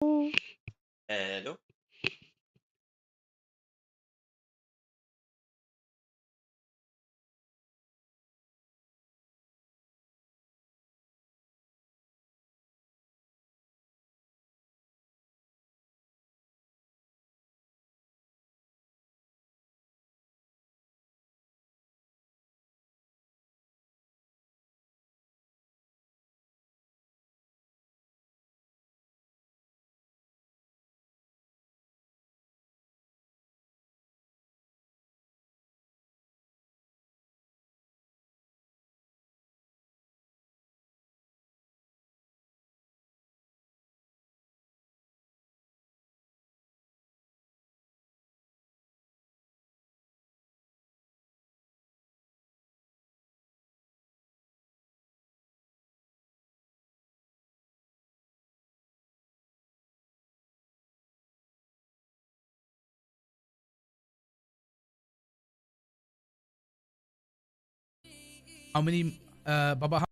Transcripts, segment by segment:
Hello. How many, Baba?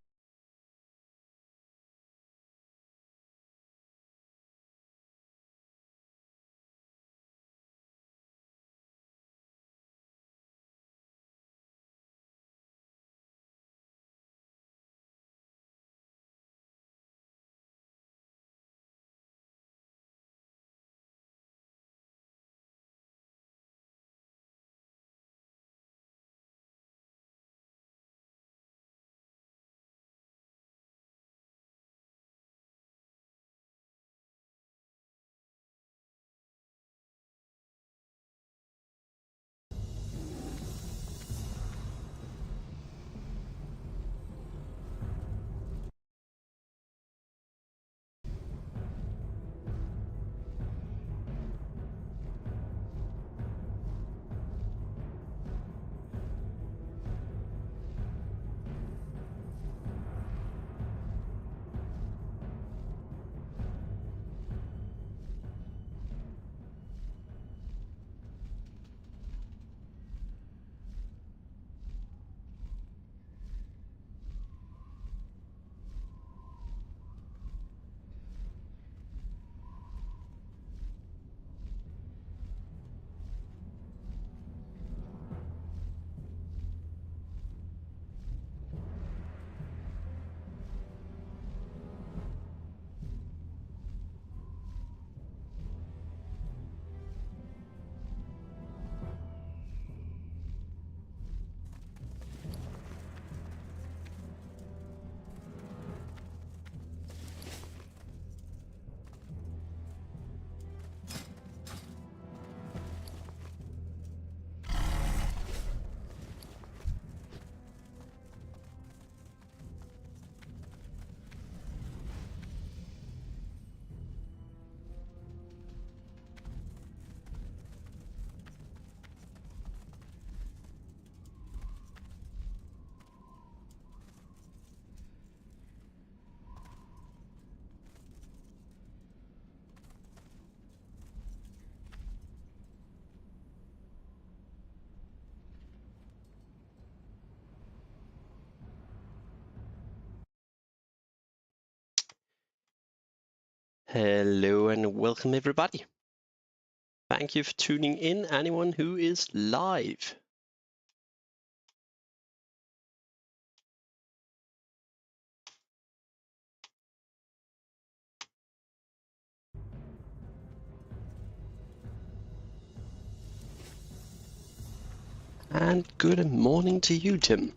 Hello and welcome everybody. Thank you for tuning in, anyone who is live. And good morning to you, Tim.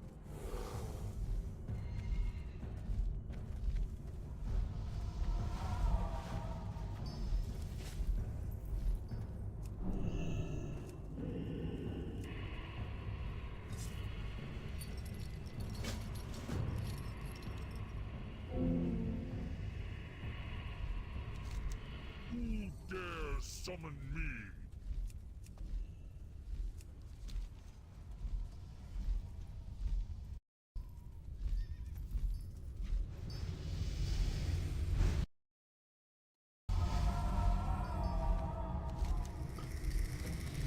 Who dares summon me?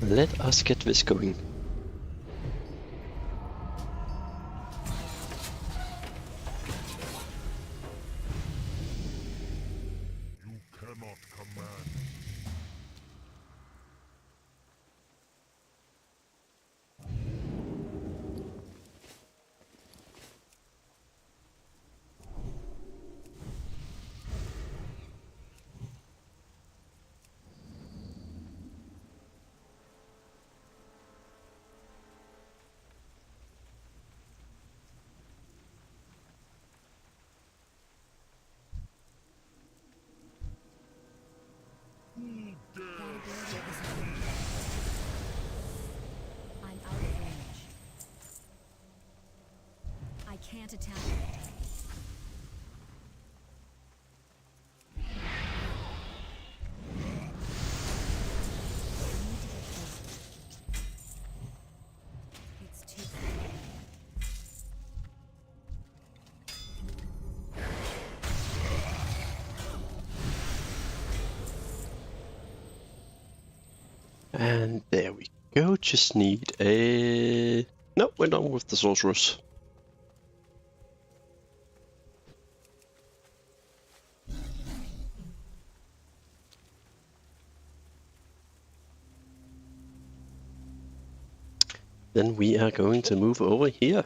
Let us get this going. You cannot command I'm out of range. I can't attack it. It's too far. And there we go. Just need a... No, we're done with the sorceress. Then we are going to move over here.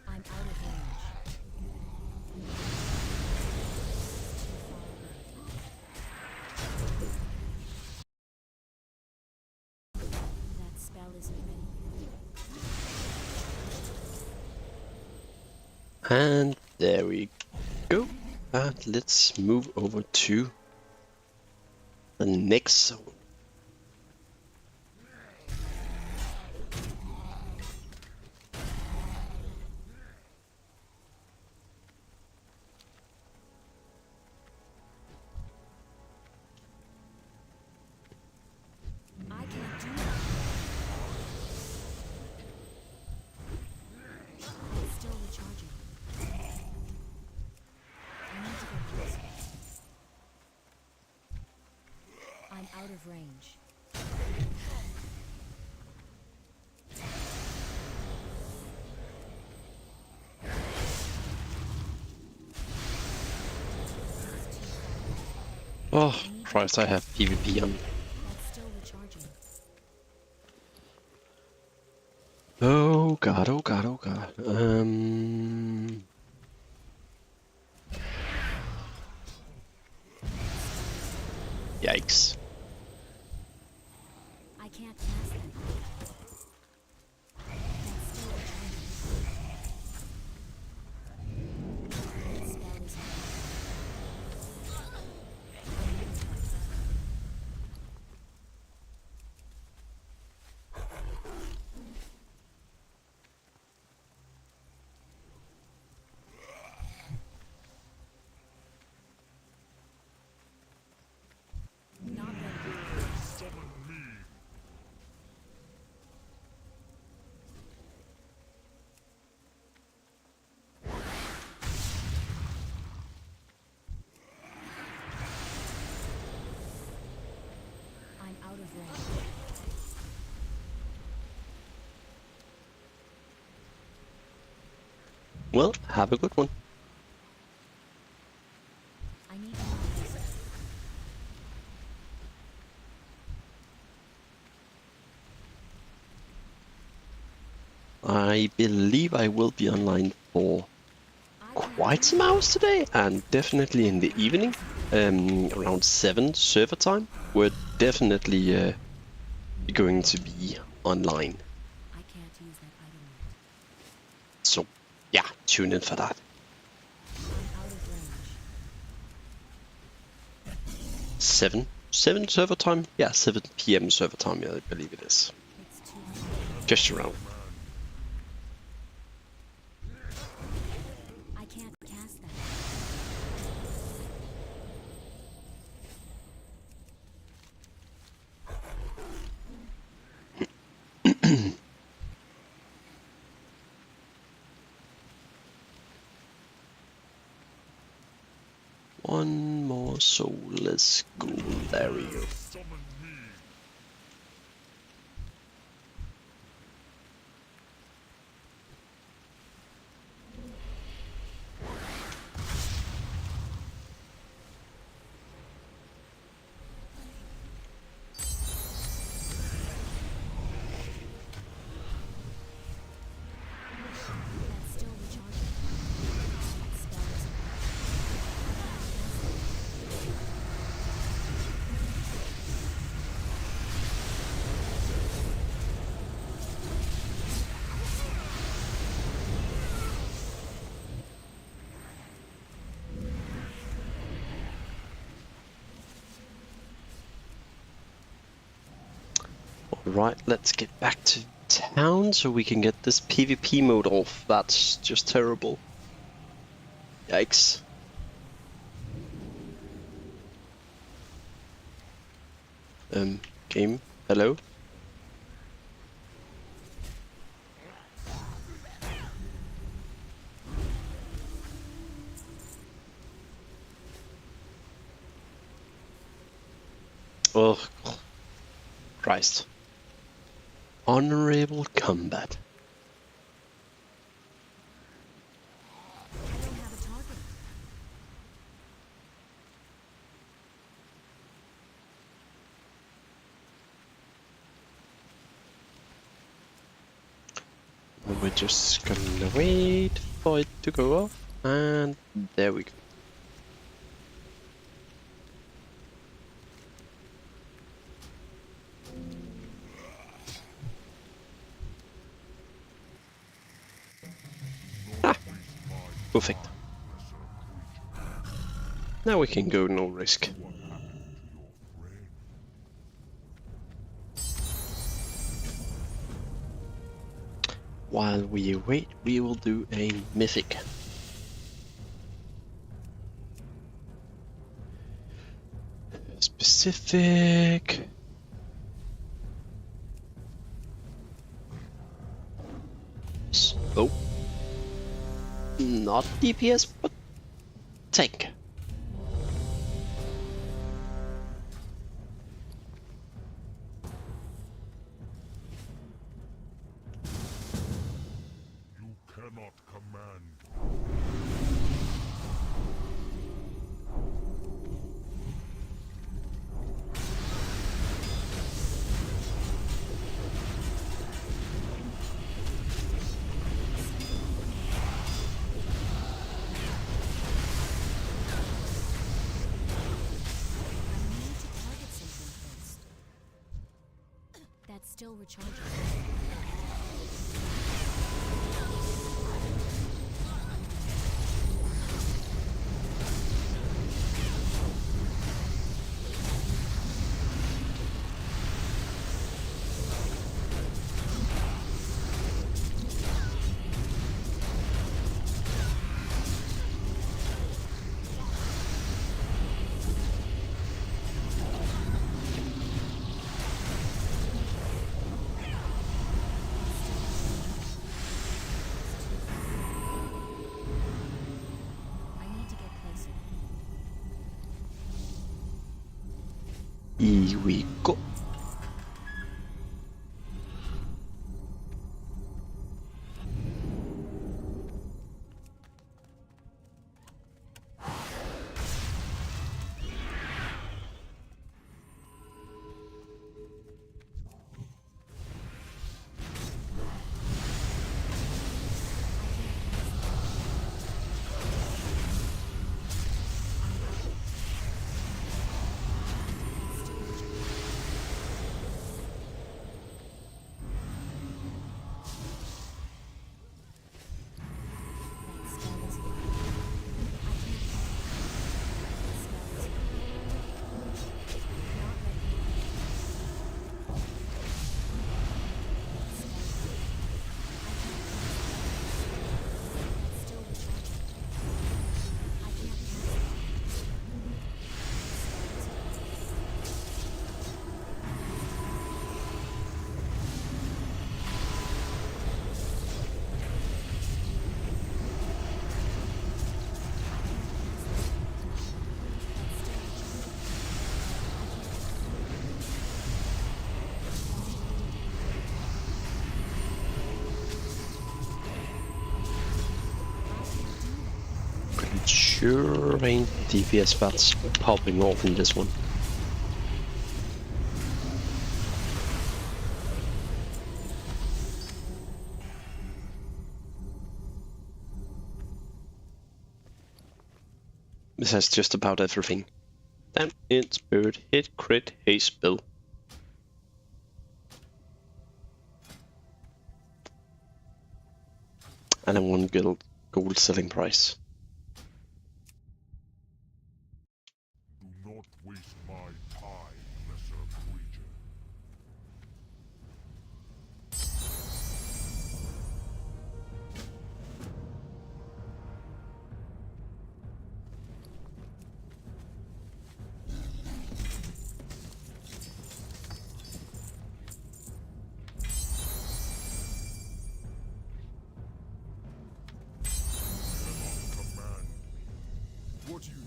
I'm out of range. That spell isn't ready. And there we go. And let's move over to the next zone. I can't do that. It's still recharging. I need to go closer. I'm out of range. Oh, Christ, I have PvP on. That's still recharging. Oh god, oh god, oh god. Yikes. I can't cast them. That's still recharging. That spell is not ready. Summon me. I'm out of range. Well, have a good one. I need to move this. I believe I will be online for I can't quite do some hours today, and definitely in the evening, around 7 server time. We're definitely going to be online. I can't use that item. So, yeah, tune in for that. I'm out of range. 7 server time? Yeah, 7 PM server time, yeah, I believe it is. It's too hard. Just around. I can't cast that. one more soul. Let's go. There we go. Summon me. That's still recharging. Spells. Alright, let's get back to town so we can get this PvP mode off. That's just terrible. Yikes. Game, hello? Oh, Christ. Honorable combat. I don't have a target. We're just gonna wait for it to go off, and there we go. Ah, perfect. Now we can go no risk. While we wait, we will do a mythic. Specific. Oh. Not DPS, but tank. You cannot command. I need to target something first. That's still recharging. I need to get closer. Here we go. sure ain't DPS spots popping off in this one. This has just about everything. Damn it, spirit, hit, crit, haste, spell. And a 1 gold selling price. Do not waste my time, lesser creature. Command. What do you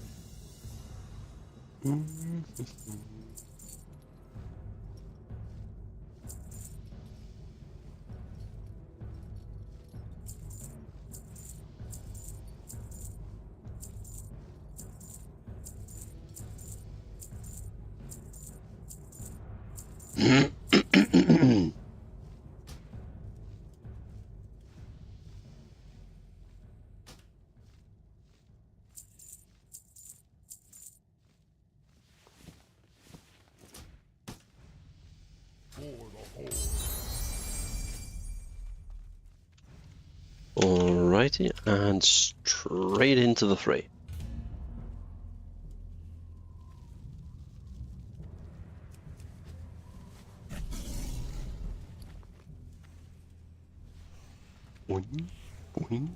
for the whole? Alrighty, and straight into the fray. Boing, boing.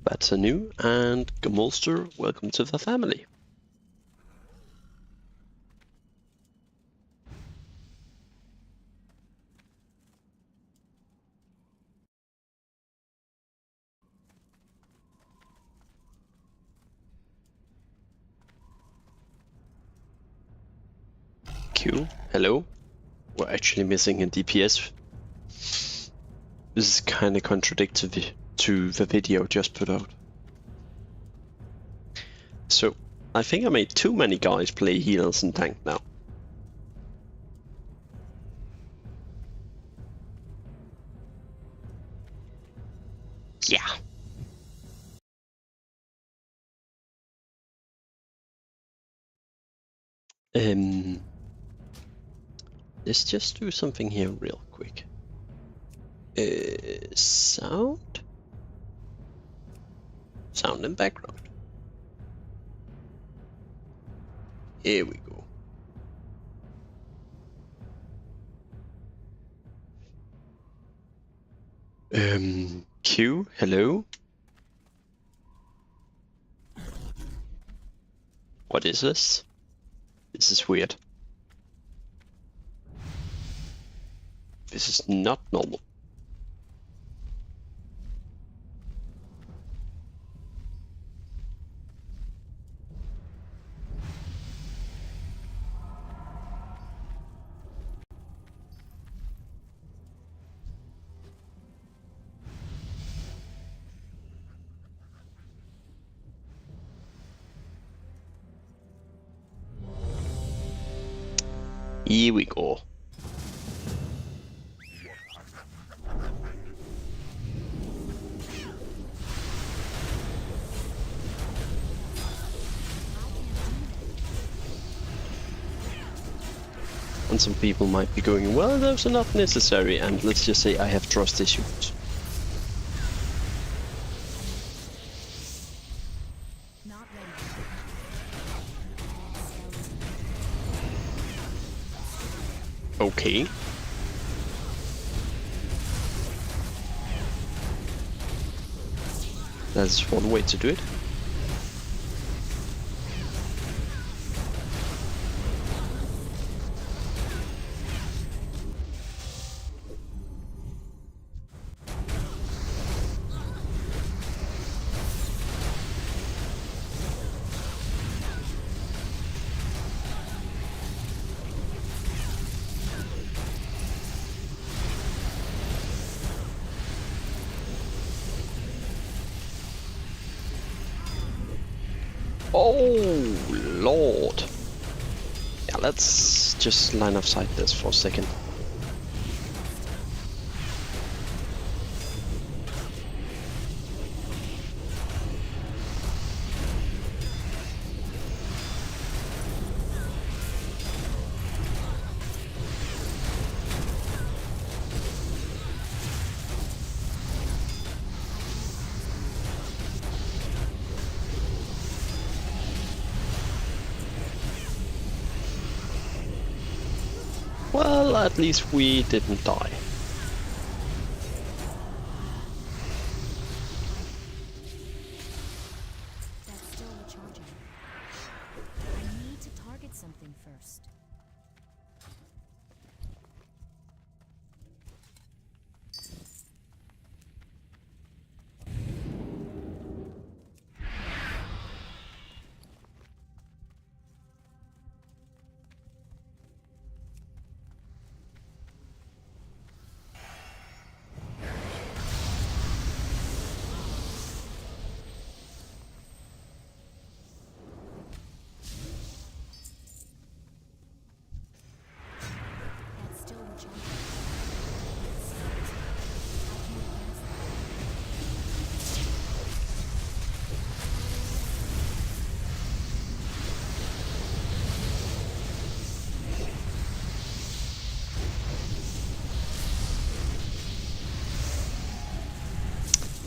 That's a new, and Gamolster, welcome to the family. Q, hello. We're actually missing a DPS. This is kinda contradictory to the video just put out. So, I think I made too many guys play healers and tank now. Yeah. Let's just do something here real quick. Sound? Sound and background. Here we go. Q, hello? What is this? This is weird. This is not normal. Here we go. And some people might be going, well, those are not necessary, and let's just say I have trust issues. Not ready. Okay. That's one way to do it. Oh, Lord. Yeah, let's just line of sight this for a second. Well, at least we didn't die. That's still recharging. I need to target something first. That's still recharging.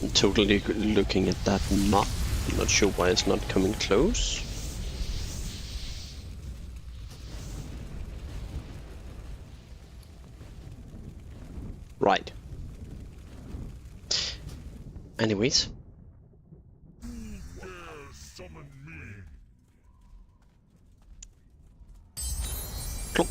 I'm totally looking at that map. I'm not sure why it's not coming close. Right. Anyways. Who dares summon me? Clunk.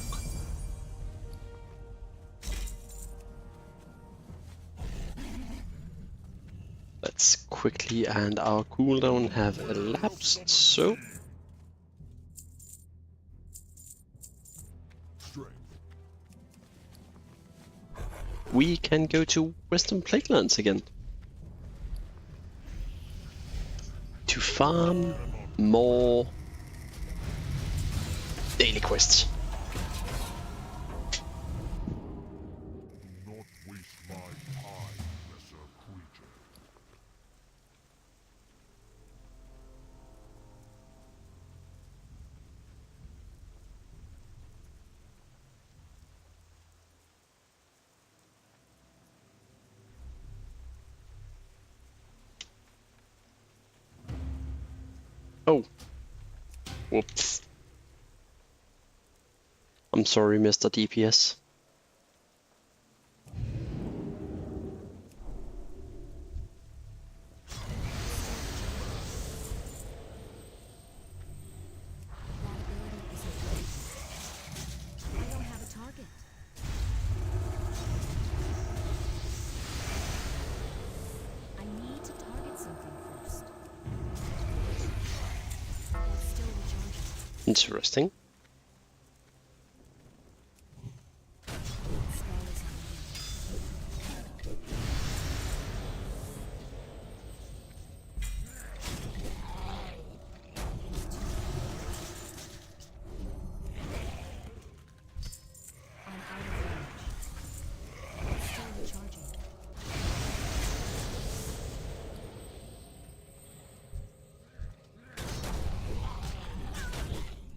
Let's quickly and our cooldown have elapsed, so Strength. we can go to Western Plaguelands again. To farm more daily quests. Do not waste my time, lesser creature. Oh. Whoops. I'm sorry, Mr. DPS. That ability isn't working. I don't have a target. I need to target something first. That's still recharging. Interesting. Spell is on. I'm out of range. Still recharging.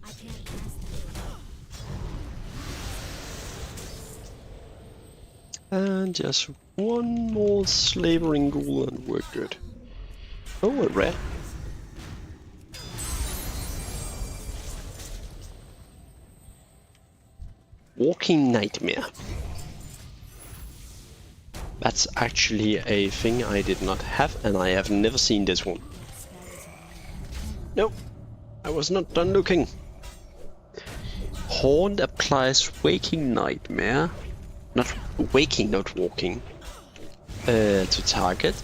I can't pass that. And just one more slavering ghoul and we're good. Oh, a rat. Walking Nightmare. That's actually a thing I did not have, and I have never seen this one. Nope, I was not done looking. Horn applies Waking Nightmare, not waking, not walking, to target.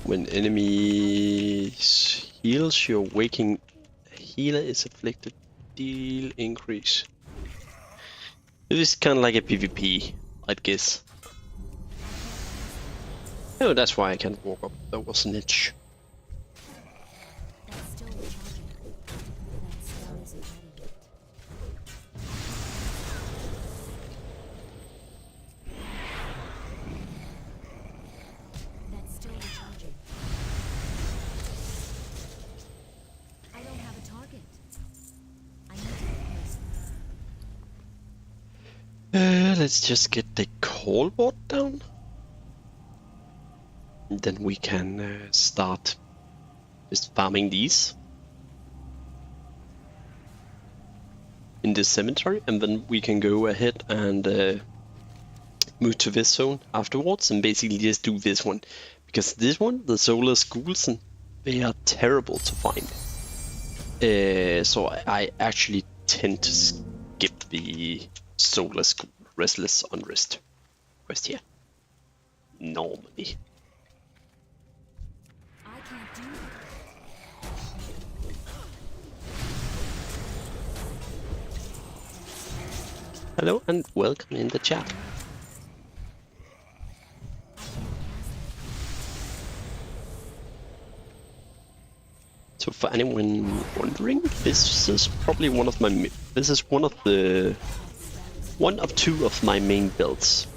When enemies heals, your waking healer is afflicted. Deal increase. It is kind of like a PvP, I'd guess. Oh, that's why I can't walk up. That was an itch. That's still recharging. Let's just get the call board down. And then we can start just farming these in the cemetery, and then we can go ahead and move to this zone afterwards and basically just do this one. Because this one, the Solar Schools, they are terrible to find. So I actually tend to skip the Solar School Restless Unrest quest here. Normally. I can't do that. Hello and welcome in the chat. So for anyone wondering, this is probably one of two of my main builds.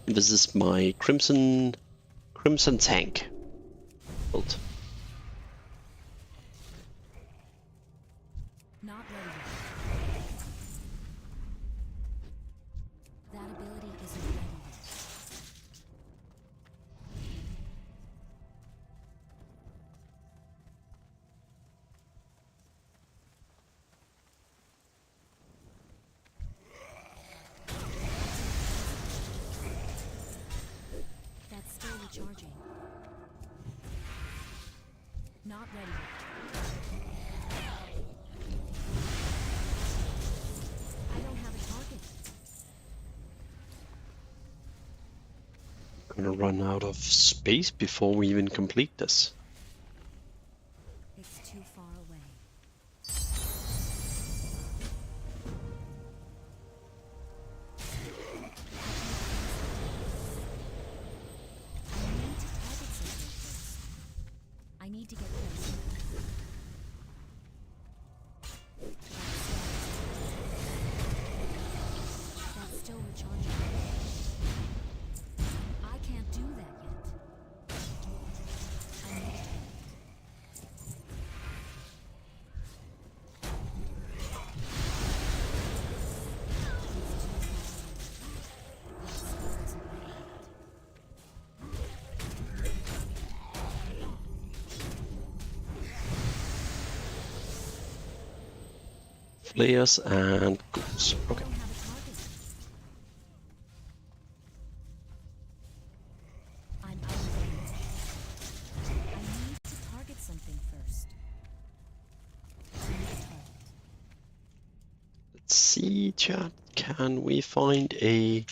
This is my Crimson Tank build. Not ready yet. That ability isn't ready yet. That's still recharging. Not ready yet. I don't have a target. Gonna run out of space before we even complete this. It's too far away. I need to get closer. That's still recharging. I can't do that yet. I need to. Flares and ghouls. Okay. I don't have a target. I'm out of range. I need to target something first. I need a target. Let's see, chat. Can we find a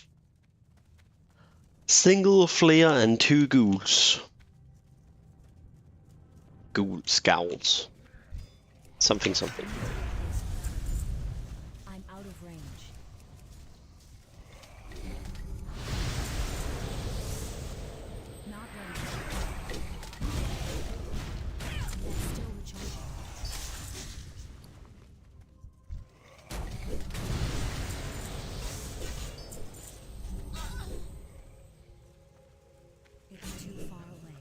single flare and two ghouls? Scowls. Something. I'm out of range. Not ready. That's still recharging. It's too far away.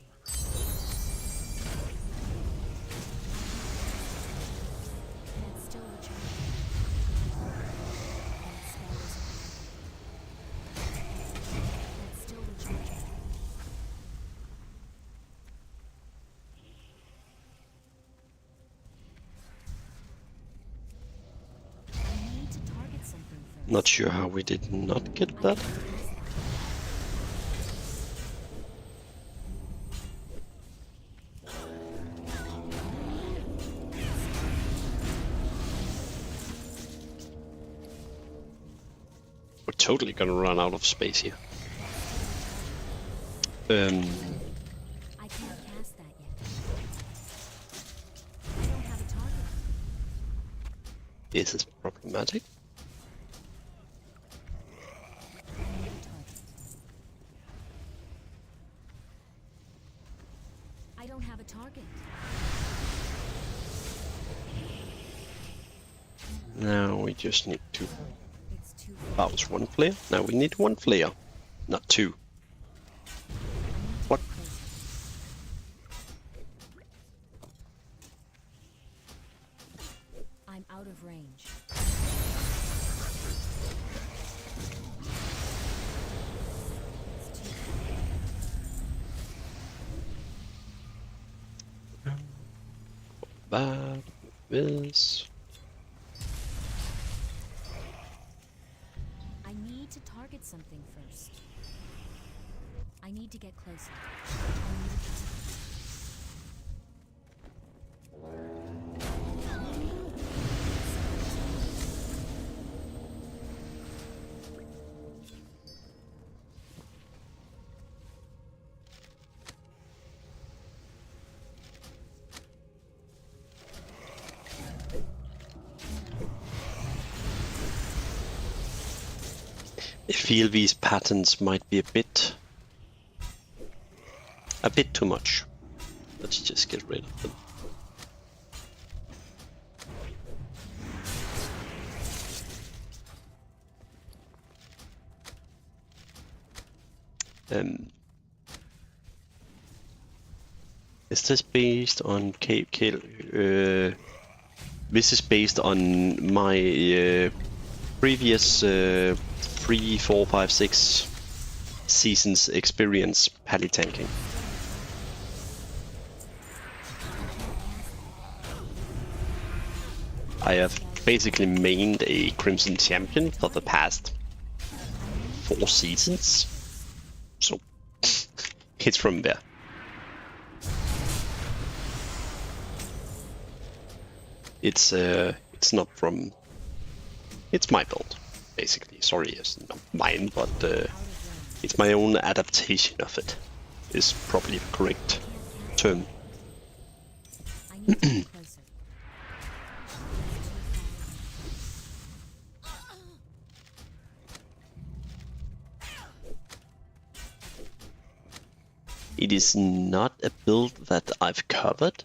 That's still recharging. That spell isn't ready. That's still recharging. I need to target something first. Not sure how we did not get that. We're totally gonna run out of space here. I can't cast that yet. I don't have a target. This is problematic. I need a target. I don't have a target. Now we just need to It's too bounce one flare. Now we need one flare, not two. What? I'm out of range. that. This. I need to target something first. I need to get closer. I need to I feel these patterns might be a bit too much. Let's just get rid of them. Is this based on this is based on my previous 3, 4, 5, 6 seasons experience pally tanking. I have basically mained a Crimson Champion for the past 4 seasons, so it's from there. It's not from. It's my build, basically. Sorry, it's not mine, but it's my own adaptation of it. Is probably the correct term. I need to get closer. It is not a build that I've covered.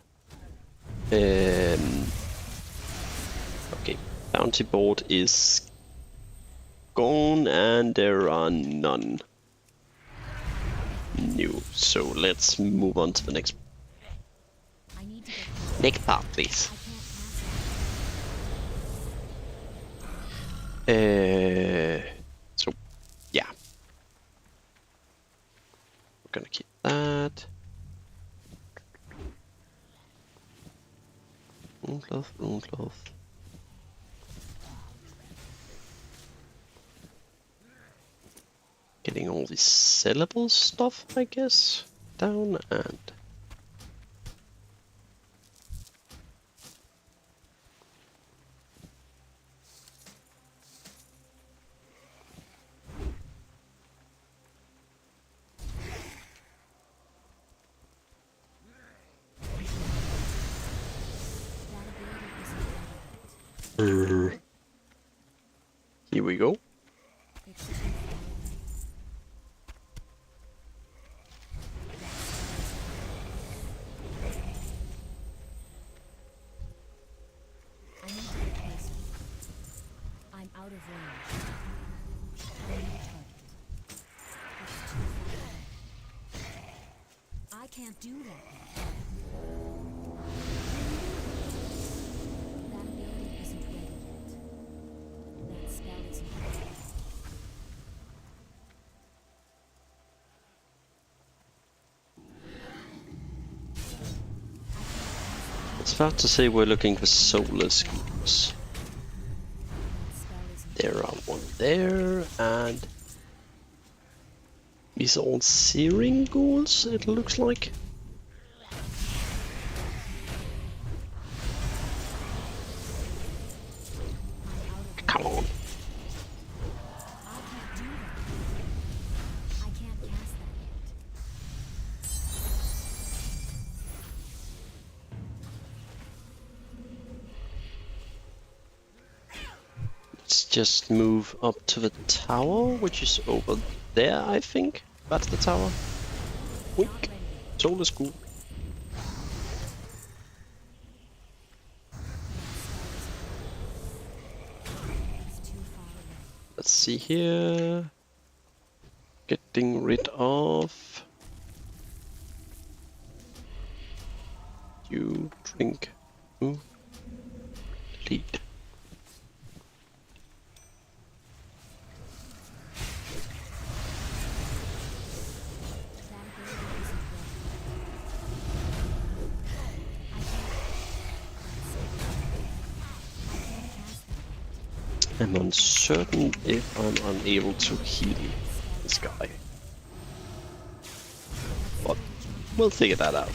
Okay, bounty board is gone and there are none new. So let's move on to the next I need to get closer. next part, please. I can't pass it. So yeah, we're gonna keep that. Rune cloth. Getting all the sellable stuff, I guess, down and That ability isn't ready yet. here we go. It's too far away. I need to get closer. I'm out of range. I need a target. It's too far away. I can't do that yet. That ability isn't ready yet. That spell isn't ready. It's fair to say we're looking for soulless ghouls. That spell isn't There are one there, and these are all searing ghouls, it looks like. Come on. I can't do that. I can't cast that yet. Let's just move up to the tower, which is over there, I think. That's the tower. Not Wink. ready yet. Soulless ghoul. It's too far away. Let's see here. Getting rid of. You drink. Lead. That ability isn't ready. I can't. I'm uncertain if I'm unable to heal this guy. But we'll figure that out.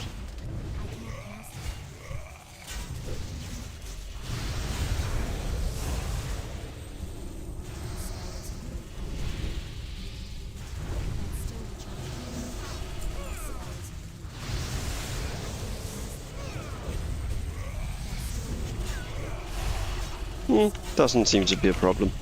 Doesn't seem to be a problem.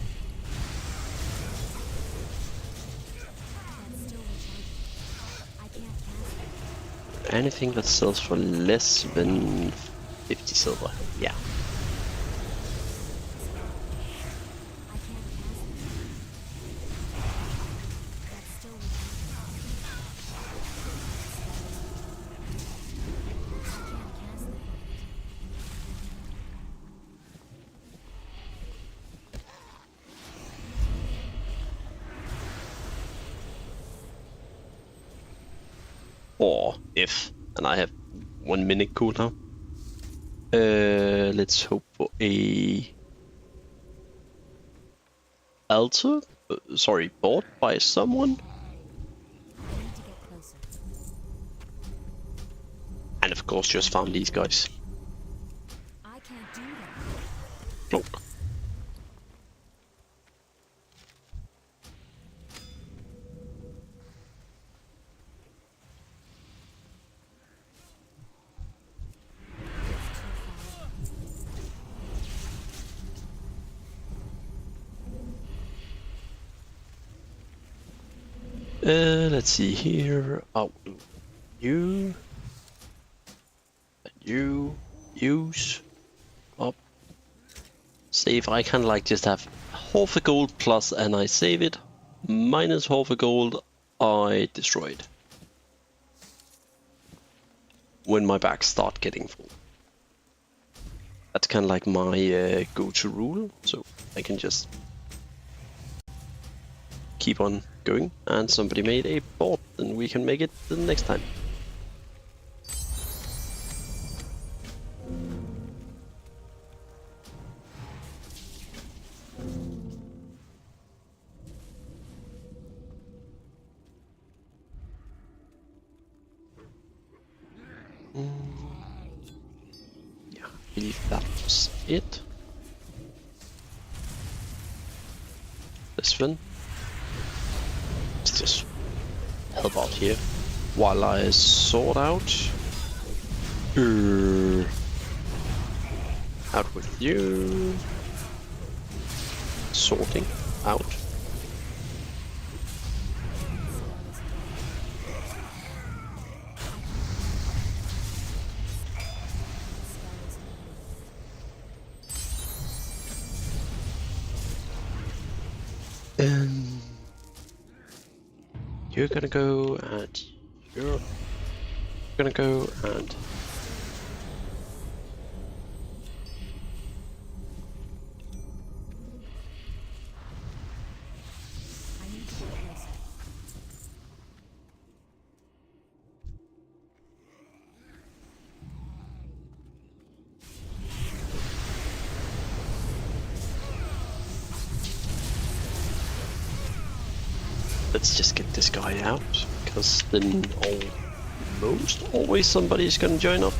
Anything that sells for less than 50 silver. Yeah. Or if, and I have 1 minute cooldown. Let's hope for a altar. Sorry, bought by someone. And of course, just farm these guys. I can't do that. Plonk. Let's see here. Oh, you use up. See if I can like just have half a gold plus and I save it, minus half a gold I destroy it. When my bags start getting full. That's kind of like my go-to rule, so I can just keep on going, and somebody made a board, and we can make it the next time. Yeah, I believe that was it. This one. Let's just help out here while I sort out. Out with you. Sorting out. You're gonna go and you're gonna go and I need to get closer. let's just get this guy out, because then almost always somebody is gonna join up.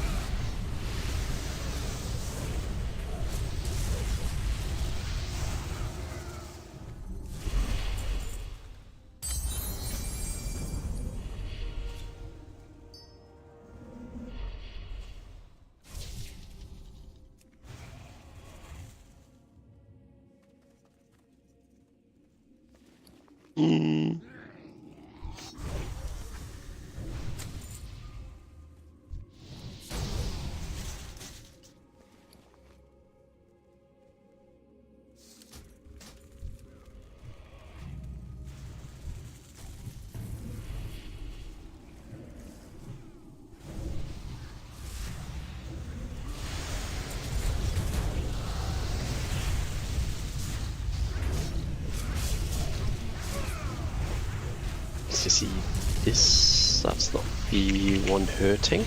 Let's just see this. That's not the one hurting.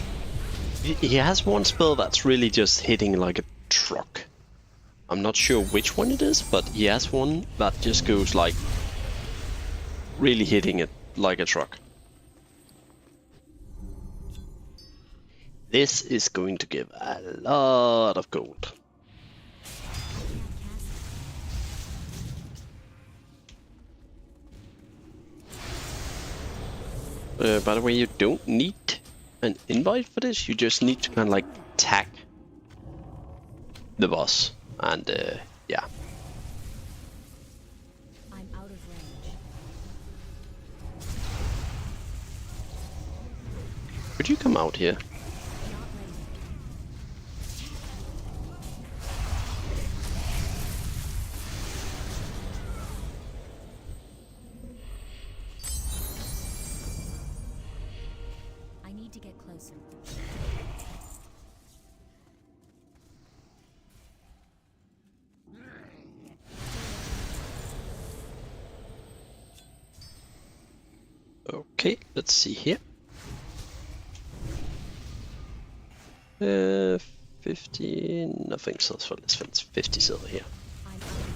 He has one spell that's really just hitting like a truck. I'm not sure which one it is, but he has one that just goes like really hitting it like a truck. This is going to give a lot of gold. By the way, you don't need an invite for this, you just need to kind of like tag the boss, and yeah. I'm out of range. Could you come out here? Not ready. I need to get closer. Okay, let's see here. 50, nothing successful. Let's spend 50 silver here. I'm out of range.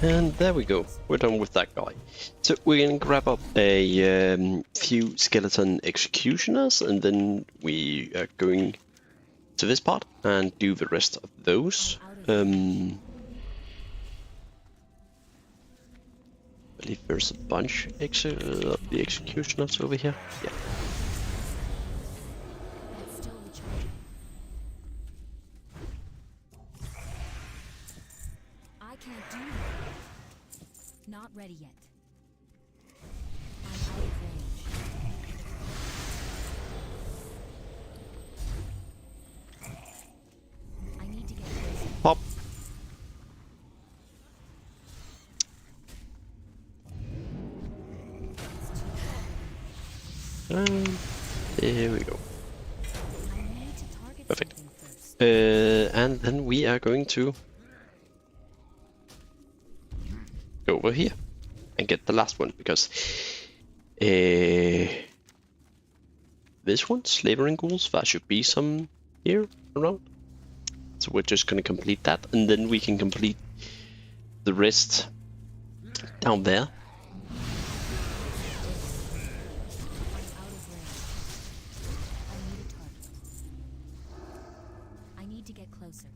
And there we go. We're done with that guy. So we're gonna grab up a few skeleton executioners, and then we are going to this part and do the rest of those. I believe there's a bunch of the executioners over here. Yeah. That's still recharging. I can't do that. Not ready yet. I'm out of range. I need to get closer. Pop. And there we go. I need to target Perfect. something first. And then we are going to go over here and get the last one, because this one, Slavering Ghouls, there should be some here around. So we're just going to complete that, and then we can complete the rest down there. I'm out of range. I need a target. I need to get closer.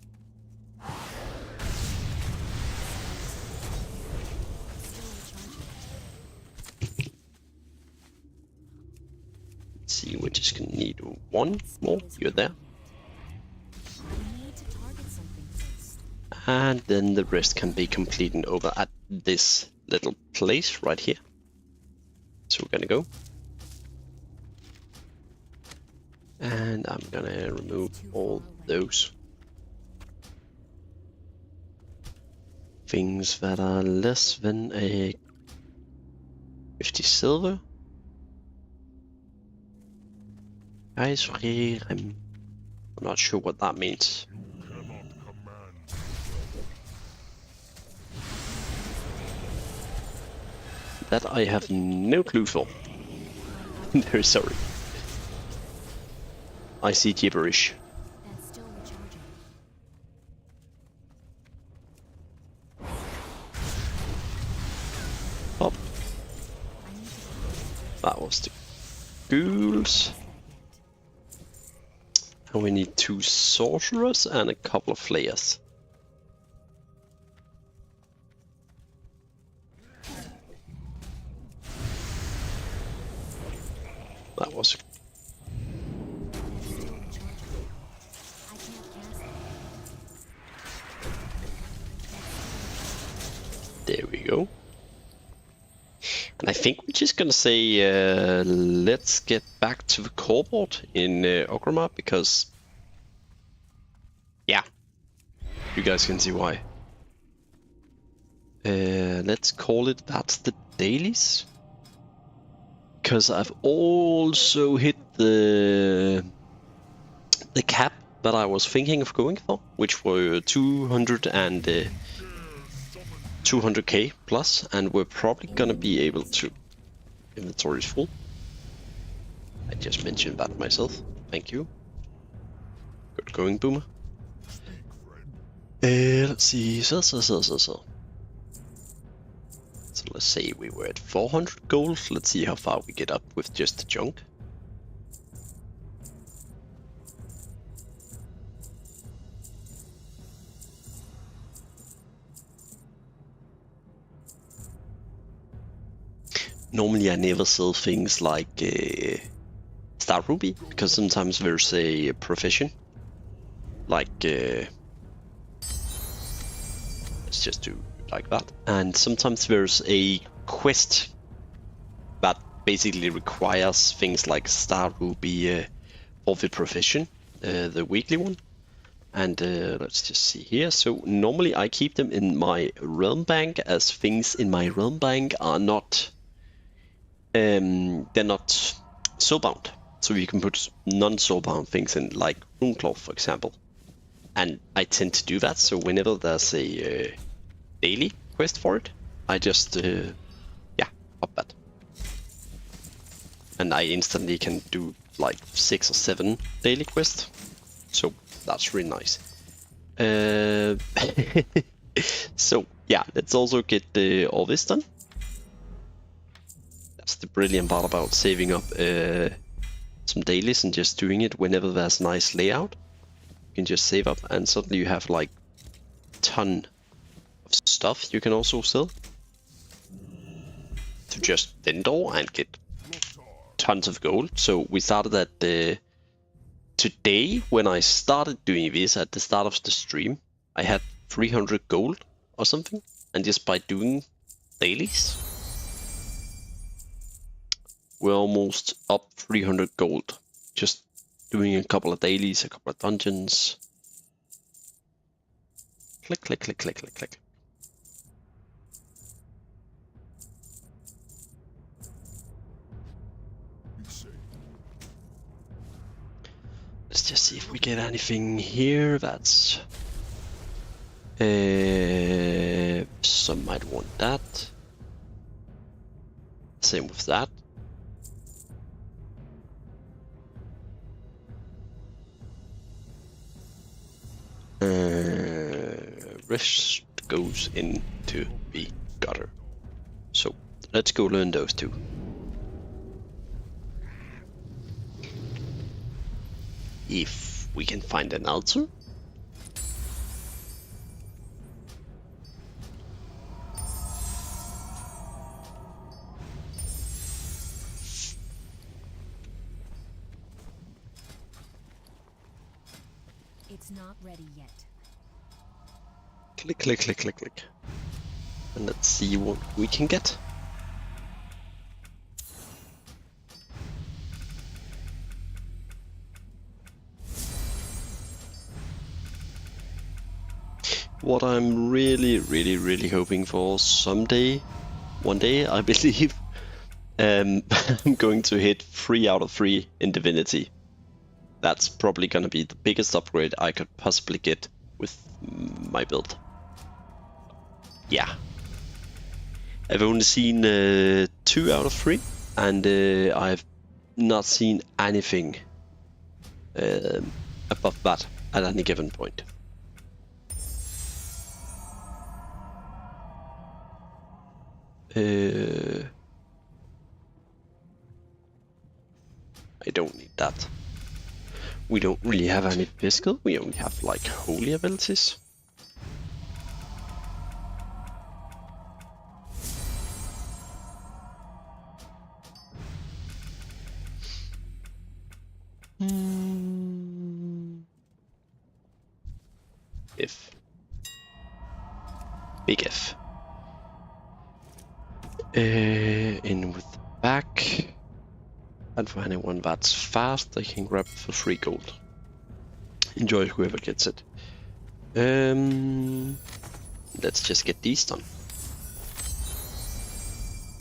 Still recharging. Let's see, we're just going to need one more. You're there. I need to target something first. And then the rest can be completed over at this little place right here. So we're gonna go. And I'm gonna remove all those things that are less than a 50 silver. Guys, I'm not sure what that means. You cannot command. That I have no clue for. Very sorry. I see gibberish. That's still recharging. Pop. I need to get closer. That was the ghouls. That yet. And we need 2 sorcerers and a couple of flayers. That was That's still recharging. I can't cast it. there we go. And I think we're just gonna say let's get back to the core board in Orgrimmar, because yeah, you guys can see why. Let's call it that's the dailies. Because I've also hit the cap that I was thinking of going for, which were 200 and 200k plus, and we're probably gonna be able to. Inventory is full. I just mentioned that myself. Thank you. Good going, Boomer. Let's see. So let's say we were at 400 gold. Let's see how far we get up with just the junk. Normally I never sell things like Star Ruby, because sometimes there's a profession. Like, let's just do like that. And sometimes there's a quest that basically requires things like Star Ruby for the profession, the weekly one. And let's just see here. So normally I keep them in my realm bank, as things in my realm bank are not they're not soulbound, so you can put non-soulbound things in, like Runeclaw, for example. And I tend to do that, so whenever there's a daily quest for it, I just pop that, and I instantly can do like 6 or 7 daily quests. So that's really nice. So yeah, let's also get all this done. That's the brilliant part about saving up some dailies and just doing it whenever there's a nice layout. You can just save up, and suddenly you have like a ton of stuff you can also sell to just vendor and get tons of gold. So we started at today, when I started doing this at the start of the stream, I had 300 gold or something, and just by doing dailies, we're almost up 300 gold. Just doing a couple of dailies, a couple of dungeons. Click, click, click, click, click, click. Let's just see if we get anything here that's... some might want that. Same with that. Rest goes into the gutter. So let's go learn those two. If we can find an altar. It's not ready yet. Click, click, click, click, click. And let's see what we can get. What I'm really hoping for someday, one day I believe, I'm going to hit 3 out of 3 in Divinity. That's probably gonna be the biggest upgrade I could possibly get with my build. Yeah. I've only seen 2 out of 3, and I've not seen anything above that at any given point. I don't need that. We don't really have any physical, we only have like holy abilities. If. Big F. In with the back. And for anyone that's fast, they can grab for 3 gold. Enjoy whoever gets it. Let's just get these done.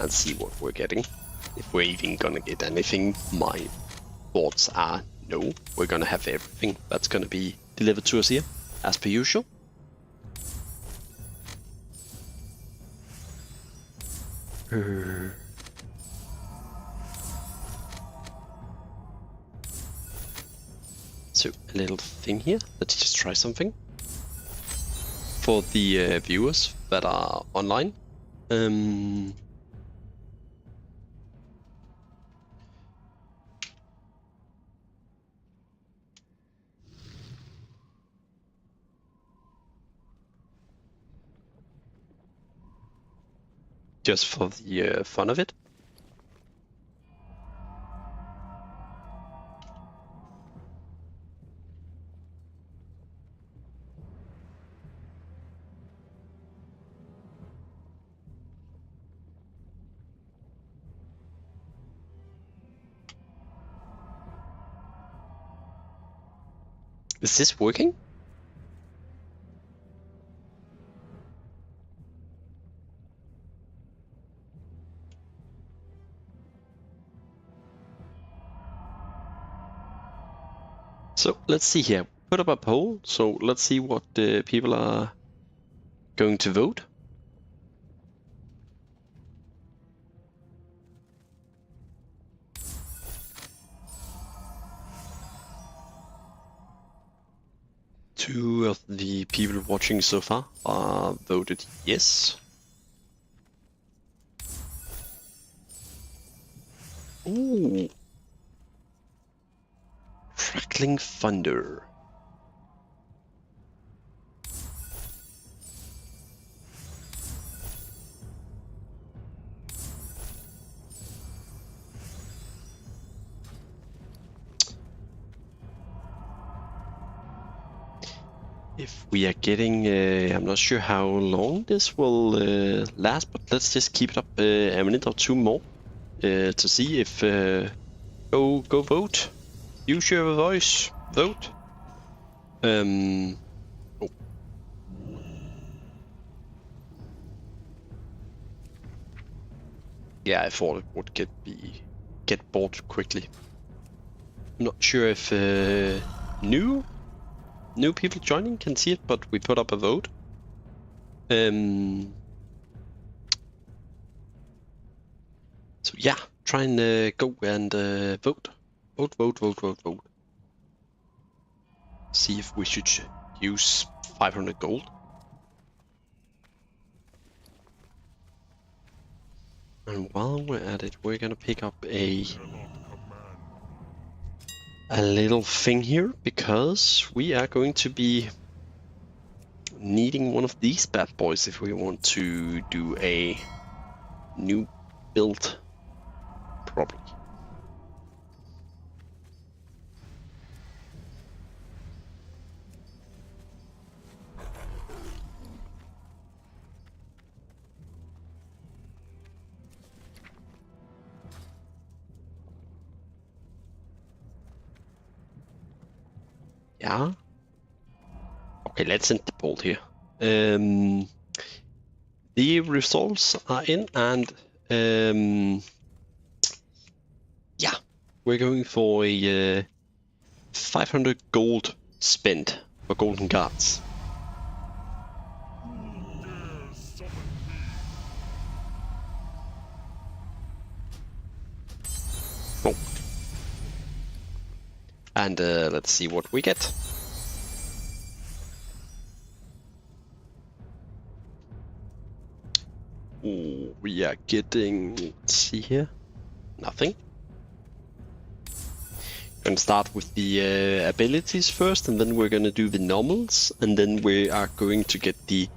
and see what we're getting. If we're even gonna get anything, my thoughts are no. We're gonna have everything that's gonna be delivered to us here, as per usual. So a little thing here. Let's just try something for the viewers that are online. Just for the fun of it. Is this working? So let's see here. Put up a poll. So let's see what the people are going to vote. Two of the people watching so far are voted yes. Ooh. Crackling thunder. If we are getting, I'm not sure how long this will last, but let's just keep it up a minute or two more to see if go vote. Use your voice. Vote. Oh. Yeah, I thought it would get bored quickly. I'm not sure if new people joining can see it, but we put up a vote. So yeah, try and go and vote. Vote. See if we should use 500 gold. And while we're at it, we're gonna pick up a little thing here, because we are going to be needing one of these bad boys if we want to do a new build properly. Yeah. Okay, let's end the poll here. The results are in, and yeah, we're going for a 500 gold spent for golden guards. Oh. And let's see what we get. Ooh, we are getting, let's see here, nothing. Gonna start with the abilities first, and then we're gonna do the normals, and then we are going to get the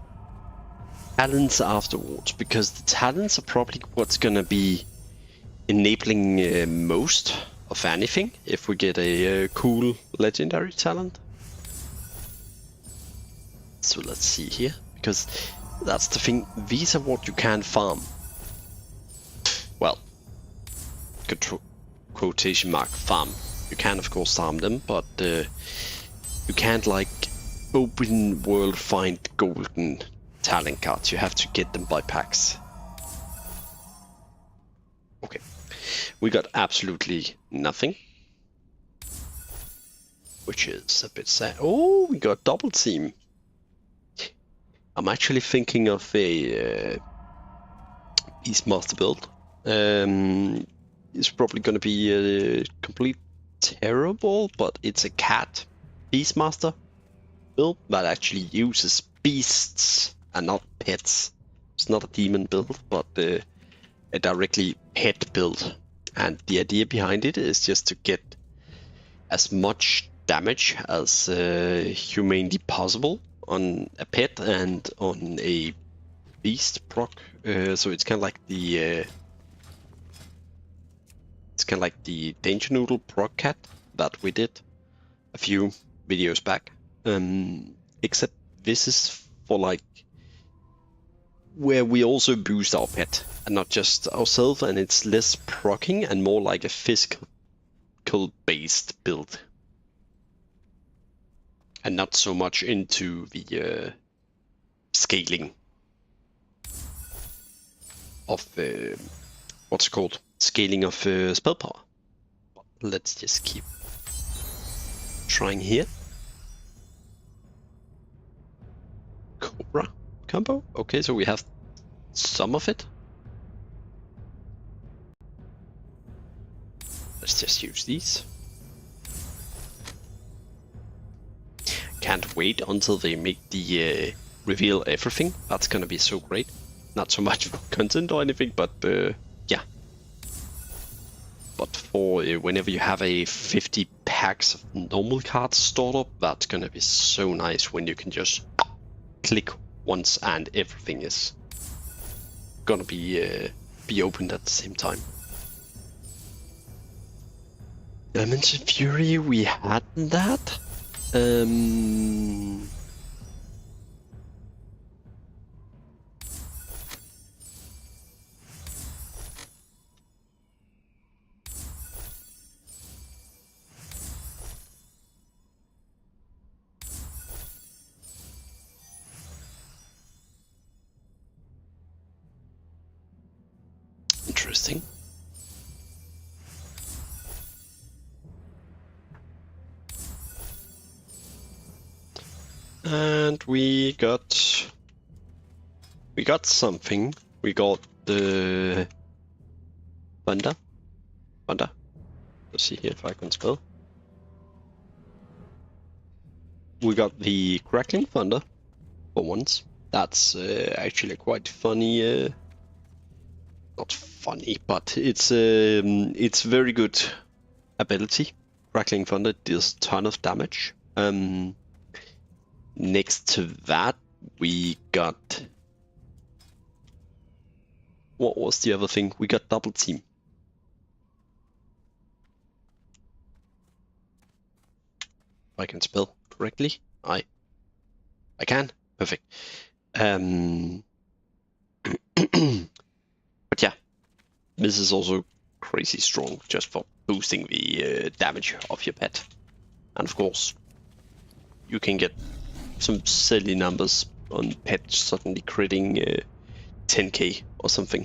talents afterwards, because the talents are probably what's gonna be enabling most of anything if we get a cool legendary talent. So let's see here, because that's the thing, these are what you can farm. Well, quotation mark farm. You can of course farm them, but you can't like open world find golden talent cards. You have to get them by packs. Okay. We got absolutely nothing. Which is a bit sad. Oh, we got double team. I'm actually thinking of a Beastmaster build. It's probably gonna be a complete terrible, but it's a cat Beastmaster build that actually uses beasts and not pets. It's not a demon build, but a directly pet build. And the idea behind it is just to get as much damage as humanly possible on a pet and on a beast proc. So it's kind of like the Danger Noodle proc cat that we did a few videos back. Except this is for like where we also boost our pet and not just ourselves, and it's less procking and more like a physical based build, and not so much into the scaling of what's it called? Scaling of spell power. Let's just keep trying here. Cobra combo. Okay, so we have some of it. Let's just use these. Can't wait until they make the reveal everything. That's gonna be so great. Not so much for content or anything, but yeah. But for whenever you have a 50 packs of normal cards stored up, that's gonna be so nice when you can just click once and everything is gonna be opened at the same time. Dimension Fury, we had that. Interesting. And we got something. We got the thunder. Let's see here if I can spell. We got the crackling thunder for once. That's actually quite funny. Not funny, but it's very good ability. Crackling thunder deals a ton of damage. Next to that, we got... What was the other thing? We got double team. If I can spell correctly. I can. Perfect. But yeah, this is also crazy strong just for boosting the damage of your pet. And of course, you can get some silly numbers on pets suddenly critting 10k or something.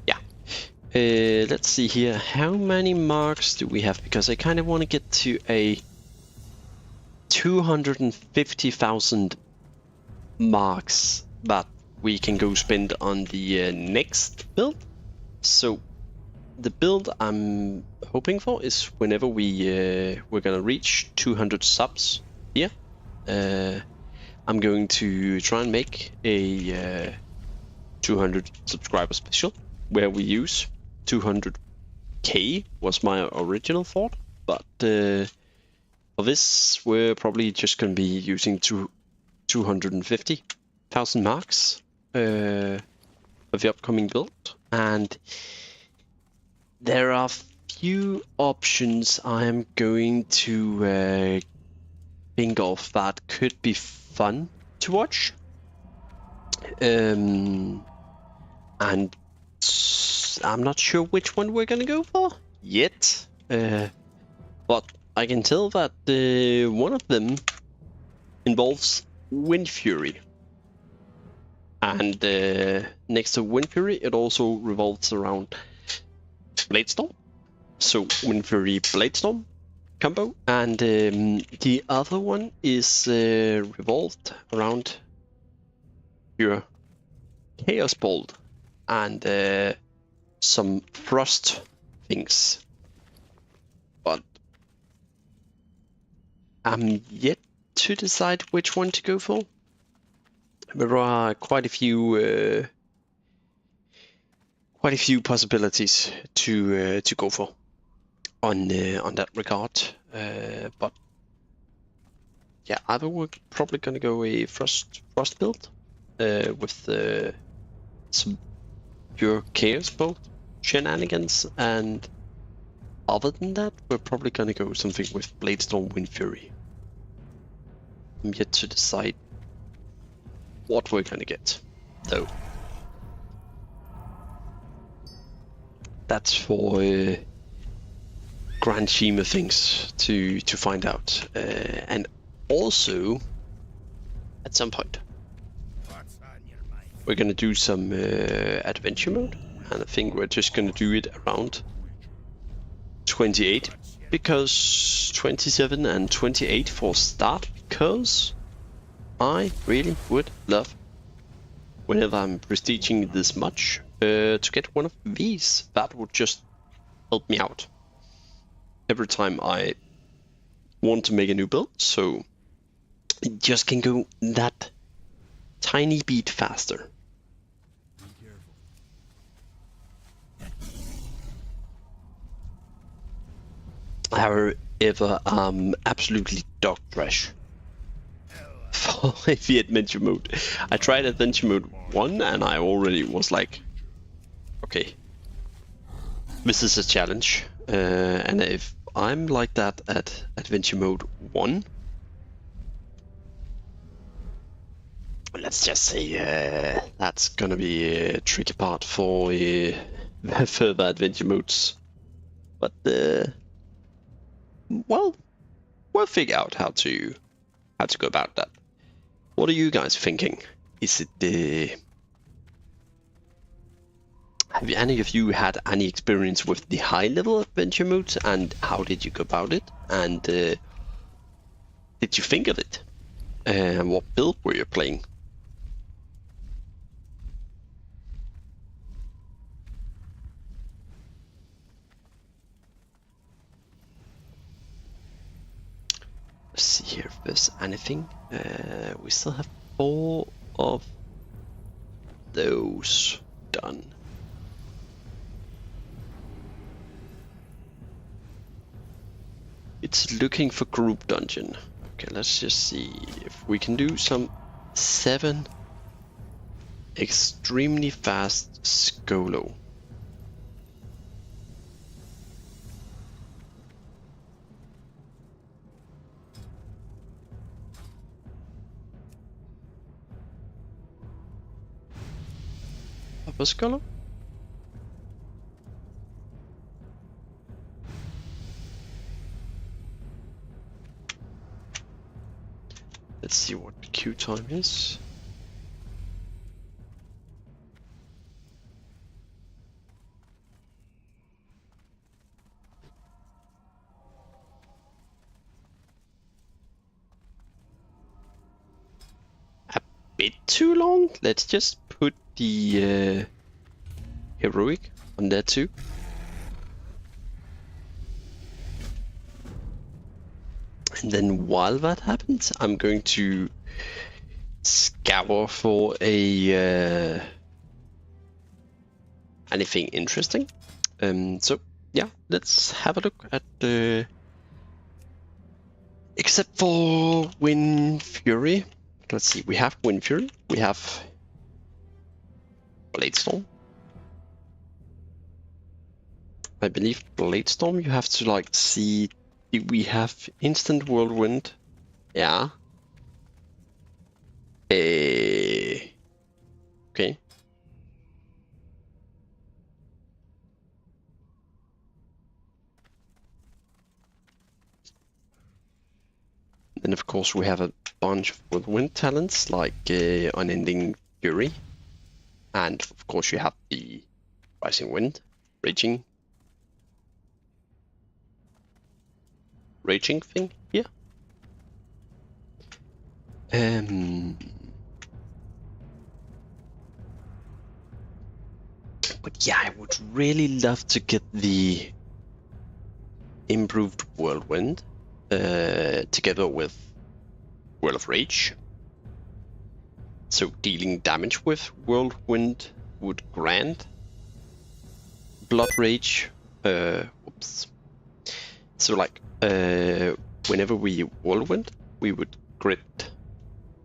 Yeah. Let's see here. How many marks do we have? Because I kind of want to get to a 250,000 marks that we can go spend on the next build. So the build I'm hoping for is whenever we're gonna reach 200 subs here. I'm going to try and make a 200 subscriber special where we use 200k was my original thought, but for this we're probably just gonna be using 250,000 marks of the upcoming build, and there are few options I am going to think of that could be fun to watch, and I'm not sure which one we're gonna go for yet, but I can tell that one of them involves Wind Fury. And next to Wind Fury, it also revolves around Bladestorm. So Wind Fury Bladestorm combo. And the other one is revolved around your Chaos Bolt and some Frost things. But I'm yet to decide which one to go for. There are quite a few possibilities to go for on that regard. But yeah, either we're probably gonna go a frost build with some pure chaos bolt shenanigans, and other than that, we're probably gonna go something with Bladestorm Wind Fury. I'm yet to decide what we're gonna get, though. That's for grand scheme of things to find out, and also at some point we're gonna do some adventure mode, and I think we're just gonna do it around 28, because 27 and 28 for start, because I really would love, whenever I'm prestiging this much, to get one of these. That would just help me out every time I want to make a new build, so it just can go that tiny bit faster. However, absolutely dog trash for the adventure mode. I tried adventure mode 1 and I already was like, okay, this is a challenge. And if I'm like that at adventure mode 1, let's just say that's gonna be a tricky part for further adventure modes. But well, we'll figure out how to go about that. What are you guys thinking? Is it have any of you had any experience with the high level adventure modes, and how did you go about it? And did you think of it? And what build were you playing? Let's see here if there's anything. We still have 4 of those done. It's looking for group dungeon. Okay, let's just see if we can do some 7 extremely fast Skolo. Upper Skolo? Let's see what the queue time is. A bit too long. Let's just put the heroic on there too. And then while that happens, I'm going to scour for a anything interesting. So yeah, let's have a look at the. Except for Wind Fury. Let's see, we have Wind Fury, we have Bladestorm. I believe Bladestorm, you have to like see, we have instant whirlwind. Yeah. Okay. Then of course we have a bunch of whirlwind talents like Unending Fury, and of course you have the Rising Wind, Raging thing here. But yeah, I would really love to get the improved Whirlwind together with Whirl of Rage. So dealing damage with Whirlwind would grant Blood Rage. Whoops. So like whenever we Whirlwind, we would crit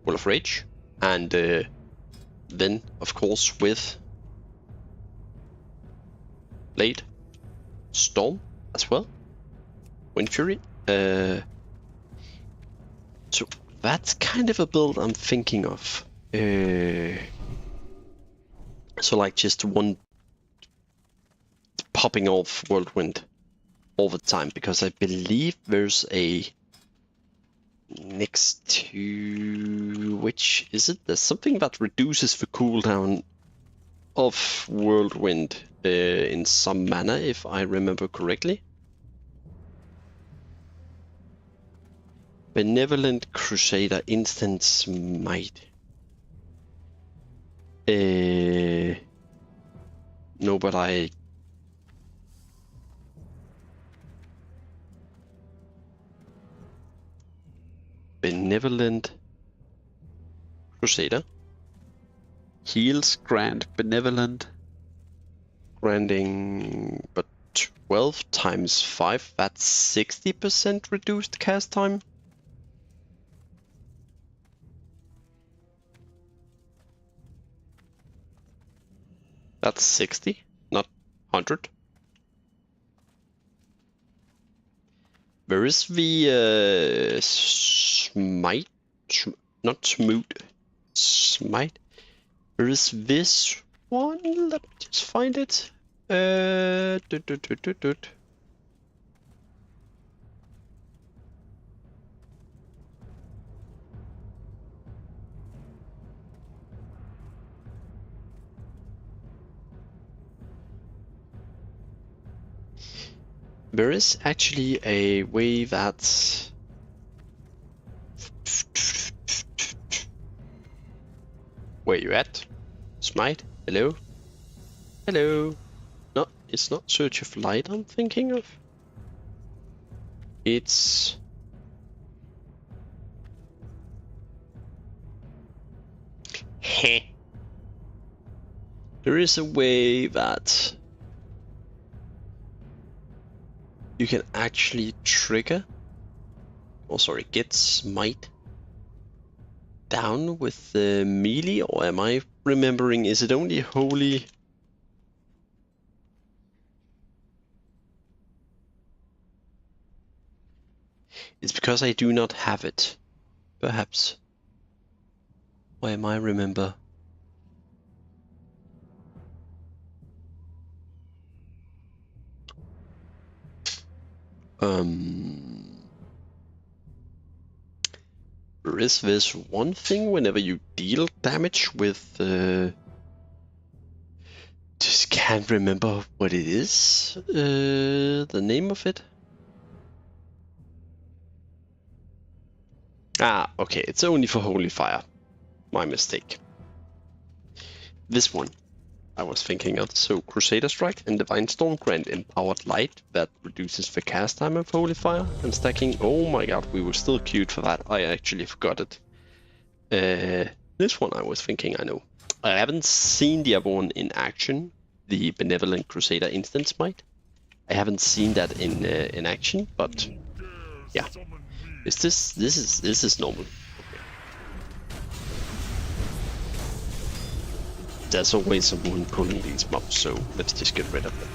Whirl of Rage, and then of course with Blade Storm as well, Wind Fury. So that's kind of a build I'm thinking of. So like just one popping off Whirlwind all the time, because I believe there's a next to which is it? There's something that reduces the cooldown of Whirlwind in some manner, if I remember correctly. Benevolent Crusader Instant Smite. No, but I... Benevolent Crusader. Heals, grant, benevolent. Granting, but 12 times 5, that's 60% reduced cast time. That's 60, not 100. Where is the smite? Not smooth. Smite. Where is this one? Let me just find it. There is actually a way that... Where you at? Smite? Hello? Hello? No, it's not Search of Light I'm thinking of. It's... Heh. There is a way that you can actually trigger, get Smite down with the melee, or am I remembering, is it only Holy? It's because I do not have it, perhaps. Or am I remember? There is this one thing whenever you deal damage with just can't remember what it is, the name of it. Ah, okay, it's only for Holy Fire. My mistake. This one I was thinking of. So Crusader Strike and Divine Storm grant Empowered Light that reduces the cast time of Holy Fire and stacking. Oh my god, we were still queued for that. I actually forgot it. This one I was thinking I know. I haven't seen the other one in action, the Benevolent Crusader Instant Smite. I haven't seen that in action, but yeah. Is this is normal? There's always someone pulling these mobs, so let's just get rid of them.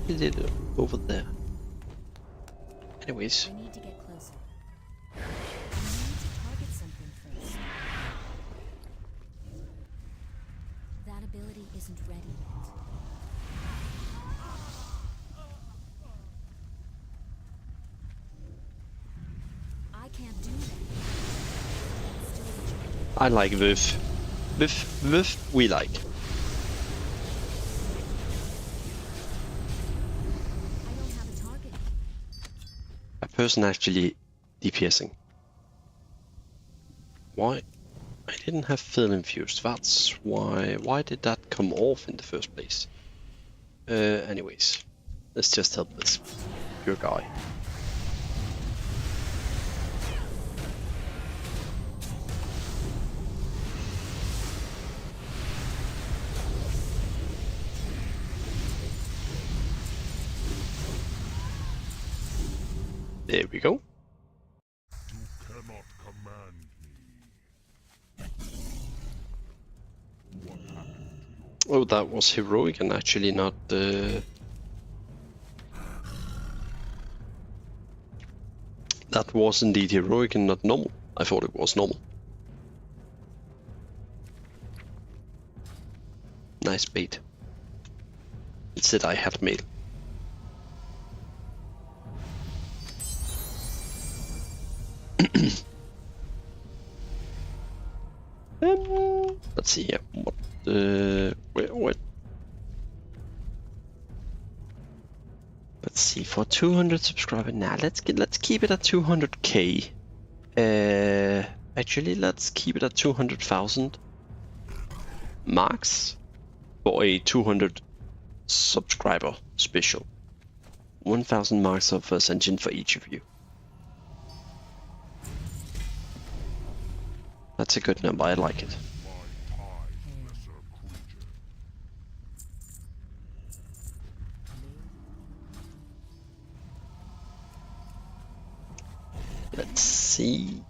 did it over there? Anyways, I need to get closer. I need to target something first. That ability isn't ready yet. I can't do that. Still recharging. I like Viv. Viv, we like. I don't have a target. A person actually DPSing. Why? I didn't have Fill Infused. That's why. Why did that come off in the first place? Anyways, let's just help this poor guy. There we go. You cannot command me. What happened to your Oh, that was heroic and actually not. That was indeed heroic and not normal. I thought it was normal. Nice bait. It said I had mail. Let's see here. What? What? Let's see. For 200 subscribers. Nah, let's keep it at 200k. Actually, let's keep it at 200,000 marks for a 200 subscriber special. 1,000 marks of Ascension for each of you. That's a good number. I like it. my time, lesser creature? Let's see.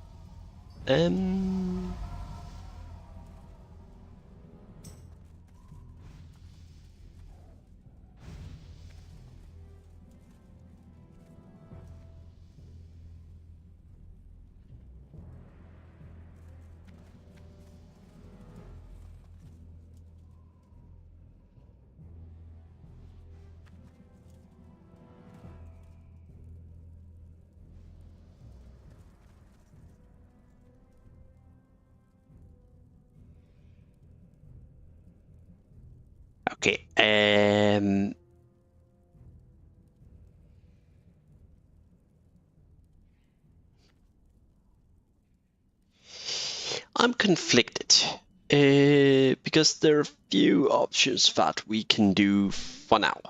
Okay. I'm conflicted because there are a few options that we can do for now.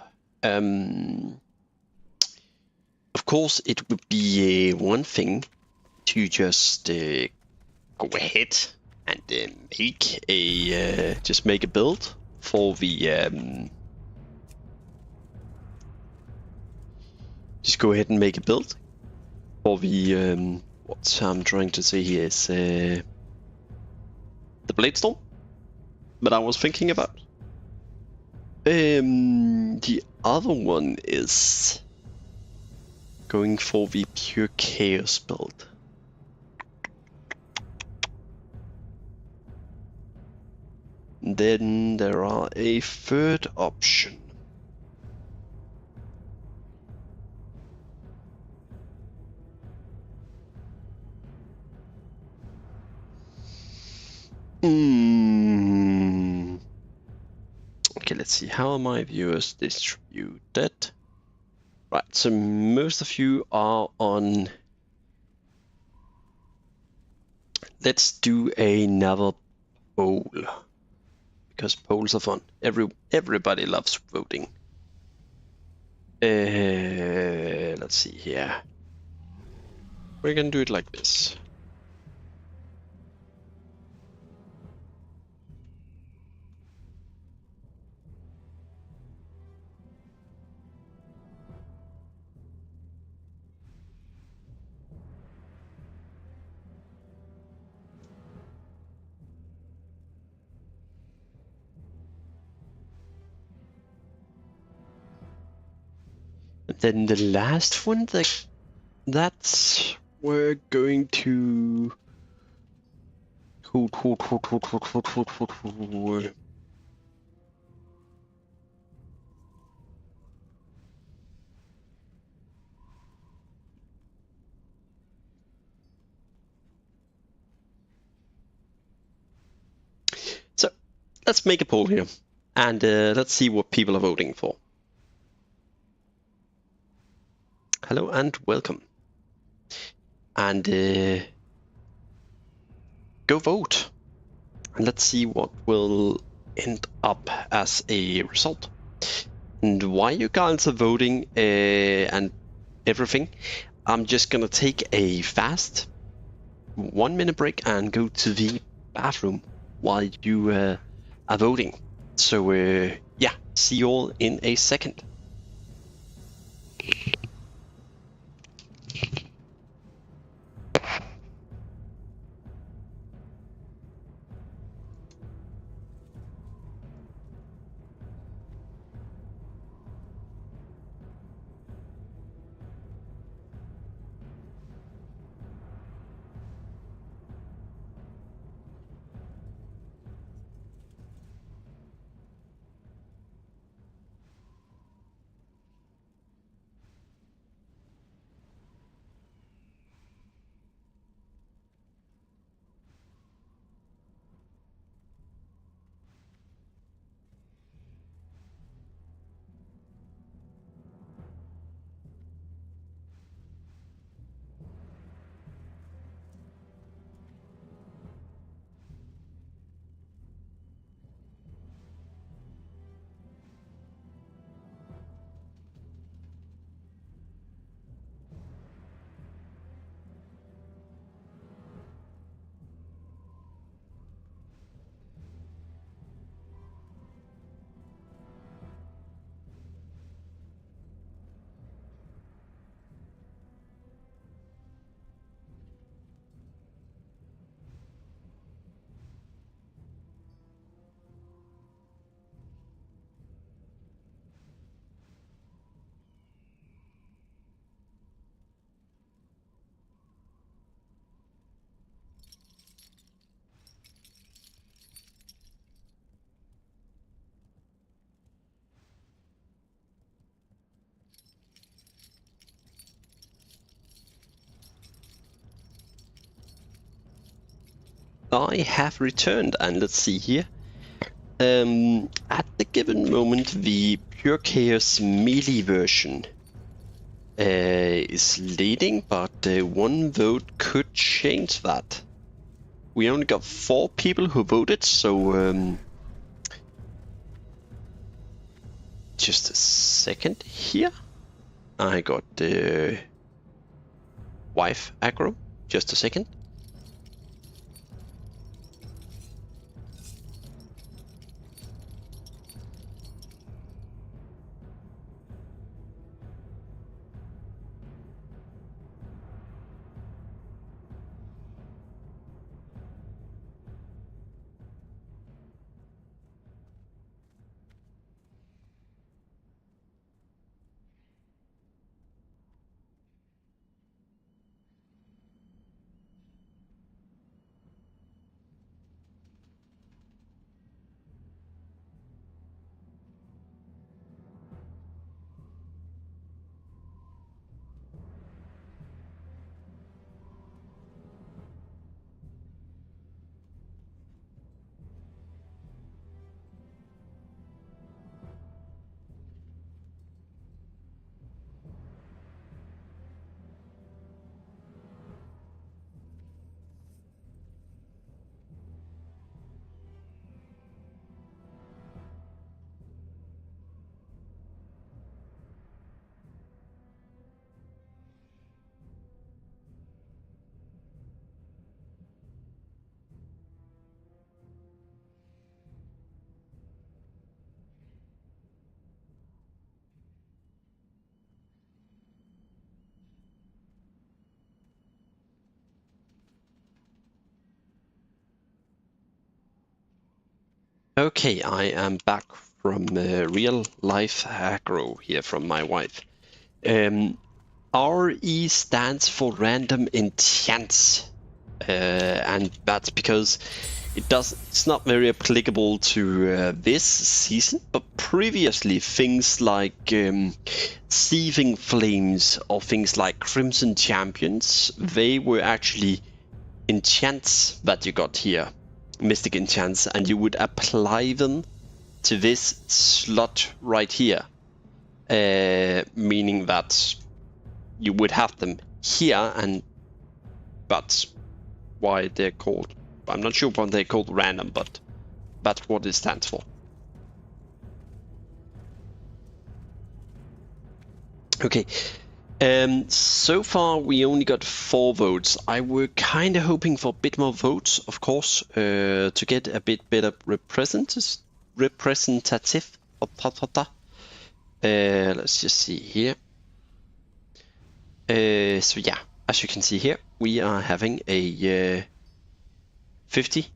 Of course, it would be one thing to just go ahead and make a build for the just go ahead and make a build for the what I'm trying to say here is the Bladestorm that I was thinking about. The other one is going for the pure chaos build. Then there are a third option. Okay, let's see. How are my viewers distributed? Right, so most of you are on. Let's do another poll because polls are fun. Everybody loves voting. Let's see here. We're gonna do it like this. Then the last one, that's we're going to So let's make a poll here, and let's see what people are voting for. Hello and welcome. And go vote. And let's see what will end up as a result. And while you guys are voting and everything, I'm just gonna take a fast 1 minute break and go to the bathroom while you are voting. So yeah, see you all in a second. I have returned, and let's see here. At the given moment, the Pure Chaos melee version is leading, but one vote could change that. We only got 4 people who voted, so just a second here. I got wife aggro. Just a second. Okay, I am back from real life aggro here from my wife. RE stands for random enchants, and that's because it's not very applicable to this season, but previously things like Seething Flames or things like Crimson Champions, they were actually enchants that you got here, mystic enchants, and you would apply them to this slot right here, meaning that you would have them here, and that's why they're called, I'm not sure why they're called random, but that's what it stands for. Okay, so far we only got 4 votes. I were kind of hoping for a bit more votes, of course, to get a bit better representative. Let's just see here. So yeah, as you can see here, we are having a 50,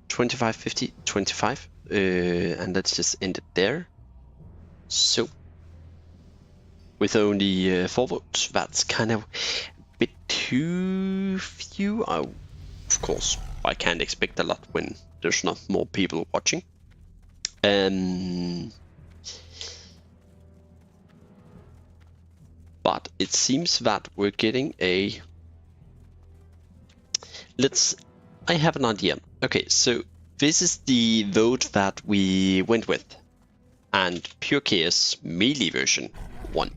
25, 50, 25, and let's just end it there. So, with only 4 votes, that's kind of a bit too few. Of course, I can't expect a lot when there's not more people watching. But it seems that we're getting a... I have an idea. Okay, so this is the vote that we went with. And Pure Chaos melee version 1.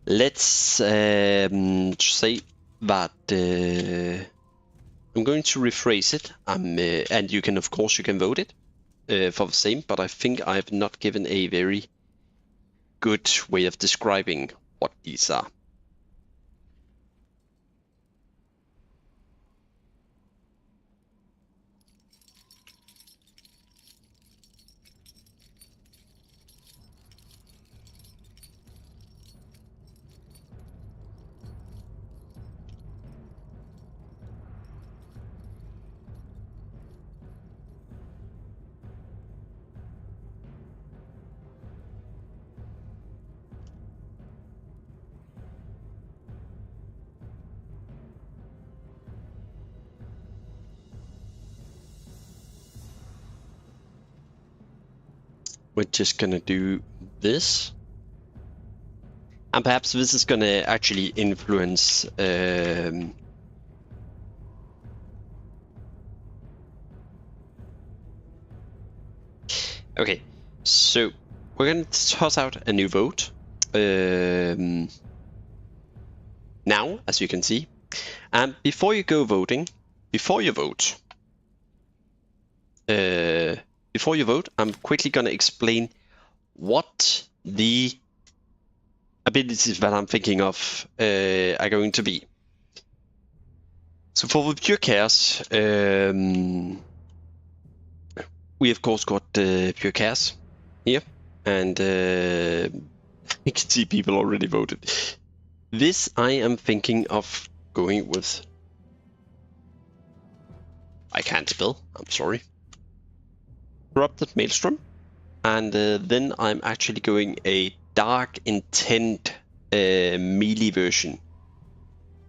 Let's say that I'm going to rephrase it. And you can, of course, you can vote it for the same, but I think I've not given a very good way of describing what these are. We're just gonna do this, and perhaps this is gonna actually influence okay, so we're gonna toss out a new vote now, as you can see, and before you go voting, before you vote, I'm quickly gonna explain what the abilities that I'm thinking of are going to be. So for the Pure Chaos, we of course got Pure Chaos here, and you can see people already voted. This I am thinking of going with. I can't spell, I'm sorry. Corrupted Maelstrom, and then I'm actually going a Dark Intent melee version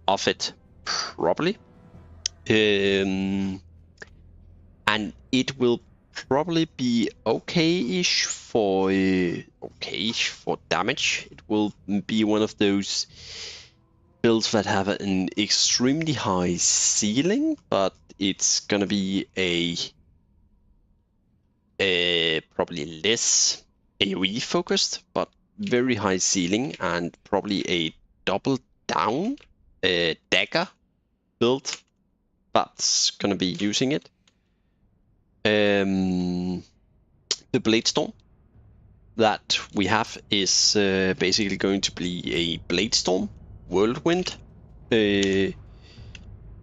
of it, probably. And it will probably be okay-ish for damage. It will be one of those builds that have an extremely high ceiling, but it's gonna be probably less AoE focused, but very high ceiling, and probably a double down dagger build that's gonna be using it. The Blade Storm that we have is basically going to be a Blade Storm Whirlwind.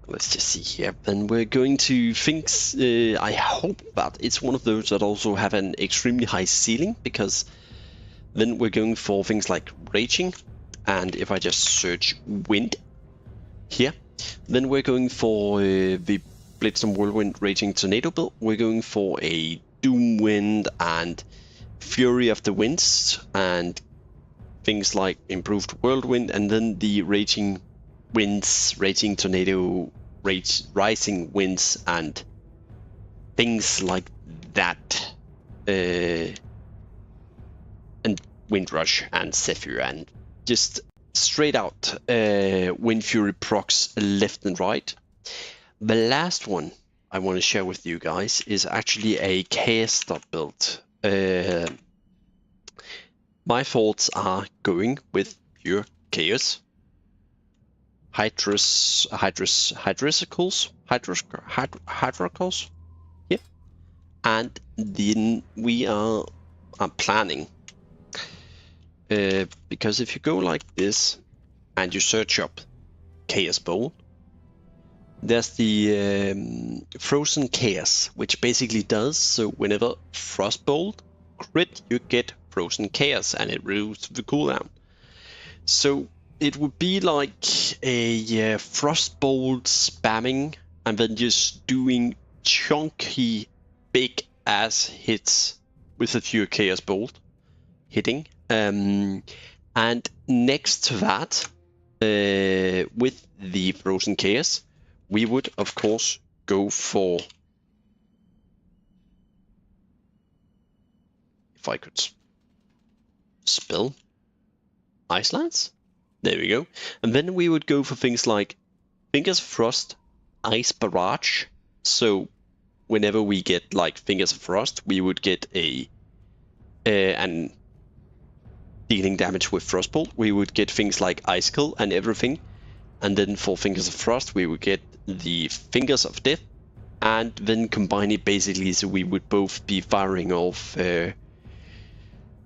Let's just see here. Then we're going to think, I hope that it's one of those that also have an extremely high ceiling, because then we're going for things like Raging, and if I just search Wind here, then we're going for the Blitzdom Whirlwind Raging Tornado build. We're going for a Doom Wind and Fury of the Winds, and things like improved whirlwind, and then the raging winds, raging tornado, rising winds, and things like that. And Windrush and Zephyr, and just straight out Wind Fury procs left and right. The last one I want to share with you guys is actually a chaos build. My thoughts are going with pure chaos. Hydrasicals, yeah. And then we are planning. Because if you go like this and you search up Chaos Bowl, there's the Frozen Chaos, which basically does so whenever Frostbolt crit, you get Frozen Chaos, and it removes the cooldown. So it would be like a Frostbolt spamming and then just doing chunky big ass hits with a few Chaos Bolt hitting. And next to that, with the Frozen Chaos, we would of course go for, if I could spell, Icelands. There we go. And then we would go for things like Fingers of Frost, Ice Barrage. So whenever we get like Fingers of Frost, we would get and dealing damage with Frostbolt, we would get things like Icicle and everything. And then for Fingers of Frost, we would get the Fingers of Death, and then combine it basically so we would both be firing off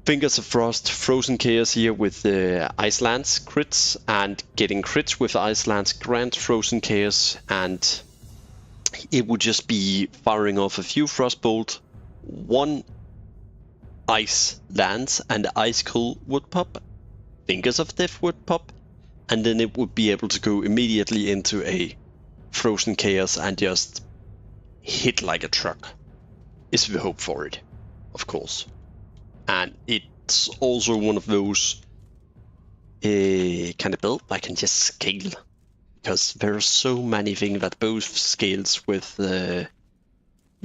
Fingers of Frost, Frozen Chaos here with Iceland's crits, and getting crits with Iceland's Grand Frozen Chaos, and it would just be firing off a few Frostbolt, one Ice lands, and Icicle would pop, Fingers of Death would pop, and then it would be able to go immediately into a Frozen Chaos and just hit like a truck. Is the hope for it, of course. And it's also one of those kind of build I can just scale, because there are so many things that both scales with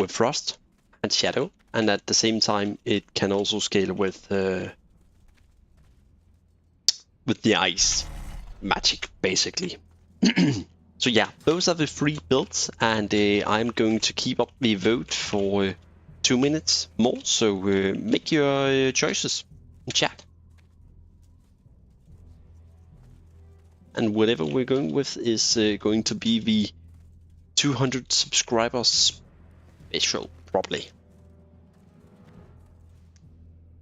Frost and Shadow, and at the same time it can also scale with the ice magic, basically. So yeah, those are the 3 builds, and I'm going to keep up the vote for 2 minutes more, so make your choices in chat. And whatever we're going with is going to be the 200 subscribers special, probably.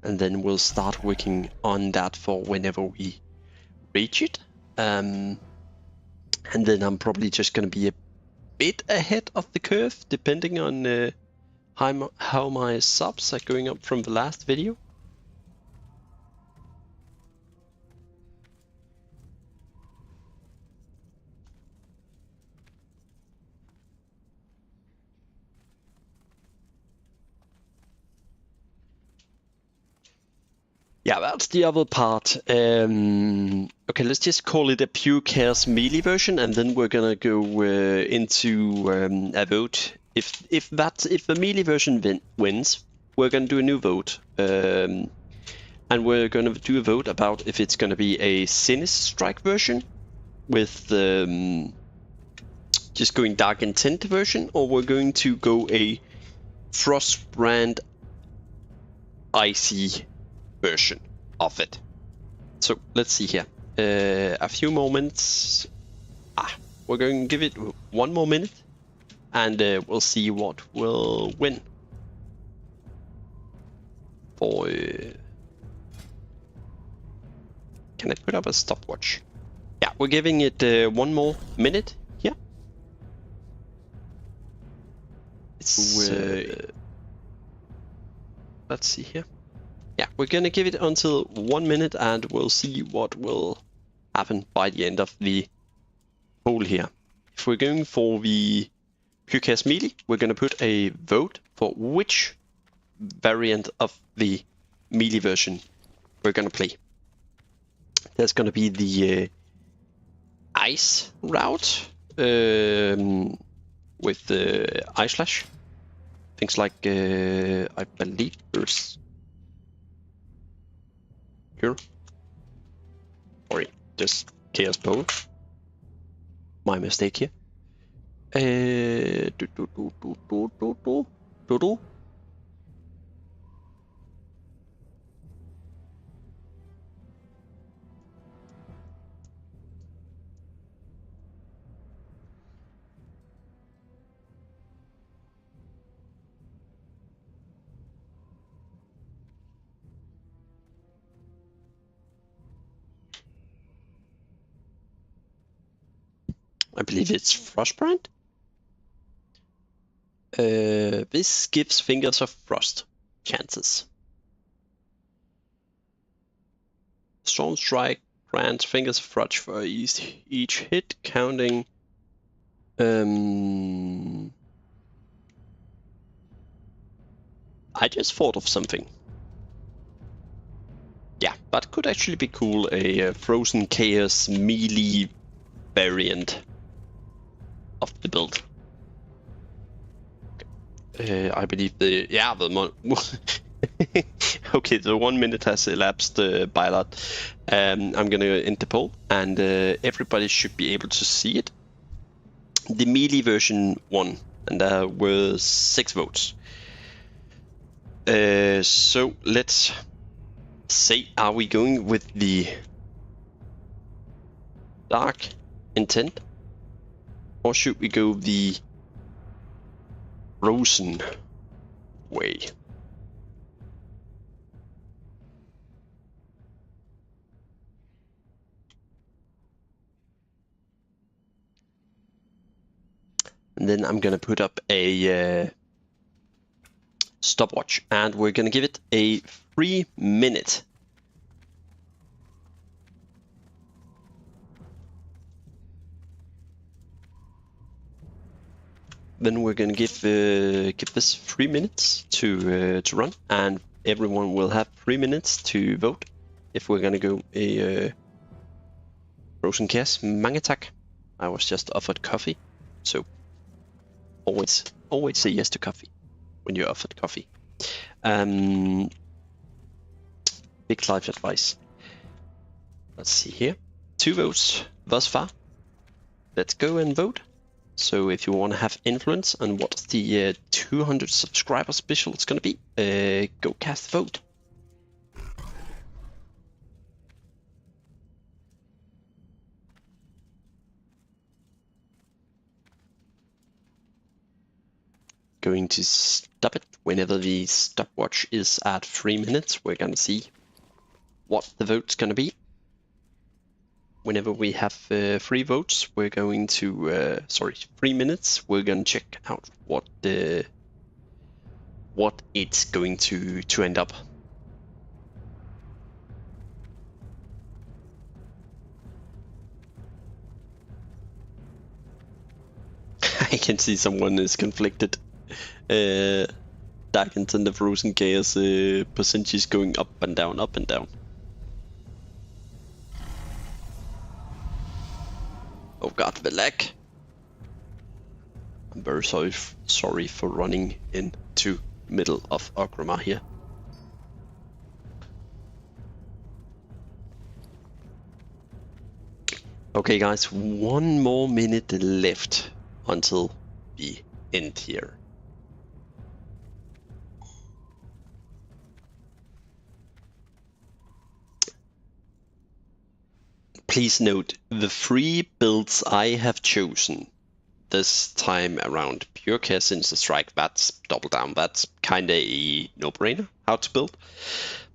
And then we'll start working on that for whenever we reach it. And then I'm probably just going to be a bit ahead of the curve, depending on how my subs are going up from the last video. Yeah, that's the other part. Okay, let's just call it a pure chaos melee version, and then we're gonna go into a vote. If the melee version wins, we're gonna do a new vote, and we're gonna do a vote about if it's gonna be a Sinist Strike version with just going Dark Intent version, or we're going to go a Frostbrand Icy version of it. So let's see here. A few moments. We're going to give it 1 more minute, and we'll see what will win. Can I put up a stopwatch? Yeah, we're giving it 1 more minute here. It's let's see here. Yeah, we're gonna give it until 1 minute, and we'll see what will happen by the end of the poll here. If we're going for the pure chaos melee, we're gonna put a vote for which variant of the melee version we're gonna play. There's gonna be the ice route with the ice slash. Things like I believe there's here. Sorry, just chaos pole. My mistake here. Do. I believe it's Frostbrand. This gives Fingers of Frost chances. Storm Strike grants Fingers of Frost for each hit, counting. I just thought of something. Yeah, that could actually be cool. A Frozen Chaos melee variant of the build. I believe the okay, the 1 minute has elapsed by a lot. I'm gonna end the poll, and everybody should be able to see it. The melee version won, and there were 6 votes. So let's say, are we going with the Dark Intent, or should we go the Frozen way? And then I'm gonna put up a stopwatch, and we're gonna give it a 3-minute. Then we're gonna give this 3 minutes to run, and everyone will have 3 minutes to vote if we're gonna go a Frozen Chaos Mangatak. I was just offered coffee, so always say yes to coffee when you're offered coffee. Big life advice. Let's see here. 2 votes thus far. Let's go and vote. So if you want to have influence on what the 200 subscriber special is going to be, go cast vote. Going to stop it whenever the stopwatch is at 3 minutes. We're going to see what the vote's going to be. Whenever we have 3 votes, we're going to 3 minutes. We're going to check out what it's going to end up. I can see someone is conflicted. Darkens and the Frozen Chaos percentage going up and down, up and down. Oh god, the lag. I'm very sorry for running into middle of Orgrimmar here. Okay guys, 1 more minute left until we end here. Please note, the 3 builds I have chosen this time around, Pure Chaos Instant Strike, that's Double Down, that's kinda a no-brainer how to build.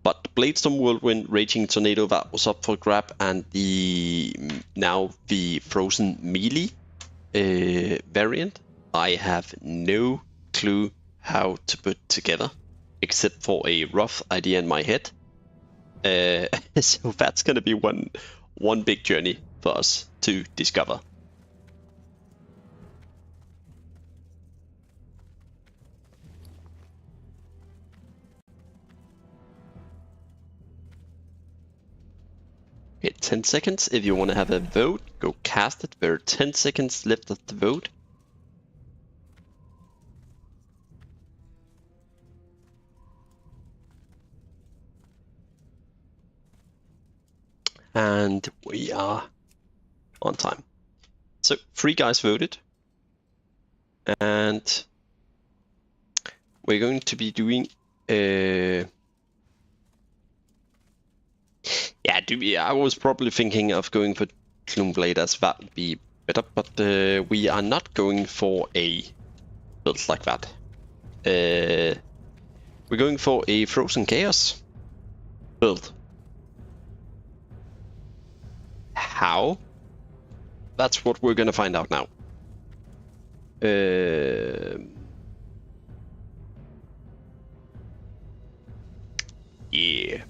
But Bladestorm Whirlwind, Raging Tornado, that was up for grab, and now the Frozen Melee variant, I have no clue how to put together, except for a rough idea in my head. So that's gonna be one big journey for us to discover. Okay, wait 10 seconds. If you want to have a vote, go cast it. There are 10 seconds left of the vote. And we are on time. So 3 guys voted. And we're going to be doing I was probably thinking of going for Gloomblade, as that would be better, but we are not going for a build like that. We're going for a Frozen Chaos build. How? That's what we're gonna find out now. Yeah.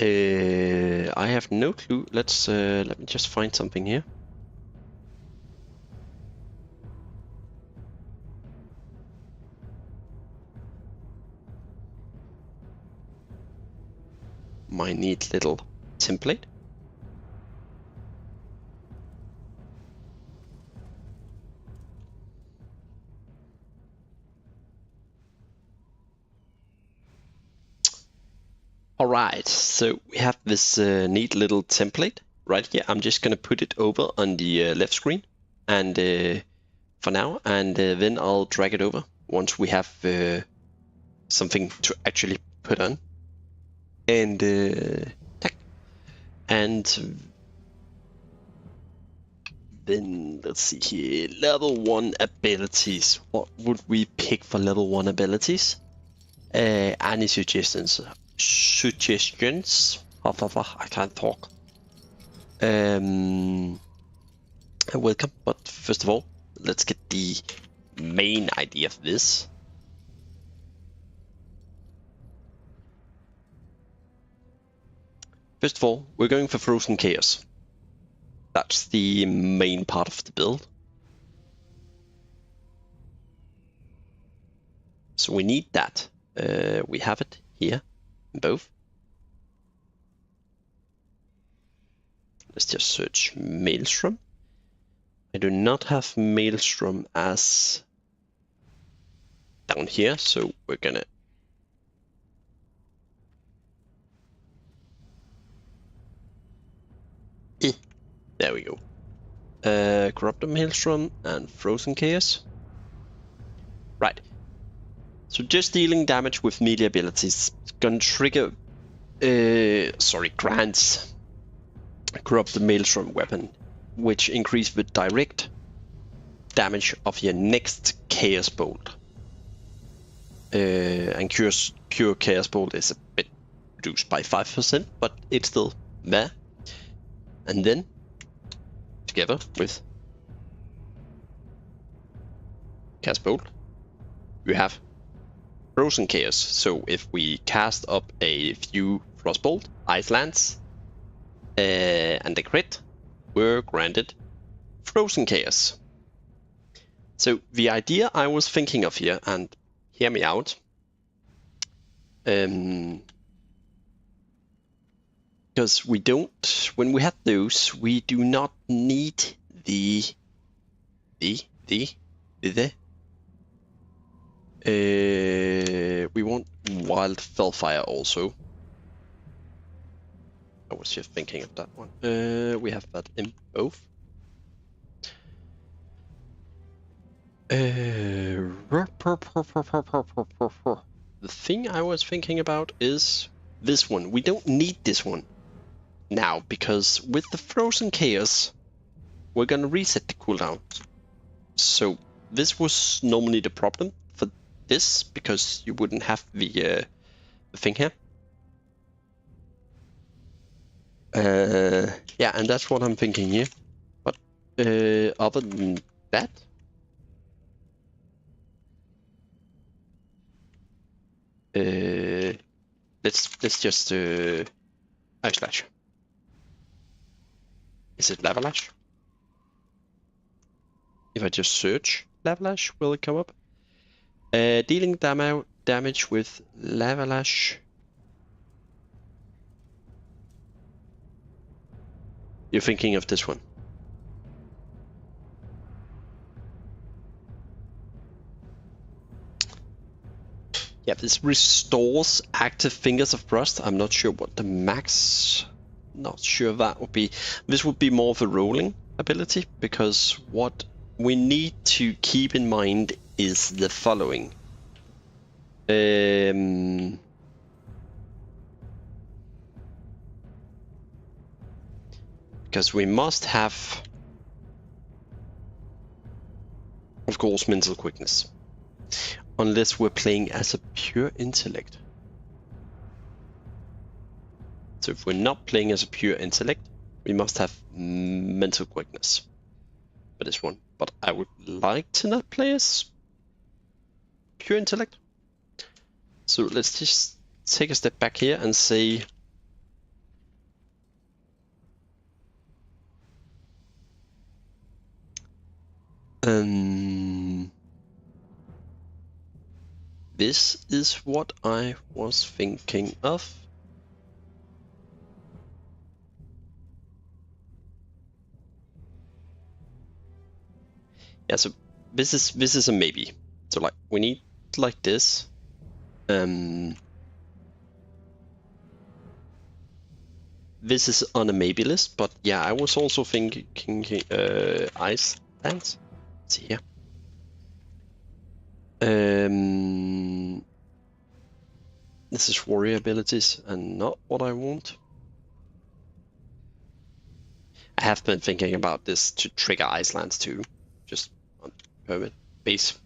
I have no clue. Let's let me just find something here. My neat little template. Alright, so we have this neat little template right here. I'm just gonna put it over on the left screen and for now, and then I'll drag it over once we have something to actually put on. And then let's see here, level 1 abilities. What would we pick for level 1 abilities? Any suggestions? I can't talk. Welcome, but first of all, let's get the main idea of this. First of all, we're going for Frozen Chaos. That's the main part of the build. So we need that. We have it here, both. Let's just search Maelstrom. I do not have Maelstrom as down here, so we're gonna there we go. Corrupt the Maelstrom and Frozen Chaos. Right. So just dealing damage with melee abilities is gonna trigger grants Corrupt the Maelstrom weapon, which increase the direct damage of your next Chaos Bolt. And pure Chaos Bolt is a bit reduced by 5%, but it's still there. And then, together with Chaos Bolt, you have Frozen Chaos. So if we cast up a few Frostbolt, Ice Lance, and the crit, we're granted Frozen Chaos. So the idea I was thinking of here, and hear me out, because we don't, when we have those, we do not need we want Wild Fellfire also. I was just thinking of that one. We have that in both. The thing I was thinking about is this one. We don't need this one now, because with the Frozen Chaos, we're gonna reset the cooldown. So this was normally the problem for this, because you wouldn't have the thing here. Yeah, and that's what I'm thinking here. But other than that, let's just Ice Slash. Is it Lava Lash? If I just search Lava Lash, will it come up? Dealing damage with Lava Lash. You're thinking of this one. Yeah, this restores active Fingers of Frost. I'm not sure what the max... Not sure that would be. This would be more of a rolling ability, because what we need to keep in mind is the following. Because we must have, of course, mental quickness. Unless we're playing as a pure intellect. So if we're not playing as a pure intellect, we must have mental quickness for this one. But I would like to not play as pure intellect. So let's just take a step back here and say this is what I was thinking of. Yeah, so this is a maybe. So like we need like this. This is on a maybe list, but yeah, I was also thinking Iceland. Let's see here. This is warrior abilities and not what I want. I have been thinking about this to trigger Icelands too, just on permit base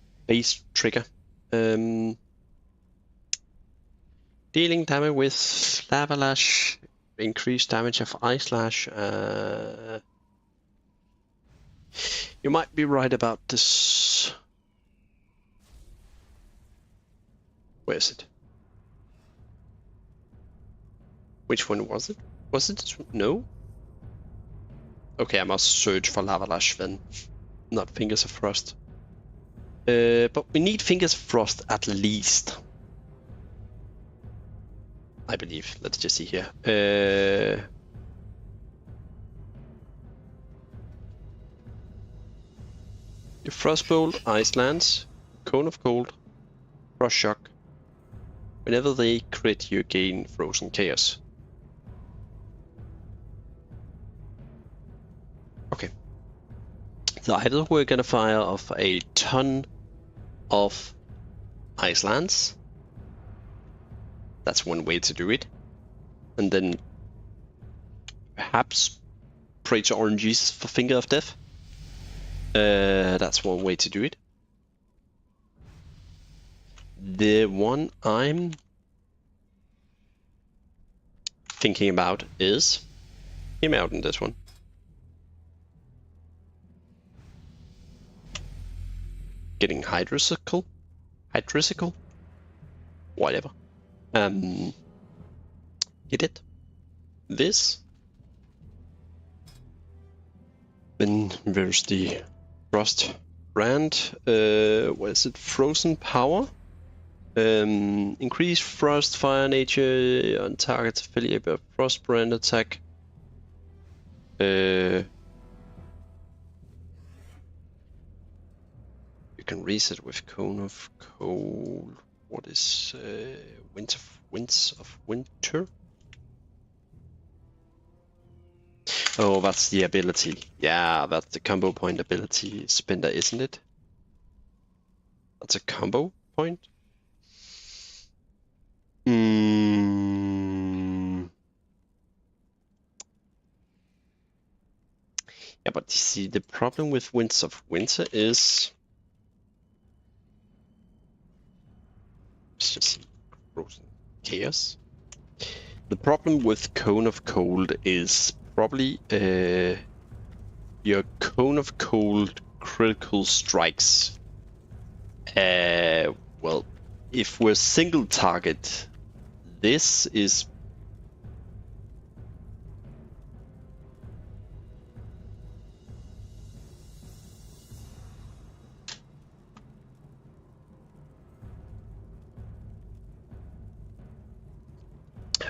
trigger. Dealing damage with Lava Lash, increased damage of Ice Lash. You might be right about this. Where is it? Which one was it? Was it this one? No? Okay, I must search for Lava Lash then, not Fingers of Frost. But we need Fingers of Frost at least. I believe. Let's just see here. Your Frostbolt, Ice Lance, Cone of Cold, Frost Shock. Whenever they crit, you gain Frozen Chaos. Okay. So either we're gonna fire off a ton of Ice Lance. That's one way to do it. And then perhaps pray to RNGs for Finger of Death. That's one way to do it. The one I'm thinking about is, hear me out in this one. Getting hydrosicle, whatever. Hit it. This. Then there's the Frost brand. What is it? Frozen Power. Increase Frost Fire Nature on target's affiliate by Frost brand attack. You can reset with Cone of Cold. What is Winds of Winter? Oh, that's the ability. Yeah, that's the combo point ability spender, isn't it? That's a combo point? Yeah, but you see, the problem with Winds of Winter is... Let's just see. Frozen Chaos. The problem with Cone of Cold is probably your Cone of Cold critical strikes. Well, if we're single target, this is...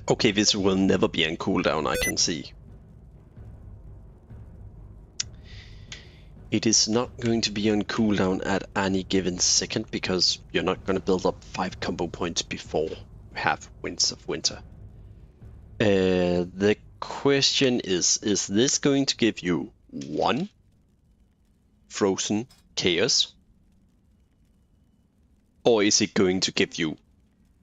Okay, this will never be on cooldown, I can see. It is not going to be on cooldown at any given second because you're not going to build up 5 combo points before you have Winds of Winter. The question is this going to give you 1 Frozen Chaos? Or is it going to give you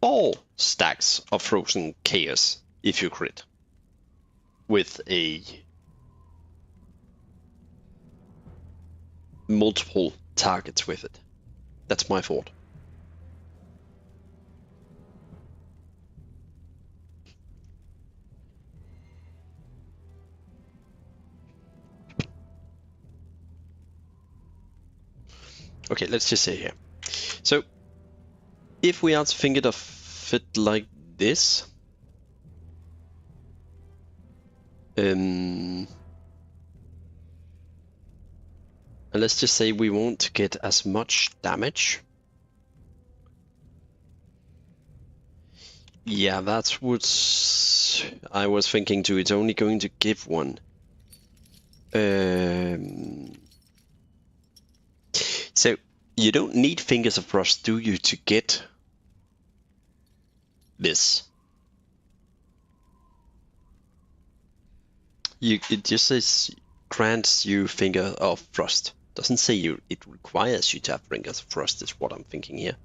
4 stacks of Frozen Chaos if you crit? With a multiple targets with it. That's my thought. Okay, let's just say here. So, if we are to think of it like this, and let's just say we won't get as much damage. Yeah, that's what I was thinking too. It's only going to give 1. So you don't need Fingers of Frost, do you, to get this? It just says grants you Finger of Frost. Doesn't say it requires you to have Fingers of Frost, is what I'm thinking here.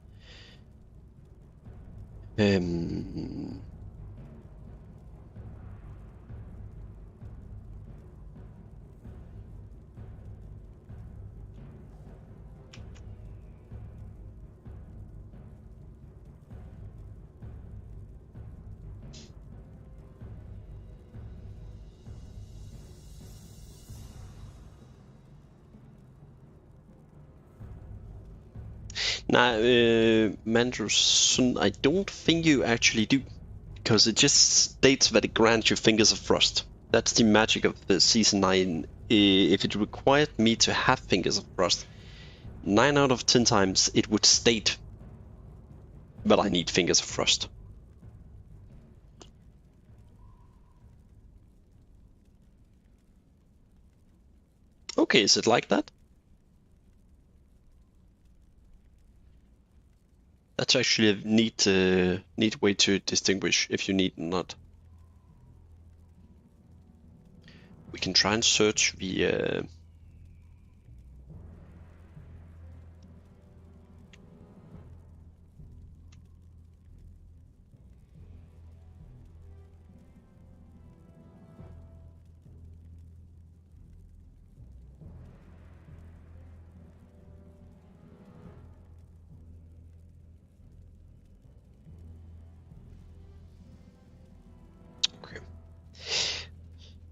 Now, Mandroson, I don't think you actually do, because it just states that it grants you Fingers of Frost. That's the magic of the Season 9. If it required me to have Fingers of Frost, 9 out of 10 times it would state that I need Fingers of Frost. Okay, is it like that? That's actually a neat way to distinguish if you need or not. We can try and search the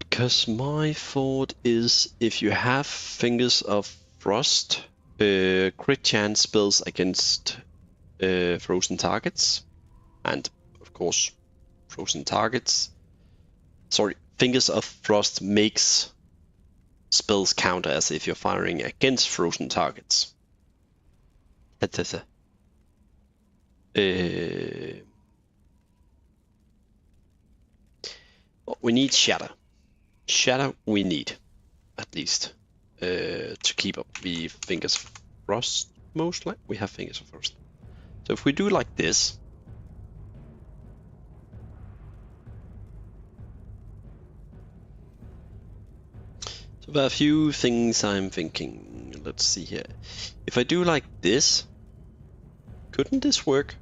because my thought is if you have Fingers of Frost, crit chance spells against frozen targets, and of course frozen targets. Sorry, Fingers of Frost makes spells counter as if you're firing against frozen targets. We need Shatter. Shatter we need, at least, to keep up the Fingers of Frost. Most likely we have Fingers of Frost. So if we do like this, so there are a few things I'm thinking. Let's see here. If I do like this, couldn't this work?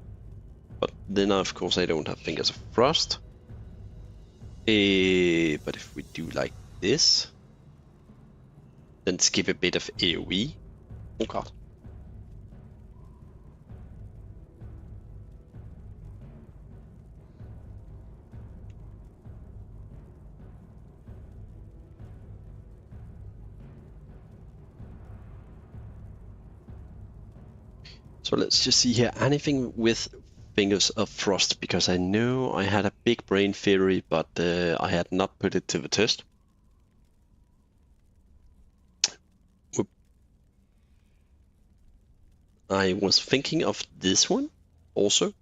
But then of course I don't have Fingers of Frost. But if we do like this, then skip a bit of AoE. Oh god. So let's just see here, anything with Fingers of Frost, because I know I had a big brain theory, but I had not put it to the test. Whoop. I was thinking of this one also.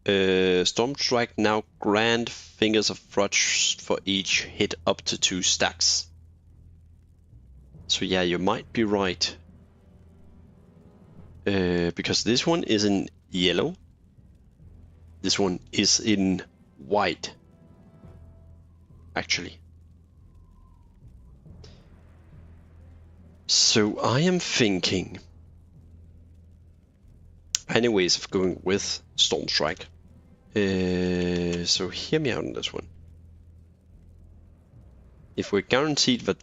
Storm Strike now grant Fingers of Frost for each hit up to 2 stacks. So yeah, you might be right. Because this one is in yellow. This one is in white. Actually. So I am thinking any ways of going with Storm Strike. So hear me out on this one. If we're guaranteed that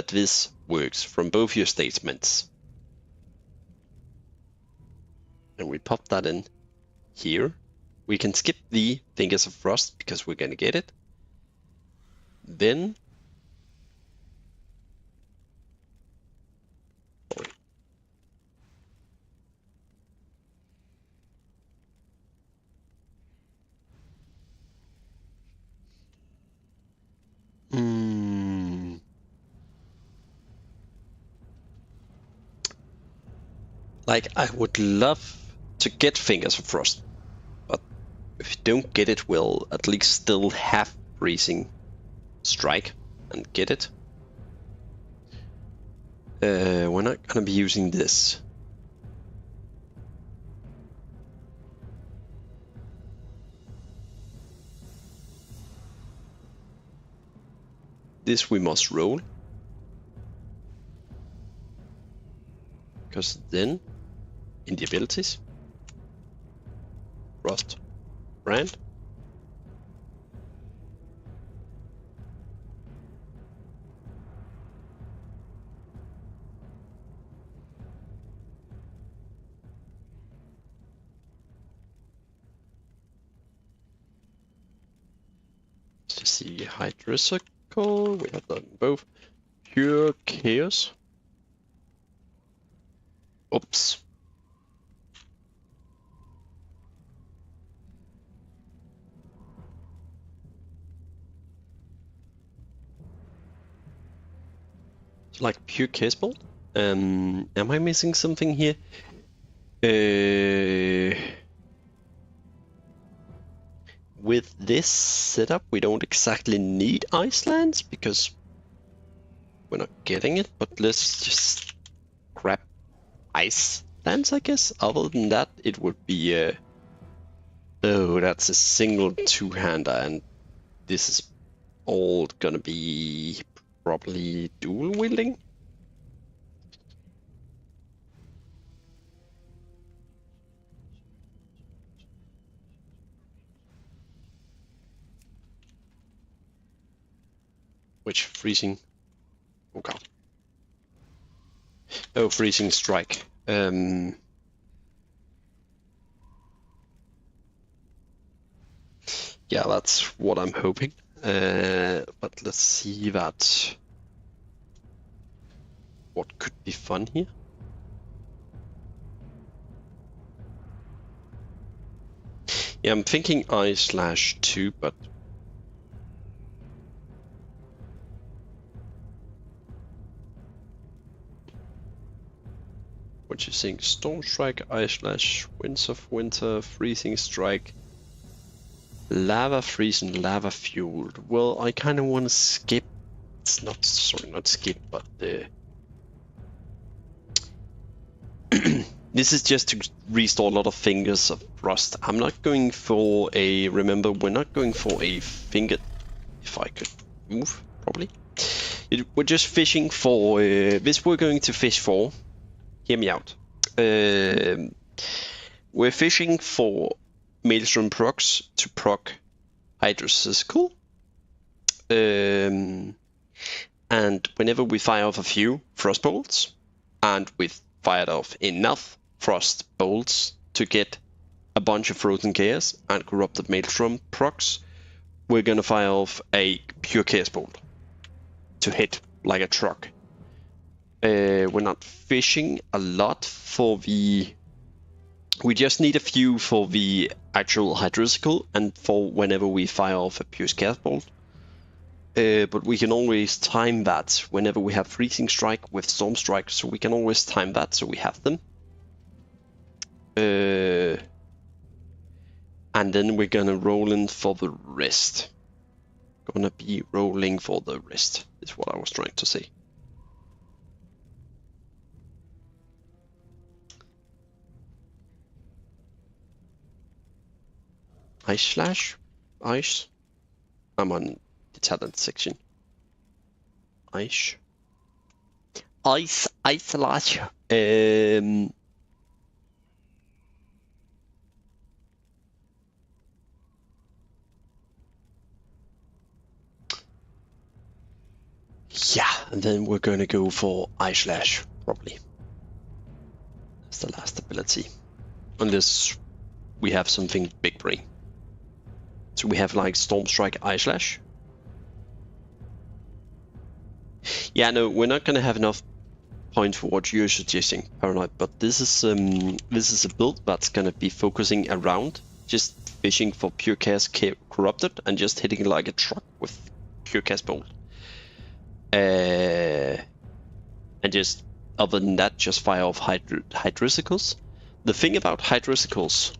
this works from both your statements, and we pop that in here, we can skip the Fingers of Frost because we're gonna get it. Then like, I would love to get Fingers of Frost, but if you don't get it, we'll at least still have Freezing Strike and get it. We're not gonna be using this. This we must roll. Because then, in the abilities, Frost Brand. Let's see, Hydra Circle, we have done both. Pure Chaos. Oops. Like Pure Chaos Bolt. Am I missing something here? With this setup, we don't exactly need Icelands because we're not getting it, but let's just grab Icelands, I guess. Other than that, it would be oh, that's a single two-hander, and this is all gonna be probably dual wielding. Which freezing? Oh god. Oh, Freezing Strike. Yeah, that's what I'm hoping. But let's see that. What could be fun here? Yeah, I'm thinking I/2, but what you think? Storm Strike, I/, Winds of Winter, Freezing Strike, Lava Freeze, and Lava Fueled. Well, I kind of want to skip. It's not, sorry, not skip, but this is just to restore a lot of Fingers of Frost. I'm not going for a. Remember, we're not going for a finger. If I could move, probably. We're just fishing for this. We're going to fish for. Hear me out. We're fishing for Maelstrom procs to proc Hydrocycle. And whenever we fire off a few Frost Bolts, and we've fired off enough Frost Bolts to get a bunch of Frozen Chaos and Corrupted Maelstrom procs, we're gonna fire off a Pure Chaos Bolt to hit like a truck. We're not fishing a lot for the. We just need a few for the actual Hydrocycle and for whenever we fire off a Pure Chaos Bolt. But we can always time that whenever we have Freezing Strike with Storm Strike, so we can always time that so we have them. And then we're gonna roll in for the rest. Gonna be rolling for the rest, is what I was trying to say. Ice Slash? Ice? I'm on the talent section. Ice. Ice Slash. Yeah, and then we're gonna go for Ice Slash, probably. That's the last ability. Unless we have something big brain. So we have like Storm Strike, Ice Slash. Yeah, no, we're not gonna have enough points for what you're suggesting, Paranoid, but this is a build that's gonna be focusing around just fishing for pure chaos corrupted and just hitting like a truck with pure chaos bolt. And just other than that, just fire off hydrisicles. The thing about hydrisicles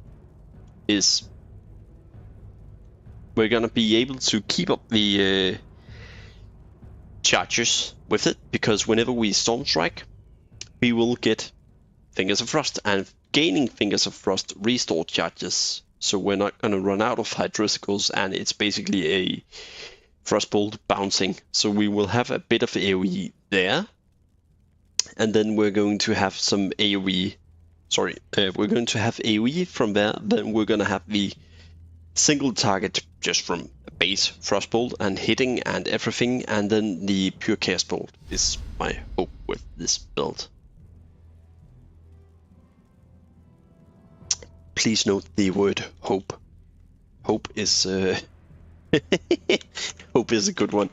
is we're gonna be able to keep up the charges with it, because whenever we Storm Strike, we will get Fingers of Frost, and gaining Fingers of Frost restore charges, so we're not gonna run out of hydrisicles, and it's basically a Frostbolt bouncing, so we will have a bit of AoE there, and then we're going to have some AoE. We're going to have AoE from there. Then we're gonna have the single target just from a base Frostbolt and hitting and everything, and then the pure Chaos Bolt is my hope with this build. Please note the word hope. Hope is hope is a good one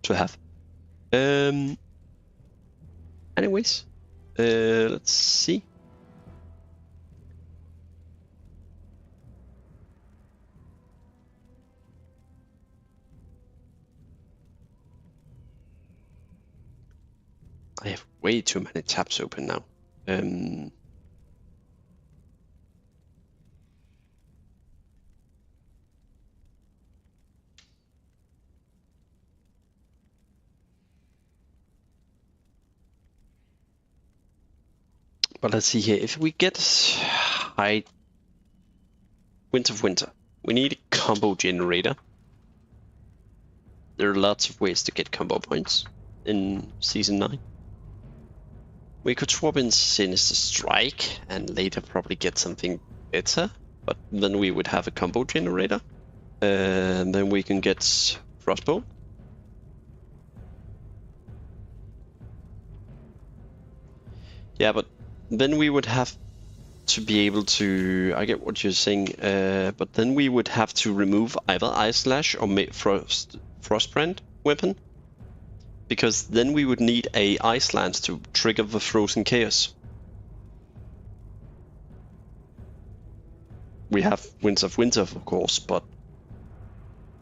to have. Anyways, let's see. I have way too many tabs open now. But let's see here. If we get high Winds of Winter, we need a combo generator. There are lots of ways to get combo points in Season 9. We could swap in Sinister Strike and later probably get something better, but then we would have a combo generator. And then we can get Frostbolt. Yeah, but then we would have to be able to... I get what you're saying, but then we would have to remove either Ice Slash or Frostbrand weapon. Because then we would need a Ice Lance to trigger the Frozen Chaos. We have Winds of Winter, of course, but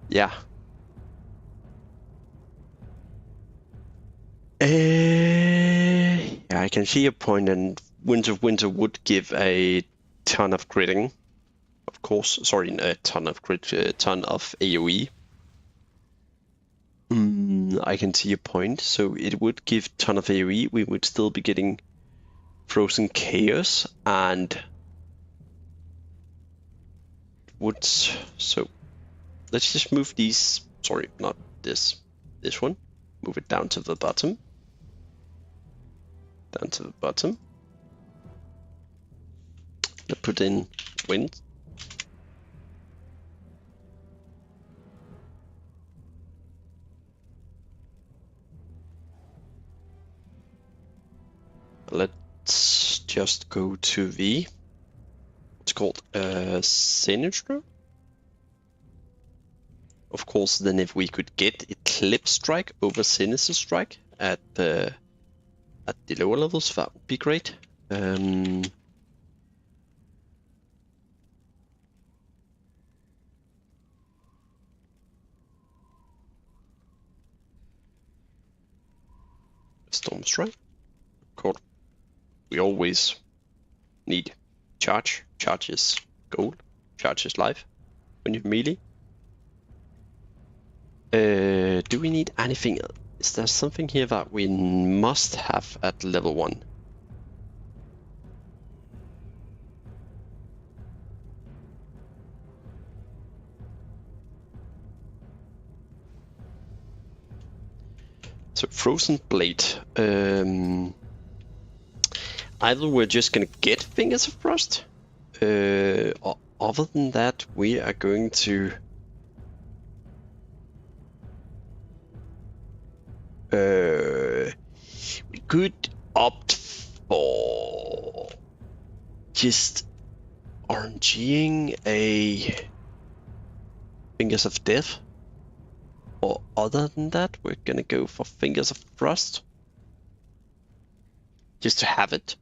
yeah. Yeah, I can see your point, and Winds of Winter would give a ton of critting, of course. Sorry, a ton of crit, a ton of AoE. I can see your point. So it would give ton of AoE. We would still be getting Frozen Chaos, and would so. Let's just move these. Sorry, not this. This one. Move it down to the bottom. Down to the bottom. Let's put in wind. Let's just go to the, it's called Sinister. Of course, then if we could get Eclipse Strike over Sinister Strike at the lower levels, that would be great. Storm Strike. Cool. We always need charge. Charge is gold. Charge is life when you're melee. Do we need anything else? Is there something here that we must have at level 1? So Frozen Blade. Either we're just gonna get Fingers of Frost, or other than that, we are going to we could opt for just RNGing a Fingers of Death, or other than that, we're gonna go for Fingers of Frost, just to have it.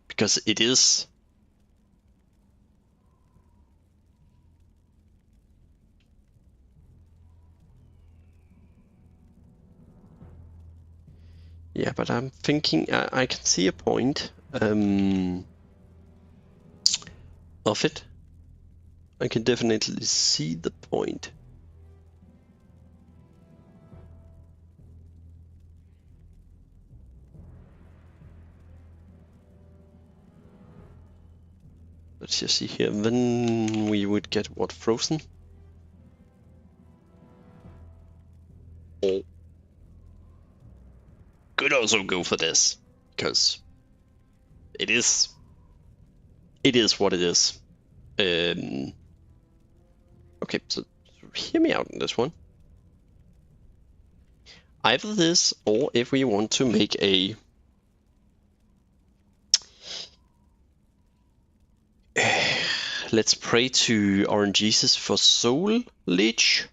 Because it is yeah, but I'm thinking I can see a point of it. I can definitely see the point. Let's just see here. Then we would get what, Frozen? Or could also go for this, because it is what it is. Okay, so hear me out on this one. Either this, or if we want to make a let's pray to RNGesus for Soul Leech.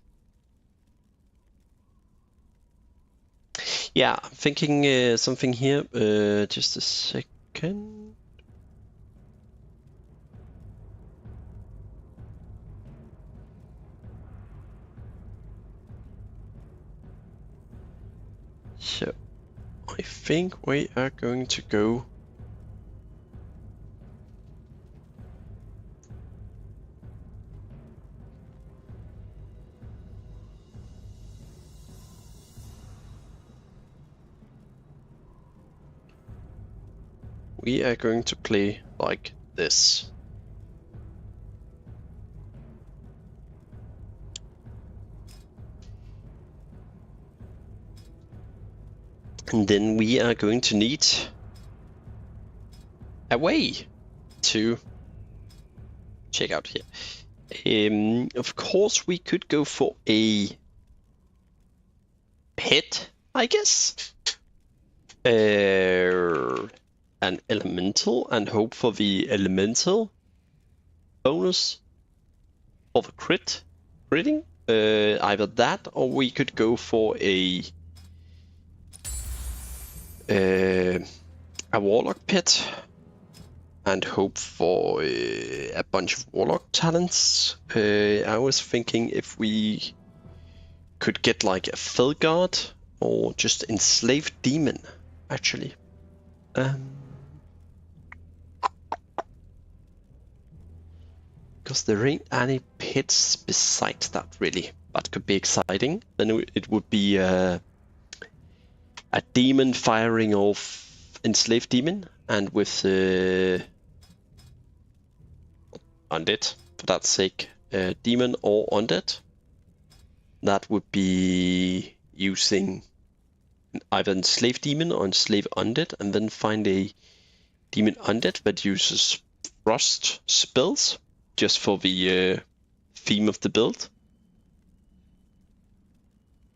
Yeah, I'm thinking something here. Just a second. So, I think we are going to go we are going to play like this. And then we are going to need a way to check out here. Of course, we could go for a pet, I guess. An elemental, and hope for the elemental bonus for the critting. Either that, or we could go for a warlock pet and hope for a bunch of warlock talents. I was thinking if we could get like a Felguard or just enslaved demon, actually. Because there ain't any pets besides that, really. That could be exciting. Then it would be a demon firing off enslaved demon, and with undead, for that sake, demon or undead. That would be using either enslaved demon or enslaved undead, and then find a demon undead that uses frost spells, just for the theme of the build.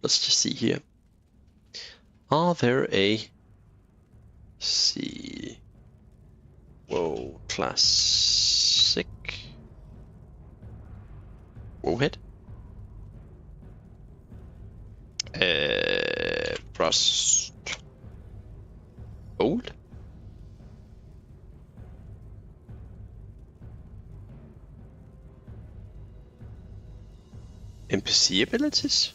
Let's just see here. Are there a... see... Whoa, classic... Wowhead? Frost... Old? NPC abilities?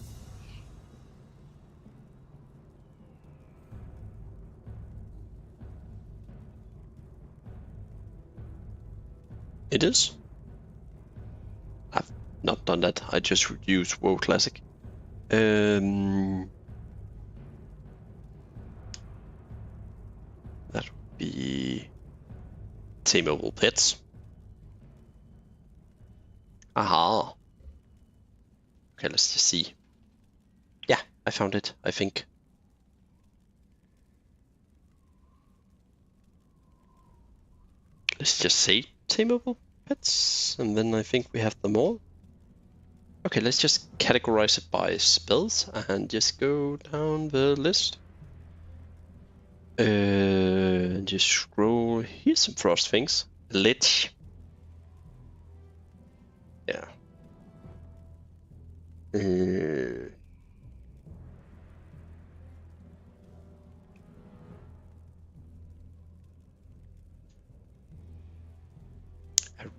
It is? I've not done that, I just used WoW Classic. That would be... Tameable Pets. Aha! Okay, let's just see. Yeah, I found it, I think. Let's just say tameable pets, and then I think we have them all. Okay, let's just categorize it by spells and just go down the list. Just scroll. Here's some frost things. Lich. Yeah. A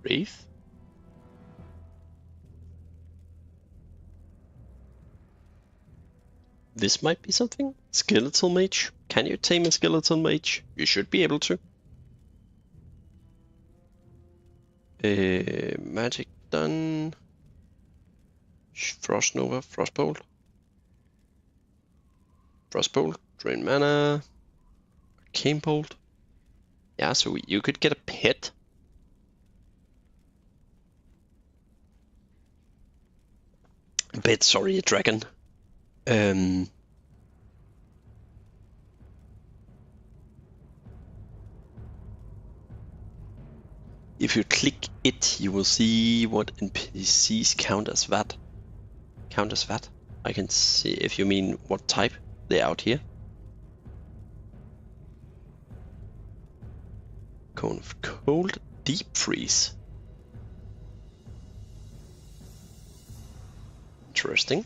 wraith. This might be something. Skeletal mage. Can you tame a skeletal mage? You should be able to. Magic done. Frost Nova, Frostbolt. Frostbolt, Drain Mana. Arcane Bolt. Yeah, so you could get a pet. A pet, sorry, a dragon. If you click it, you will see what NPCs count as that. Count as that. I can see if you mean what type they're out here. Cone of Cold, Deep Freeze. Interesting.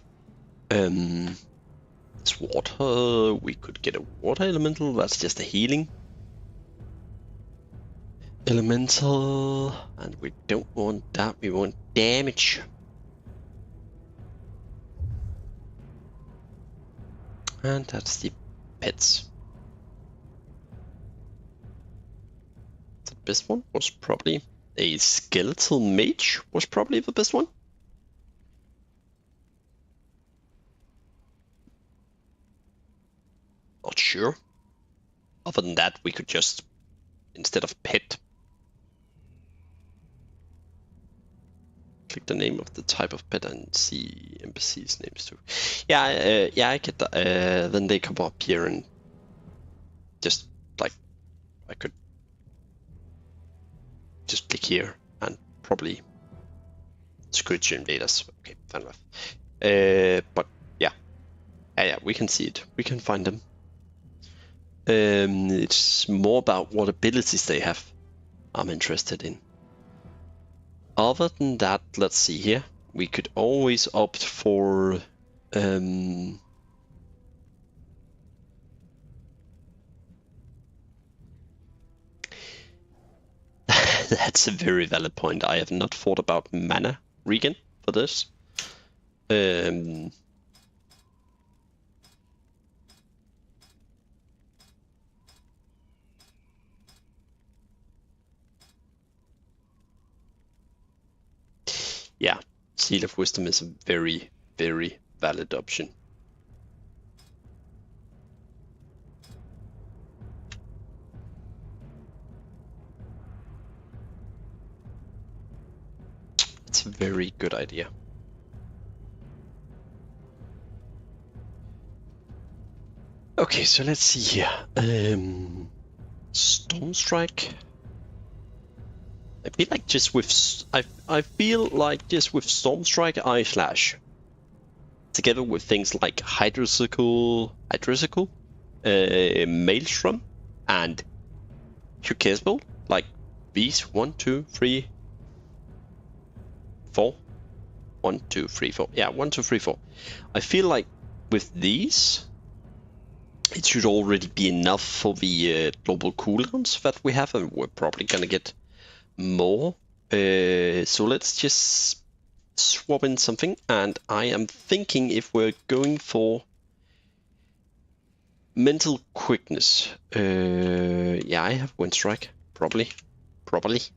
It's water. We could get a water elemental. That's just a healing elemental, and we don't want that. We want damage. And that's the pets. The best one was probably a skeletal mage. Was probably the best one. Not sure. Other than that, we could just, instead of pet, click the name of the type of pet and see NPCs names too. Yeah, yeah, I get that. Then they come up here and just like I could just click here and probably Squid invaders. Okay, fair enough. But yeah, yeah, we can see it. We can find them. It's more about what abilities they have. I'm interested in. Other than that, let's see here. We could always opt for that's a very valid point. I have not thought about mana regen for this. Yeah, Seal of Wisdom is a very, very valid option. It's a very good idea. Okay, so let's see here. Storm Strike. I feel like just with Storm Strike, Eye Slash, together with things like Hydrosicle, Maelstrom, and Hukesbo, like these 1, 2, 3, 4. 1, 2, 3, 4. Yeah, 1, 2, 3, 4. I feel like with these, it should already be enough for the global cooldowns that we have, and we're probably gonna get more. So let's just swap in something, and I am thinking if we're going for mental quickness. Yeah, I have Wind Strike, probably.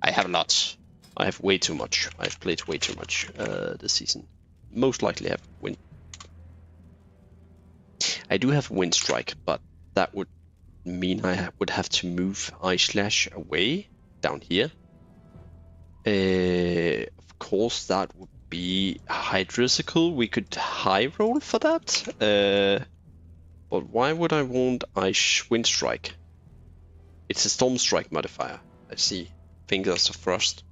I have lots. I have way too much. I've played way too much this season. Most likely have Wind. I do have Wind Strike, but that would mean I would have to move Eye Slash away down here. Of course, that would be Hydrosicle. We could high roll for that. But why would I want Wind Strike? It's a Storm Strike modifier. I see. Fingers of Frost.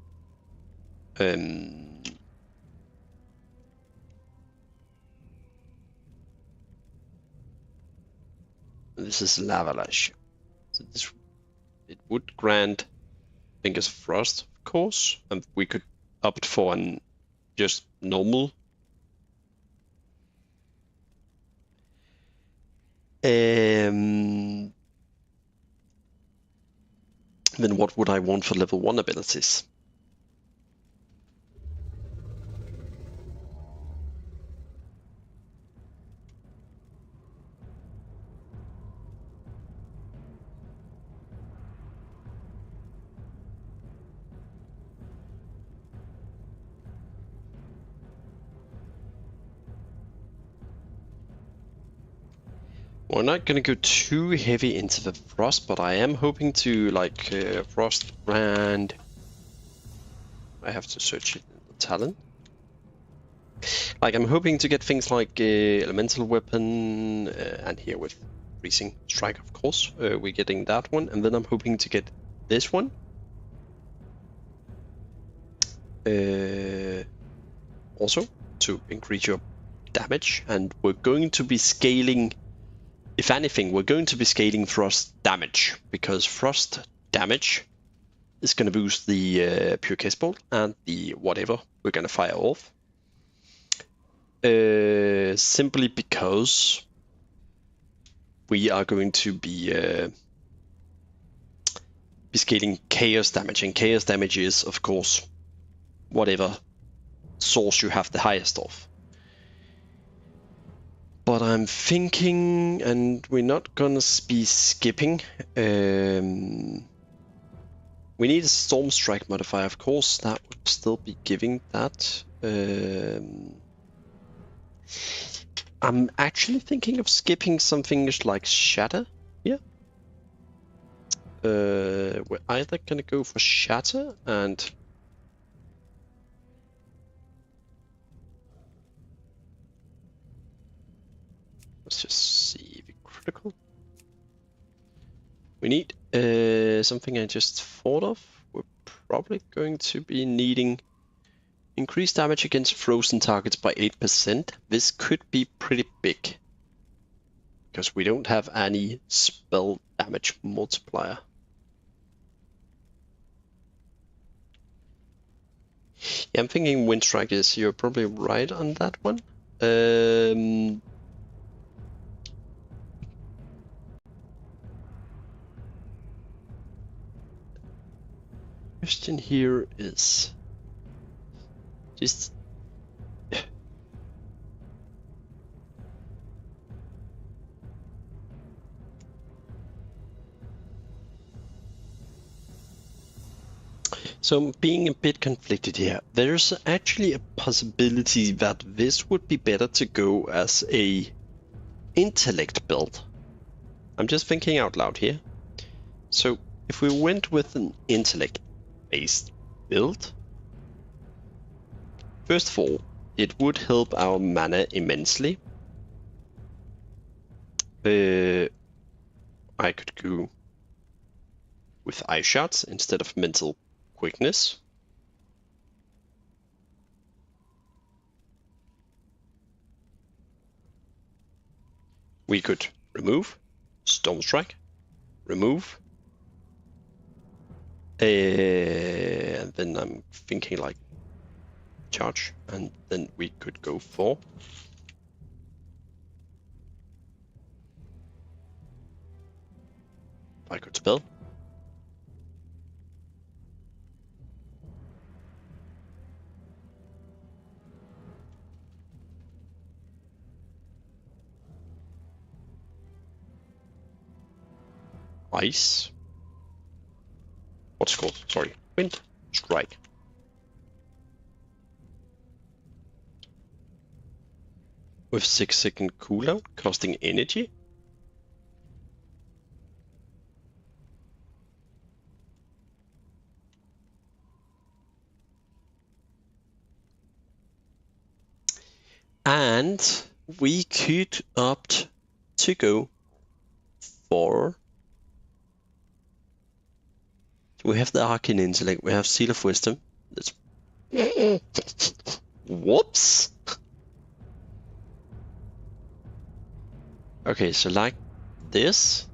This is Lavalash. So it would grant Fingers of Frost, of course, and we could opt for an just normal. Then what would I want for level 1 abilities? We're not gonna go too heavy into the Frost, but I am hoping to like Frost brand. I have to search it in the talent. Like I'm hoping to get things like Elemental Weapon, and here with Freezing Strike, of course. We're getting that one, and then I'm hoping to get this one. Also to increase your damage, and we're going to be scaling. If anything, we're going to be scaling Frost damage, because Frost damage is going to boost the Pure Case Bolt and the whatever we're going to fire off. Simply because we are going to be scaling Chaos damage, and Chaos damage is, of course, whatever source you have the highest of. But I'm thinking, and we're not gonna be skipping. We need a Storm Strike modifier, of course. That would still be giving that. I'm actually thinking of skipping something like Shatter here. We're either gonna go for Shatter and let's just see the critical. We need something I just thought of. We're probably going to be needing increased damage against frozen targets by 8%. This could be pretty big, because we don't have any spell damage multiplier. Yeah, I'm thinking Wind Strike is, you're probably right on that one. Question here is just so I'm being a bit conflicted here. There's actually a possibility that this would be better to go as a intellect build. I'm just thinking out loud here. So if we went with an intellect based build, first of all, it would help our mana immensely. I could go with Eye Shots instead of Mental Quickness. We could remove Storm Strike, remove, and then I'm thinking like charge, and then we could go for I could spell. Ice. What's it called? Sorry. Wind Strike. With 6-second cooldown, costing energy. And we could opt to go for... We have the Arcane Intellect, we have Seal of Wisdom. That's... Whoops! Okay, so like this.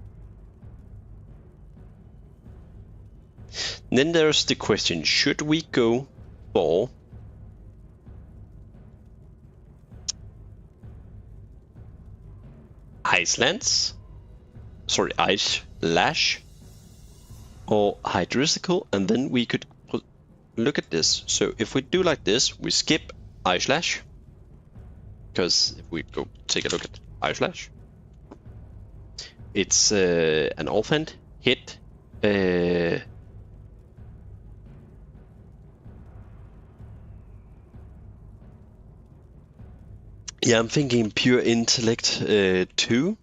Then there's the question, should we go for Ice Lance? Sorry, Ice Lash or Hydrisical, and then we could look at this. So if we do like this, we skip Ice Lash, because if we go take a look at Ice Lash, it's an offhand hit. Yeah, I'm thinking pure intellect 2,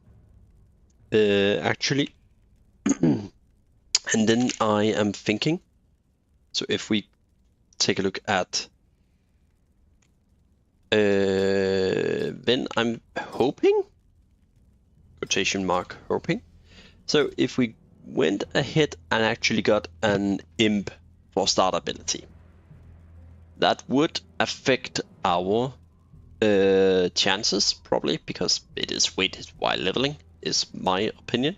actually. And then I am thinking, so if we take a look at, then I'm hoping, quotation mark, hoping. So if we went ahead and actually got an imp for start ability, that would affect our chances, probably, because it is weighted while leveling, is my opinion.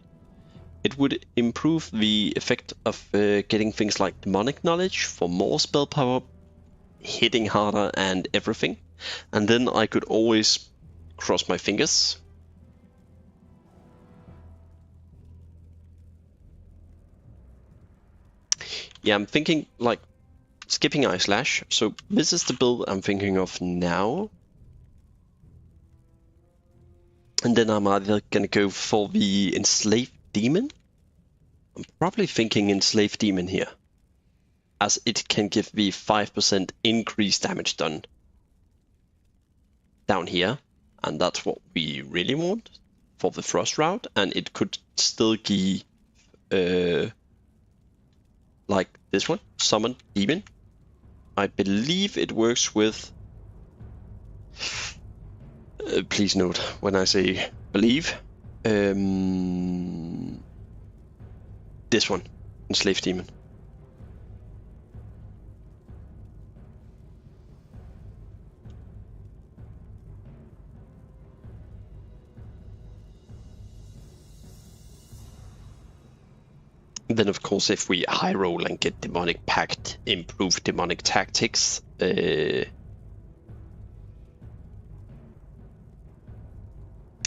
It would improve the effect of getting things like demonic knowledge for more spell power, hitting harder and everything. And then I could always cross my fingers. Yeah, I'm thinking like skipping Ice Lash. So this is the build I'm thinking of now. And then I'm either gonna go for the Enslaved Demon. I'm probably thinking Enslaved Demon here, as it can give the 5% increased damage done down here, and that's what we really want for the Frost route, and it could still give like this one, Summon Demon. I believe it works with... please note when I say believe. This one, Enslaved Demon. Then of course if we high roll and get Demonic Pact, improve Demonic Tactics,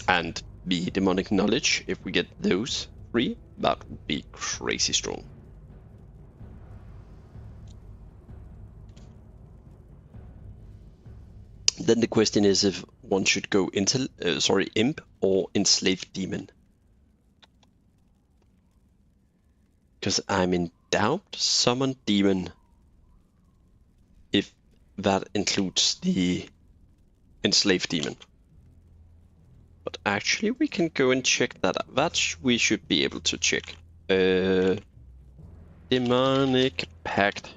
and the Demonic Knowledge, if we get those 3, that would be crazy strong. Then the question is if one should go into Imp or Enslaved Demon. Because I'm in doubt, Summon Demon, if that includes the Enslaved Demon. But actually we can go and check that out. That we should be able to check. Demonic Pact.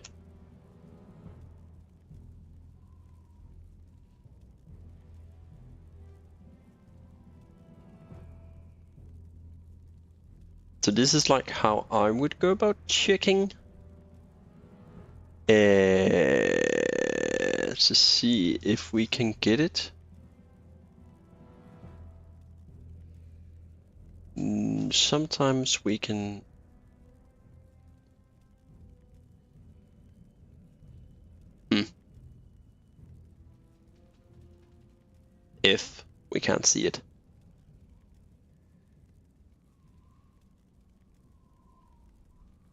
So this is like how I would go about checking. To see if we can get it. Sometimes we can... If we can't see it.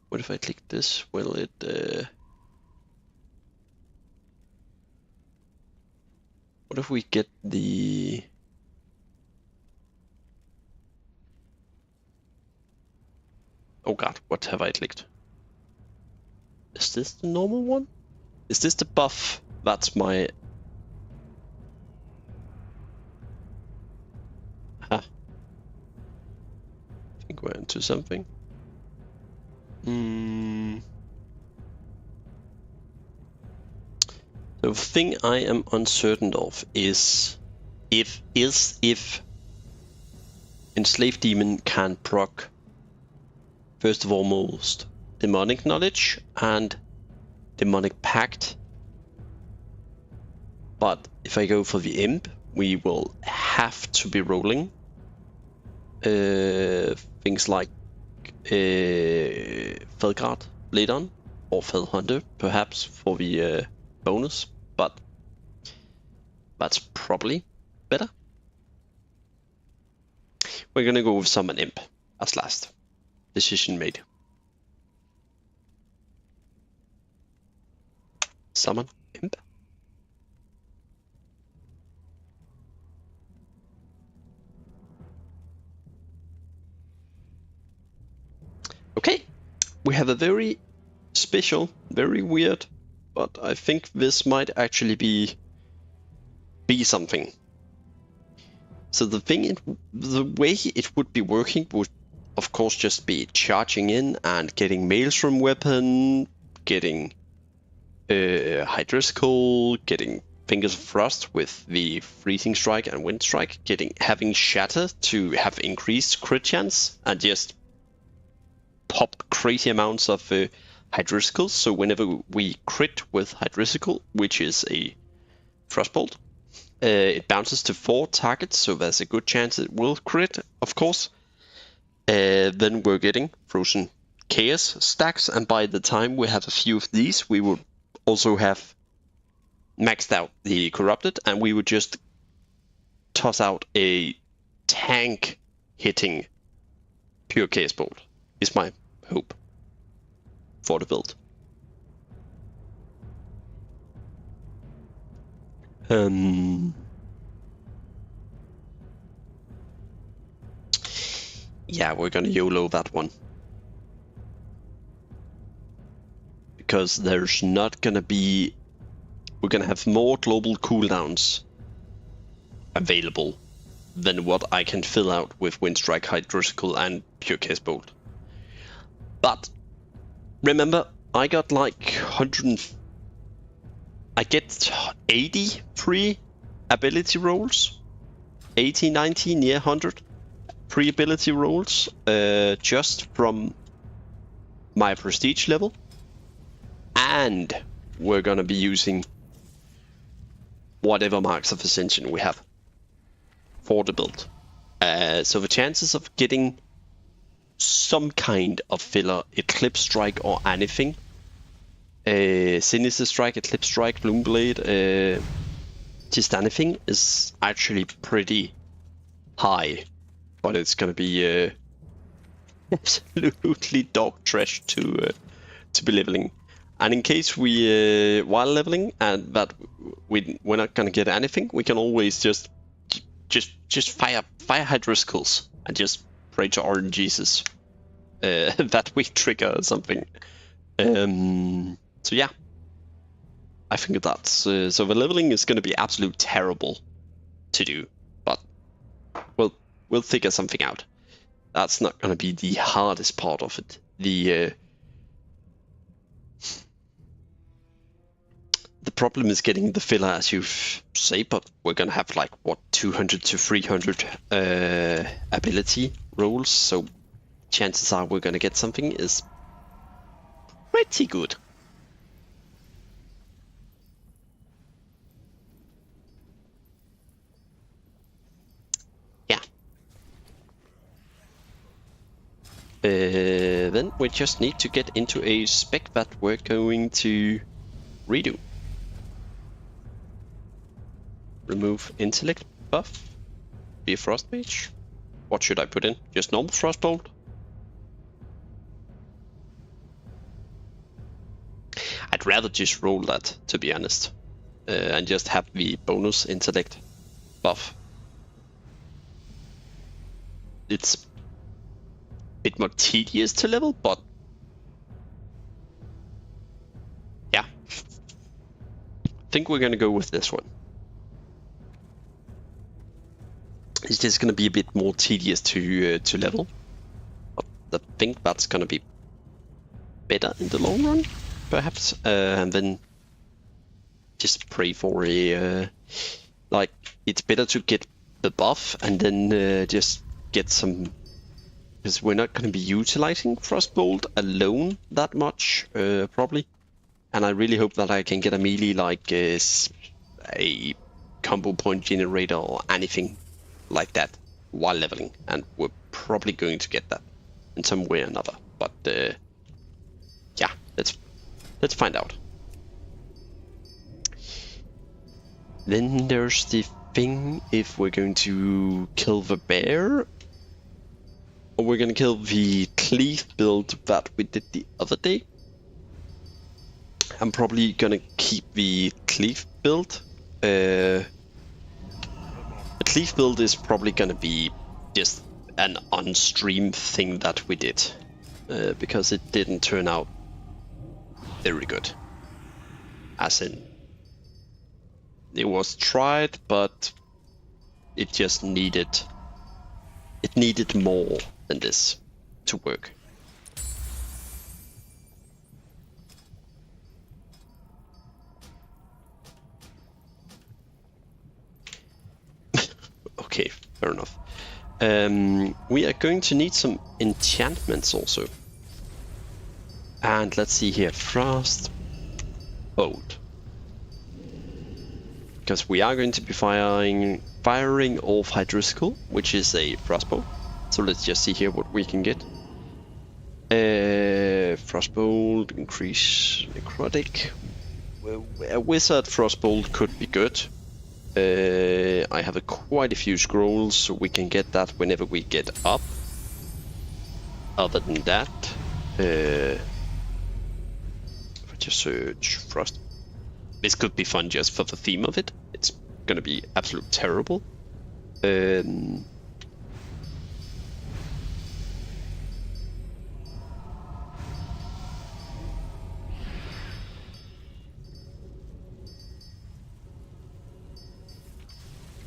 What if I click this? Will it... What if we get the... Oh god, what have I clicked? Is this the normal one? Is this the buff? That's my... I think we're into something. The thing I am uncertain of is if Enslaved Demon can proc, first of almost, Demonic Knowledge and Demonic Pact. But if I go for the Imp, we will have to be rolling things like Felguard later on, or Felhunter perhaps for the bonus, but that's probably better. We're gonna go with Summon Imp as last. Decision made. Summon Imp. Okay, we have a very special, very weird, but I think this might actually be something. So the way it would be working would, of course, just be charging in and getting Maelstrom weapon, getting Hydriscal, getting Fingers of Frost with the Freezing Strike and Wind Strike, having Shatter to have increased crit chance, and just pop crazy amounts of Hydriscals. So whenever we crit with Hydriscal, which is a Frostbolt, it bounces to 4 targets, so there's a good chance it will crit, of course. Then we're getting Frozen Chaos stacks, and by the time we have a few of these, we will also have maxed out the Corrupted, and we would just toss out a tank hitting Pure Chaos Bolt, is my hope for the build. Yeah, we're gonna YOLO that one. Because there's not gonna be... We're gonna have more global cooldowns available than what I can fill out with Windstrike, Hydriscal, and Pure Chaos Bolt. But remember, I got like 100... I get 80 free ability rolls, 80, 90, near 100 free ability rolls just from my prestige level, and we're gonna be using whatever marks of Ascension we have for the build. So the chances of getting some kind of filler, Eclipse Strike or anything, Sinister Strike, Eclipse Strike, Bloomblade, just anything is actually pretty high, but it's gonna be absolutely dog trash to be leveling. And in case we, while leveling, and that we're not gonna get anything, we can always just fire Hydriscals and just pray to Orange Jesus that we trigger something. So yeah, I think that's so the leveling is going to be absolute terrible to do, but we'll figure something out. That's not going to be the hardest part of it. The problem is getting the filler, as you say, but we're going to have like what 200 to 300 ability rolls, so chances are we're going to get something is pretty good. Yeah. Then we just need to get into a spec that we're going to redo. Remove intellect buff. Be a frost mage. What should I put in? Just normal frostbolt? I'd rather just roll that, to be honest, and just have the bonus intellect buff. It's a bit more tedious to level, but yeah, I think we're gonna go with this one. It's just gonna be a bit more tedious to level, but I think that's gonna be better in the long run, perhaps. And then just pray for a Like, it's better to get the buff and then just get some, because we're not going to be utilizing Frostbolt alone that much, probably. And I really hope that I can get a melee like a combo point generator or anything like that while leveling, and we're probably going to get that in some way or another. But yeah, let's find out. Then there's the thing if we're going to kill the bear or we're going to kill the cleave build that we did the other day. I'm probably going to keep the cleave build. The cleave build is probably going to be just an on-stream thing that we did, because it didn't turn out very good. As in, it was tried, but it just needed more than this to work. Okay, fair enough. We are going to need some enchantments also. And let's see here, Frost Bolt. Because we are going to be firing off Hydriscal, which is a Frostbolt. So let's just see here what we can get. Frostbolt, increase necrotic. A wizard Frostbolt could be good. I have quite a few scrolls, so we can get that whenever we get up. Other than that, if I just search Frost, this could be fun just for the theme of it. It's gonna be absolute terrible.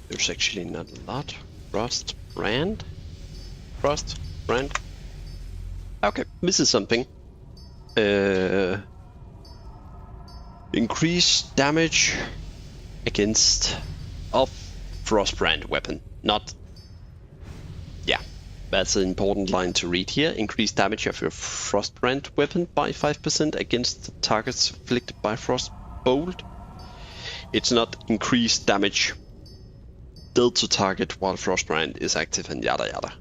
There's actually not a lot. Frost brand. Okay, this is something. Increase damage against a Frostbrand weapon. Not. Yeah, that's an important line to read here. Increase damage of your Frostbrand weapon by 5% against targets afflicted by Frostbolt. It's not increase damage dealt to target while Frostbrand is active and yada yada.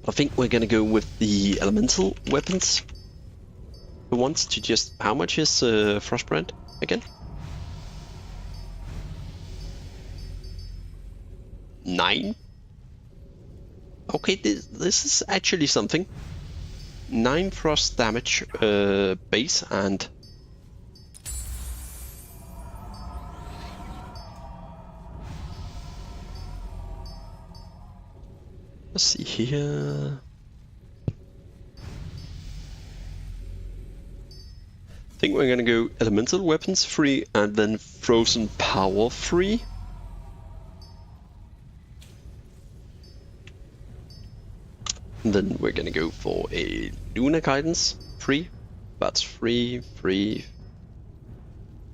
I think we're gonna go with the elemental weapons. Who wants to just... How much is Frostbrand again? 9? Okay, this is actually something. 9 frost damage base and... Let's see here. I think we're gonna go elemental weapons free and then frozen power free. And then we're gonna go for a Lunar Guidance free. That's free.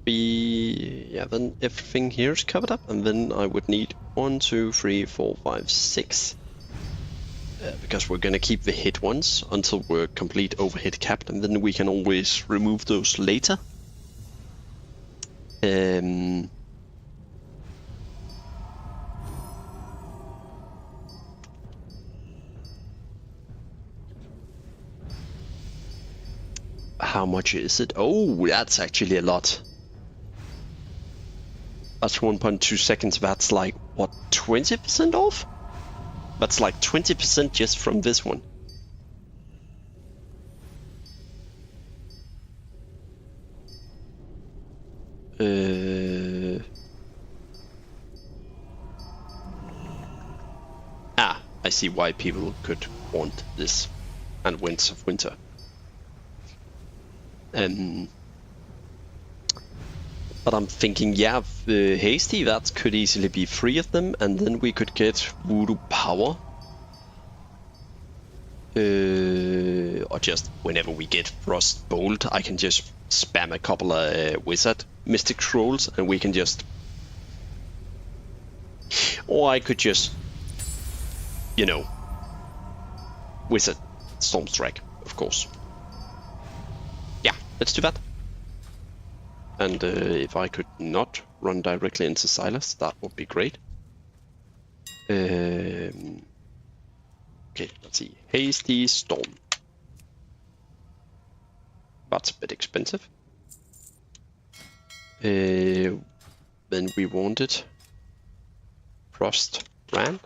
Yeah, then everything here is covered up, and then I would need 1, 2, 3, 4, 5, 6. Because we're gonna keep the hit ones until we're complete overhead capped, and then we can always remove those later. How much is it? Oh, that's actually a lot. That's 1.2 seconds. That's like, what, 20% off? That's like 20% just from this one. I see why people could want this and Winds of Winter. But I'm thinking, yeah, Hasty, that could easily be 3 of them, and then we could get Voodoo Power. Or just whenever we get Frost Bolt, I can just spam a couple of Wizard Mystic Scrolls and we can just... Or I could just, you know, Wizard Stormstrike, of course. Yeah, let's do that. And if I could not run directly into Silas, that would be great. Okay, let's see. Hasty Storm. That's a bit expensive. Then we wanted Frost Brand.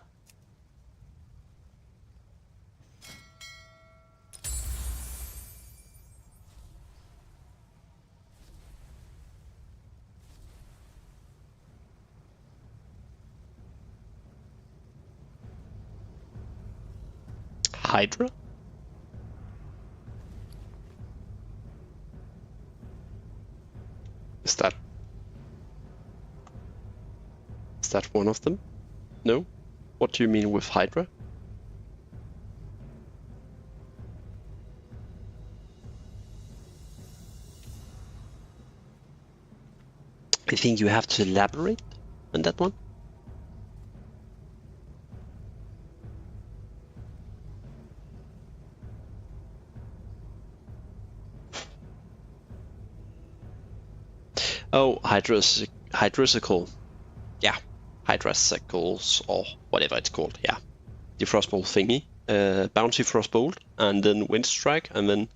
Hydra? Is that one of them? No? What do you mean with Hydra? I think you have to elaborate on that one. Oh, hydrosicle. Yeah, hydrasicles or whatever it's called. Yeah, the frostbolt thingy. Bouncy frostbolt and then wind strike and then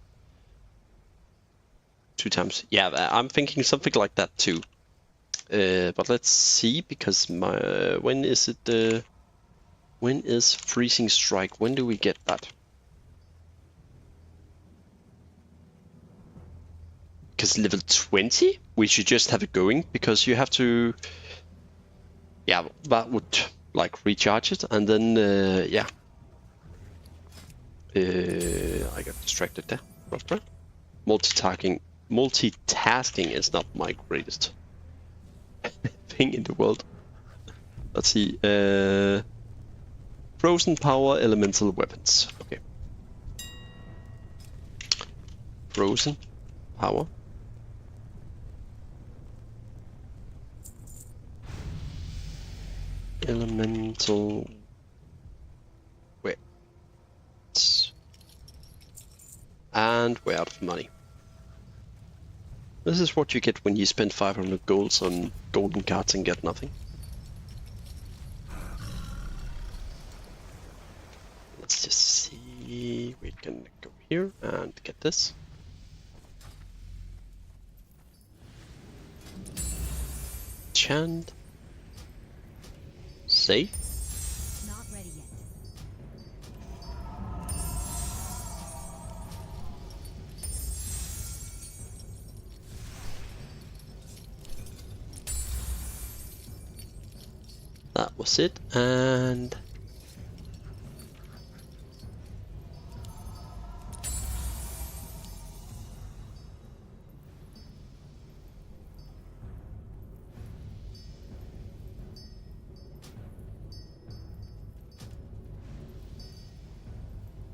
2 times. Yeah, I'm thinking something like that too. But let's see, because when is it? When is freezing strike? When do we get that? Because level 20, we should just have it going, because you have to. Yeah, that would like recharge it, and then yeah. I got distracted there. Multitasking is not my greatest thing in the world. Let's see. Frozen power elemental weapons. Okay. Frozen power. Elemental weapons. And we're out of money. This is what you get when you spend 500 golds on golden cards and get nothing. Let's just see. We can go here and get this. Chant. Save. Not ready yet. That was it, and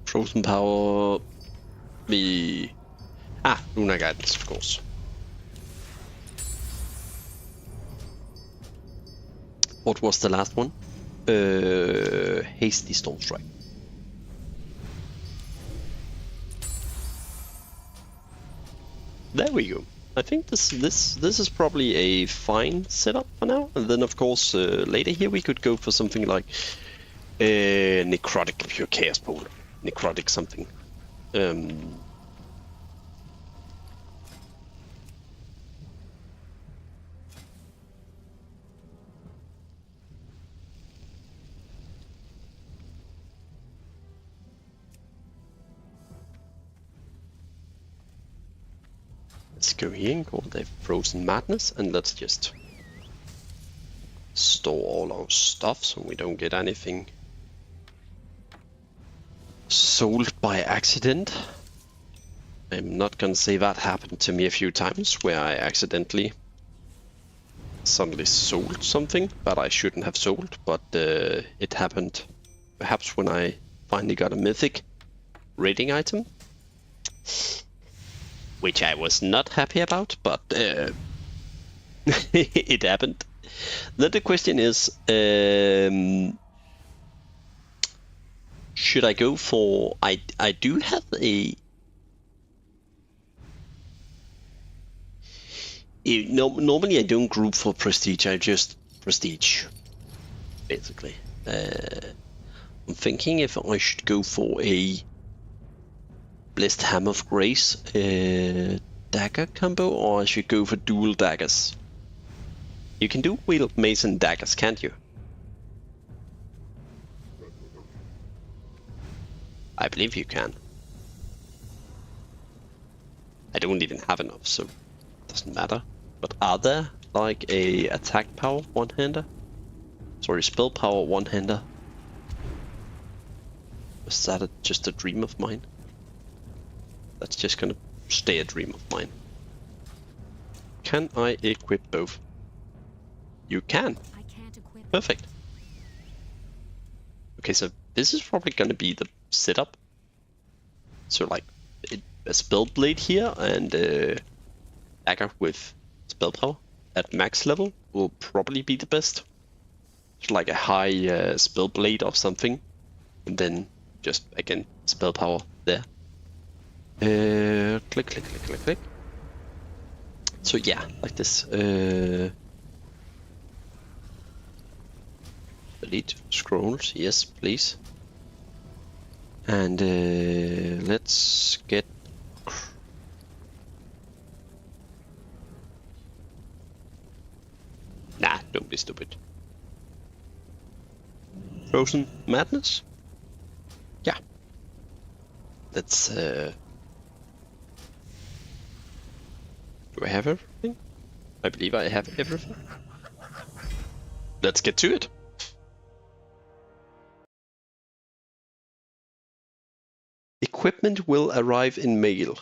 frozen power. Lunar guidance, of course. What was the last one? Hasty Stormstrike. There we go. I think this is probably a fine setup for now. And then of course later here we could go for something like Necrotic Pure Chaos Pole. Necrotic something. Let's go here and call the Frozen Madness, and let's just store all our stuff so we don't get anything sold by accident. I'm not gonna say that happened to me a few times where I accidentally suddenly sold something that I shouldn't have sold, but it happened perhaps when I finally got a mythic raiding item, which I was not happy about, but It happened. Then the question is, should I go for? I do have a. Normally I don't group for prestige. I just prestige, basically. I'm thinking if I should go for a Blessed Hammer of Grace dagger combo, or I should go for dual daggers. You can do wield mace and daggers, can't you? I believe you can. I don't even have enough, so it doesn't matter. But are there like a attack power one-hander? Sorry, spell power one-hander? Was that just a dream of mine? That's just gonna stay a dream of mine. Can I equip both? You can. I can't equip. Perfect. Okay, so this is probably gonna be the setup. So like a spell blade here and dagger with spell power at max level will probably be the best. So like a high spell blade or something, and then just again spell power there. Click, click, click, click, click. So yeah, like this. Delete scrolls, yes, please. And let's get. Nah, don't be stupid. Frozen Madness? Yeah. Let's. Do I have everything? I believe I have everything. Let's get to it. Equipment will arrive in mail.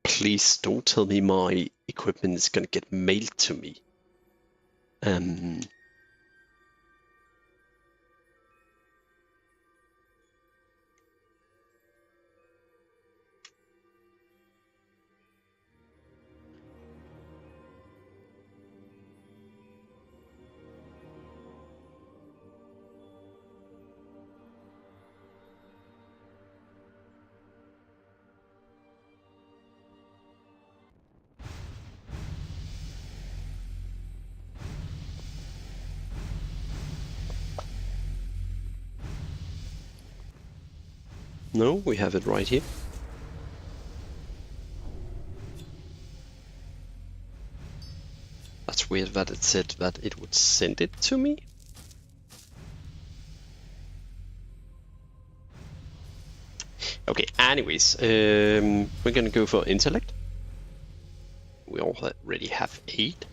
Please don't tell me my equipment is gonna get mailed to me. No, we have it right here. That's weird that it said that it would send it to me. Okay, anyways, we're gonna go for intellect. We already have 8.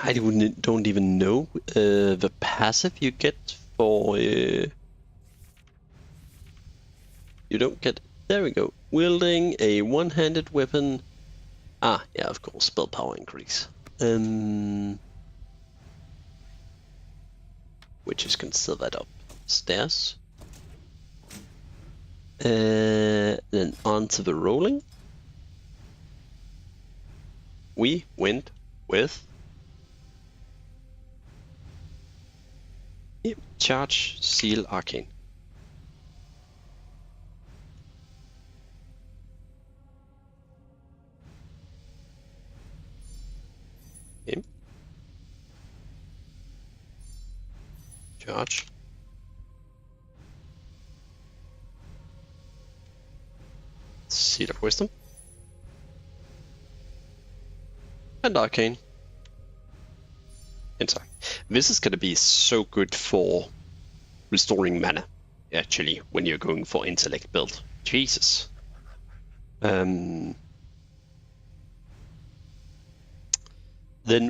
I don't even know the passive you get for. You don't get. There we go. Wielding a one-handed weapon. Ah, yeah, of course, spell power increase. Which is gonna set that upstairs. Then onto the rolling. We went with Charge Seal Arcane. Okay. Charge. Seed of Wisdom. And Arcane. Inside. This is gonna be so good for restoring mana, actually, when you're going for intellect build. Jesus. Then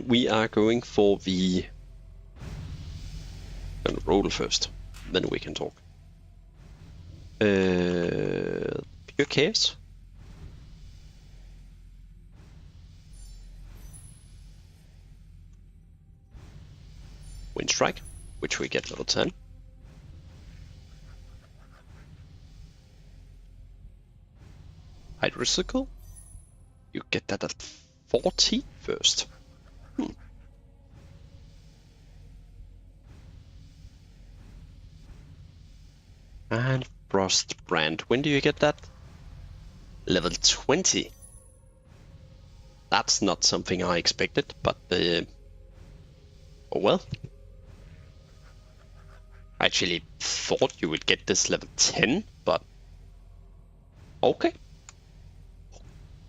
we are going for the. Gonna roll first, then we can talk. Pure Chaos. Wind Strike, which we get level 10. Hydrosicle. You get that at 40 first. And Frostbrand. When do you get that? Level 20. That's not something I expected, but oh well. I actually thought you would get this level 10, but okay.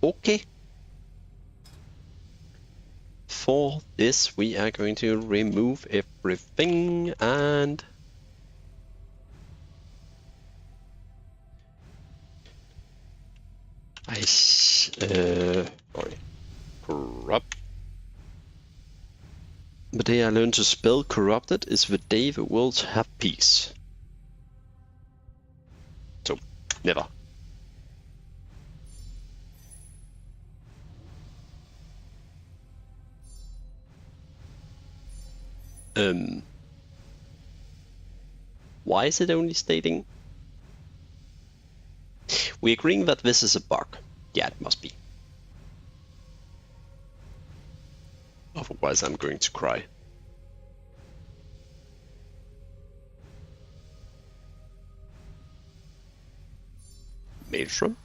Okay. For this, we are going to remove everything and sorry, corrupt. The day I learned to spell corrupted is the day the worlds have peace. So, never. Why is it only stating? We're agreeing that this is a bug. Yeah, it must be. Otherwise, I'm going to cry. Maelstrom.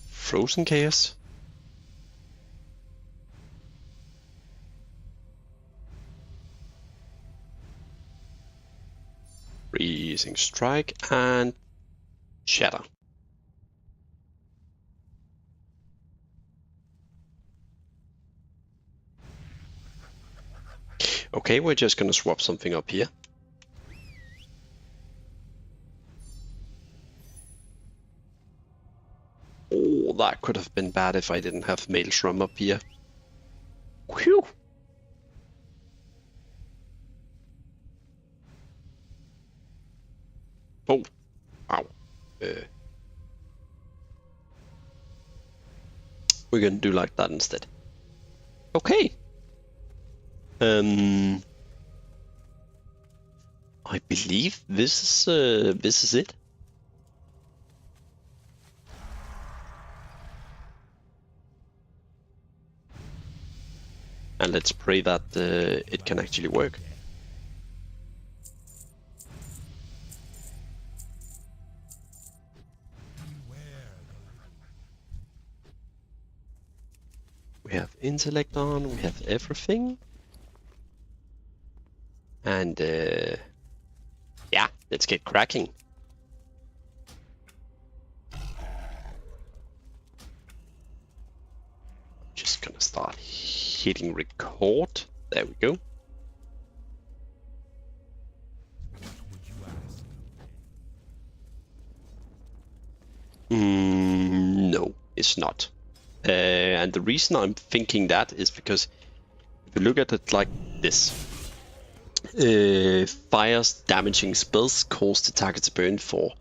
Frozen Chaos. Freezing Strike and Shatter. Okay, we're just gonna swap something up here. Oh, that could have been bad if I didn't have Maelstrom up here. Whew! Oh, ow. We're gonna do like that instead. Okay. I believe this is it. And let's pray that it can actually work. We have intellect on, we have everything. And yeah, let's get cracking. Just gonna start hitting record. There we go. No, it's not. And the reason I'm thinking that is because if you look at it like this, fire's damaging spells cause the target to burn for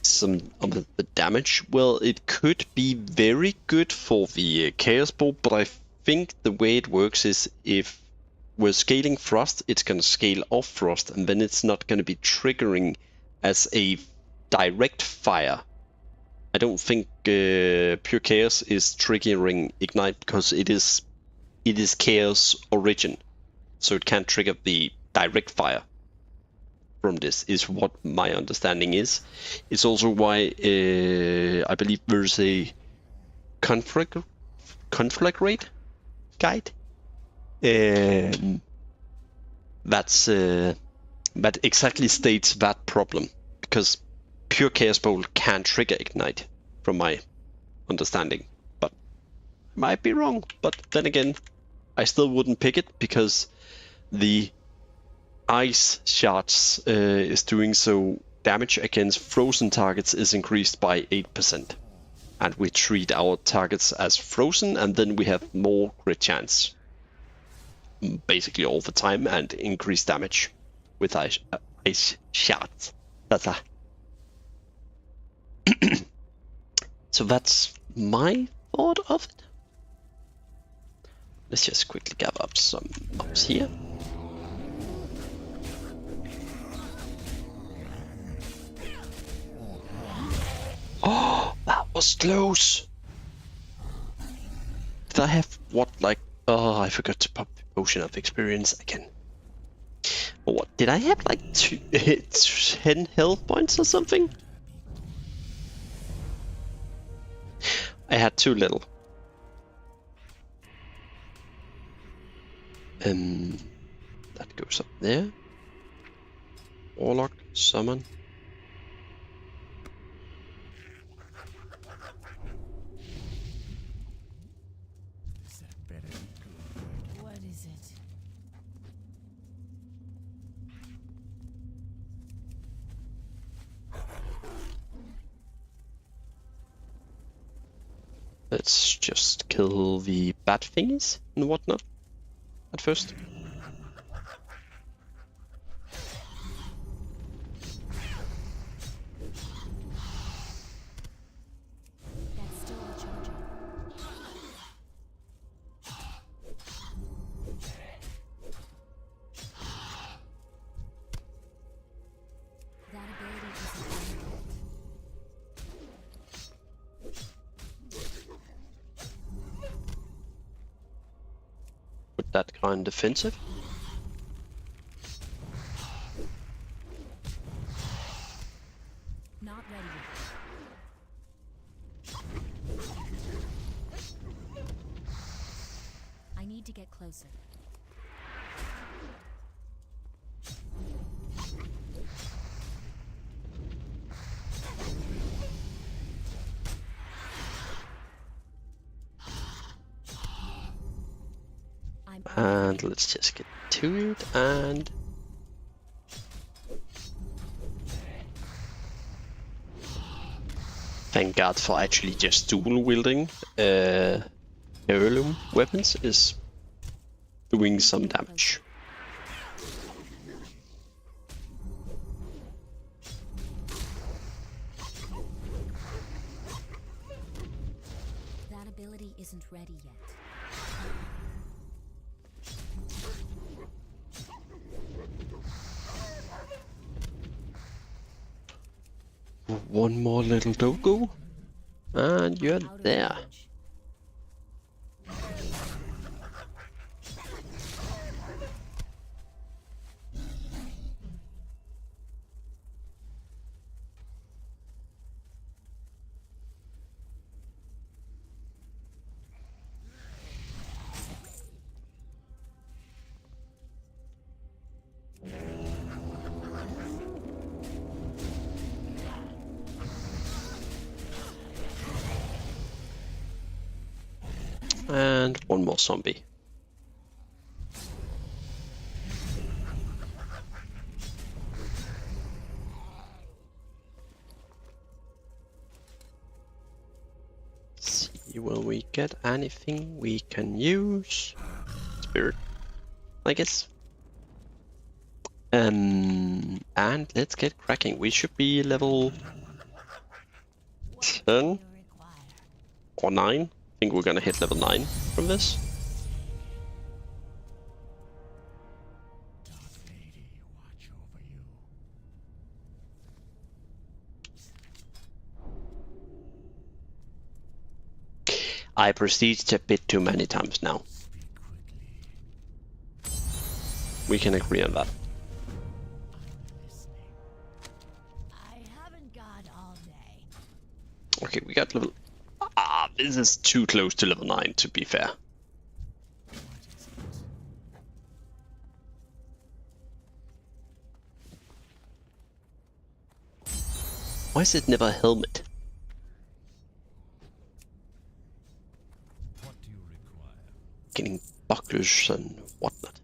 some of the damage. Well, it could be very good for the Chaos Bolt, but I think the way it works is if we're scaling Frost, it's going to scale off Frost, and then it's not going to be triggering as a direct fire. I don't think Pure Chaos is triggering Ignite because it is Chaos Origin, so it can't trigger the direct fire from this, is what my understanding is. It's also why I believe there's a conflagrate guide that exactly states that problem, because Pure Chaos Bolt can trigger Ignite, from my understanding, but might be wrong. But then again, I still wouldn't pick it because the ice shards is doing so damage against frozen targets is increased by 8%, and we treat our targets as frozen, and then we have more crit chance basically all the time and increased damage with ice shards. So that's my thought of it. Let's just quickly gather up some mobs here. Oh, that was close. Did I have what, like? Oh, I forgot to pop potion of experience again. What did I have, like 10 health points or something? I had too little. That goes up there. Warlock, summon. What is it? Let's just kill the bat thingies and whatnot at first. That's still a charger. That ability isn't ready yet. Put that guy on defensive. Not ready yet. I need to get closer. I'm And let's just get to it and... Thank God for actually just dual wielding heirloom weapons is doing some damage. That ability isn't ready yet. One more little doggo, and you're Out of there. range. And one more zombie. See, will we get anything we can use? Spirit, I guess. And let's get cracking. We should be level 10 or 9. I think we're gonna hit level 9 from this. I prestiged a bit too many times now. We can agree on that. I haven't got all day. Okay, we got level... Ah, this is too close to level 9 to be fair. Why is it never a helmet? What do you require? Getting bucklers and whatnot.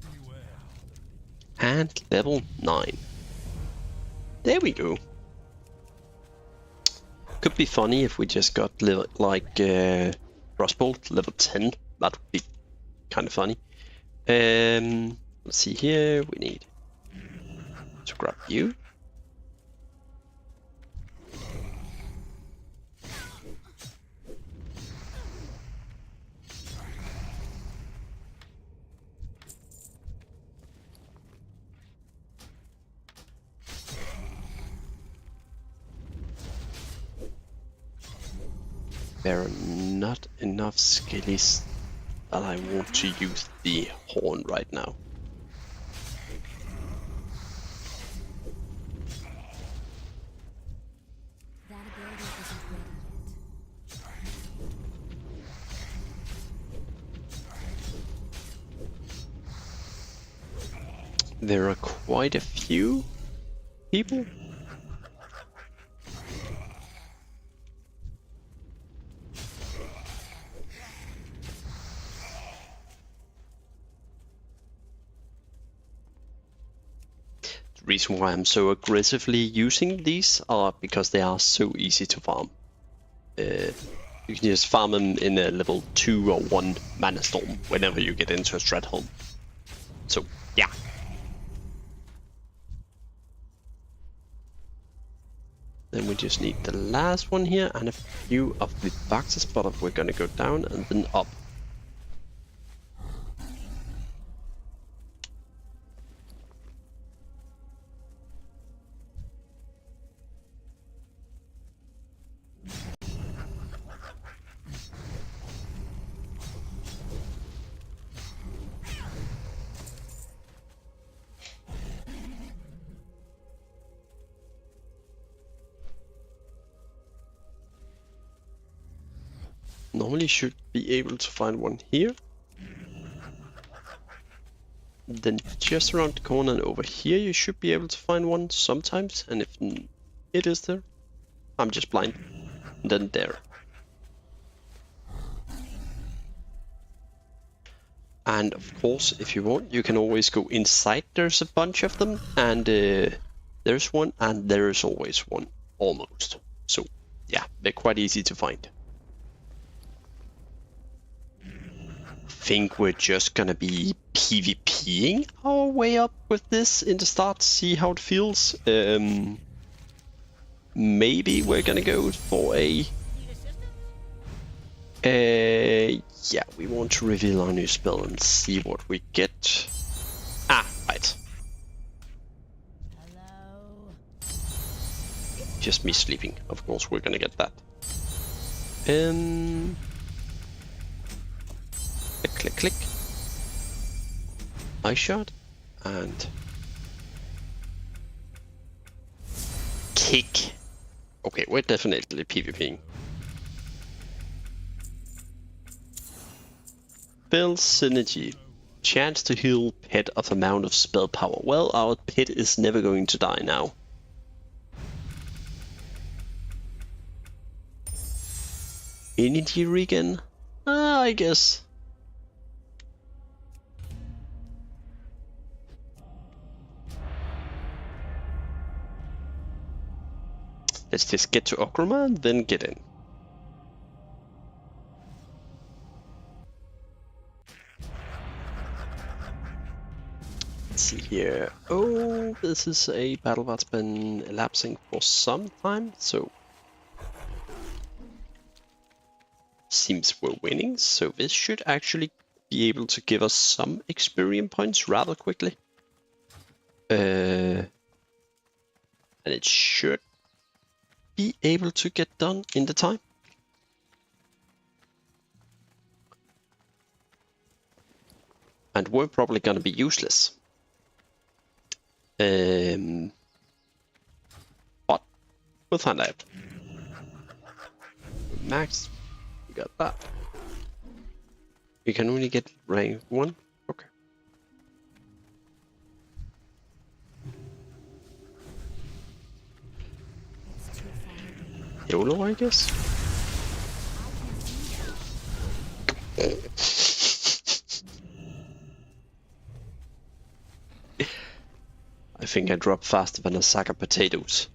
Beware. And level 9. There we go. Could be funny if we just got level, like crossbolt level 10. That would be kind of funny. Let's see here. We need to grab you. There are not enough skillies that I want to use the horn right now. That ability isn't ready yet. There are quite a few people. The reason why I'm so aggressively using these are because they are so easy to farm. You can just farm them in a level 2 or 1 mana storm whenever you get into a Stratholm. So, yeah. Then we just need the last one here and a few of the boxes, but we're gonna go down and then up. Normally should be able to find one here. Then just around the corner and over here you should be able to find one sometimes, and if it is there, I'm just blind. And then there. And of course, if you want, you can always go inside. There's a bunch of them, and there's one, and there is always one, almost. So yeah, they're quite easy to find. Think we're just gonna be PvPing our way up with this in the start, see how it feels. Maybe we're gonna go for a... yeah, we want to reveal our new spell and see what we get. Ah, right. Hello. Just me sleeping. Of course, we're gonna get that. Click, click, click. Nice shot. And... kick. Okay, we're definitely PvPing. Spell synergy. Chance to heal pet of amount of spell power. Well, our pet is never going to die now. Energy regen? I guess. Let's just get to Okroma and then get in. Let's see here. Oh, this is a battle that's been elapsing for some time, so seems we're winning, so this should actually be able to give us some experience points rather quickly. And it should be able to get done in the time. And we're probably gonna be useless. But we'll find out. Max, we got that. We can only get rank 1. Okay. It's too far. YOLO, I guess. I think I dropped faster than a sack of potatoes.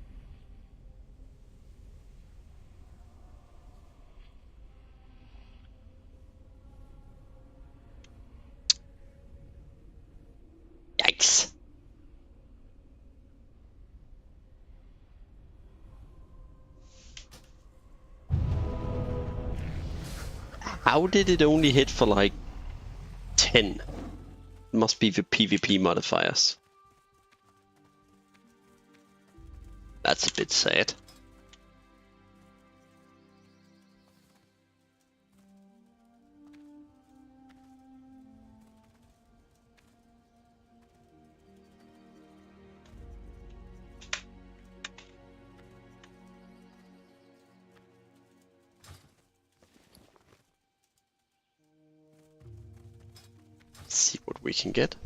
Yikes. How did it only hit for like 10? It must be the PvP modifiers. That's a bit sad. Let's see what we can get.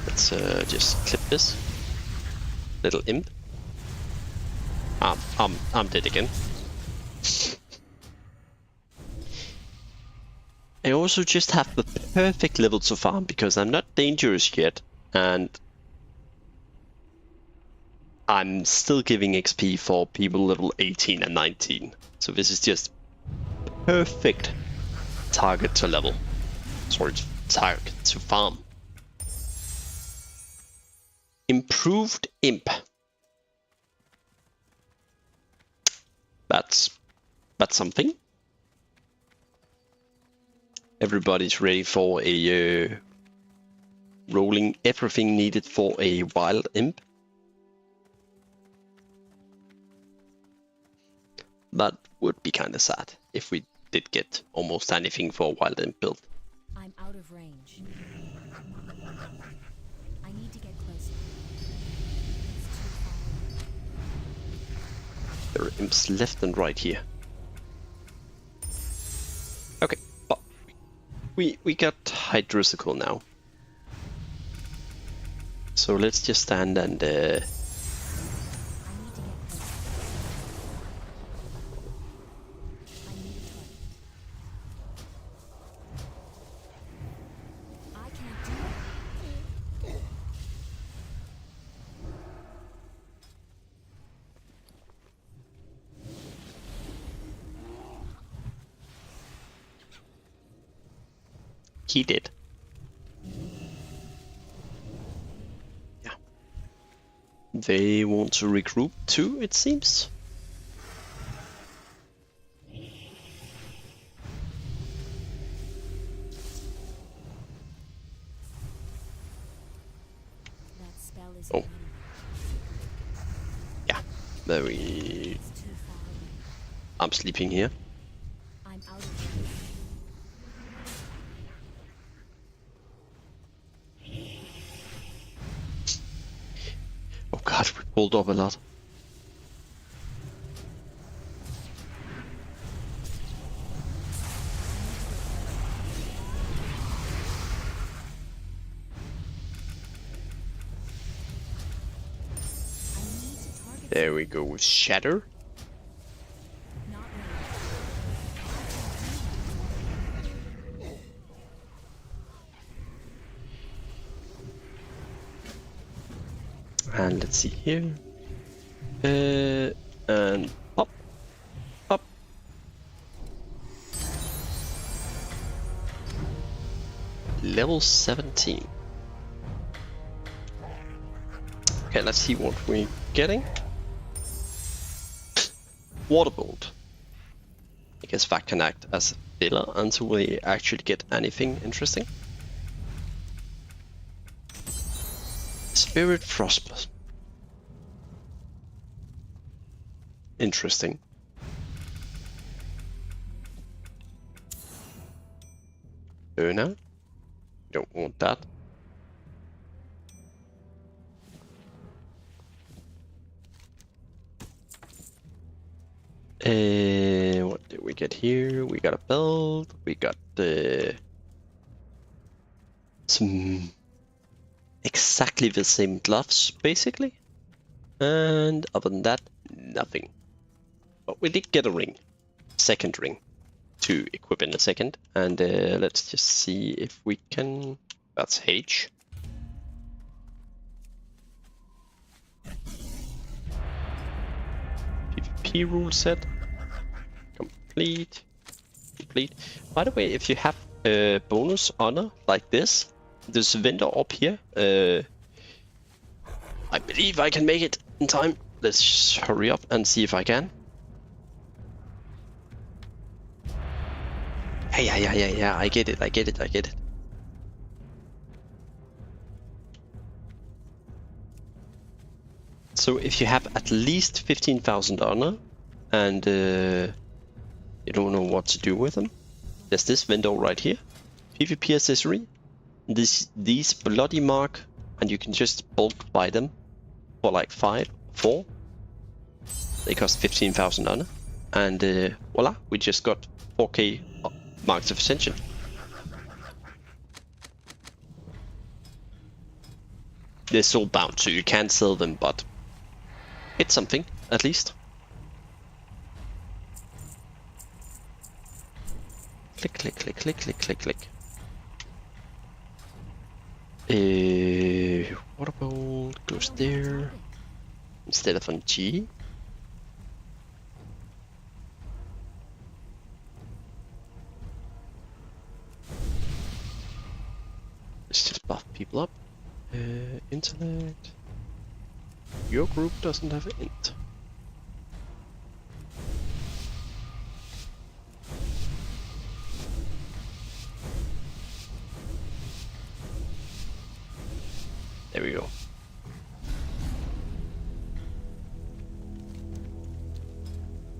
Let's just clip this little imp. I'm dead again. I also just have the perfect level to farm because I'm not dangerous yet, and I'm still giving XP for people level 18 and 19. So this is just perfect target to level. Sorry, target to farm. Improved imp. That's something. Everybody's ready for a rolling everything needed for a wild imp. That would be kind of sad if we did get almost anything for a wild imp build. I'm out of range. I need to get closer. It's too far. There are imps left and right here. Okay, but we got Hydrosicle now. So let's just stand and I need to get closer. I need a target. I can't do it. he did. Yeah. They want to regroup too, it seems. That spell is Oh. running. Yeah. Very. It's too far away. I'm sleeping here. I'm out of range. Oh god, we pulled up a lot. I need to target. There we go with Shatter. Not And let's see here. And up. Up. Level 17. Okay, let's see what we're getting. Waterbolt. I guess that can act as a filler until we actually get anything interesting. Spirit Frostblast. Interesting. Burner. Don't want that. What did we get here? We got a belt. We got some exactly the same gloves, basically. And other than that, nothing. But we did get a ring. Second ring. To equip in a second. And let's just see if we can... That's H. PvP rule set. Complete. Complete. By the way, if you have a bonus honor like this, there's a vendor up here. I believe I can make it in time. Let's just hurry up and see if I can. Yeah, I get it. So if you have at least 15,000 honor and you don't know what to do with them, there's this window right here, PvP accessory, these bloody mark, and you can just bulk buy them for like 4. They cost 15,000 honor, and voila, we just got 4k marks of Ascension. They're soul bound, so you can't sell them, but it's something, at least. Click, click, click, click, click, click, click. Water bowl goes there instead of on G. Let's just buff people up. Intellect. Your group doesn't have an int. There we go.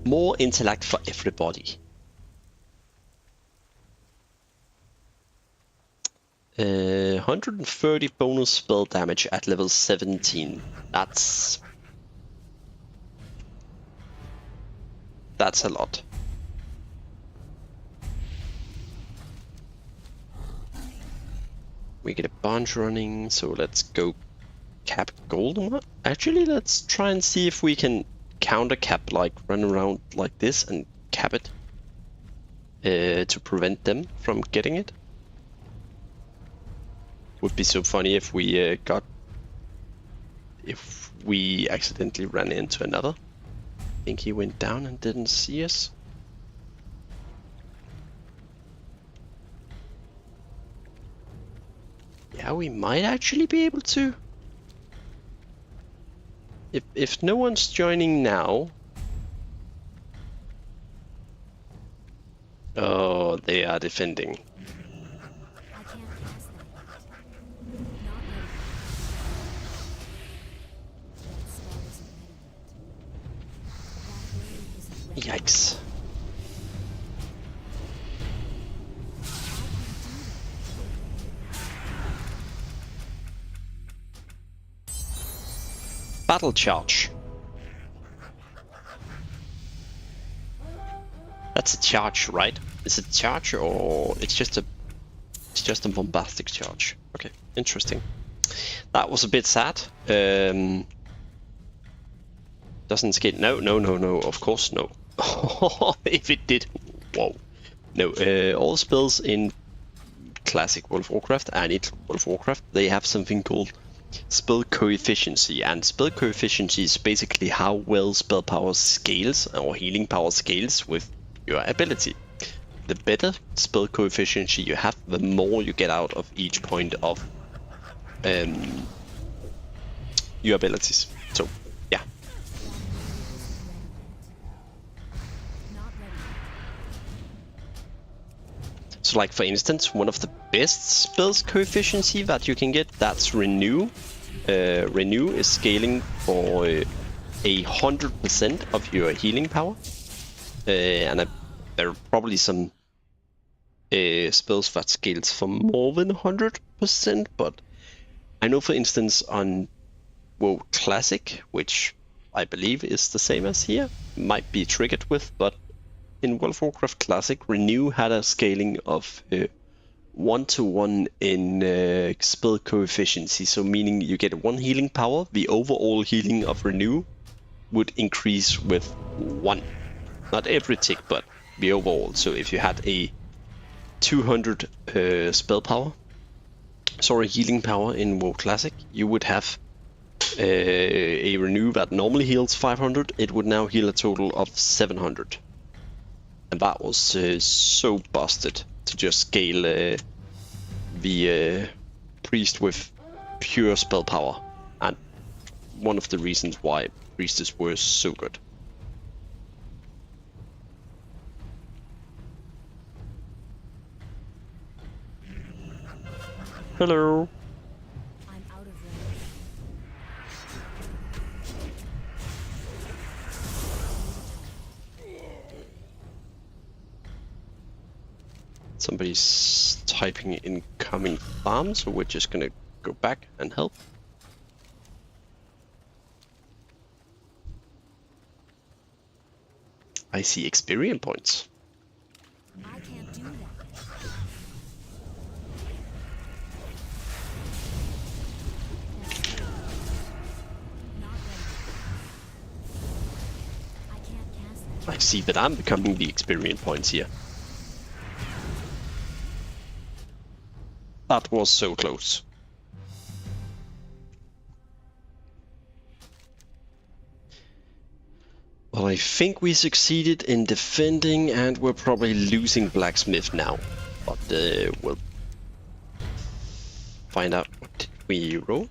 More intellect for everybody. 130 bonus spell damage at level 17. That's a lot. We get a bunch running, so let's go cap golden one. Actually, let's try and see if we can counter cap, like run around like this and cap it to prevent them from getting it. Would be so funny if we if we accidentally ran into another. I think he went down and didn't see us. Yeah, we might actually be able to. If no one's joining now. Oh, they are defending. I can't cast that yet. Not ready. That spell isn't ready yet. That wave isn't ready. Yikes. Battle charge. That's a charge, right? Is it charge or it's just a bombastic charge? Okay, interesting. That was a bit sad. Doesn't scale. No. Of course no. If it did, whoa. No. All spells in classic World of Warcraft and in World of Warcraft, they have something called spell coefficiency, and spell coefficiency is basically how well spell power scales or healing power scales with your ability. The better spell coefficiency you have, the more you get out of each point of your abilities. So yeah. Not ready. So like for instance, one of the best spells coefficiency that you can get, that's Renew. Renew is scaling for 100% of your healing power. And there are probably some spells that scales for more than 100%, but I know for instance on WoW Classic, which I believe is the same as here, might be triggered with, but in World of Warcraft Classic, Renew had a scaling of 1-to-1 in spell coefficiency, so meaning you get 1 healing power, the overall healing of Renew would increase with 1. Not every tick, but the overall. So if you had a 200 healing power in WoW Classic, you would have a Renew that normally heals 500, it would now heal a total of 700. And that was so busted to just scale the priest with pure spell power, and one of the reasons why priestess were so good. Hello. I'm out of range. Somebody's typing incoming farm, so we're just gonna go back and help. I see experience points. I can't do that. I see that I'm becoming the experience points here. That was so close. Well, I think we succeeded in defending, and we're probably losing Blacksmith now. But we'll find out. What did we roll?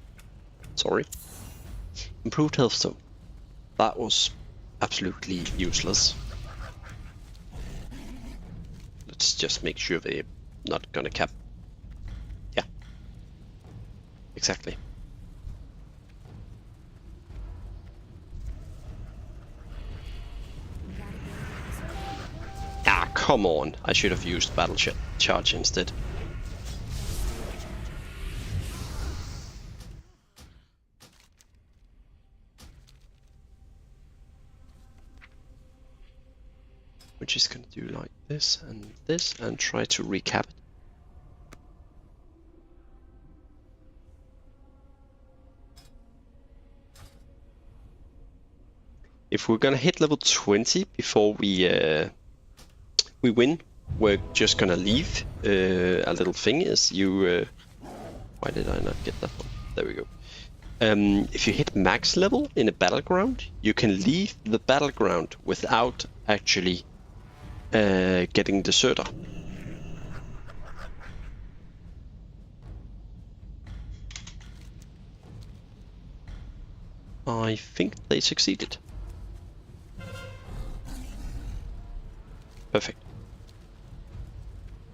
Sorry. Improved health stone. That was absolutely useless. Let's just make sure they're not gonna cap. Yeah. Exactly. Ah, come on. I should have used battle charge instead. We're just gonna do like this and try to recap it. If we're gonna hit level 20 before we win, we're just gonna leave. A little thing is you. Why did I not get that one? There we go. If you hit max level in a battleground, you can leave the battleground without actually getting deserter. I think they succeeded. Perfect.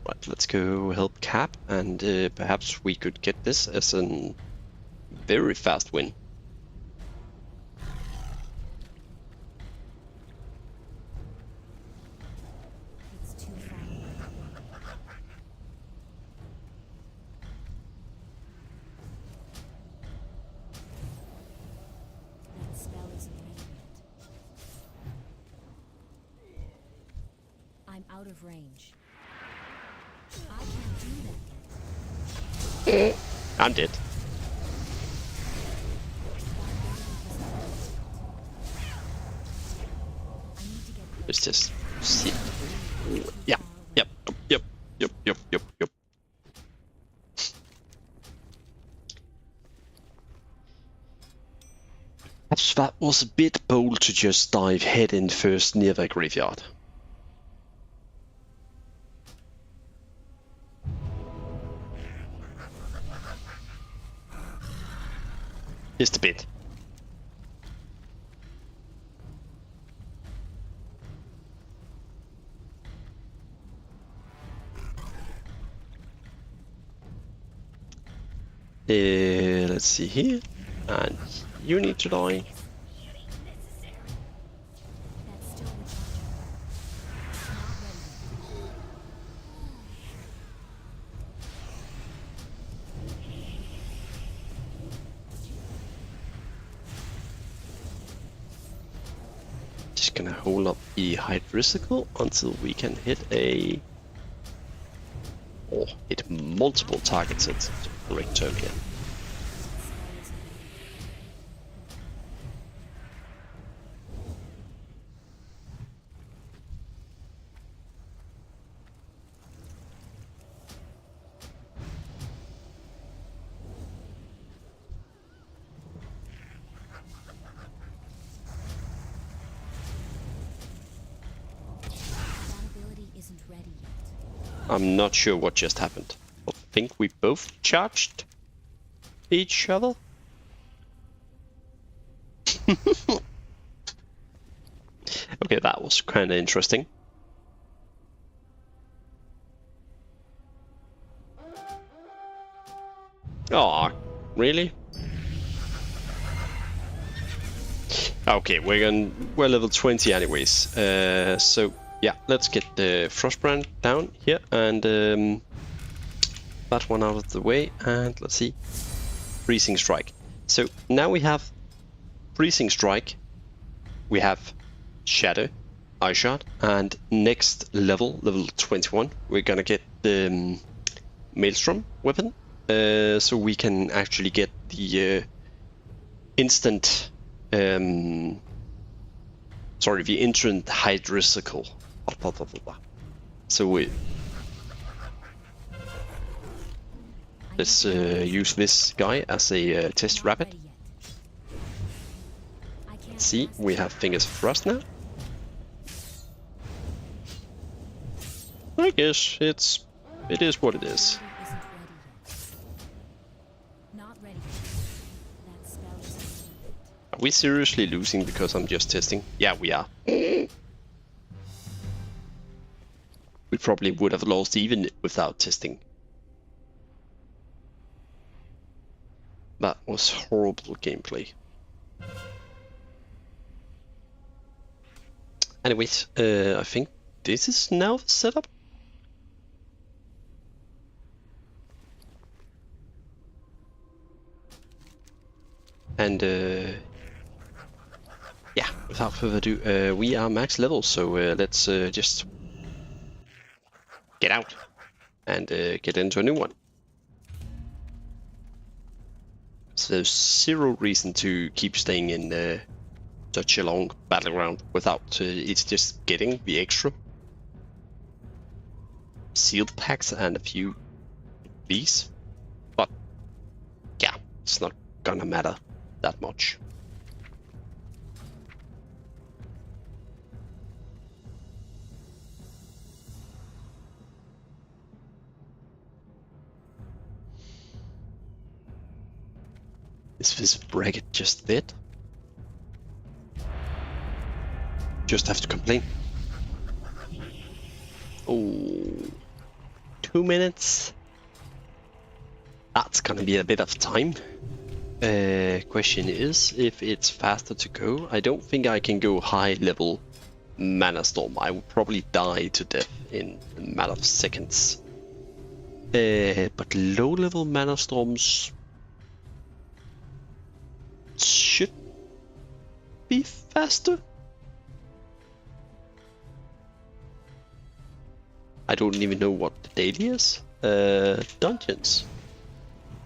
Right, let's go help Cap, and perhaps we could get this as a very fast win. It's too far away. That spell isn't ready yet. I'm out of range. I can't do that yet. I'm dead. I need to get Let's just see. Yeah. Yep. Yep. Perhaps that was a bit bold to just dive head in first near the graveyard. Just a bit. Let's see here. And you need to die. That's still rechargeable. It's not ready. Just gonna hold up the Hydrisical until we can hit a... or hit multiple targets at the correct turn here. That ability isn't ready yet. I'm not sure what just happened. I think we both charged each other. Okay, that was kind of interesting. Oh, really? Okay, we're level 20 anyways. So yeah, let's get the Frostbrand down here and that one out of the way, and let's see. Freezing Strike. So now we have Freezing Strike, we have Shadow, Eye Shot, and next level, level 21, we're gonna get the Maelstrom weapon, so we can actually get the instant Sorry, the entrant hydricicle. Blah, blah, blah, blah. So let's use this guy as a test rabbit. Ready yet. I can't See, pass we this. have fingers for us now. I guess it is what it is. Isn't ready yet. Not ready yet. That spell is complete. Are we seriously losing because I'm just testing? Yeah, we are. We probably would have lost even without testing. That was horrible gameplay. Anyways, I think this is now the setup. And yeah, without further ado, we are max level, so let's just get out and get into a new one. So there's zero reason to keep staying in such a long battleground without it's just getting the extra sealed packs and a few these. But yeah, it's not gonna matter that much. Is this bracket just dead? Just have to complain. Oh, 2 minutes. That's gonna be a bit of time. Question is if it's faster to go. I don't think I can go high level Mana Storm. I would probably die to death in a matter of seconds. But low level Mana Storms should be faster. I don't even know what the daily is. Dungeons.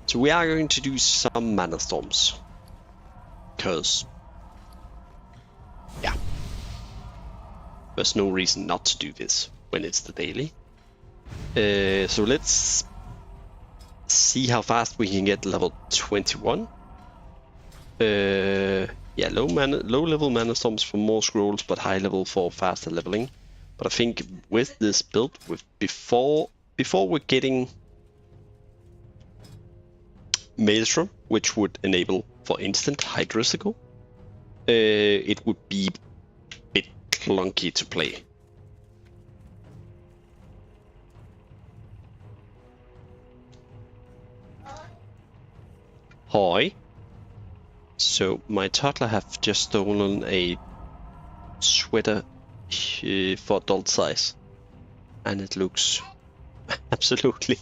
So we are going to do some Mana Storms. Because, yeah, there's no reason not to do this when it's the daily. So let's see how fast we can get level 21. Yeah, low level Mana Storms for more scrolls, but high level for faster leveling. But I think with this build, before we're getting Maelstrom, which would enable for instant hydricicle, it would be a bit clunky to play. Hi. So my toddler have just stolen a sweater for adult size, and it looks absolutely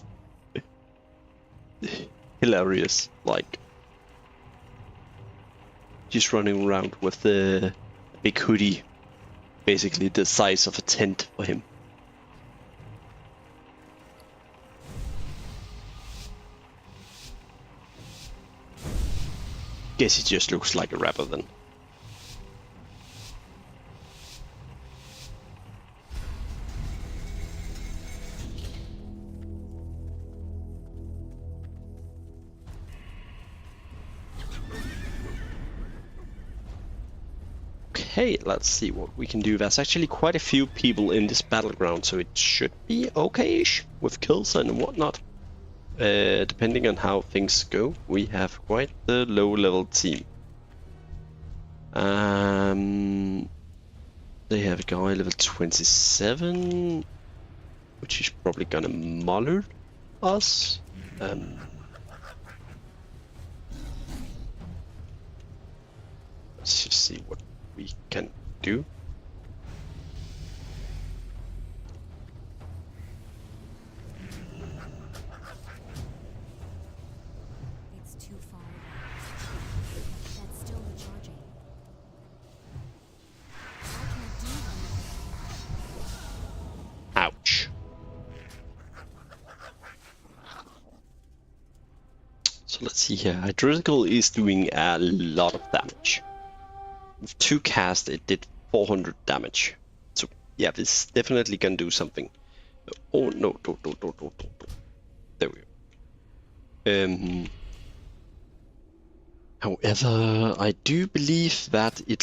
hilarious. Like, just running around with the big hoodie, basically the size of a tent for him. Guess he just looks like a rapper then. Okay, let's see what we can do. There's actually quite a few people in this battleground, so it should be okay-ish with kills and whatnot. Depending on how things go, we have quite the low-level team. They have a guy level 27, which is probably gonna muller us. Let's just see what we can do. It's too far away. That's still recharging. I can't do that. Ouch. So let's see here. Hydricicle is doing a lot of damage. With 2 casts, it did 400 damage. So yeah, this definitely can do something. Oh no, no. There we go. However, I do believe that it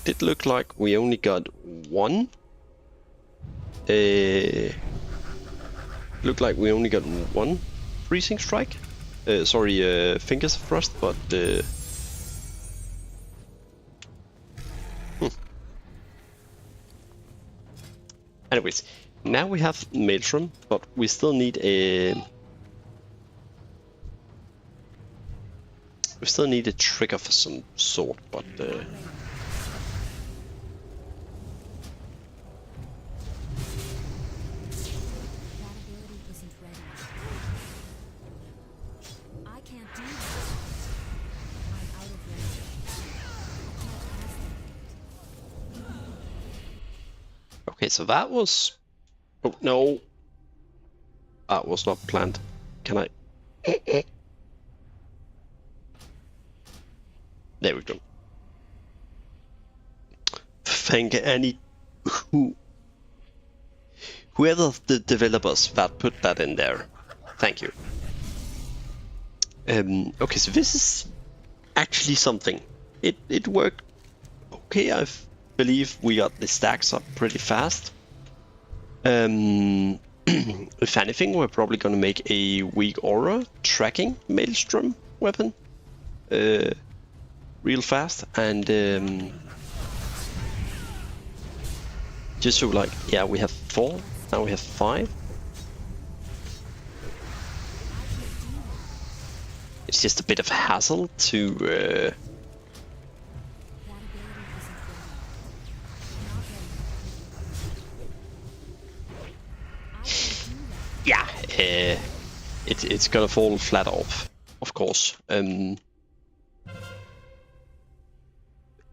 did look like we only got one. Looked like we only got one freezing strike. Sorry, fingers of frost, but anyways, now we have Maelstrom, but we still need a trigger for some sort, but That ability isn't ready. I can't do that. I'm out of range. I can't cast it. okay, so that was... Oh, no. That was not planned. Can I... There we go. Thank whoever the developers that put that in there. Thank you. Okay, so this is actually something. It worked okay. I believe we got the stacks up pretty fast. If anything, we're probably gonna make a weak aura tracking Maelstrom weapon real fast, and just so like, yeah, we have 4, now we have 5. It's just a bit of hassle to That ability isn't ready. Not ready. yeah, it's gonna fall flat off, of course.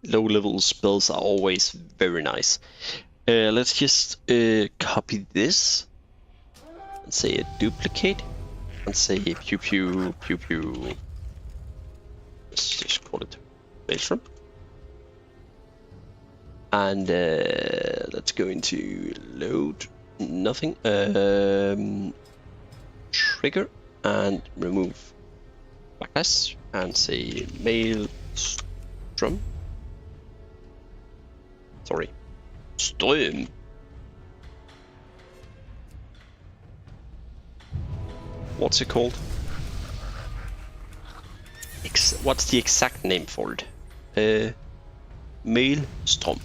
Low level spells are always very nice. Let's just copy this and say a duplicate and say pew pew pew pew. Let's just call it Maelstrom. And let's go into load nothing. Trigger and remove backlash and say Maelstrom. Sorry. Ström. What's it called? What's the exact name for it? Maelstrom.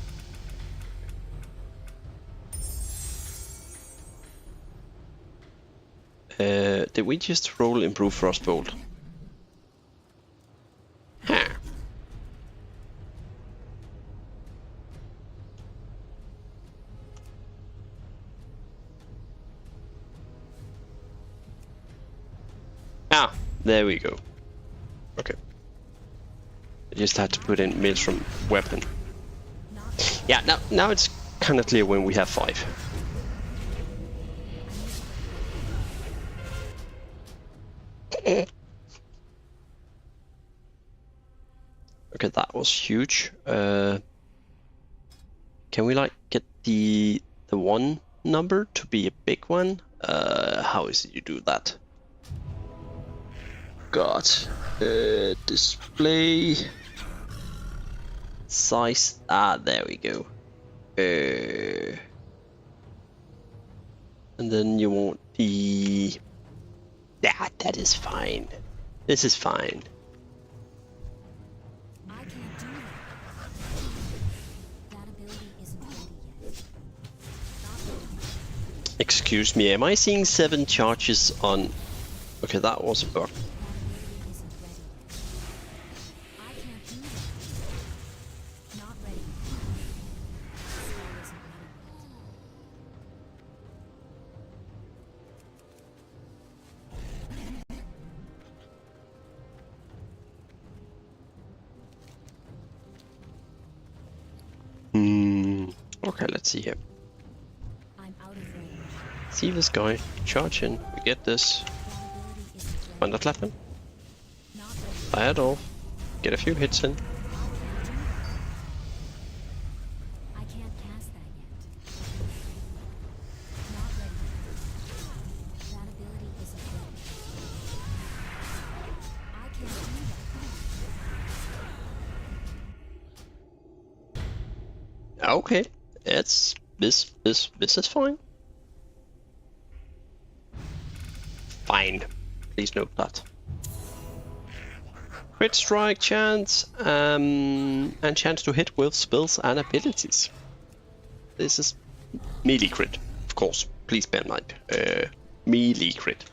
Did we just roll improve frostbolt? Huh. Ah, there we go. Okay. I just had to put in Maelstrom weapon. Yeah, now it's kind of clear when we have 5. Okay, that was huge. Can we like get the one number to be a big one? How is it you do that? God, display size. Ah, there we go. And then you want the. Yeah, that is fine. This is fine. I can't do that. That ability isn't ready yet. Not ready. Excuse me, am I seeing 7 charges on... Okay, that was a bug. That ability isn't ready yet. I can't do that. Not ready. Spell isn't ready yet. Okay, let's see here. I'm out of range. See this guy. Charge in. We get this. That ability isn't ready. Thunderclappen. Not ready. Fire it off. Get a few hits in. Okay, it's this is fine. Fine. Please note that. Crit strike chance, and chance to hit with spells and abilities. This is melee crit, of course. Please bear in mind. Melee crit.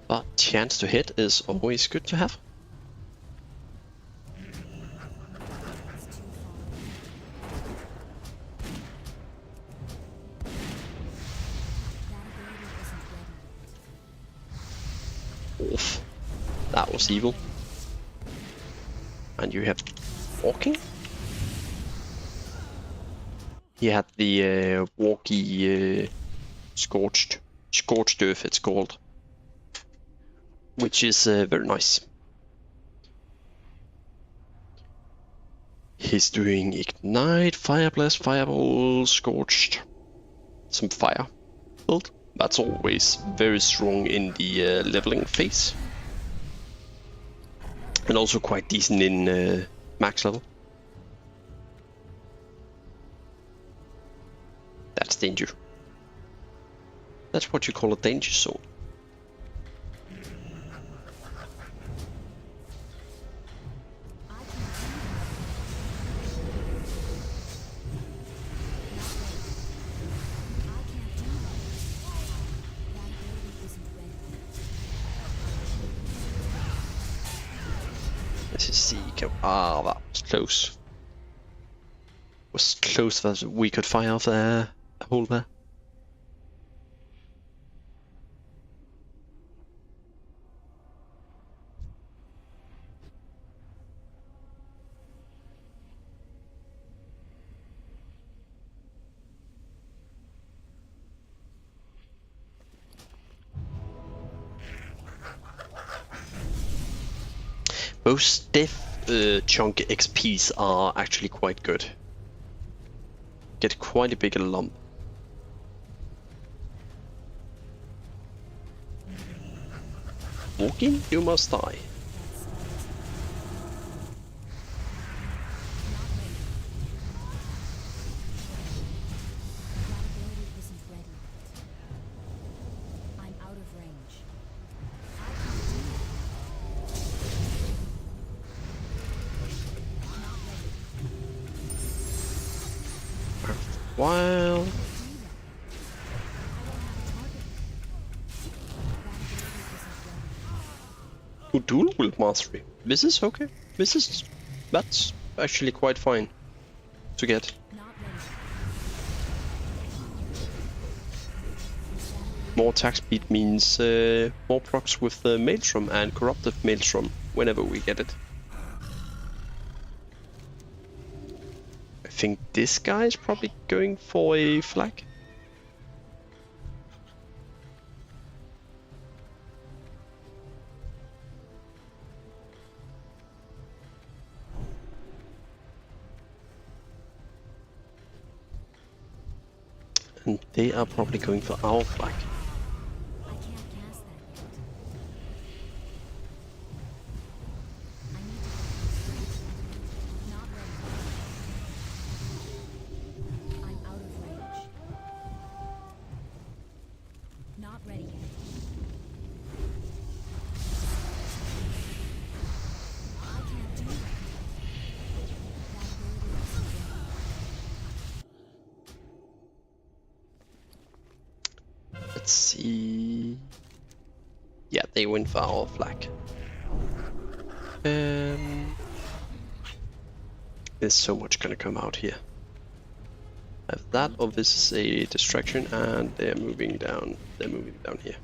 But chance to hit is always good to have. Oof. That was evil. And you have walking? He had the walkie scorched earth it's called. Which is very nice. He's doing ignite, fire blast, fireball, scorched, some fire build. That's always very strong in the leveling phase, and also quite decent in max level. That's danger. That's what you call a danger zone. Let's just see. Ah, that was close. Was close that we could fire off a hole there. Both stiff chunk XPs are actually quite good. Get quite a big lump. Walking, you must die. While dual wield mastery. This is okay. That's actually quite fine to get. More attack speed means more procs with the Maelstrom and Corruptive Maelstrom whenever we get it. I think this guy is probably going for a flag. And they are probably going for our flag. Let's see. Yeah, they went for our flag. There's so much gonna come out here. Have that, or this is a distraction, and they're moving down. They're moving down here.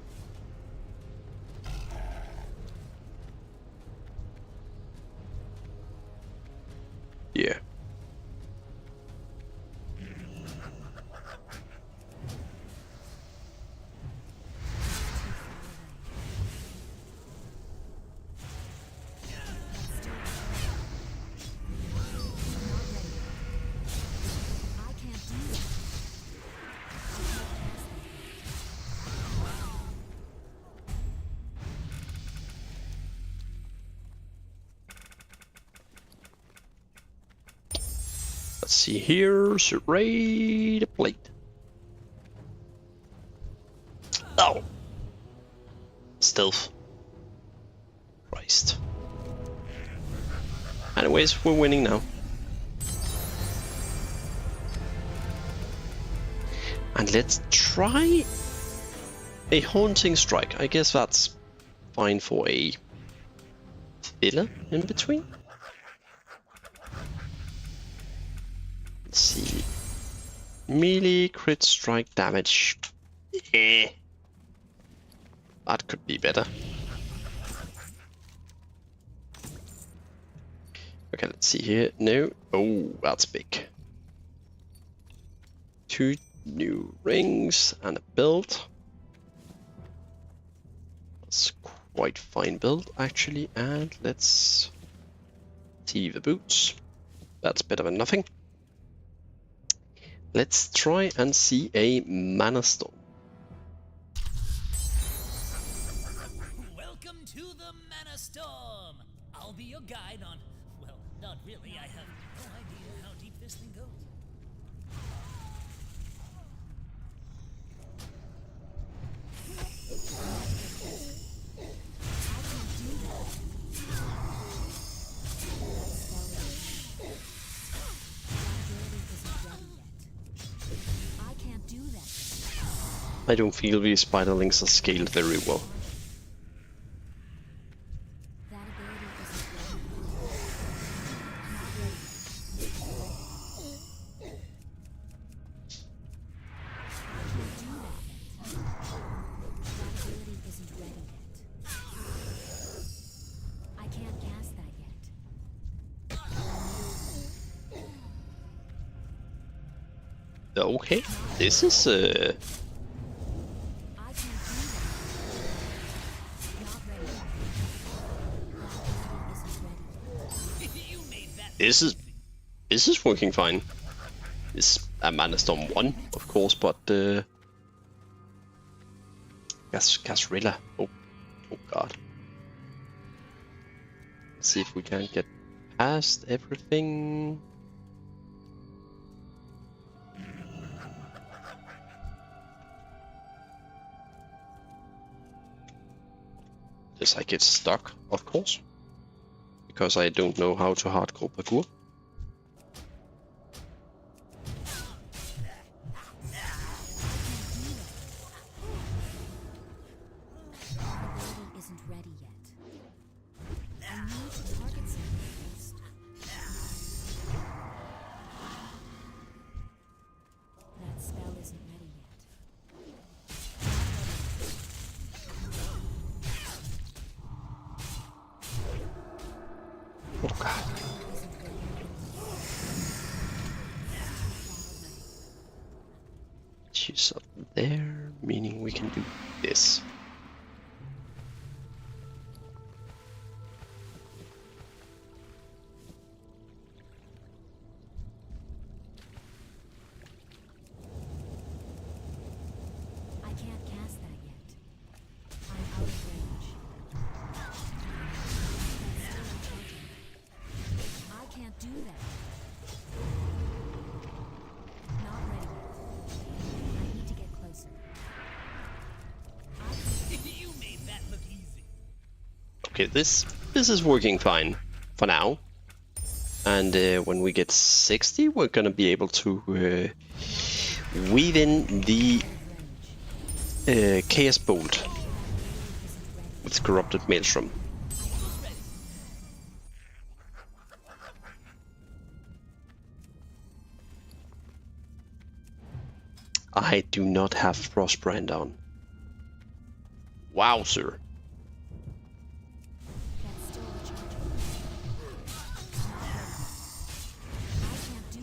Yeah. let's see here. Serrate plate. Oh! Stealth. Christ. Anyways, we're winning now. And let's try a haunting strike. I guess that's fine for a filler in between. Let's see. Melee crit strike damage. Eh. That could be better. Okay, let's see here. No. Oh, that's big. 2 new rings and a build. That's quite fine build actually. And let's see the boots. That's better than nothing. Let's try and see a mana storm. Welcome to the Mana Storm! I'll be your guide on... well, not really, I have no idea how deep this thing goes. I can't do that. I don't feel these spiderlings are scaled very well. That ability isn't ready yet. I can't cast that yet. Okay, this is I can't do that. Not ready. That ability isn't ready. You made that... this is working fine. It's a mana storm 1, of course, but Gasrilla. Oh god. Let's see if we can get past everything. Yes, I get stuck, of course, because I don't know how to hardcore parkour. Ability isn't ready yet. I need to target something first. That spell isn't ready yet. Oh god. She's up there, meaning we can do this. I can't cast that yet. I'm out of range. I can't do that. Not ready yet. I need to get closer. You made that look easy. Okay, this is working fine for now. And when we get 60, we're gonna be able to weave in the Chaos Bolt with Corrupted Maelstrom. I do not have Frostbrand on. Wow, sir. That's still the charger. I can't do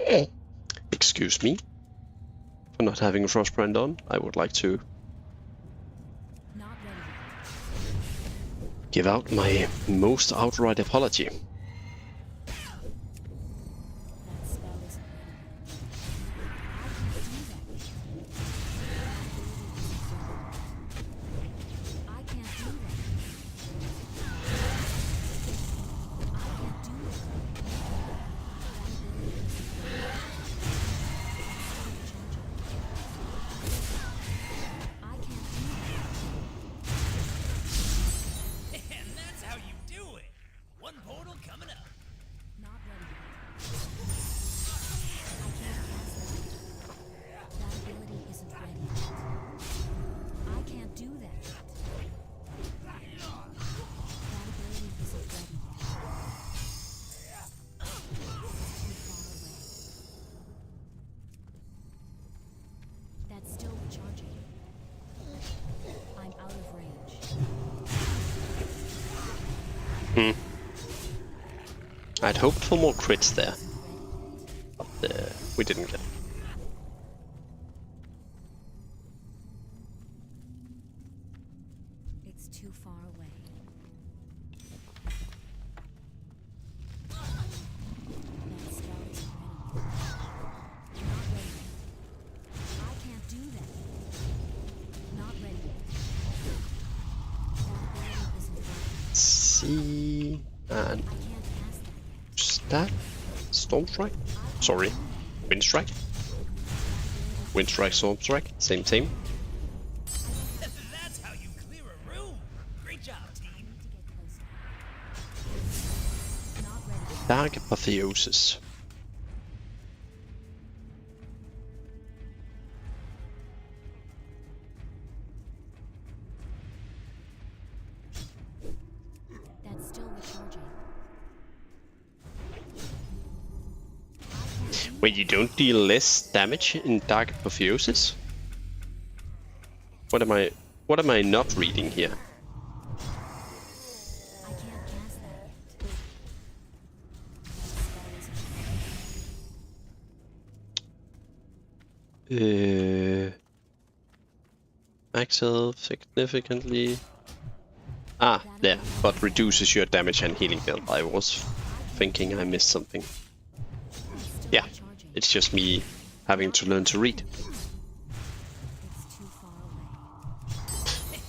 that. Excuse me for not having a Frostbrand on. I would like to Not ready yet. give out my most outright apology. That spell isn't ready. I can't do that. I'd hoped for more crits there, but we didn't get it. It's too far away. That spell isn't ready. Not ready yet. I can't do that. Not ready yet. That ability isn't ready. See, and I can't cast that yet. stat, storm strike. Sorry, wind strike. Wind strike, storm strike. Same. That's how you clear a room. Great job, team. I need to get closer. Not ready yet. Dark apotheosis. That's still recharging. Wait, you don't deal less damage in Dark Apotheosis? What am I not reading here? I can't cast that yet. That spell isn't Max health significantly. Ah, there, but reduces your damage and healing build. I was thinking I missed something. still Yeah, recharging. it's just me having to learn to read. It's too far away.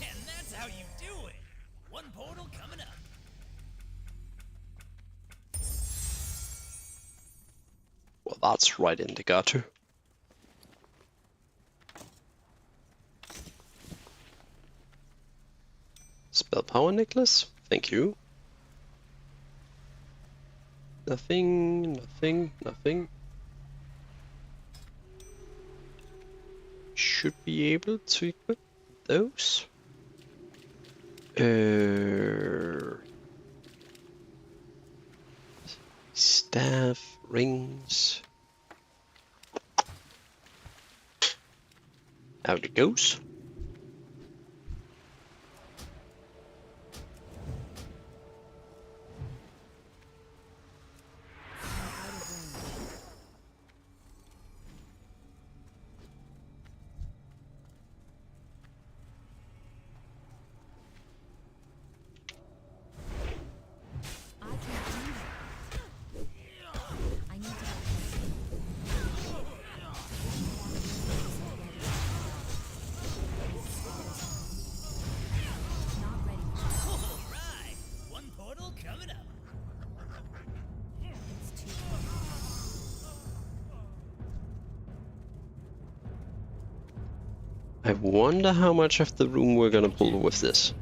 And that's how you do it. One portal coming up. Well, that's right in the gutter. Spell power necklace, thank you. Nothing. Should be able to equip those. Staff, rings. Out it goes. I'm out of range. I can't do that. I need to get closer. Not ready. All right. One portal coming up. It's too far. I wonder how much of the room we're gonna pull with this.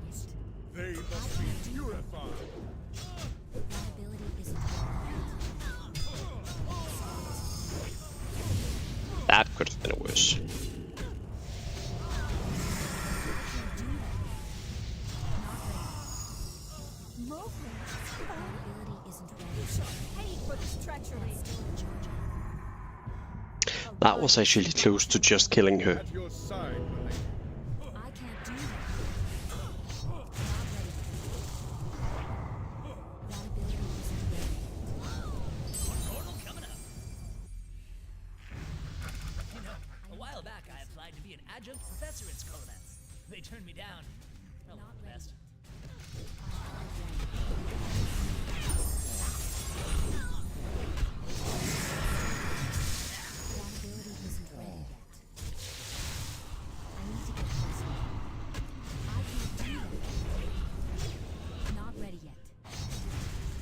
They must be purified. That ability isn't That could have been worse. That ability isn't ready. Pay for this treachery. Still recharging. That was actually close to just killing her. At your side, my lady. I can't do that. Not ready. That ability isn't ready. One portal coming up. You know, a while back I applied to be an adjunct professor in Scholomance. They turned me down. Oh, Not the ready. best. That ability isn't ready yet. I need to get closer. I can't do that. Not ready yet.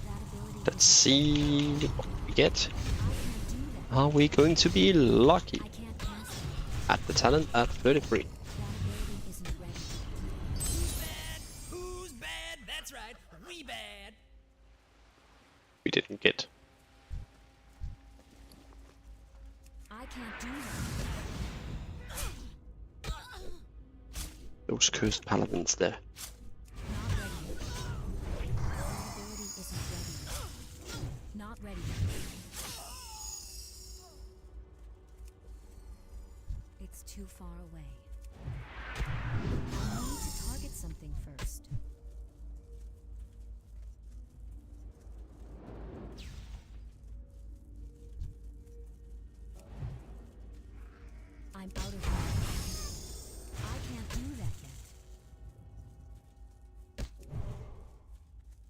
That ability Let's isn't see what we get. I can't do that. Are we going to be lucky I can't cast it. at the talent at 33? That ability isn't ready. Who's bad? Who's bad? That's right. We bad. We didn't get. I can't do that. Those cursed paladins there. Not ready yet. That ability isn't ready. Not ready yet. It's too far away. I need to target something first.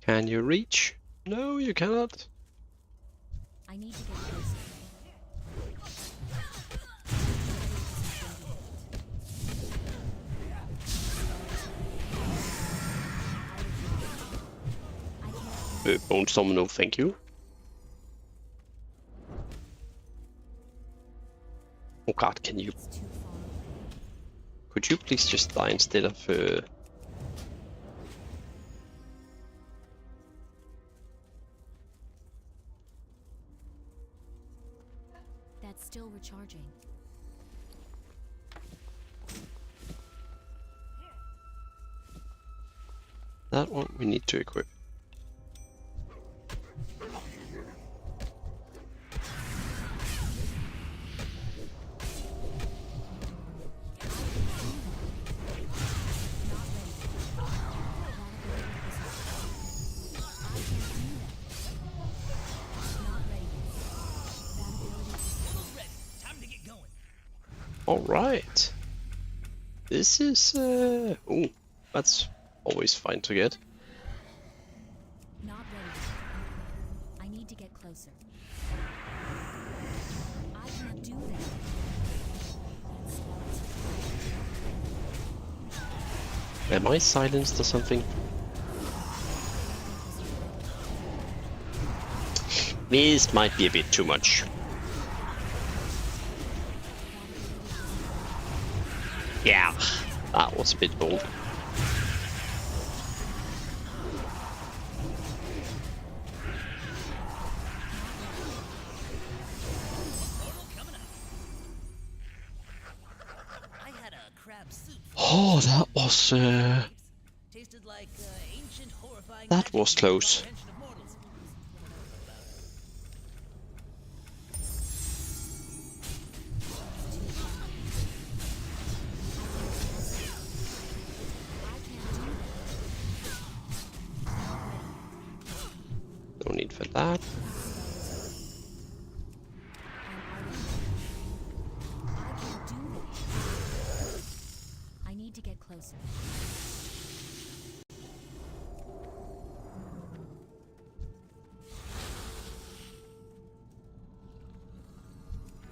Can you reach? No, you cannot. I need to get closer. Bone Storm, no thank you. Oh god, can you... It's too far away. Could you please just die instead of... That's still recharging. That one we need to equip. Time to get going. Alright. This is... Oh, that's always fine to get. Not ready. I need to get closer. I can't do that. Am I silenced or something? This might be a bit too much. Yeah, that was a bit bold. I had a crab soup. Oh, that was... Tasted like ancient, horrifying. That was magic close. comprehension of mortals. No need for that. I can't do that. I need to get closer.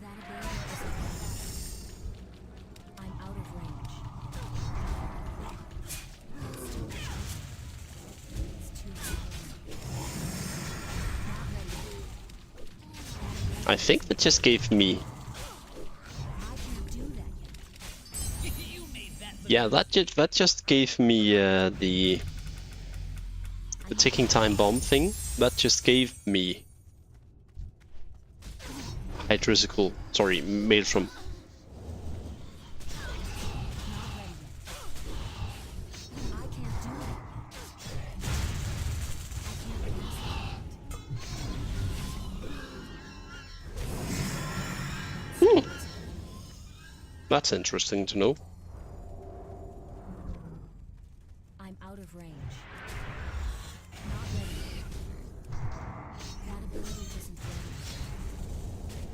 That ability isn't working. I'm out of range. It's too far. Not ready. I think that just gave me... I can't do that yet. You made that. Yeah, that just gave me the ticking time bomb thing. That just gave me hydrosical, sorry, maelstrom. I can't do that. I can't That's interesting to know. I'm out of range. Not ready. That ability isn't ready.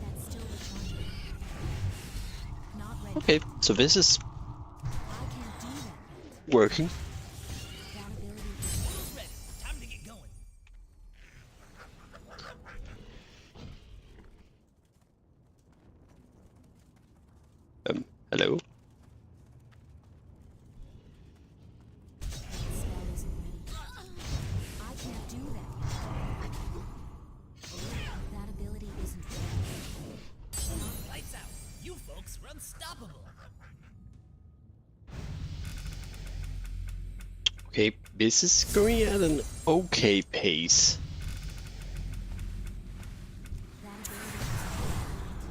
That's still recharging. Not ready. Okay, so this is I can't do that yet. working. That ability isn't Ready. Time to get going. Hello? spell isn't ready. I can't do that yet. That ability isn't ready. Lights out. You folks are unstoppable. Okay, this is going at an okay pace. That ability isn't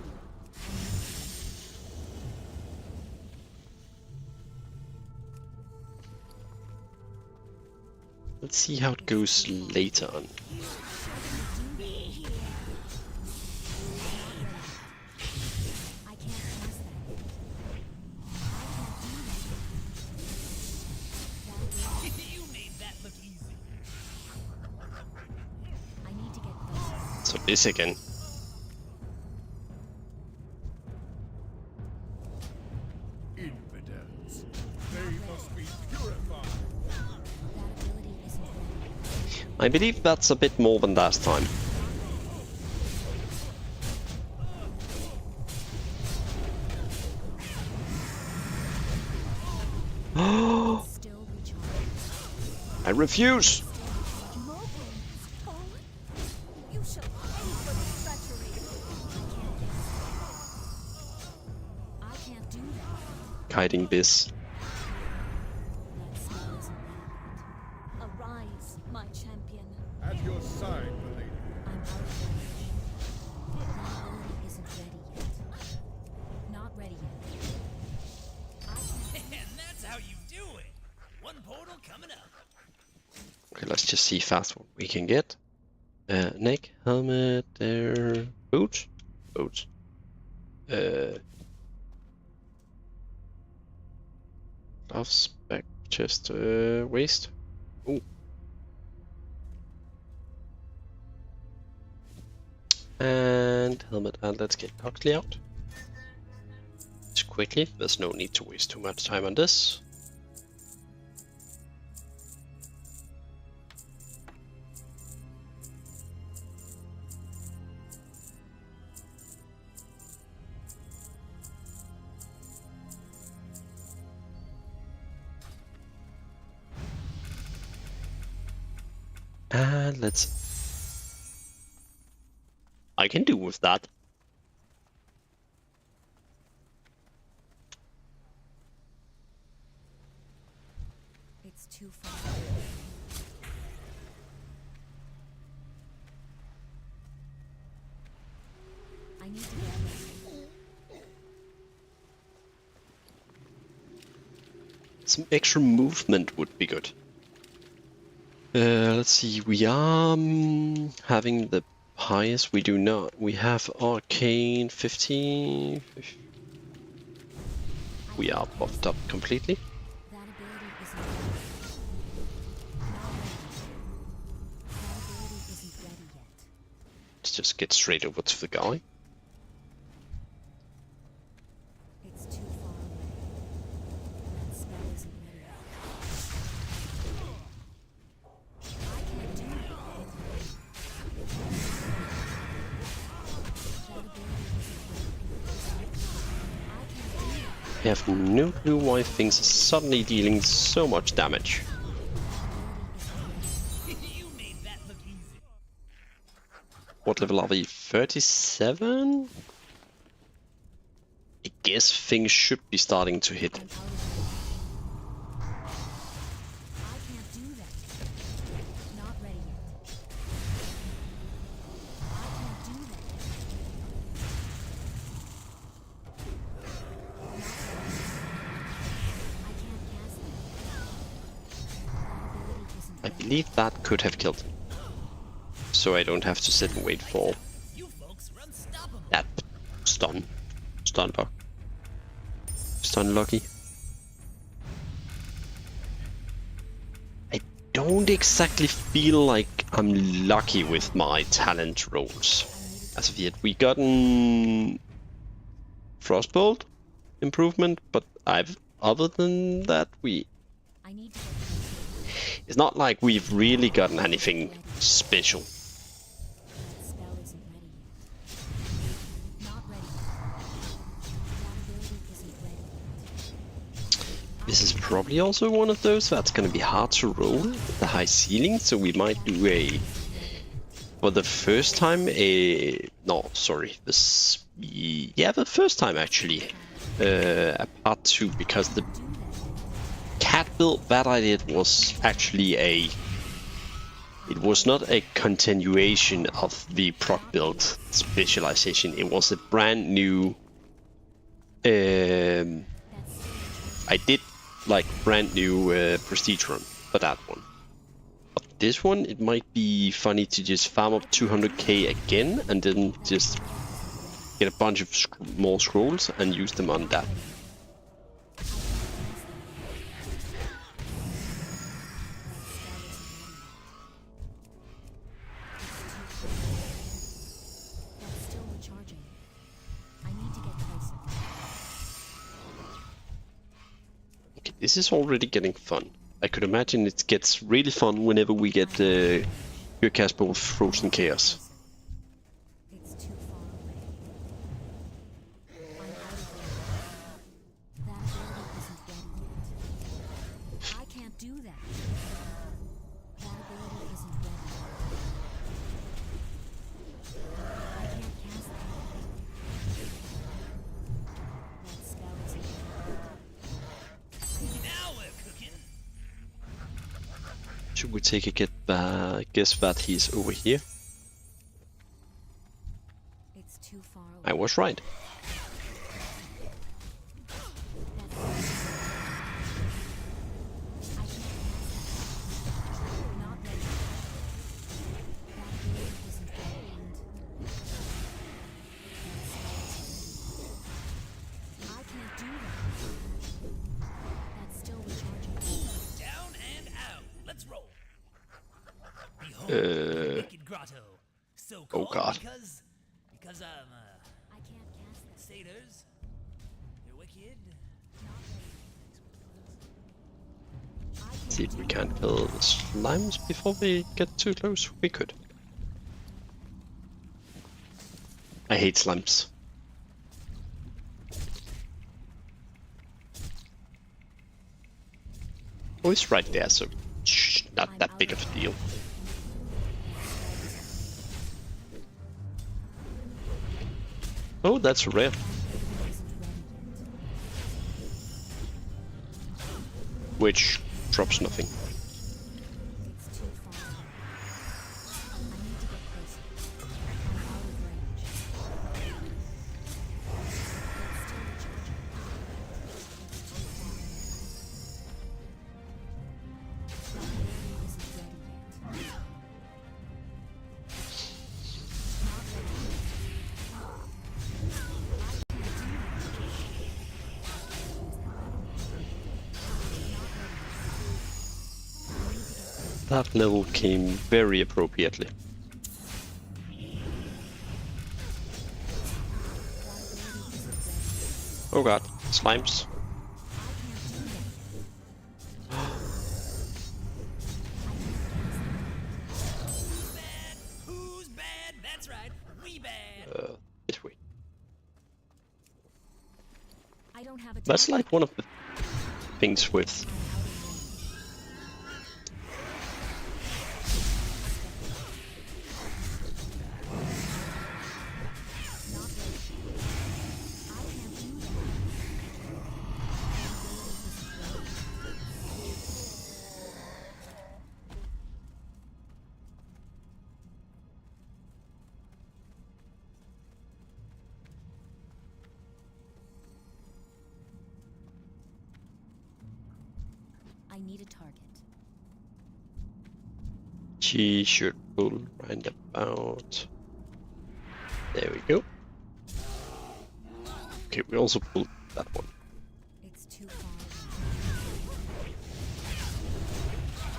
Let's see how it goes later on. I can't pass that. I can't do that. That ability, You made that look easy. I need to get closer. So this again. Infidels. They must be purified. That ability isn't ready. I believe that's a bit more than last time. Still recharged. I refuse! More wounds. Oh, you shall pay for this treachery. I can't do that. Kiting this. That spell isn't ready yet. Arise, my champion. At your side, my lady. I'm out of range. My ability isn't ready yet. Not ready yet. And that's how you do it. One portal coming up. Okay, let's just see fast what we can get. Neck, helmet, there, boots, boots. Gloves, back, chest, waist. Ooh. And helmet, and let's get Coxley out. Just quickly, there's no need to waste too much time on this. And let's... I can do with that. It's too far. I need to get this. Some extra movement would be good. Let's see, we are having the highest, we do not. We have Arcane 15. We are buffed up completely. That ability isn't ready. Not ready. That ability isn't ready yet. Let's just get straight over to the guy. It's too far away. That spell isn't ready yet. I can't do it. That ability isn't ready. I can't do it. I have no clue why things are suddenly dealing so much damage. You made that look easy. What level are we? 37? I guess things should be starting to hit. I'm out of range. I can't do that. Not ready yet. I can't do that. Not ready. I can't cast that. That ability isn't I ready. believe that could have killed him. So I don't have to sit and wait for You folks are unstoppable. that stun. Stun bug. Stun lucky. I don't exactly feel like I'm lucky with my talent rolls. As of yet, we gotten Frostbolt improvement, but other than that, I need to get closer. it's not like we've really gotten anything special. That spell isn't ready yet. Not ready. That ability isn't ready yet. This is probably also one of those that's gonna be hard to roll with the high ceiling, so we might do for the first time the first time actually a part 2, because the cat build that I did was actually it was not a continuation of the proc build specialization. It was a brand new I did like brand new prestige run for that one. But this one, it might be funny to just farm up 200k again and then just get a bunch of more scrolls and use them on that. That's still recharging. I need to get closer. Okay, this is already getting fun. I could imagine it gets really fun whenever we get You cast both Frozen Chaos. It's too far away. I'm out of range. That ability isn't ready yet. I can't do that. That ability isn't ready. I can't cast that. That spell isn't ready. Now we're cooking. Should we take a guess that he's over here? It's too far away. I was right. Down and out. Let's roll. Behold the wicked grotto. So called God. because I can't cast that. satyrs. You're wicked. See if we can kill the slimes before we get too close. We could. I hate slimes. Oh, it's right there, so not that big of a deal. Oh, that's rare. Which drops nothing. It's too far. I need to get closer. I'm out of range. It's still recharging. It's too far. That ability isn't ready yet. Not ready yet. That level came very appropriately. Oh god, slimes. Who's bad? That's right. We bad. This way. I don't have a That's target. like one of the things with I need a target. she should pull right about. There we go. Okay, we also pulled that one. It's too far away.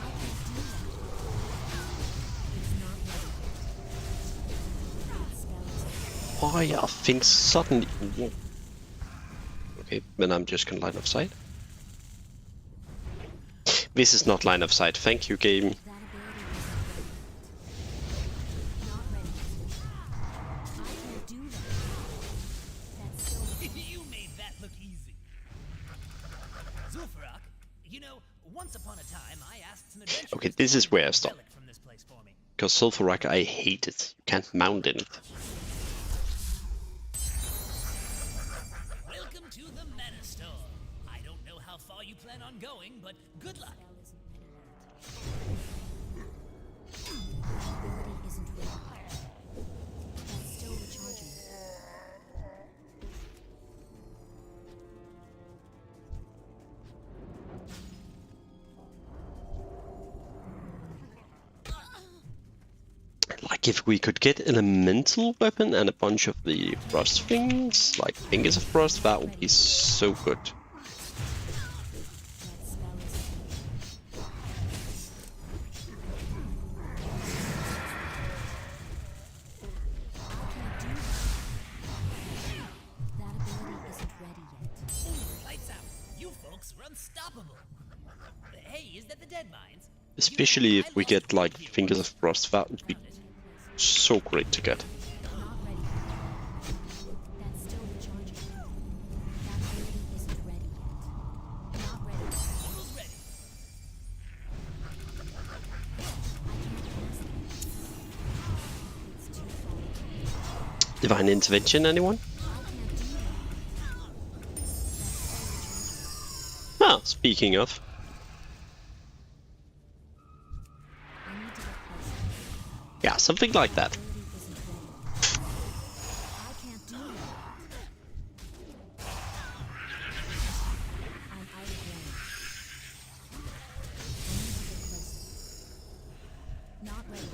I can't do that. It's not ready yet. That spell is Why are things suddenly? Okay, then I'm just gonna line of sight. This is not line of sight. Thank you, game. that ability isn't ready yet. Not ready yet. I can't do that. That's still You made that look easy. Zul'Farrak, you know, once upon a time I asked some adventurers Okay, this is to where I find a stop. relic from this place for me. Because Sulfurak, I hate it. You can't mount in it. Welcome to the Mana Store. I don't know how far you plan on going, but good luck. ability isn't ready. That's still recharging. Like if we could get elemental weapon and a bunch of the frost things, like fingers of frost, that would be so good. That spell is that ability isn't ready yet. Lights out. You folks are unstoppable. Hey, is that the dead mines? Especially if we get like Fingers of Frost, that would be so great to get. Not ready. That's still recharging. That ability isn't ready yet. Not ready. Almost ready. It's too far. Divine Intervention, anyone? I can't do that. Ah, speaking of. I need to get closer. Yeah, something like that. Ability isn't ready. I can't do that. I'm out of range. I need to get closer. Not ready.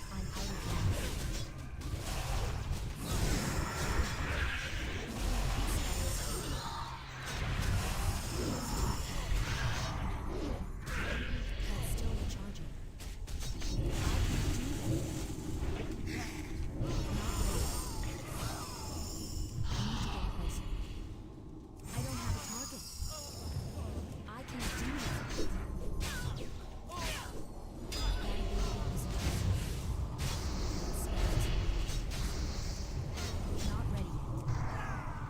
I'm out of range. That's still recharging. I don't have a target. I can't do that. That ability isn't not ready yet.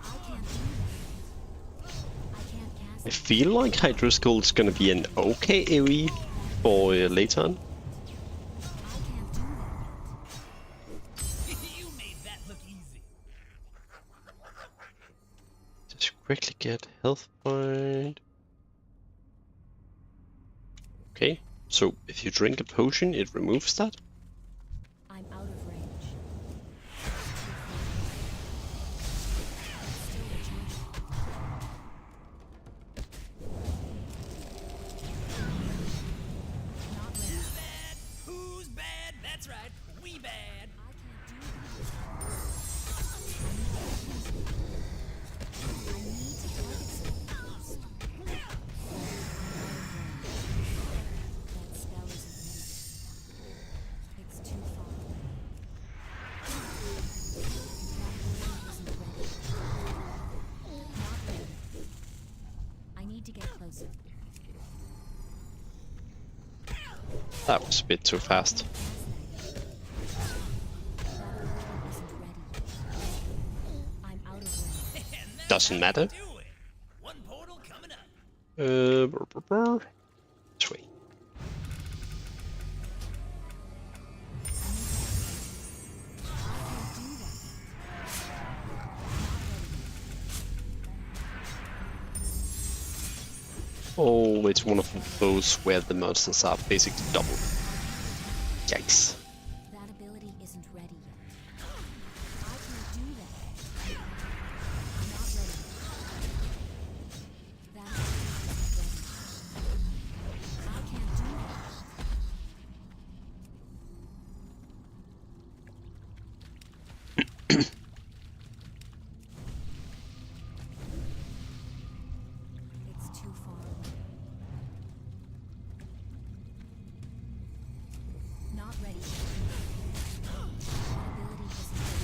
I can't do that. I can't cast I feel like Hydroskull is gonna be an okay AoE for later on. I can't do that yet. You made that look easy. Just quickly get health point. Okay, so if you drink a potion, it removes that. I'm out of range. Still recharging. Not ready. Bad. Who's bad? That's right. We bad. I can't do that. I need to target something first. That spell isn't ready. It's too far. That ability isn't ready. Not ready. I need to get closer. That was a bit too fast. I'm out of range. And that's Doesn't how matter. you do it. One portal coming up. This way. Oh, it's one of those where the monsters are basically double. Yikes. That ability isn't ready yet. I can't do that. Not ready. That ability isn't ready. I can't do that. It's too far away. Not ready. That ability isn't ready.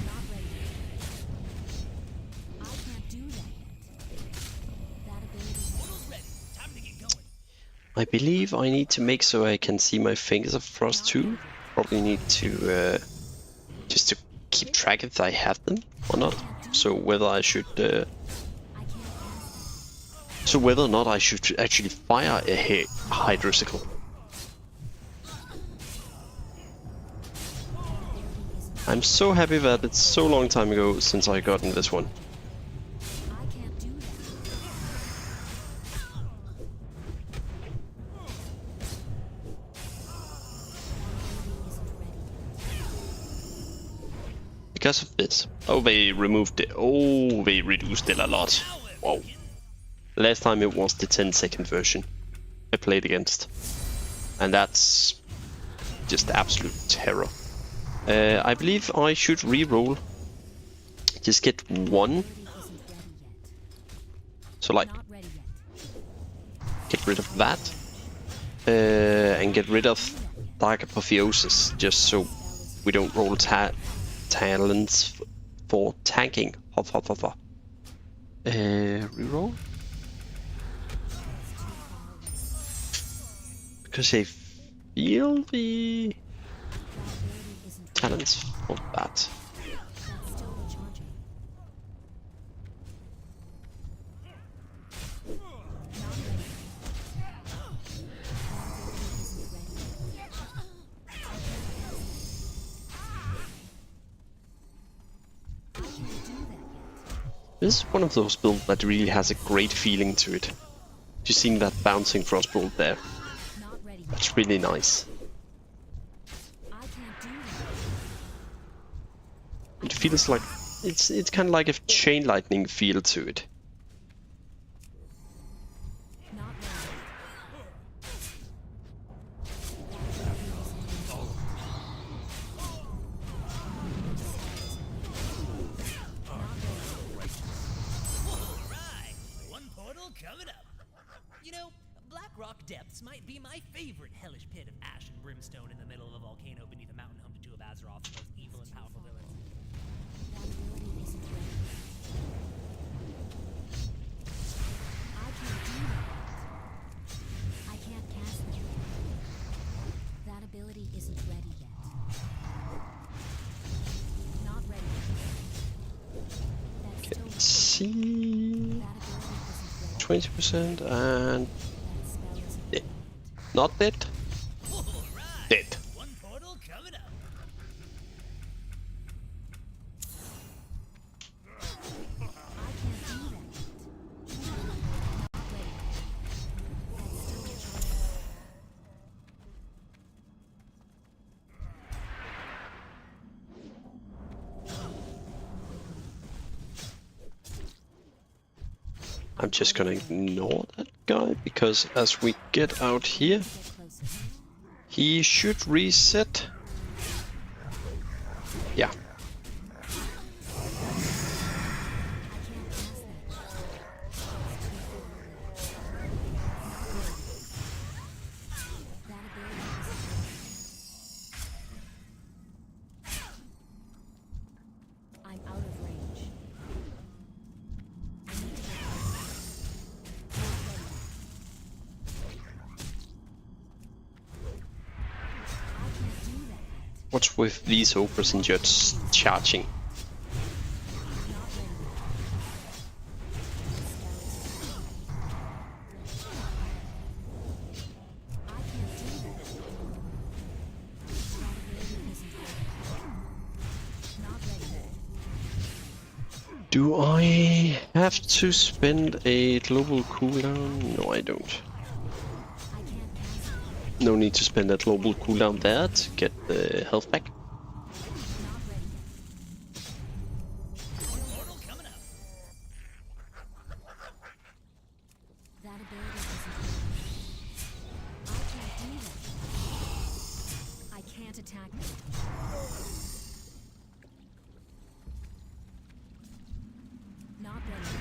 Not ready. I can't do that yet. That ability isn't Portal's ready. Time to get going. I believe I need to make so I can see my Fingers of Frost too. Probably need to just to keep track if I have them or not. So whether I should I can't cast so whether or not I should actually fire a Hydrosicle. I'm so happy that it's so long time ago since I gotten this one. I can't do that. Because of this. Oh, they removed it. Oh, they reduced it a lot. Whoa. Last time it was the 10-second version I played against. And that's just absolute terror. I believe I should re-roll. Just get one. Ability isn't ready yet. So like, Not ready yet. get rid of that. And get rid of Dark Apotheosis. Just so we don't roll talents for tanking. Reroll. Because I feel the talents for that. That's still recharging. Not ready. I can't do that yet. This is one of those builds that really has a great feeling to it. You've seen that bouncing frostbolt there. Not ready. That's really nice. I can't do that. It feels like it's kind of like a chain lightning feel to it. Not ready. Alright, one portal coming up. You know, Black Rock Depths might be my favorite hellish pit of ash and brimstone in the middle of a volcano beneath a mountain home to two of Azeroth's most evil and powerful villains. That ability isn't ready. I can't do that. I can't cast that. That ability isn't ready yet. Not ready. That's still Let's see. that ability isn't 20% ready. and That spell isn't dead. ready. Not dead. Alright, Dead. one portal coming up. I can't do that yet. Not ready. That's still recharging. I'm just gonna ignore that guy because as we get out here, Get closer. he should reset. Yeah. I can't cast that. It's too far away. Not ready. That ability isn't ready. I'm out of range. I need to get closer. Not ready. I can't do that yet. What's with these ogres and just charging? Not ready. I can't do that. That ability isn't ready. Not ready. Do I have to spend a global cooldown? No, I don't. I can't cast it. No need to spend a global cooldown there to get the health back. Not ready. Portal coming up. That ability isn't ready. I can't do that. I can't attack them. Not ready.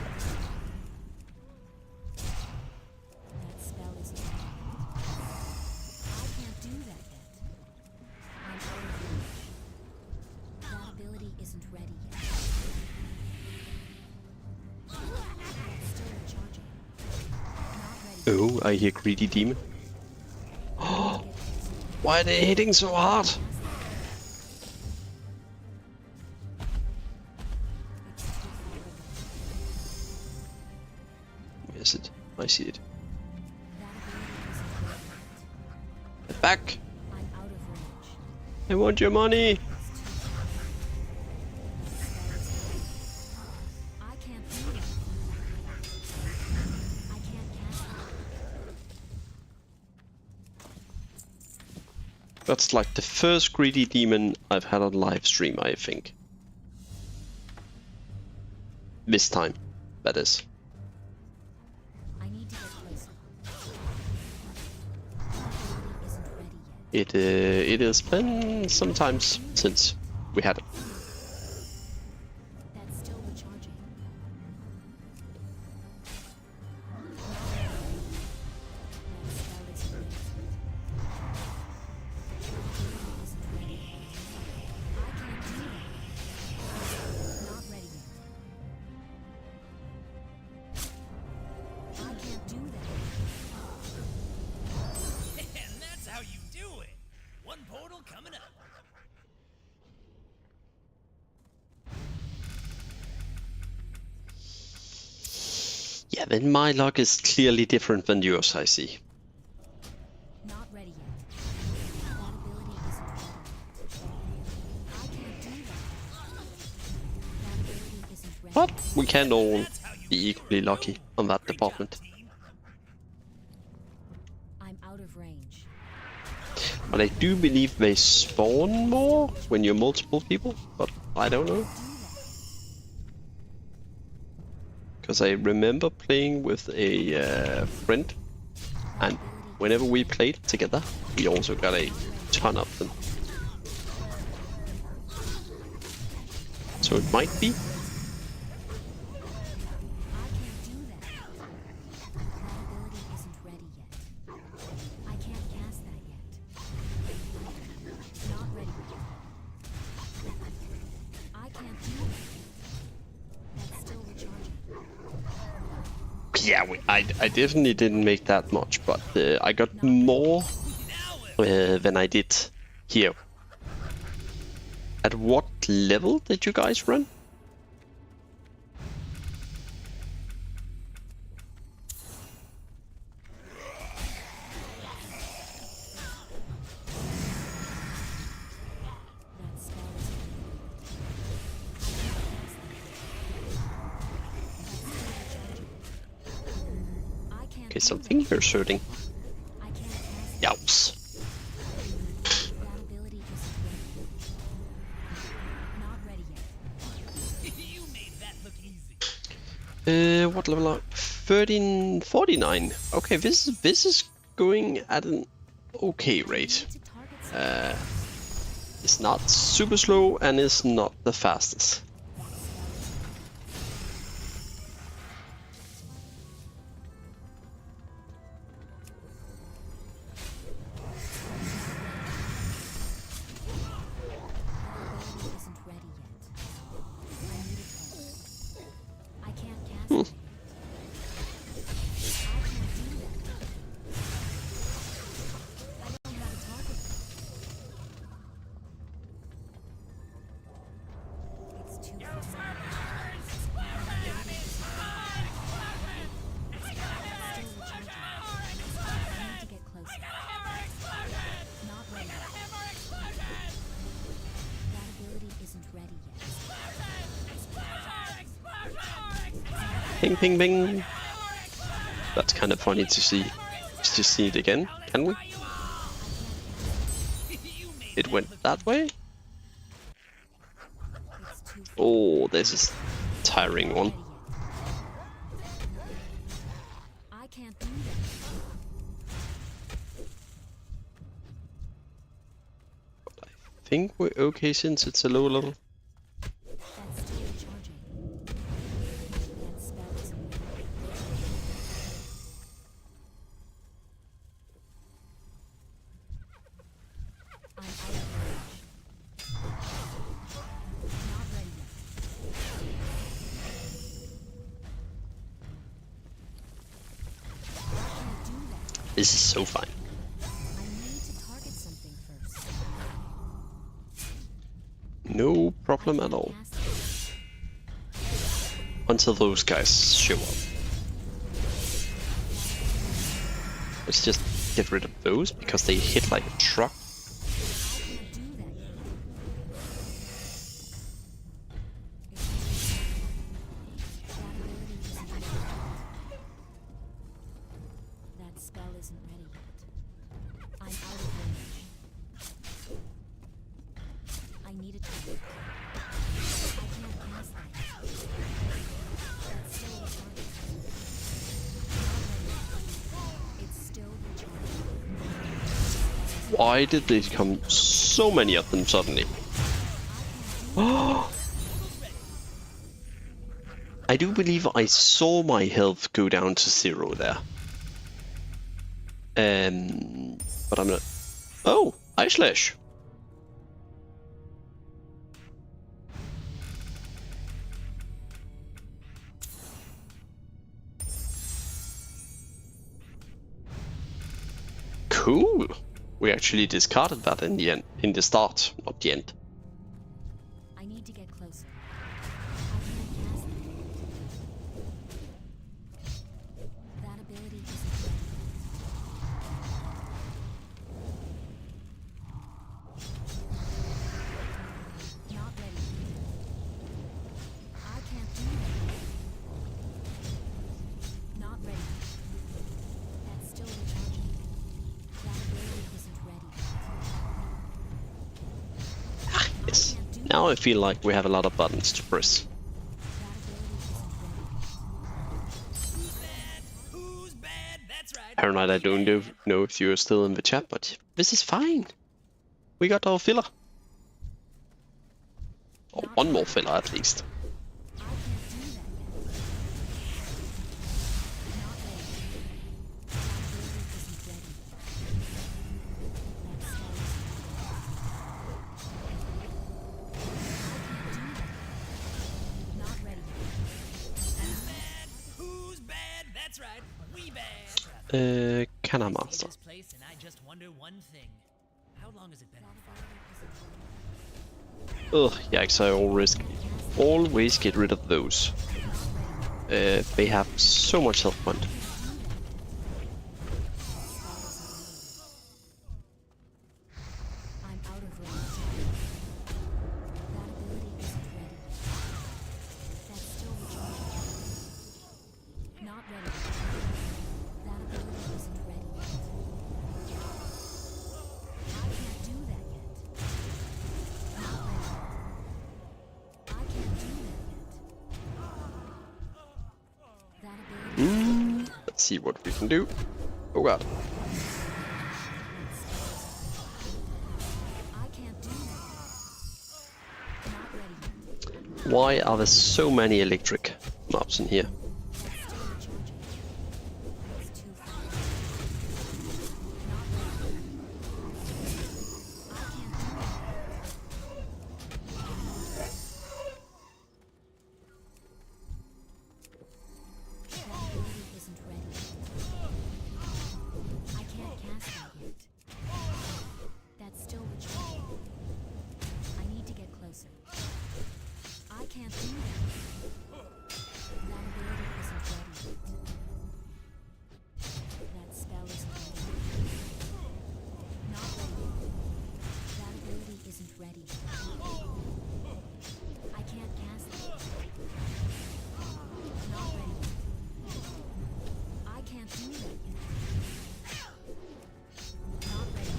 That spell isn't ready. I can't do that yet. I'm out of range. That ability isn't ready yet. That's still recharging. Not ready. Oh, I hear greedy demon. Get closer. Why are they hitting so hard? It's too far away. Where is it? I see it. That ability isn't ready yet. Get back! I'm out of range. I want your money! It's too far. Spell is ready. I can't do that. I can't cast it. That's like the first greedy demon I've had on live stream, I think. This time, that is. I need to get closer. That ability isn't ready yet. It has been some times since we had it. That's still recharging. That spell isn't ready. Isn't ready. I can't do that. Not ready yet. Yeah, then my luck is clearly different than yours, I see. Not ready yet. That ability isn't ready. I can't do that. That ability isn't ready. But we can all That's how you be equally lucky on that Great job, department. team. I'm out of range. But I do believe they spawn more when you're multiple people, but I don't know. Because I remember playing with a friend, and whenever we played together, we also got a ton of them. So it might be. I can't do that. That ability isn't ready yet. I can't cast that yet. Not ready yet. I can't do that. That's still recharging. Yeah, I definitely didn't make that much, but I got more than I did here. At what level did you guys run? That spell is I can't Okay, do something here shooting. that. I can't cast Yows. that ability isn't ready. Not ready yet. You made that look easy. What level are 1349. Okay, this is going at an okay rate. Need to target It's not super slow and it's not the fastest. ability isn't ready yet. I need a target. I can't cast it yet. I can't do that. I don't have a target. It's too far. Still recharging. I need to get closer. Not ready yet. That ability isn't ready yet. Ping, ping, ping. That's kind of funny to see. Let's just see it again, can we? It went that way? It's too far. Oh, this is tiring one. Ready yet. I can't do that. I think we're okay since it's a low level. That's still recharging. That spell isn't ready. I'm out of range. Not ready yet. I can't do that. This is so fine. I need to target something first. No problem at all. Cast it. Until those guys show up. Let's just get rid of those because they hit like a truck. I can't do that yet. That ability isn't ready yet. That spell isn't ready yet. I'm out of range. I need a target. I can't cast that yet. That's still recharging. It's still recharging. Why did there come so many of them suddenly? I do believe I saw my health go down to 0 there. But I'm not. Oh, Ice Slash. Cool. We actually discarded that in the end, in the start, not the end. I need to get closer. I can't cast that yet. Now I feel like we have a lot of buttons to press. Who's bad? That's right. Paranoid, I don't know if you're still in the chat, but this is fine. We got our filler. Or one more filler at least. Who's bad? That's right. We bad. Canna I see Master. this place and I just wonder one thing. How long has it been on fire? Ugh, yikes, I always get rid of those. They have so much health point. I'm out of range. That ability isn't ready. That's still recharging. Not ready. That ability isn't ready yet. I can't do that yet. Not ready. I can't do that yet. That ability. Let's see what we can do. Oh god. I can't do that yet. Not ready yet. Why are there so many electric mobs in here? That's still recharging. It's too far. Not ready. I can't do that. That ability isn't ready. I can't cast that yet. That's still recharging. I need to get closer. I can't do that. That ability isn't ready yet. That spell isn't ready. Not ready. That ability isn't ready. I can't cast it. Not ready. I can't do that yet. Not ready.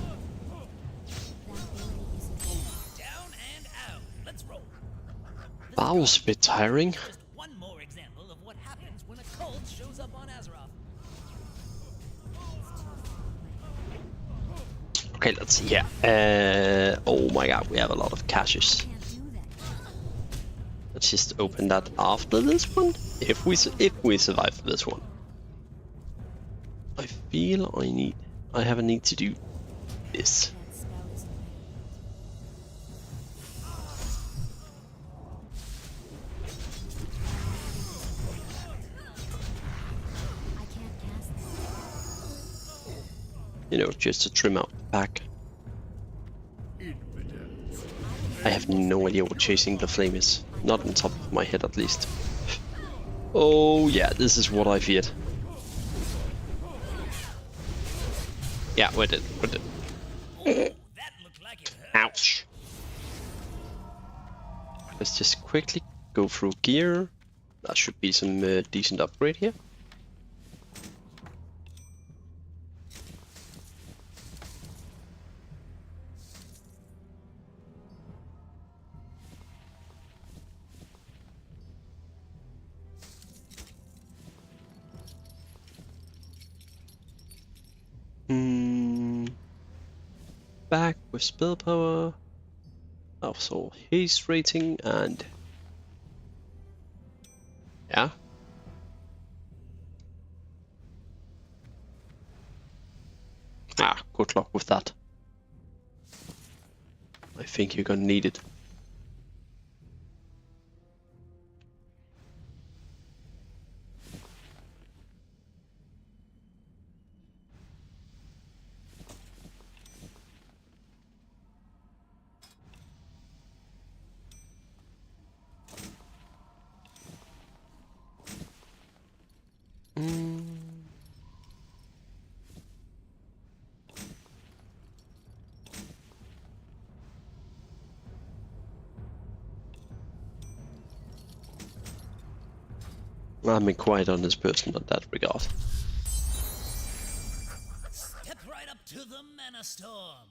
That ability isn't ready. Down and out. Let's roll. That was a bit tiring. Just one more example of what happens when a cult shows up on Azeroth. Okay, let's see here. Oh my god, we have a lot of caches. Can't do that yet. Let's just open that after this one. If we survive this one. I feel I have a need to do this. That spell isn't ready yet. I can't cast that. You know, just to trim out the pack. I have no idea what chasing the flame is. Not on top of my head at least. Oh yeah, this is what I feared. Yeah, we did. That looked like it hurt. Ouch. Let's just quickly go through gear. That should be some decent upgrade here. Back with spell power, also haste rating, and yeah. Good luck with that. I think you're gonna need it. I'm a quite honest person in that regard. Step right up to the mana storm.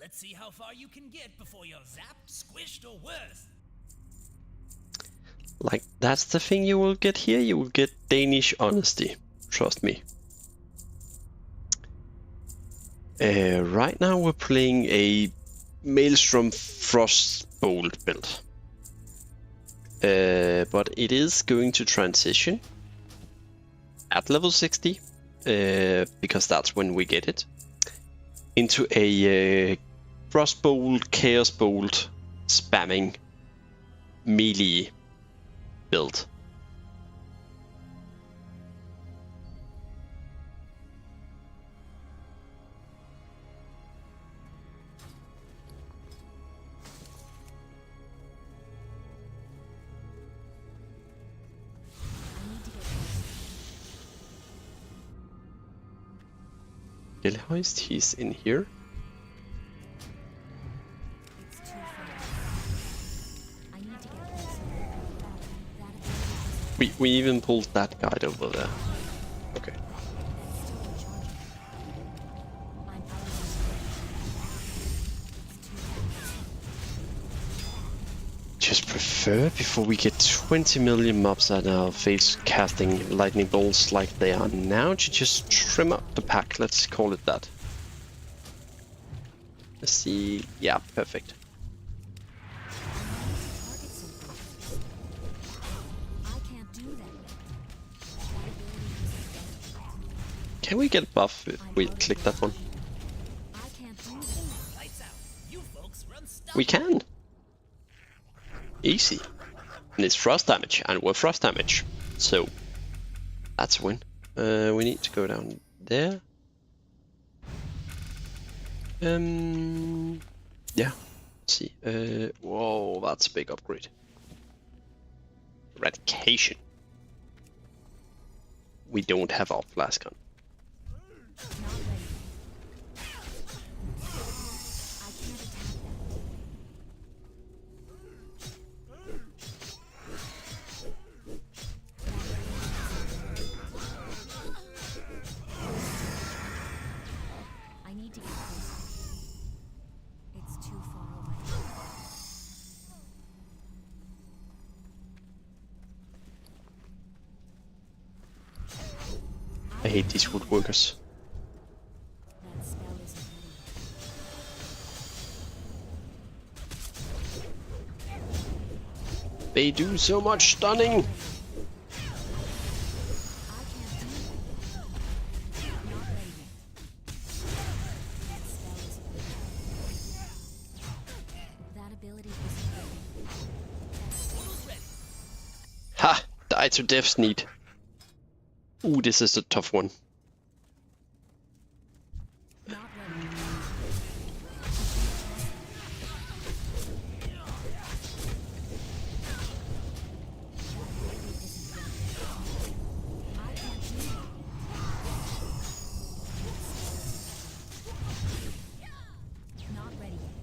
Let's see how far you can get before you're zapped, squished, or worse. Like, that's the thing you will get here. You will get Danish honesty. Trust me. Right now we're playing a Maelstrom Frostbolt build. But it is going to transition at level 60, because that's when we get it, into a Frostbolt, Chaos Bolt spamming melee build. Gilhoist, he's in here. It's too far. I need to get closer. That ability We even pulled that guide over there. Okay. is still recharging. I'm out of range. It's too far. Just prefer before we get 20 million mobs at our face casting lightning bolts like they are now to just trim up the pack, let's call it that. Let's see, yeah, perfect. Target something. I can't do that yet. That ability isn't ready. Can we get a buff if we click that one? I can't do that. Lights out. You folks run stuff. We can! Easy. And it's frost damage, and we're frost damage. So, that's a win. We need to go down there. Yeah. Let's see. Whoa, that's a big upgrade. Eradication. We don't have our flask gun. Not ready. I can't attack that. I need to get closer. It's too far away. I hate these woodworkers. That spell isn't ready. They do so much stunning! I can't do that. Not ready yet. That spell isn't ready. That ability isn't ready. Ha! Die to Death's Need. Ooh, this is a tough one. Not ready. I can't do that. Not ready yet.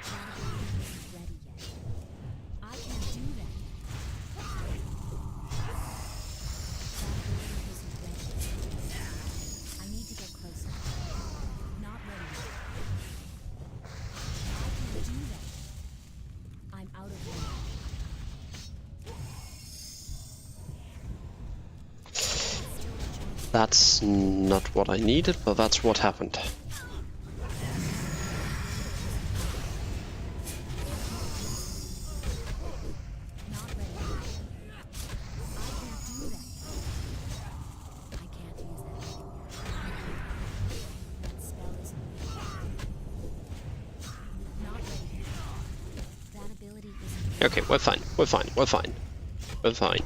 That ability isn't ready yet. I can't do that yet. That ability isn't ready. I need to get closer. Not ready yet. I can't do that. I'm out of range. That's not what I needed, but that's what happened. Not ready. I can't do that. I can't use that. That spell isn't ready. Not ready. That ability isn't ready. Okay, we're fine. We're fine. We're fine. We're fine.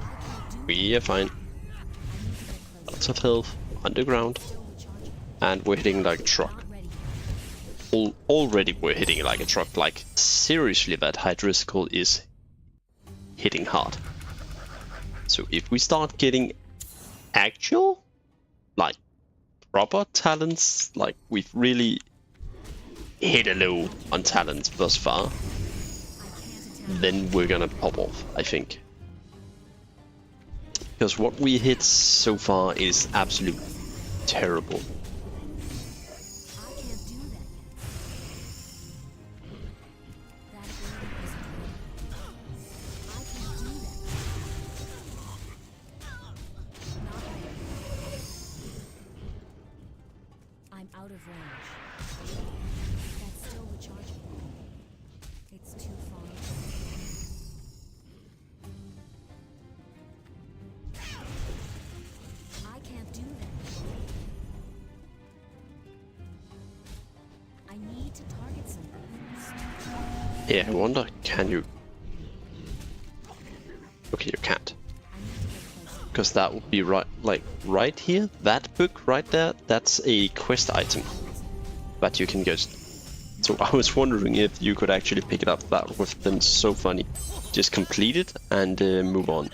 We are fine. I need to get closer. Lots of health, underground, Still recharging. and we're hitting like a truck. Not ready. Already we're hitting like a truck. Like, seriously, that Hydrisical is hitting hard. So if we start getting actual, like, proper talents, like, we've really hit a low on talents thus far, I can't attack. then we're gonna pop off, I think. Because what we hit so far is absolute terrible. I can't do that. I'm out of range. That's still recharging. It's too far. I can't do that. I need to target something first. Yeah, I wonder, can you? Okay, you can't. I need to get closer. Because that would be right, like right here, that book right there, that's a quest item that you can get. So I was wondering if you could actually pick it up. That would have been so funny. Just complete it and move on.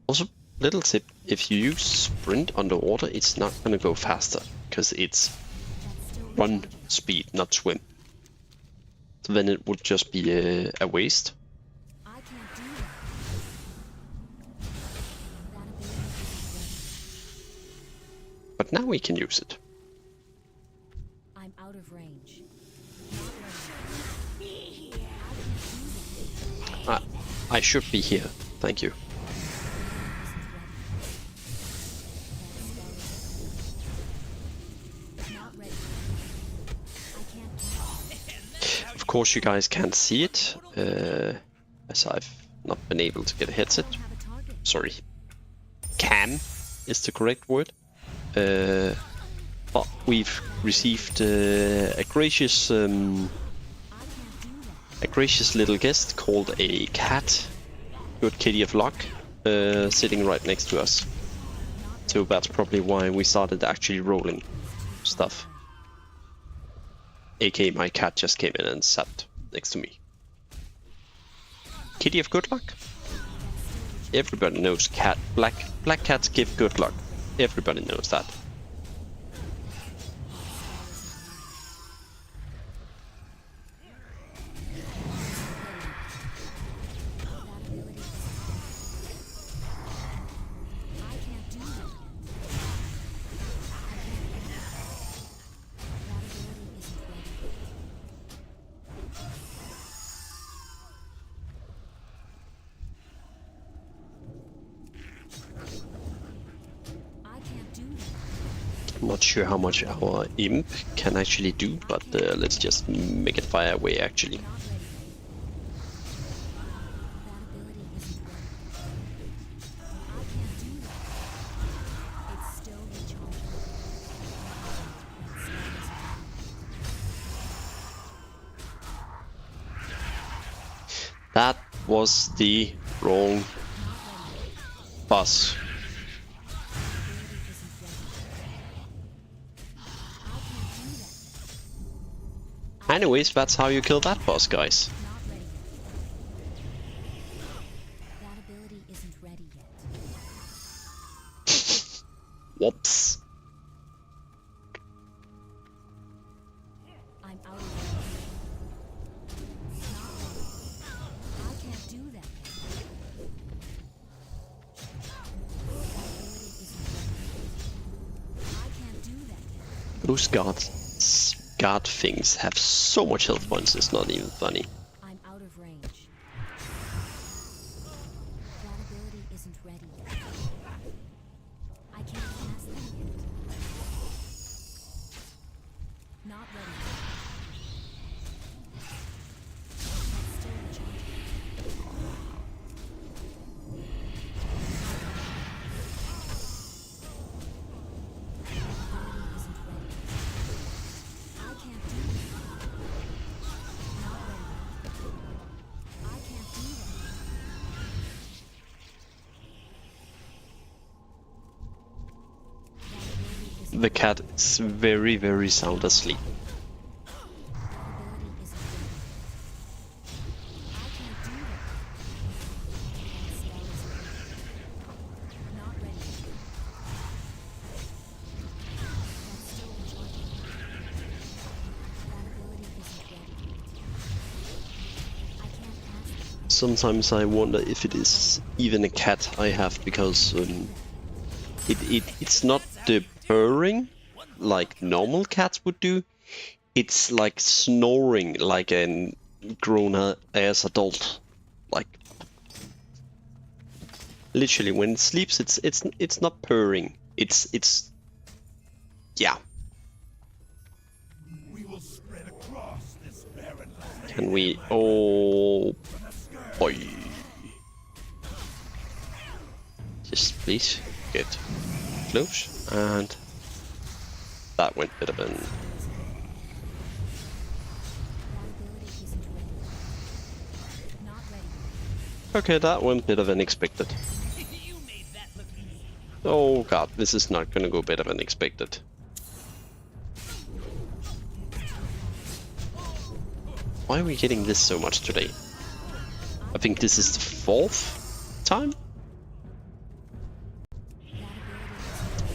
Also, little tip, if you use sprint underwater, it's not gonna go faster, because it's That's still run recharging. speed, not swim. So then it would just be a waste. I can't do that. That ability isn't But now we can use it. ready. I'm out of range. Not ready. I should be here. Thank you. Not ready. I can't. Of course, you guys can't see it, as I've not been able to get a headset. Have a target. Sorry. Cam is the correct word. But we've received a gracious I can't do that. a gracious little guest called a cat, good kitty of luck, sitting right next to us. So that's probably why we started actually rolling stuff. AK, my cat just came in and sat next to me. Kitty of good luck? Everybody knows black cats give good luck. Everybody knows that. I can't do that. That ability isn't ready. I can't do that. I'm not sure how much our imp can actually do, but let's just make it fire away actually. Not ready. That ability isn't ready. I can't do that. It's still recharging. That was the wrong boss. Anyways, that's how you kill that boss, guys. Not ready yet. That ability isn't ready yet. Whoops. I'm out of range. Not ready. I can't do that. That ability isn't ready. I can't do that. Those guard things have so much health points, it's not even funny. I'm out of range. That ability isn't ready yet. I can't cast that yet. Not ready yet. That's still recharging. That ability isn't ready. I can't do that. Not ready yet. I can't do that. That ability isn't The cat is very, very sound asleep. That ability isn't ready. I can't do that. That spell is ready. Not ready. That's still recharging. That ability isn't ready. I can't cast it. Sometimes I wonder if it is even a cat I have, because it's not the purring like normal cats would do. It's like snoring like a grown-ass adult. Like literally, when it sleeps, it's not purring. it's yeah. We will spread across this barren land. Can we? Oh boy! Just please get close, and that went a bit of an. That ability isn't ready. Not ready. Okay, that went a bit of unexpected. You made that look easy. Oh god, this is not gonna go better than expected. Why are we getting this so much today? I think this is the 4th time?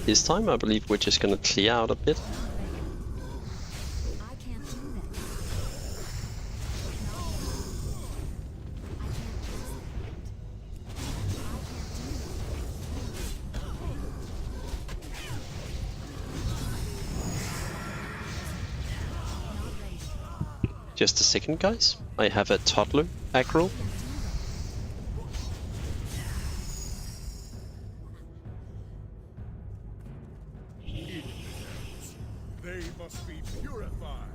This time I believe we're just gonna clear out a bit. I can't do that. Just a second, guys. I have a toddler aggro. They must be purified.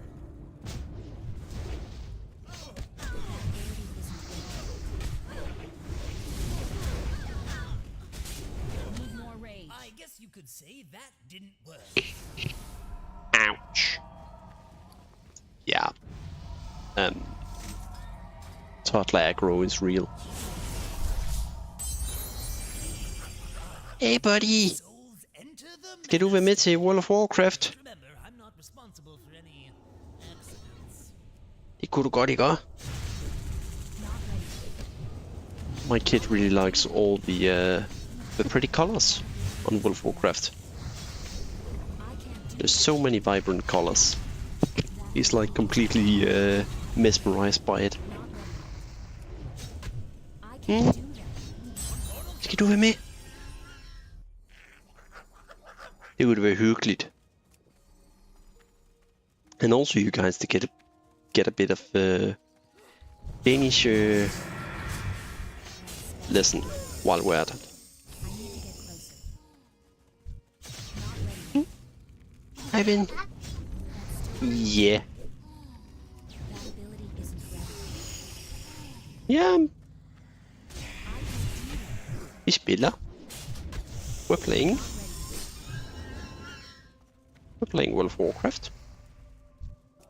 Need more rage. I guess you could say that didn't work. Ouch. Yeah. Toddler aggro is real. Hey buddy! Souls enter the Skal du være med til World of Warcraft? Remember, I'm not responsible for any accidents. Det kunne du godt, ikke? My kid really likes all the pretty colors on World of Warcraft. There's so many vibrant colors. He's like completely mesmerized by it. Skal du være med? Det would være hyggeligt. And also you guys to get a bit of Danish lesson while we're at it. Ivan. Yeah. Ja. Vi spiller. We're playing. We're playing World of Warcraft.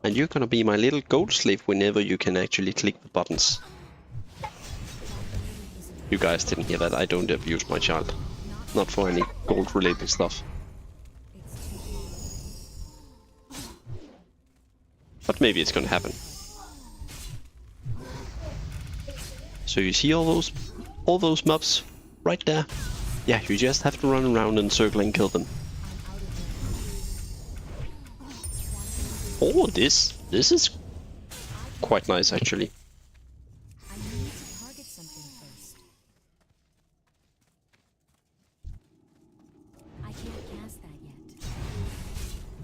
And you're gonna be my little gold slave whenever you can actually click the buttons. You guys didn't hear that. I don't abuse my child. Not for any gold related stuff. But maybe it's gonna happen. So you see all those mobs right there? Yeah, you just have to run around and circle and kill them. Oh, this is quite nice actually. I need to target something first. I can't cast that yet.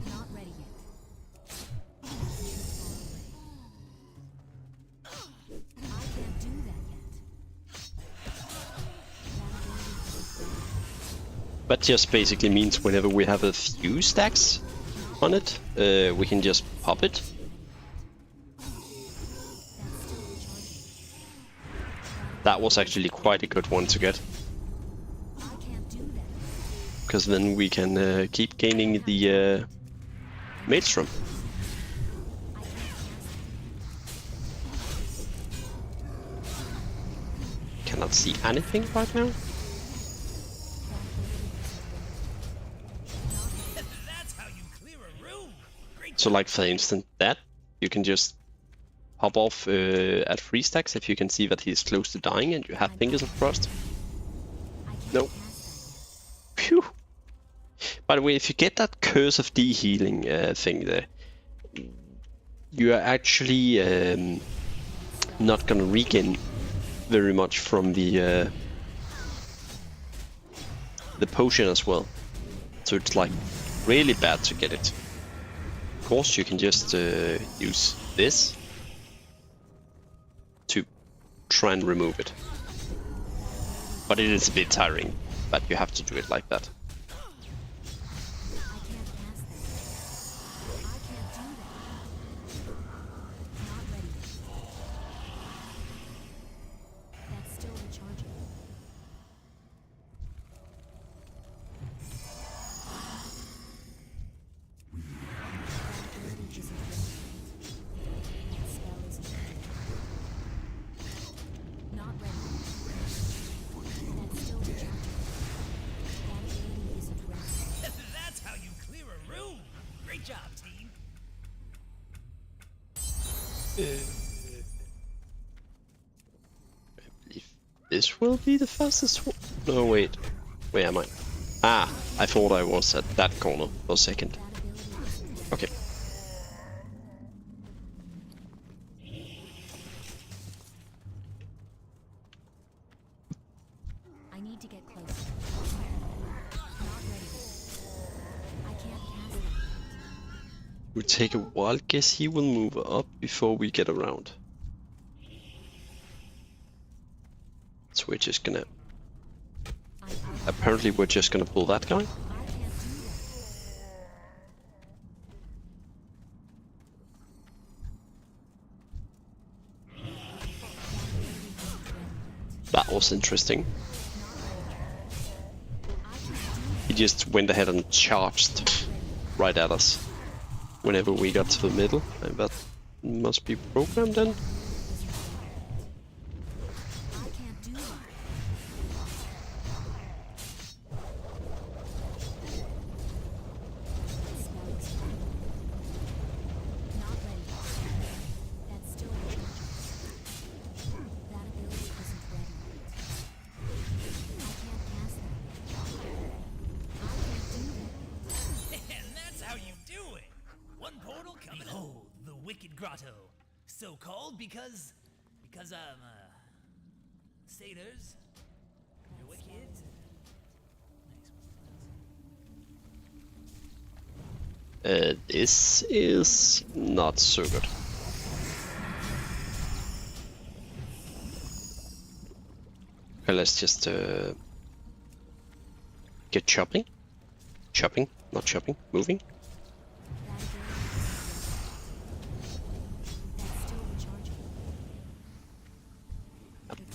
Not ready yet. I can't do that yet. That just basically means whenever we have a few stacks on it, we can just pop it. That was actually quite a good one to get, I can't do that. because then we can keep gaining the Maelstrom. Cannot see anything right now. That's how you clear a room. Great. So like for instance that, you can just hop off at 3 stacks if you can see that he's close to dying and you have Fingers of Frost. I can't Nope. cast that. Phew. By the way, if you get that Curse of De-healing thing there, you are actually not gonna regain very much from the potion as well. So it's like really bad to get it. Of course, you can just use this to try and remove it. But it is a bit tiring, but you have to do it like that. believe this will be the fastest one. No, wait. Where am I? Ah, I thought I was at that corner for a second. Okay. I need to get closer. Not ready. I can't cast that. We take a wild guess he will move up before we get around. So we're just gonna... I'm out. Apparently we're just gonna pull that guy. I can't do that. That was interesting. He just went ahead and charged right at us whenever we got to the middle. And that must be programmed then. I can't do that. Not ready. That's still recharging. That ability isn't ready. I can't cast that. I can't do that. And that's how you do it. One portal coming. Behold, the Wicked Grotto. So called because satyrs. You're wicked. This is not so good. Okay, let's just get chopping. Chopping, not chopping, moving. That's still recharging.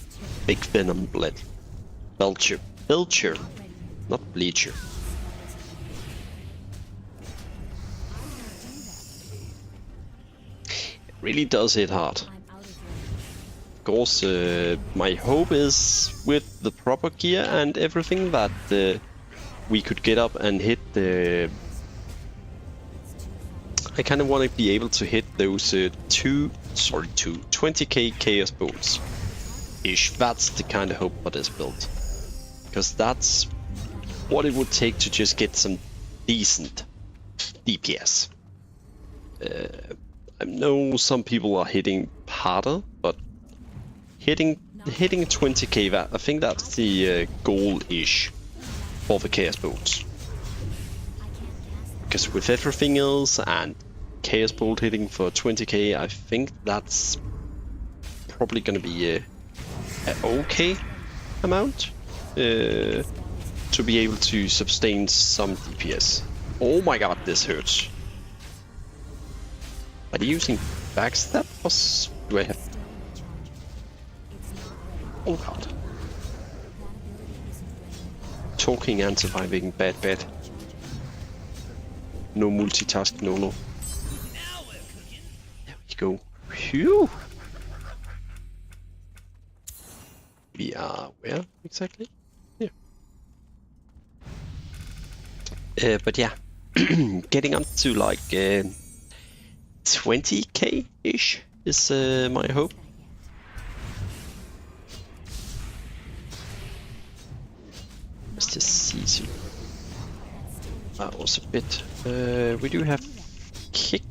It's too Big venom bled. Belcher. Belcher, not bleacher. It really does hit hard. I'm out of range. Of course, my hope is with the proper gear and everything that we could get up and hit the... I kind of want to be able to hit those 20k chaos bolts ish. That's the kind of hope for this build, because that's what it would take to just get some decent DPS. I know some people are hitting harder, but hitting 20k, that I think that's the goal ish for the chaos bolts. Because with everything else and chaos bolt hitting for 20k, I think that's probably gonna be an okay amount to be able to sustain some DPS. Oh my god, this hurts. Are they using backstab or do I have... Oh god. Talking and surviving, bad. No multitask, no. Now we're cooking. There we go. Phew! We are where exactly? Here. But yeah, getting up to like 20k ish is my hope. Let's just see. That was a bit. We do have kick.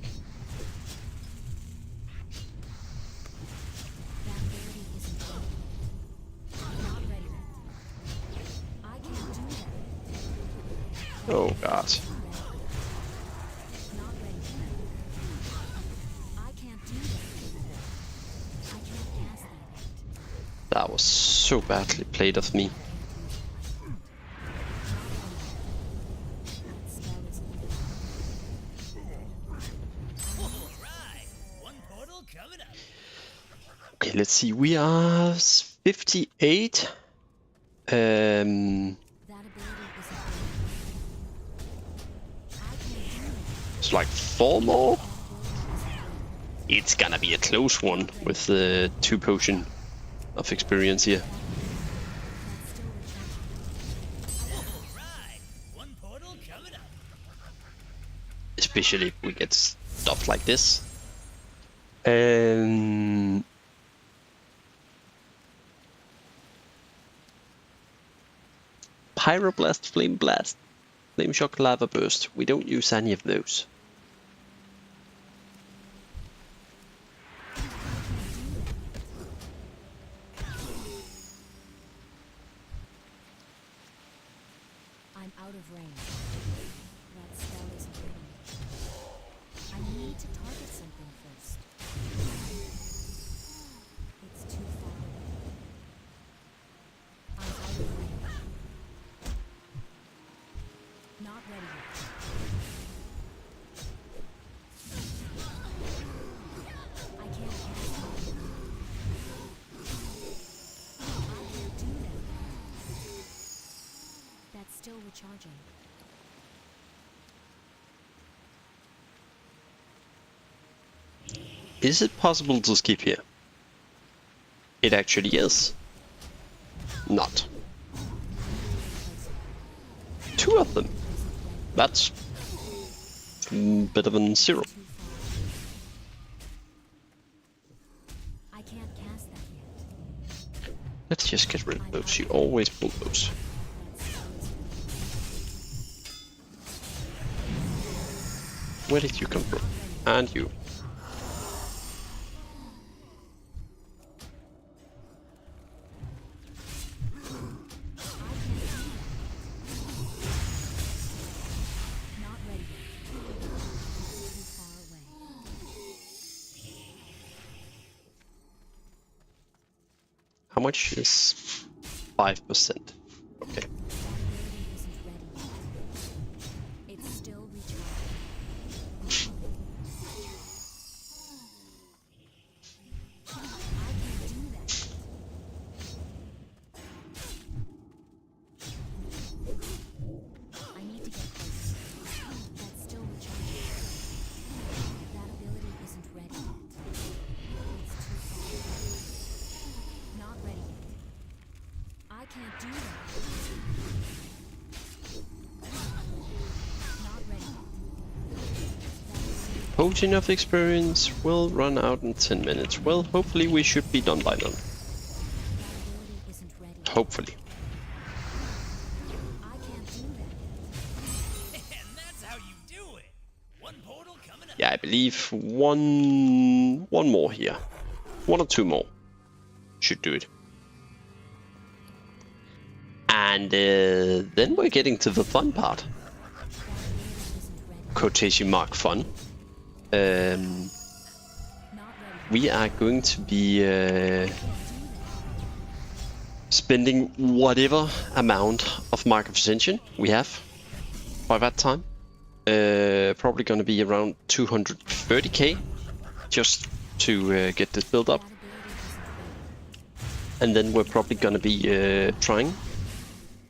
Oh god. That was so badly played of me. Alright, one portal coming up. Okay, let's see. We are 58. It's like 4 more. It's gonna be a close one with the 2 potion of experience here. Alright, one portal coming up. Especially if we get stuff like this. Pyroblast, Flame Blast, Flame Shock, Lava Burst. We don't use any of those. I'm out of range. That spell isn't ready. I need to target something first. It's too far away. I'm out of range. Not ready yet. I can't cast it. I can't do that. That's still recharging. Is it possible to skip here? It actually is. Not. 2 of them. That's better than 0. I can't cast that yet. Let's just get rid of those. You always pull those. Where did you come from? And you. Not ready yet. It's too far away. How much is 5%? Okay. That ability isn't ready yet. It's still recharging. I can't do that. I need to get closer. That's still recharging. That ability isn't ready yet. It's too far away. Not ready yet. I can't do that. Not ready yet. That ability Potion of experience will run out in 10 minutes. Well, hopefully we should be done by then. isn't ready. Hopefully. I can't do that yet. And that's how you do it. One portal coming up. Yeah, I believe one more here. 1 or 2 more should do it. And then we're getting to the fun part. Quotation mark fun. Not ready. We are going to be spending whatever amount of Mark of Ascension we have by that time. Probably going to be around 230k just to get this build up. That ability isn't ready. And then we're probably going to be trying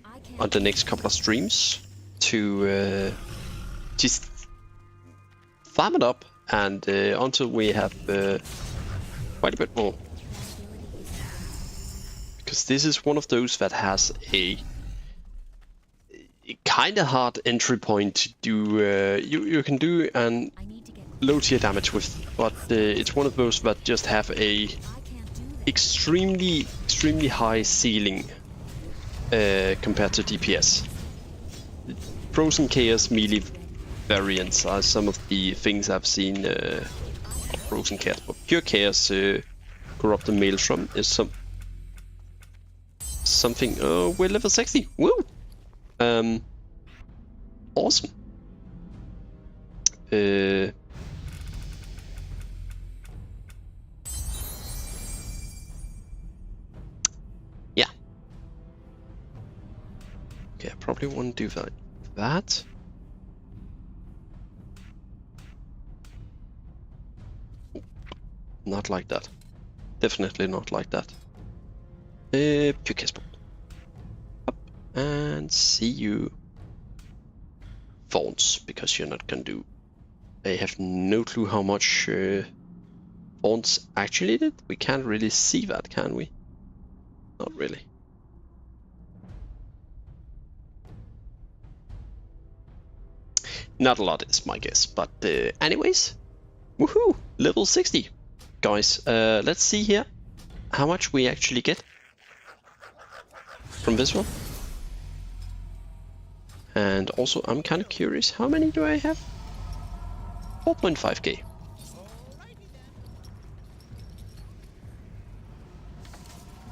I can't on the next couple of streams to just farm it up and until we have quite a bit more. Because this is one of those that has a kind of hard entry point to do. You can do an I need to get low tier damage with, but it's one of those that just have a I can't do that. extremely high ceiling compared to DPS. Frozen Chaos melee variants are some of the things I've seen of Frozen Chaos, but Pure Chaos Corrupted Maelstrom is something. Oh, we're level 60. Woo! Awesome. Yeah. Okay, I probably won't do that. Not like that. Definitely not like that. Pure Chaos Bolt. Up and see you. Thorns, because you're not gonna do. I have no clue how much Thorns actually did. We can't really see that, can we? Not really. Not a lot is my guess, but anyways, woohoo! Level 60. guys. Let's see here how much we actually get from this one. And also, I'm kind of curious, how many do I have? 4.5k.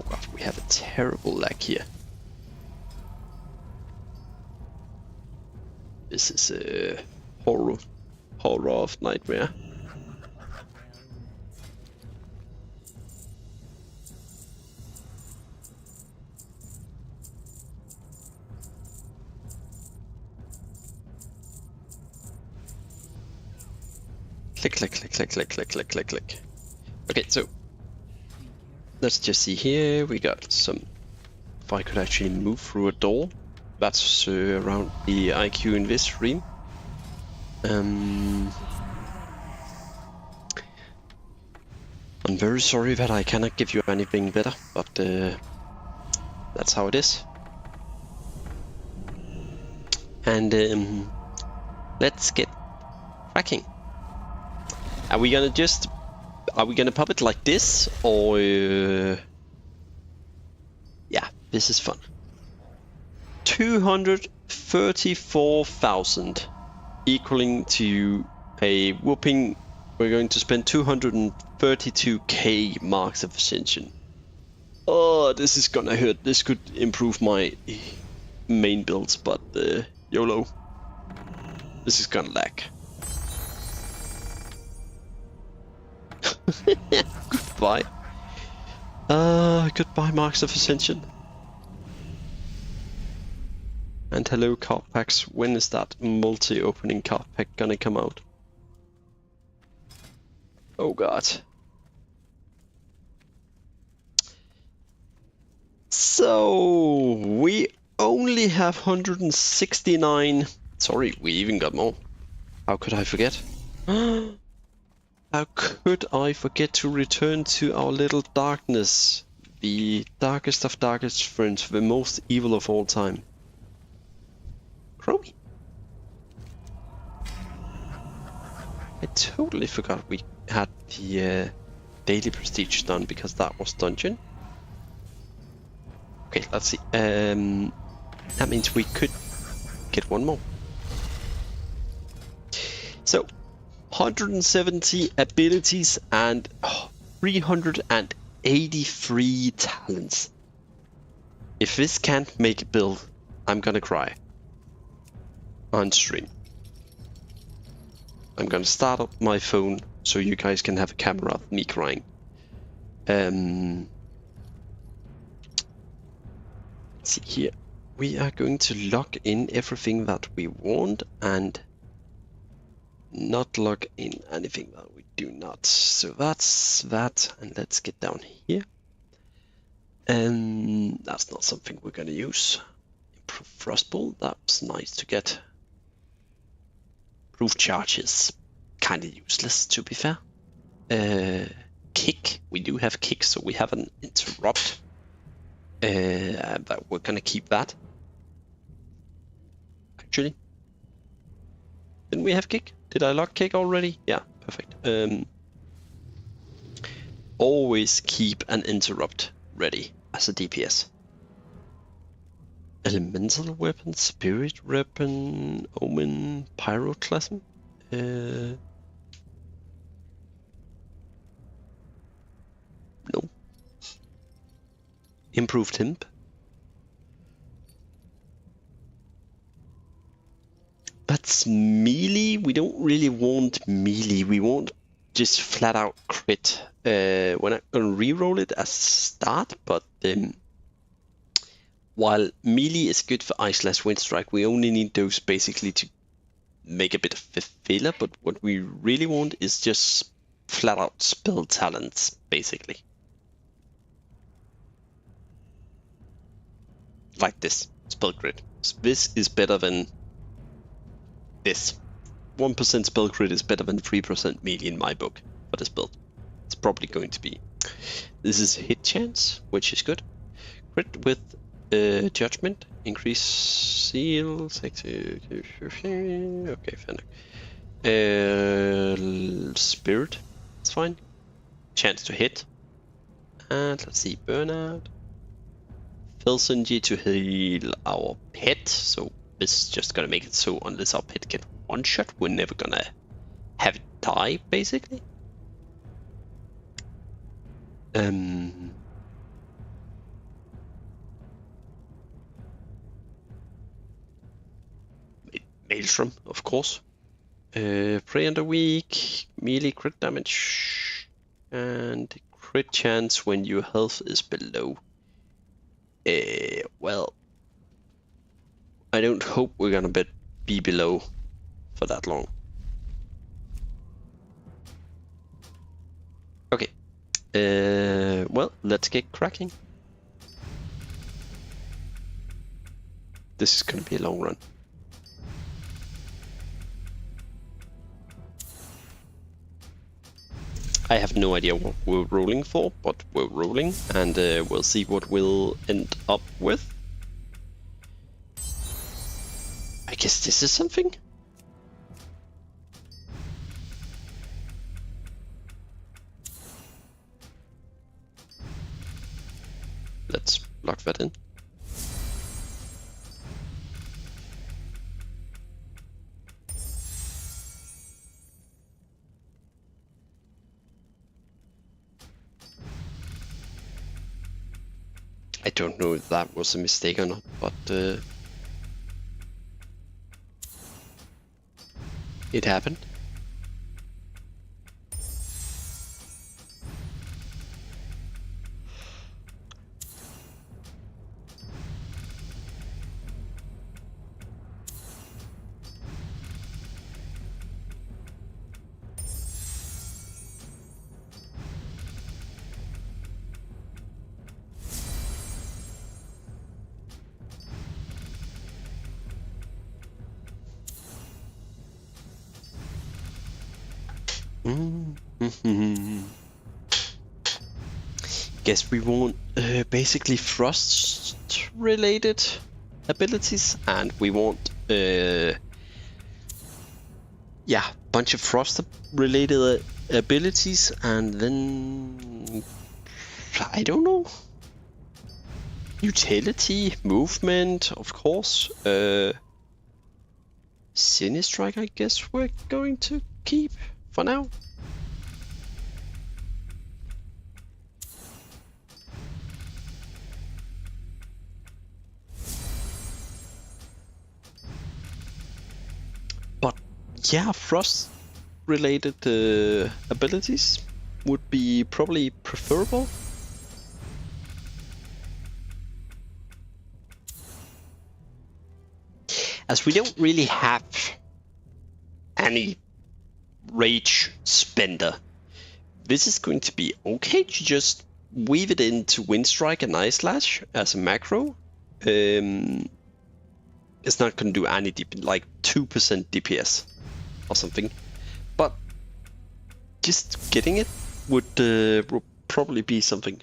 Oh god, we have a terrible lag here. This is a horror of nightmare. Click, click, click, click, click, click, click, click, click. Okay, so let's just see here. We got some. If I could actually move through a door, that's around the IQ in this stream. I'm very sorry that I cannot give you anything better, but that's how it is. And let's get cracking. Are we gonna pop it like this, or yeah, this is fun. 234,000, equaling to a whooping. We're going to spend 232k marks of Ascension. Oh, this is gonna hurt. This could improve my main builds, but YOLO. This is gonna lag. Goodbye. Goodbye, Marks of Ascension. And hello, card packs. When is that multi-opening card pack gonna come out? Oh god. So we only have 169. Sorry, we even got more. How could I forget? How could I forget to return to our little darkness? The darkest of darkest friends, the most evil of all time. Chromie. I totally forgot we had the daily prestige done because that was dungeon. Okay, let's see. That means we could get one more. So, 170 abilities and 383 talents. If this can't make a build, I'm gonna cry. On stream. I'm gonna start up my phone so you guys can have a camera of me crying. Let's see here. We are going to log in everything that we want and not log in anything that we do not. So that's that, and let's get down here. And that's not something we're gonna use. Improve Frostball, that's nice to get. Proof charges, kinda useless to be fair. Kick, we do have kick, so we have an interrupt. But we're gonna keep that. Actually, didn't we have kick? Did I lock kick already? Yeah, perfect. Always keep an interrupt ready as a DPS. Elemental weapon, spirit weapon, omen, pyroclasm. No. Improved himp. That's melee. We don't really want melee. We want just flat out crit. We're not gonna reroll it as start, but while melee is good for Ice/Wind Strike, we only need those basically to make a bit of a filler. But what we really want is just flat out spell talents, basically. Like this spell crit. This is better than this. 1% spell crit is better than 3% melee in my book for this build. It's probably going to be. This is hit chance, which is good. Crit with judgment, increase seal, okay, fair enough. Spirit, it's fine. chance to hit. And let's see, burnout. Felsenji to heal our pet, so this is just gonna make it so unless our pet get one shot, we're never gonna have it die, basically. Maelstrom, of course. Prey under weak, melee crit damage, and crit chance when your health is below. Well, I don't hope we're gonna be below for that long. Okay. Well, let's get cracking. This is gonna be a long run. I have no idea what we're rolling for, but we're rolling, and we'll see what we'll end up with. I guess this is something? Let's lock that in. I don't know if that was a mistake or not, but it happened. Guess we want basically frost related abilities, and we want yeah, bunch of frost related abilities, and then I don't know, utility, movement, of course. Sinistrike, I guess we're going to keep for now. But yeah, frost related abilities would be probably preferable. As we don't really have any rage spender, this is going to be okay to just weave it into Windstrike and Ice Slash as a macro. It's not going to do any like 2% DPS or something, but just getting it would probably be something.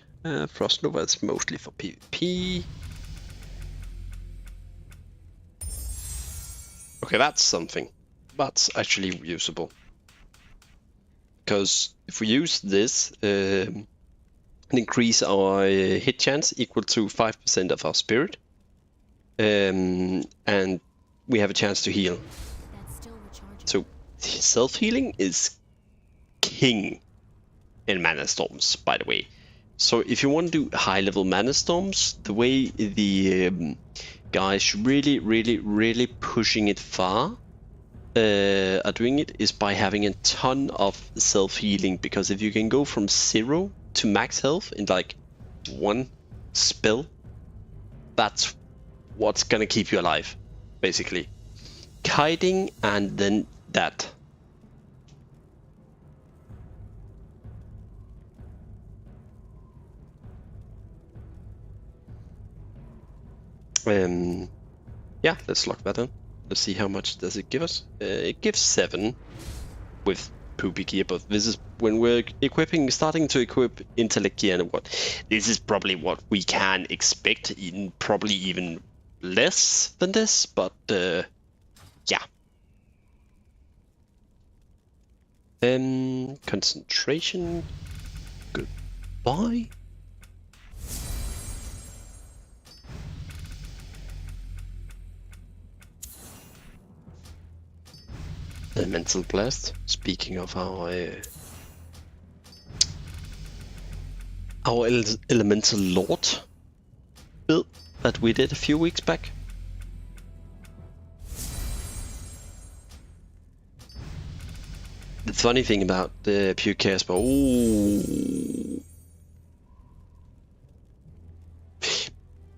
Frost Nova is mostly for PvP. Okay, that's something. That's actually usable. Because if we use this and increase our hit chance equal to 5% of our spirit, and we have a chance to heal. That's still recharging. So self-healing is king in Mana Storms, by the way. So if you want to do high-level Mana Storms, the way the guys really pushing it far are doing it is by having a ton of self-healing, because if you can go from 0 to max health in like one spell, that's what's gonna keep you alive, basically. Kiting and then that. Yeah, let's lock that in. Let's see how much does it give us. It gives 7 with poopy gear, but this is when we're starting to equip intellect gear and what. This is probably what we can expect, probably even less than this, but yeah. Concentration. Why? Elemental Blast. Speaking of our Elemental Lord build that we did a few weeks back. The funny thing about the Pure Casper, ooh,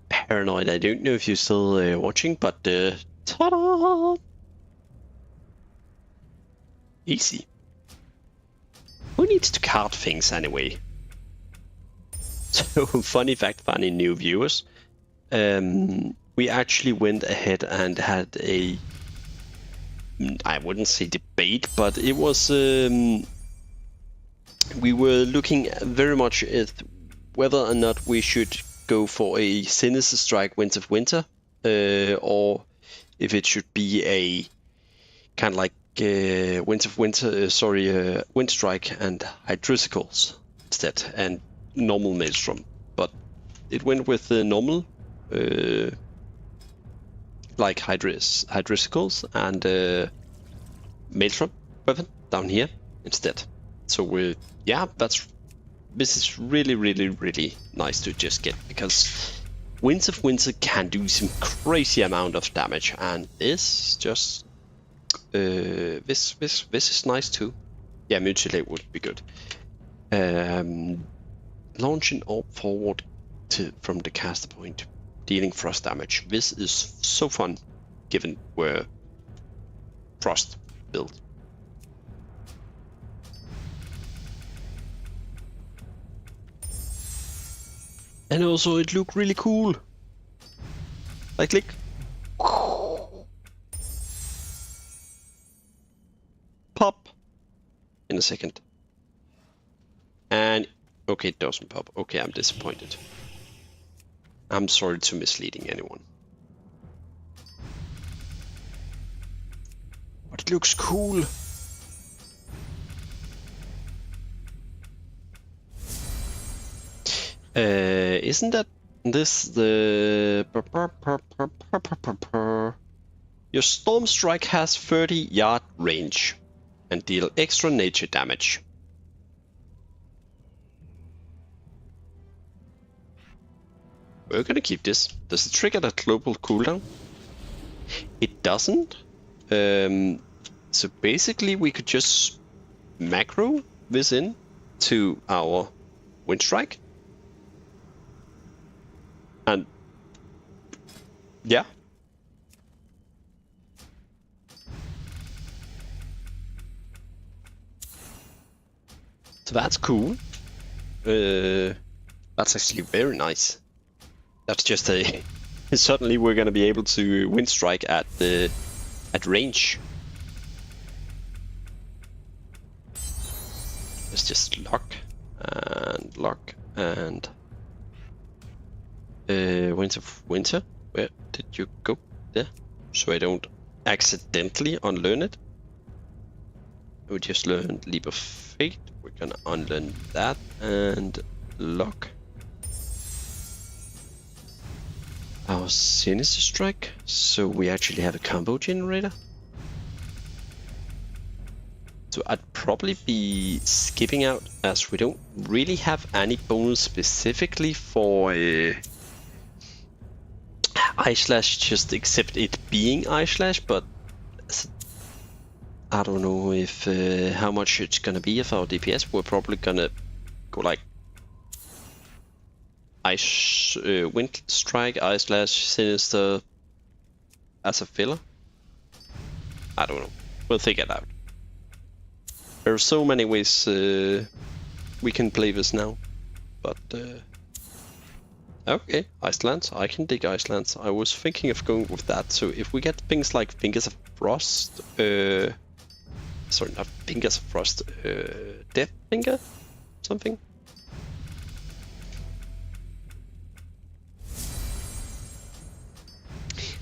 Paranoid. I don't know if you're still watching, but ta-da! Easy. Who needs to card things anyway? So, funny fact for any new viewers, we actually went ahead and had a, I wouldn't say debate, but it was, we were looking very much at whether or not we should go for a Sinister Strike Winds of Winter, or if it should be a kind of like Winds of Winter, Wind Strike and Hydrisicles instead, and normal Maelstrom. But it went with the normal, like Hydrisicles and Maelstrom weapon down here instead. So yeah, this is really nice to just get, because Winds of Winter can do some crazy amount of damage, and this just this is nice too. Yeah, Mutilate would be good. Launch an orb forward from the caster point, dealing frost damage. This is so fun, given we're frost build. And also it looked really cool. I click. Pop in a second. And okay, it doesn't pop. Okay, I'm disappointed. I'm sorry to misleading anyone. But it looks cool. Isn't that this the... Your Storm Strike has 30-yard range and deal extra nature damage. We're gonna keep this. Does it trigger that global cooldown? It doesn't. So basically we could just macro this in to our Wind Strike. And yeah. So that's cool. That's actually very nice. That's just a suddenly we're gonna be able to Wind Strike at range. Let's just lock and Winds of Winter. Where did you go? There. So I don't accidentally unlearn it. We just learned Leap of Fate. We're gonna unlearn that and lock our Sinister Strike. So we actually have a combo generator. So I'd probably be skipping out, as we don't really have any bonus specifically for Eye Slash, just except it being Eye Slash, but I don't know if how much it's gonna be of our DPS. We're probably gonna go like Wind Strike, Eye Slash, Sinister as a filler. I don't know. We'll figure it out. There are so many ways we can play this now, but okay, Icelands. I can dig Icelands. I was thinking of going with that. So if we get things like Fingers of Frost, sorry, not Fingers of Frost, Death Finger, something.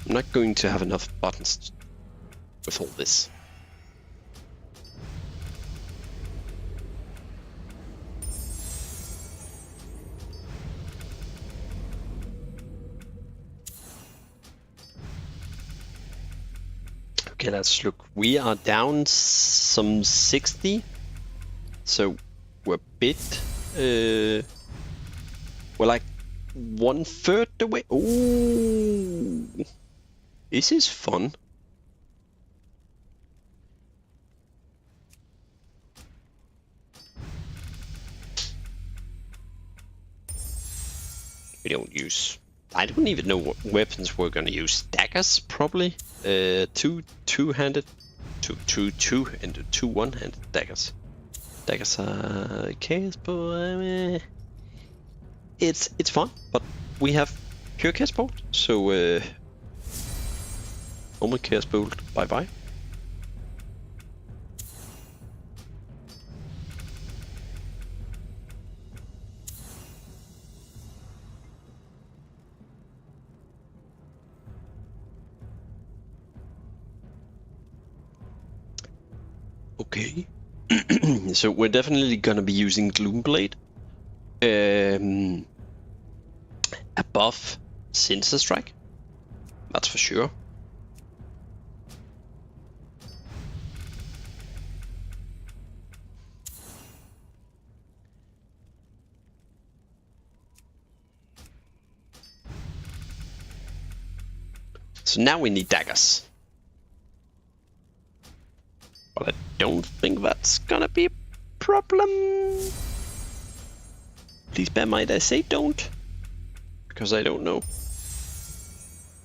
I'm not going to have enough buttons with all this. Okay, let's look. We are down some 60. So we're a bit. We're like 1/3 the way. Ooh, this is fun. We don't use. I don't even know what weapons we're gonna use. Daggers, probably. Two-handed, two one-handed daggers. Daggers are chaos, but it's fun. But we have pure chaos bolt, so normal chaos bolt. Bye bye. Okay. So we're definitely gonna be using Gloomblade. Above Sinister Strike. That's for sure. So now we need daggers. But I don't think that's gonna be a problem. Please bear in mind I say don't. Because I don't know.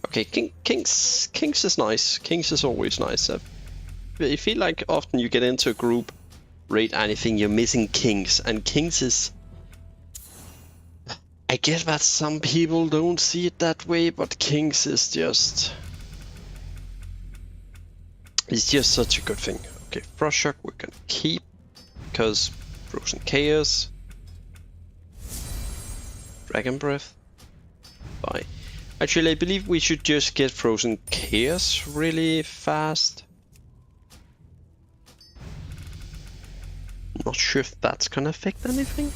Okay, Kings is nice. Kings is always nice. I feel like often you get into a group, rate anything, you're missing Kings. And Kings is... I get that some people don't see it that way, but Kings is just... It's just such a good thing. Okay, Frost Shock we're gonna keep, because Frozen Chaos. Dragon Breath. Bye. Actually, I believe we should just get Frozen Chaos really fast. Not sure if that's gonna affect anything.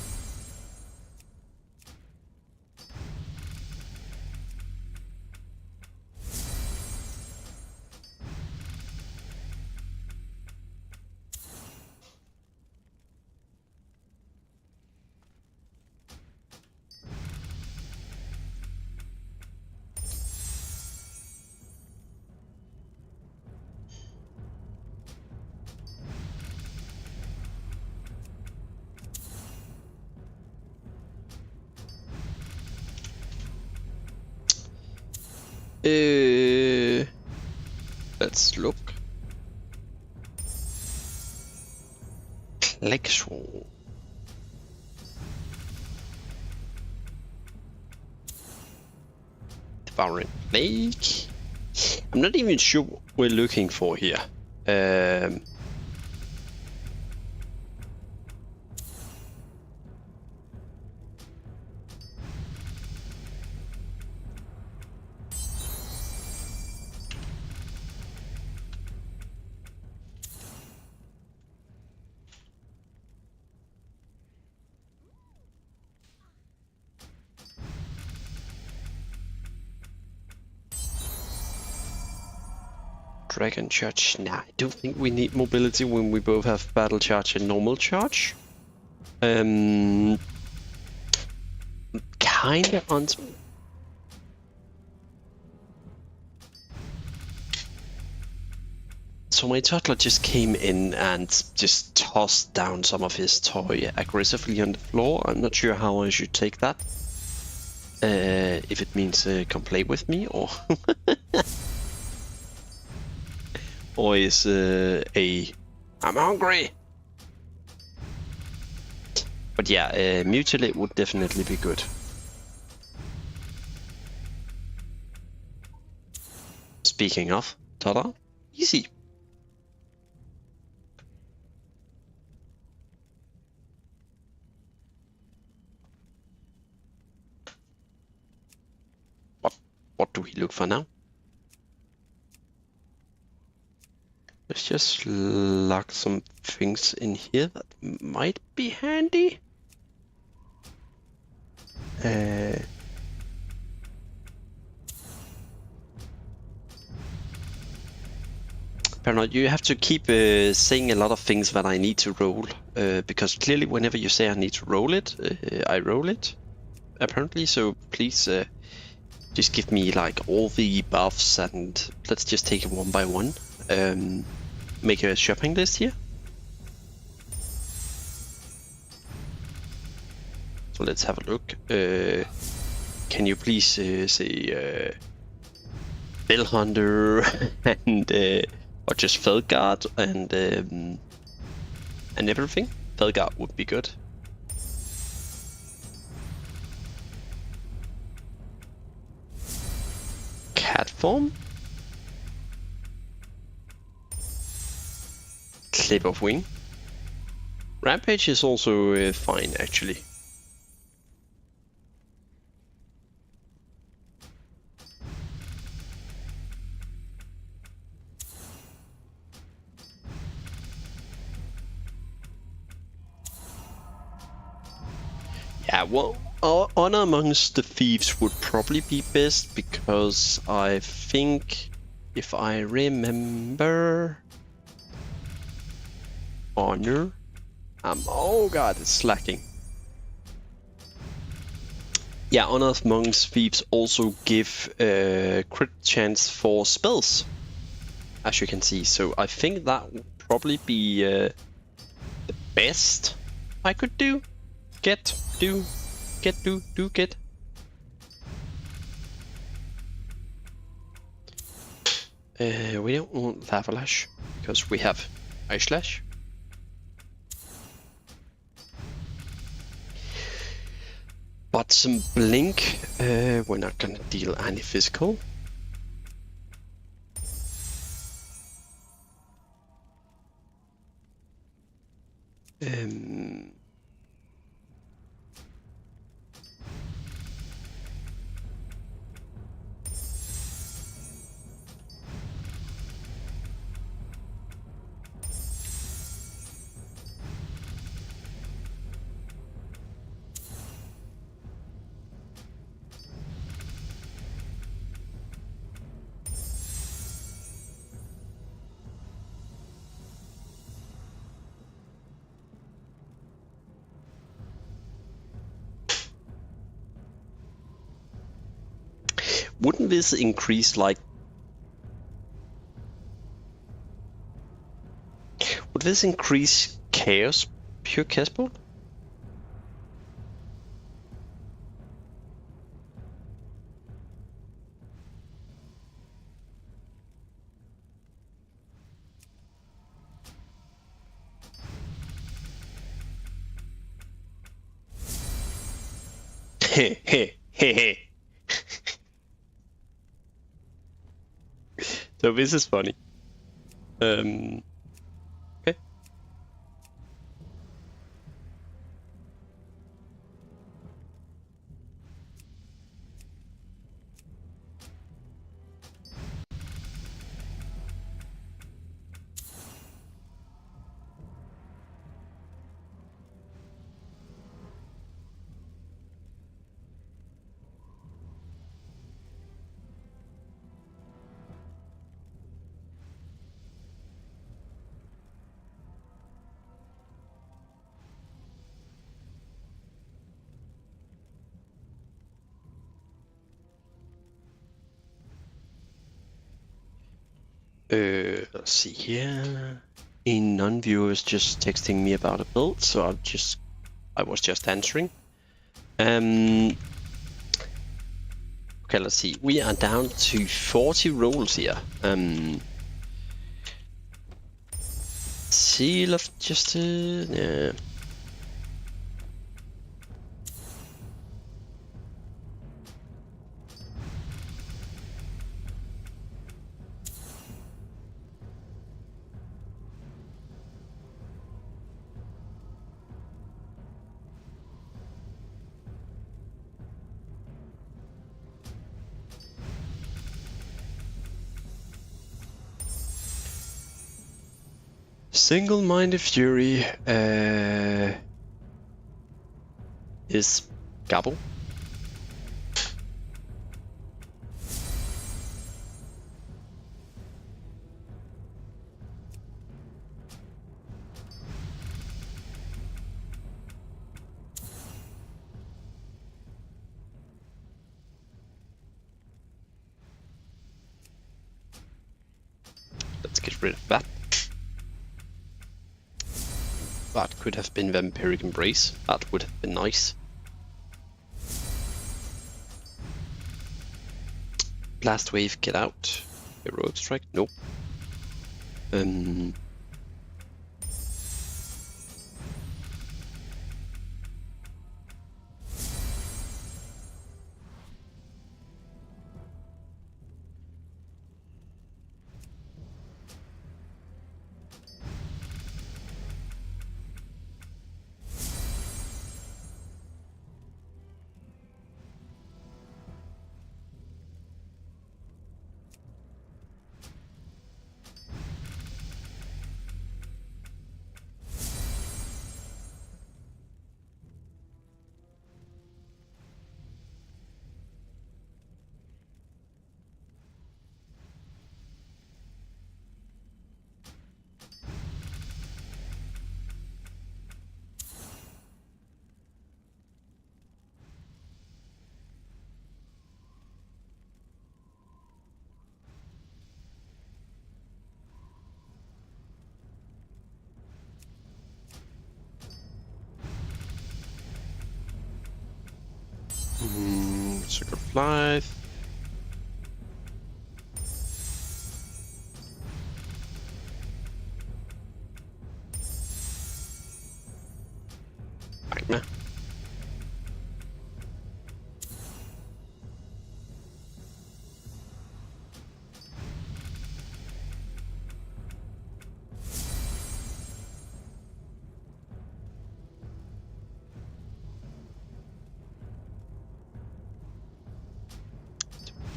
Let's look. Plexual. Devouring Lake. I'm not even sure what we're looking for here. Dragon Charge. Nah, I don't think we need mobility when we both have Battle Charge and Normal Charge. Kinda on. So my toddler just came in and just tossed down some of his toy aggressively on the floor. I'm not sure how I should take that. If it means come play with me or... or is I'm hungry! But yeah, Mutilate would definitely be good. Speaking of, ta-da, easy. What do we look for now? Let's just lock some things in here that might be handy. Paranoid, you have to keep saying a lot of things that I need to roll, because clearly whenever you say I need to roll it, I roll it, apparently, so please just give me like all the buffs and let's just take it one by one. Make a shopping list here. So let's have a look. Can you please say Bell Hunter and or just Felguard and everything? Felguard would be good. Cat form. Clip of wing. Rampage is also fine actually. Yeah, well, Honor Amongst the Thieves would probably be best because I think, if I remember, Honor. Oh god, it's slacking. Yeah, Honor Amongst Thieves also give crit chance for spells, as you can see. So I think that would probably be the best I could do. Get. We don't want Lava Lash because we have Ice Slash. But some Blink, we're not gonna deal any physical. Wouldn't this increase like... Would this increase Chaos, pure Chaos Bolt? So this is funny. Okay. Let's see here. A non-viewer is just texting me about a build, so I was just answering. Okay, let's see. We are down to 40 rolls here. Seal of Justice. Yeah. Single-minded fury is Gabble. Let's get rid of that. That could have been Vampiric Embrace. That would have been nice. Blast Wave, get out. Heroic Strike, nope. Circle of Life. Magma.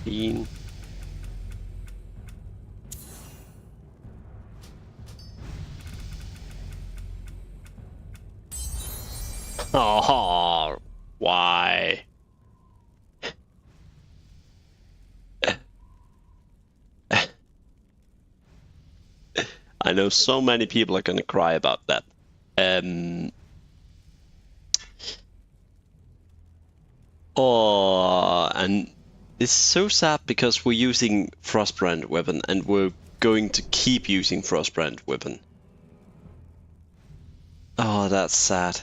Bean. Oh, why? I know so many people are gonna cry about that. Oh, and it's so sad because we're using Frostbrand weapon and we're going to keep using Frostbrand weapon. Oh, that's sad.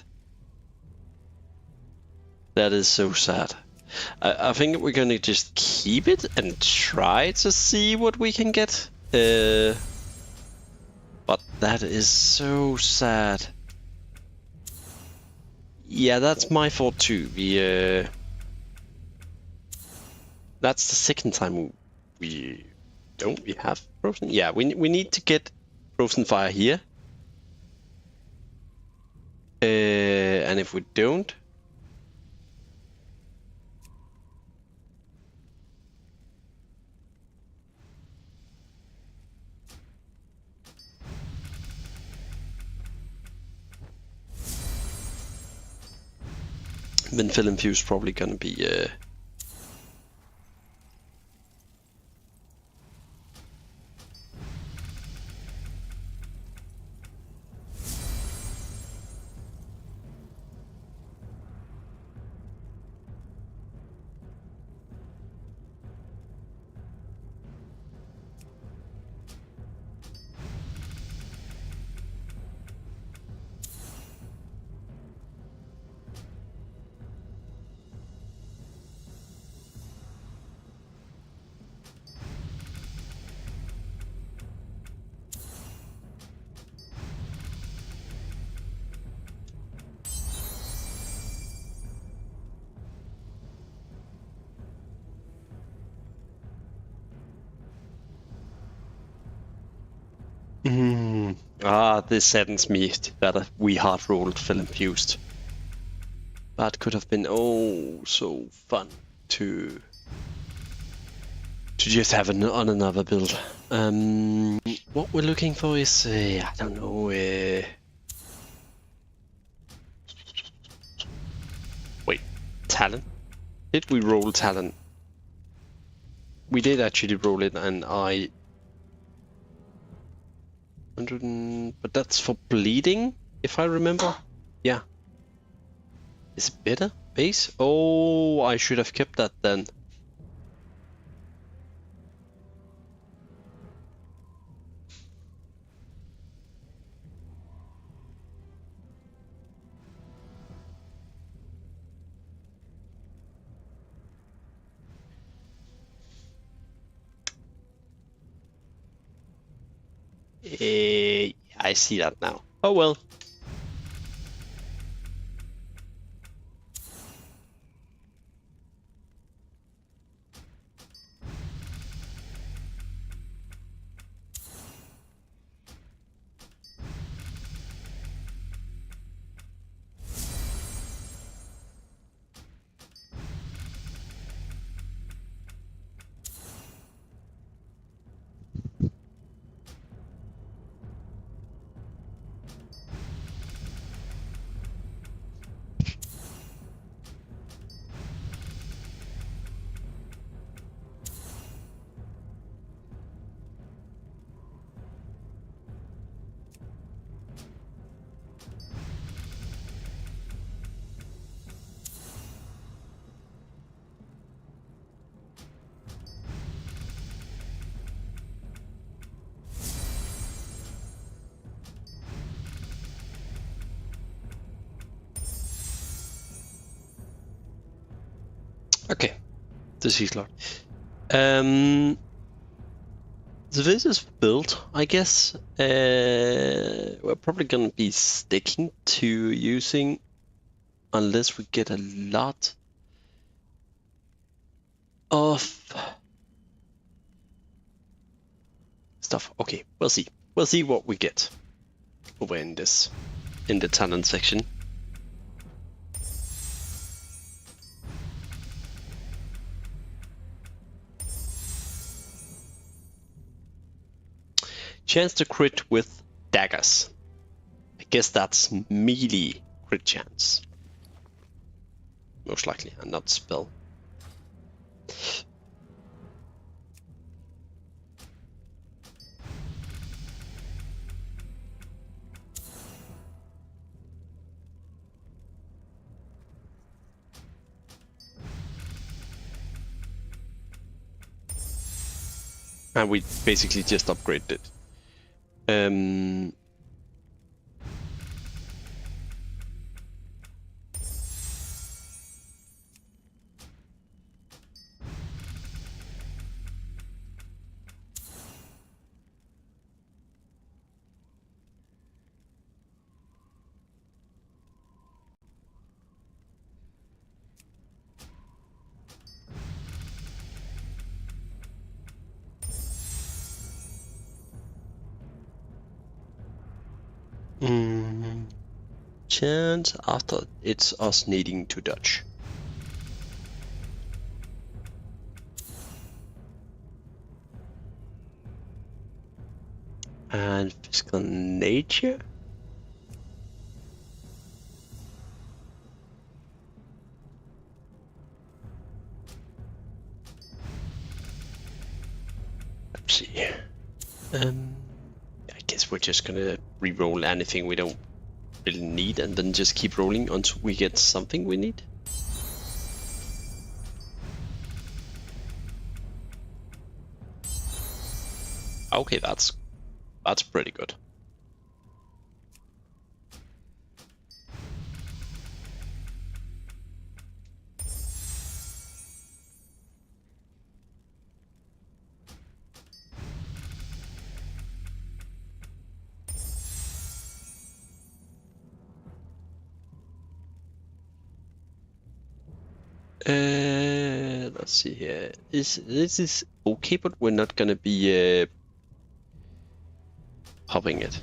That is so sad. I think we're gonna just keep it and try to see what we can get. But that is so sad. Yeah, that's my fault too. That's the second time we have Frozen. Yeah, we need to get Frozen Fire here. And if we don't, then Fill Infuse probably gonna be this saddens me that we hard rolled Fill Infused. That could have been oh so fun to just have on another build. What we're looking for is I don't know. Wait, Talon? Did we roll Talon? We did actually roll it, and I. But that's for bleeding, if I remember. Yeah. Is it better? Base? Oh, I should have kept that then. I see that now. Oh well. Okay, the sea slot. So this is built, I guess. We're probably gonna be sticking to using, unless we get a lot of stuff. Okay, we'll see. We'll see what we get over in the talent section. Chance to crit with daggers. I guess that's melee crit chance. Most likely, and not spell. And we basically just upgraded it. Chance after it's us needing to dodge. And physical nature. Let's see. I guess we're just gonna re-roll anything we don't really need, and then just keep rolling until we get something we need. Okay, that's pretty good. Let's see here. This is okay, but we're not gonna be popping it.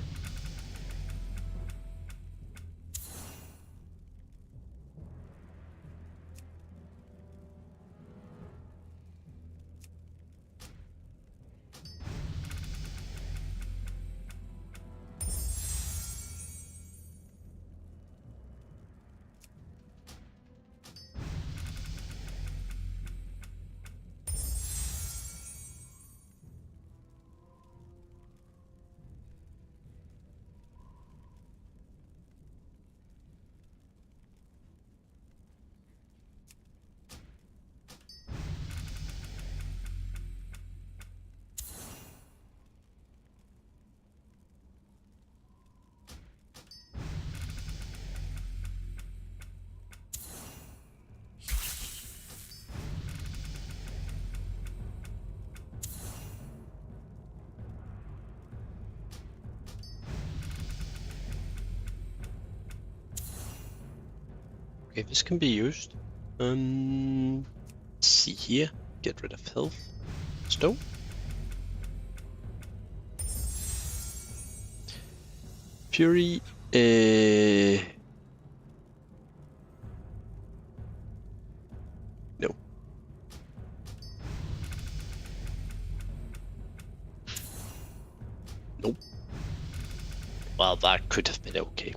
Okay, this can be used. Let's see here. Get rid of health. Stone. Fury. No. Nope. Well, that could have been okay.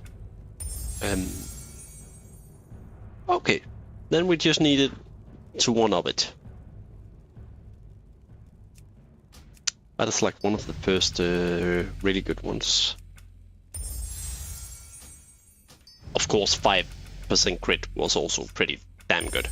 Okay. Then we just needed to one-up it. That is like one of the first really good ones. Of course, 5% crit was also pretty damn good.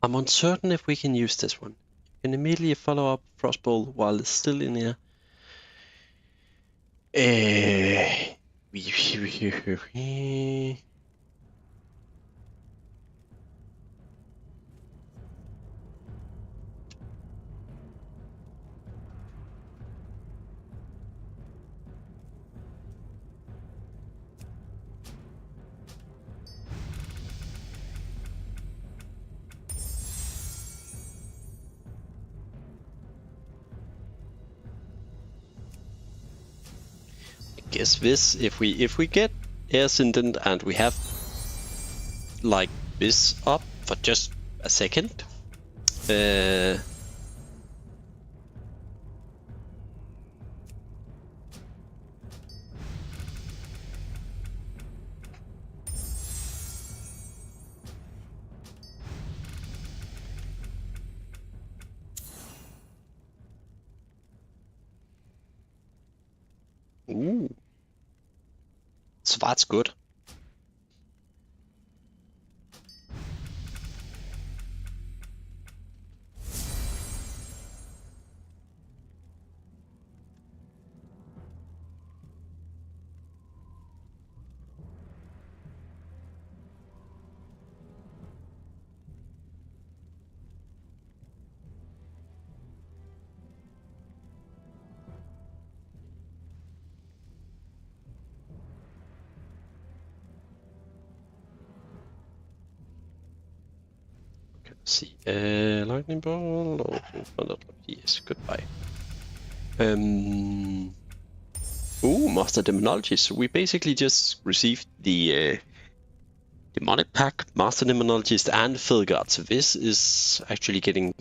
I'm uncertain if we can use this one. You can immediately follow up Frostbolt while it's still in here. Guess this, if we get Ascendant and we have like this up for just a second, ooh, so that's good. Let's see, lightning ball. Oh, yes, goodbye. Ooh, master demonology. So we basically just received the demonic pack, master demonologist, and Filgard. So this is actually getting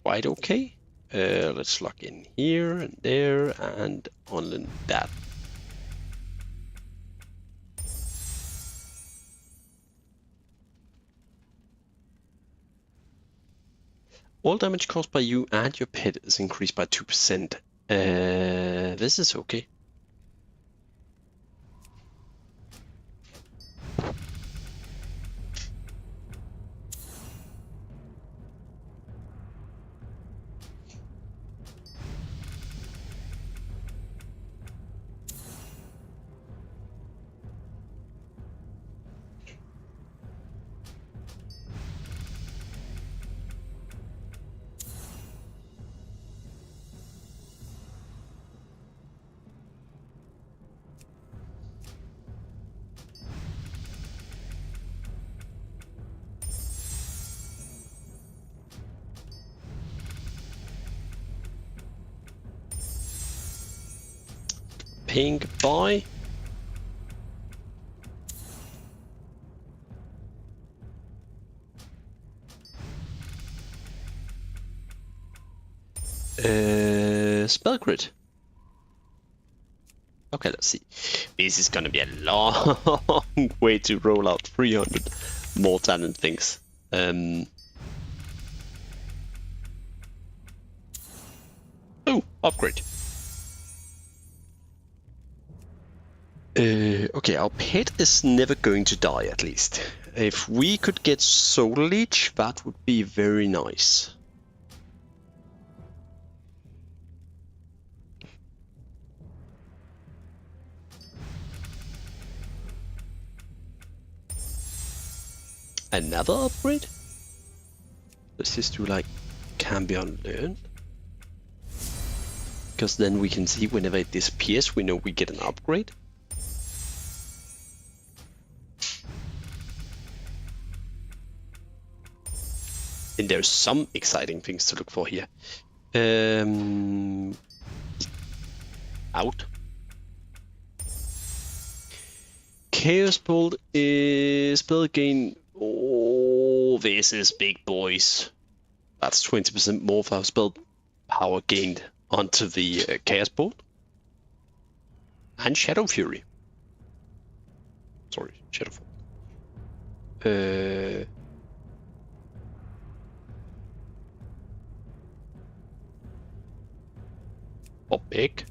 quite okay. Let's log in here and there and on that. All damage caused by you and your pet is increased by 2%. This is okay. Pink boy. Spell crit. Okay, let's see. This is gonna be a long way to roll out 300 more talent things. Oh, upgrade. Okay, our pet is never going to die, at least. If we could get Soul Leech, that would be very nice. Another upgrade? Does this do like can be unlearned? Because then we can see whenever it disappears, we know we get an upgrade. And there's some exciting things to look for here. Out. Chaos Bolt is spell gain. Oh, this is big, boys. That's 20% more of our spell power gained onto the Chaos Bolt. And Shadow Fury. Sorry, Shadowfall. Or big.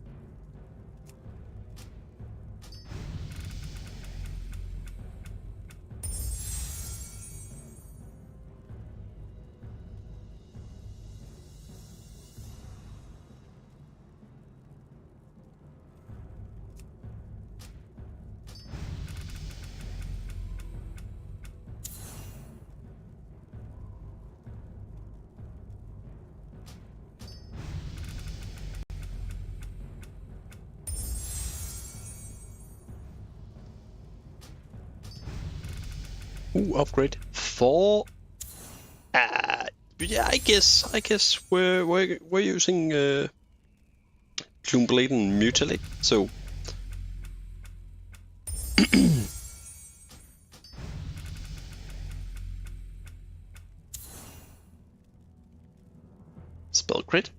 Ooh, upgrade 4. Yeah, I guess we're using Gloomblade and Mutilate, so spell crit.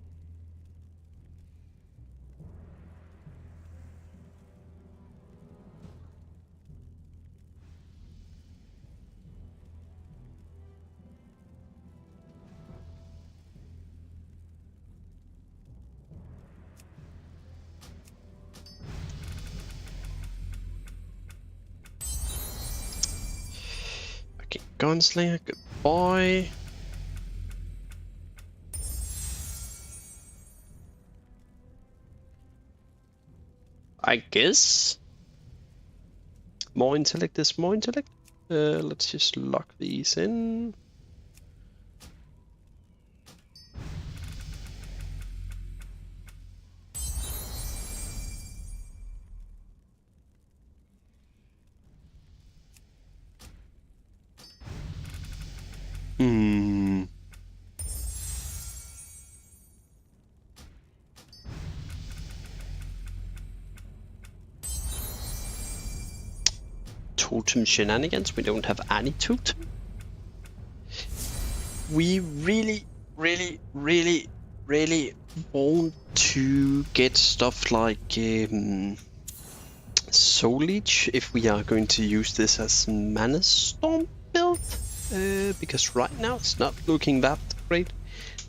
Okay, Gunslinger, good boy. I guess more intellect is more intellect. Let's just lock these in. Hmm. Totem shenanigans. We don't have any totem. We really want to get stuff like Soul Leech if we are going to use this as Mana Storm build, because right now it's not looking that great.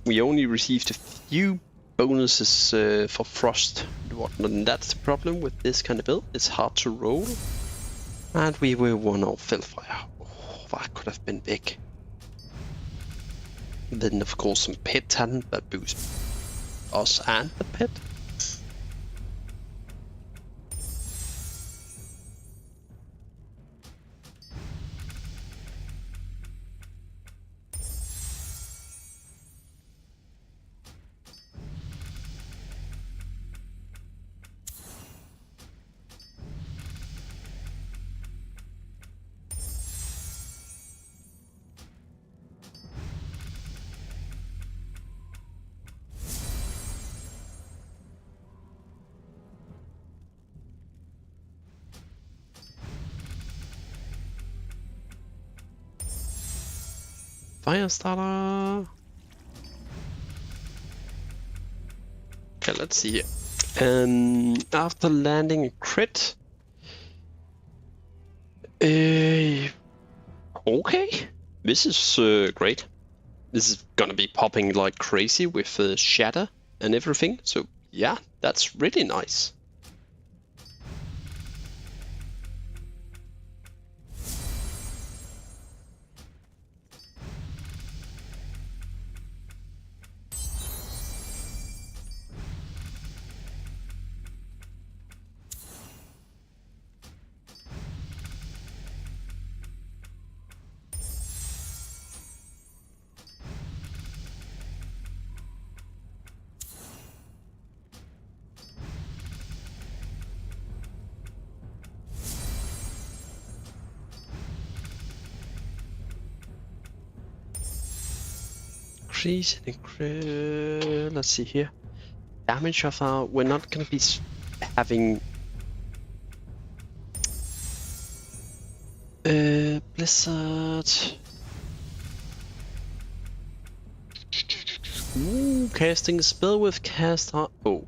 We only received a few bonuses for Frost and whatnot, and that's the problem with this kind of build. It's hard to roll, and we were one off Fellfire. Oh, that could have been big. Then of course some pet talent that boosts us and the pet. Firestarter. Okay, let's see here. After landing a crit. Okay, this is great. This is gonna be popping like crazy with shatter and everything. So yeah, that's really nice. Increase and increase. Let's see here. Damage of our. We're not gonna be having. Blizzard. Ooh, casting a spell with cast. Oh.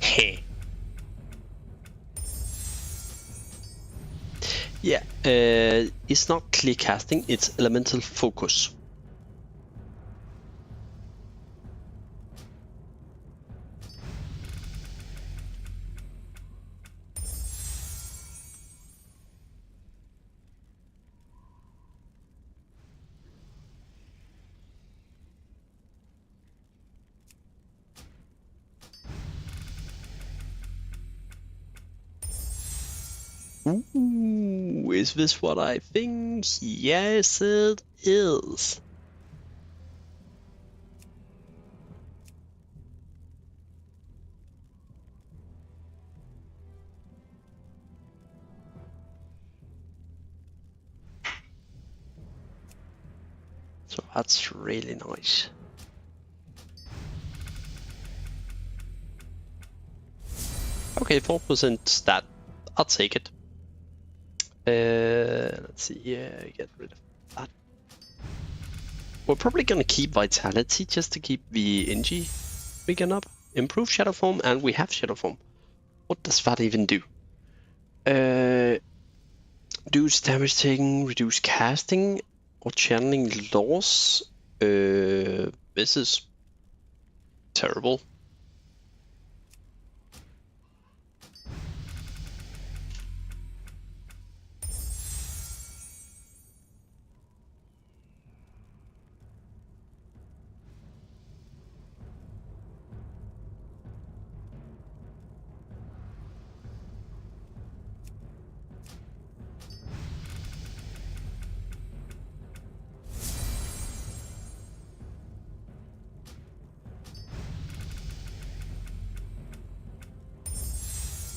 Heh. Yeah, it's not clear casting, it's elemental focus. Ooh, is this what I think? Yes, it is. So that's really nice. Okay, 4% stat. I'll take it. Let's see. Yeah, get rid of that. We're probably gonna keep vitality just to keep the NG big enough. Improve shadow form, and we have shadow form. What does that even do? Reduce damage taken, reduce casting, or channeling loss. This is terrible.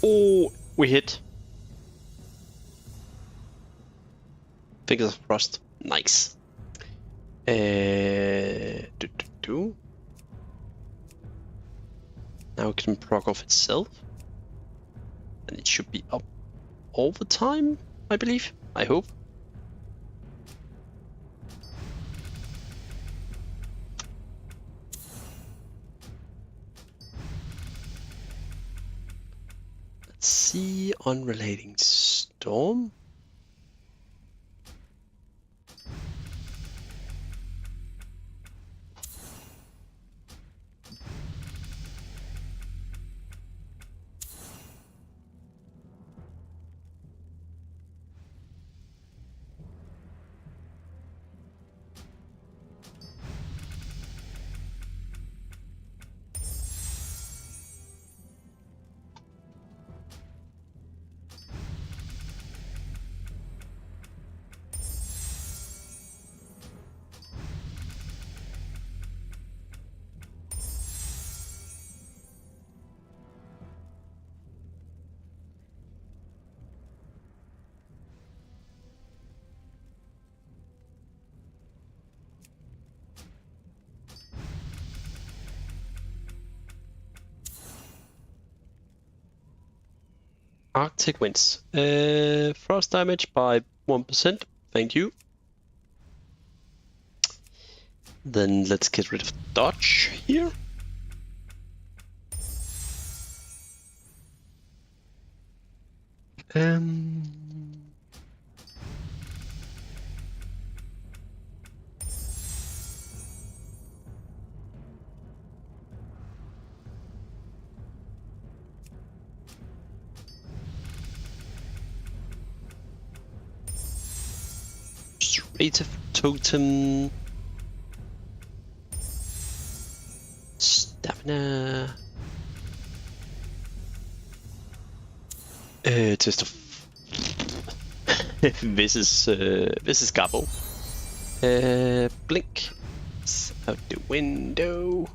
Oh, we hit. Fingers crossed. Nice. Now it can proc off itself. And it should be up all the time, I believe. I hope. Let's see. Unrelating storm. Arctic winds. Frost damage by 1%. Thank you. Then let's get rid of dodge here. Um, Rate of totem. Stamina. Test of. This is Gabo. Blink. It's out the window.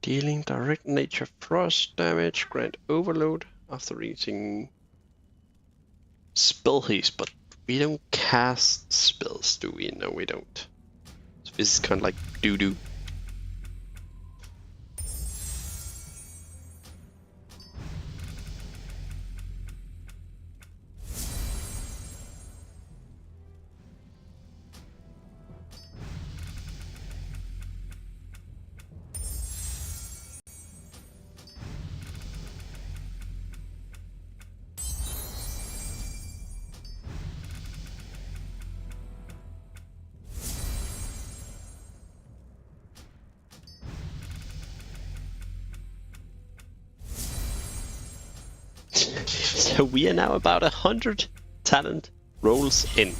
Dealing direct nature frost damage, grant overload after reaching spell haste, but we don't cast spells, do we? No, we don't. So this is kind of like doo-doo. So we are now about 100 talent rolls in.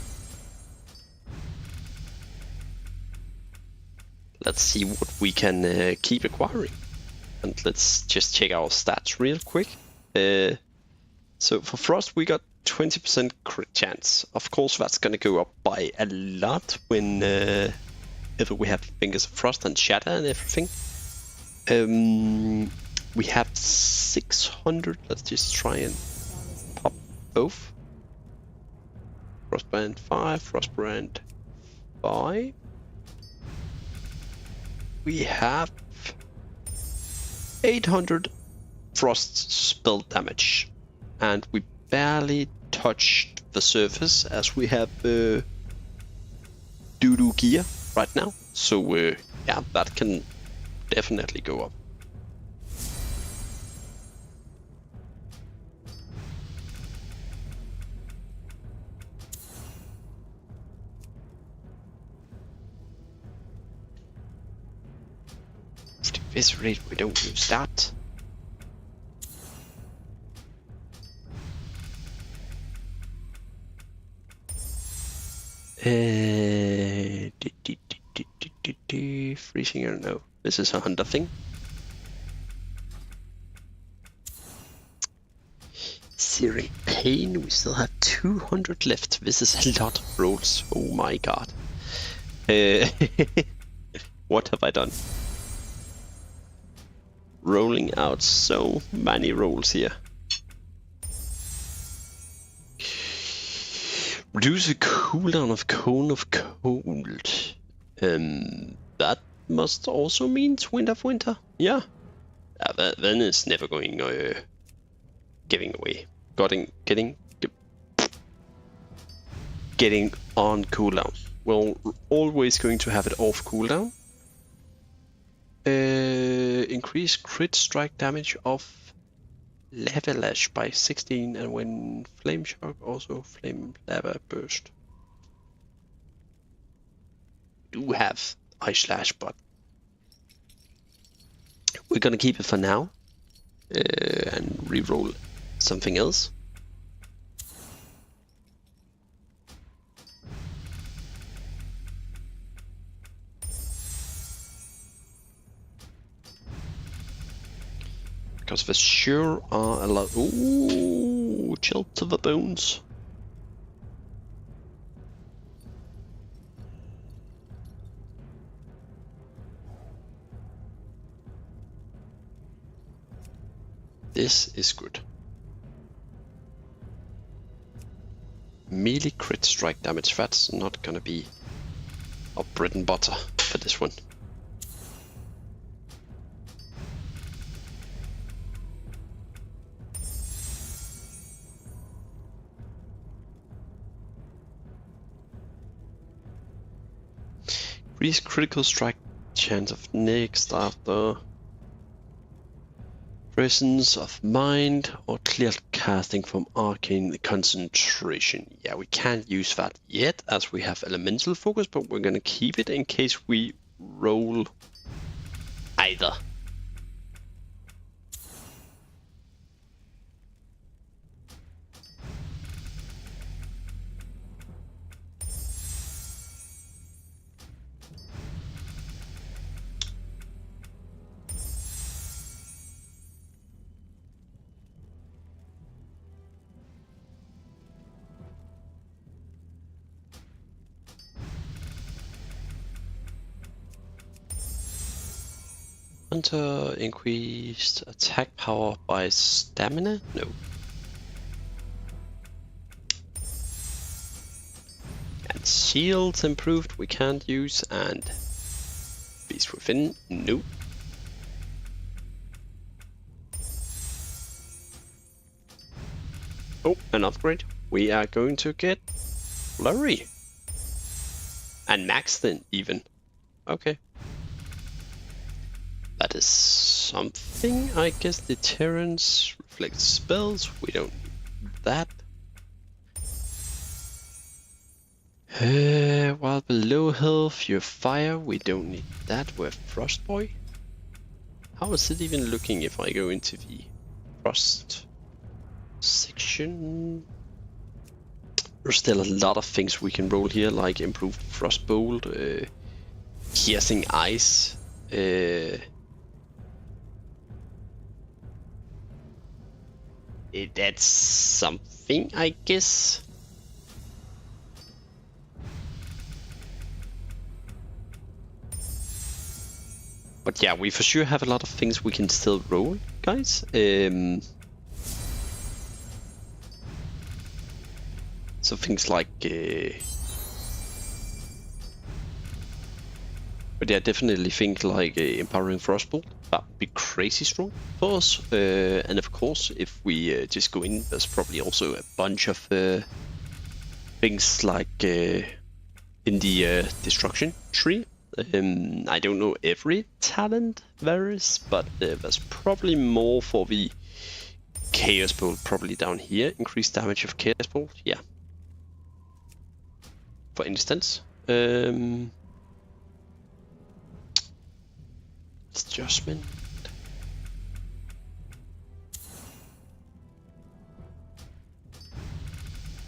Let's see what we can keep acquiring. And let's just check our stats real quick. So for Frost we got 20% crit chance. Of course that's gonna go up by a lot when if we have Fingers of Frost and Shatter and everything. We have 600. Let's just try and pop both. Frostbrand 5, Frostbrand 5. We have 800 frost spell damage, and we barely touched the surface as we have doo-doo gear right now. So yeah, that can definitely go up. This rate we don't use that. Freezing or no? This is a hunter thing. Searing Pain, we still have 200 left. This is a lot of rolls. Oh my god. What have I done? Rolling out so many rolls here. Reduce the cooldown of Cone of Cold. That must also mean Wind of Winter. Yeah. Then it's never going giving away. Getting on cooldown. We're always going to have it off cooldown. Increase crit strike damage of Lava Lash by 16, and when Flame Shock, also Flame Lava Burst. We do have Ice Slash, but we're gonna keep it for now and reroll something else. Because there sure are a lot. Ooh, chill to the bones. This is good. melee crit strike damage. That's not gonna be our bread and butter for this one. Increase critical strike chance of next after presence of mind or clear casting from arcane concentration. Yeah, we can't use that yet as we have elemental focus, but we're gonna keep it in case we roll either. Hunter increased attack power by stamina? No. And shields improved we can't use, and beast within? No. Oh, an upgrade. We are going to get Flurry. And Max then even. Okay. That is something, I guess. Deterrence, reflect spells, we don't need that. While below health, you're fire, we don't need that. We're Frost Boy. How is it even looking if I go into the Frost section? There's still a lot of things we can roll here, like improved Frostbolt, piercing ice. That's something, I guess. But yeah, we for sure have a lot of things we can still roll, guys. So things like... but yeah, definitely think like Empowering Frostbolt. That would be crazy strong for us. And of course, if we just go in, there's probably also a bunch of things like in the destruction tree. I don't know every talent varies, but there's probably more for the Chaos Bolt probably down here. Increased damage of Chaos Bolt, yeah. For instance. Adjustment.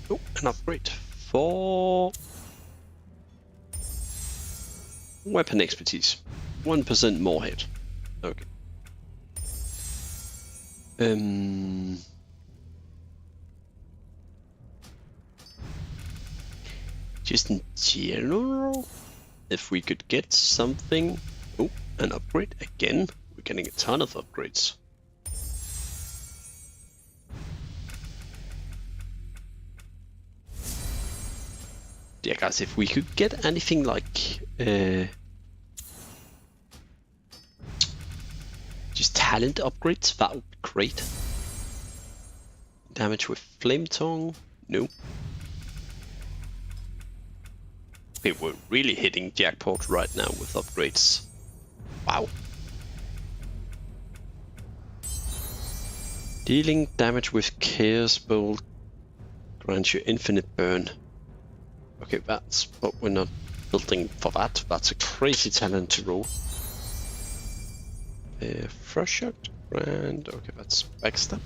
Oh, an upgrade for weapon expertise. 1% more hit. Okay. Just in general, if we could get something. Oh, an upgrade again. We're getting a ton of upgrades. Yeah, guys, if we could get anything like just talent upgrades, that would be great. Damage with Flame Tongue? No. Okay, we're really hitting jackpot right now with upgrades. Wow. Dealing damage with Chaos Bolt grants you infinite burn. Okay, that's, but we're not building for that. That's a crazy talent to roll. Frost Shot, and okay, that's backstab.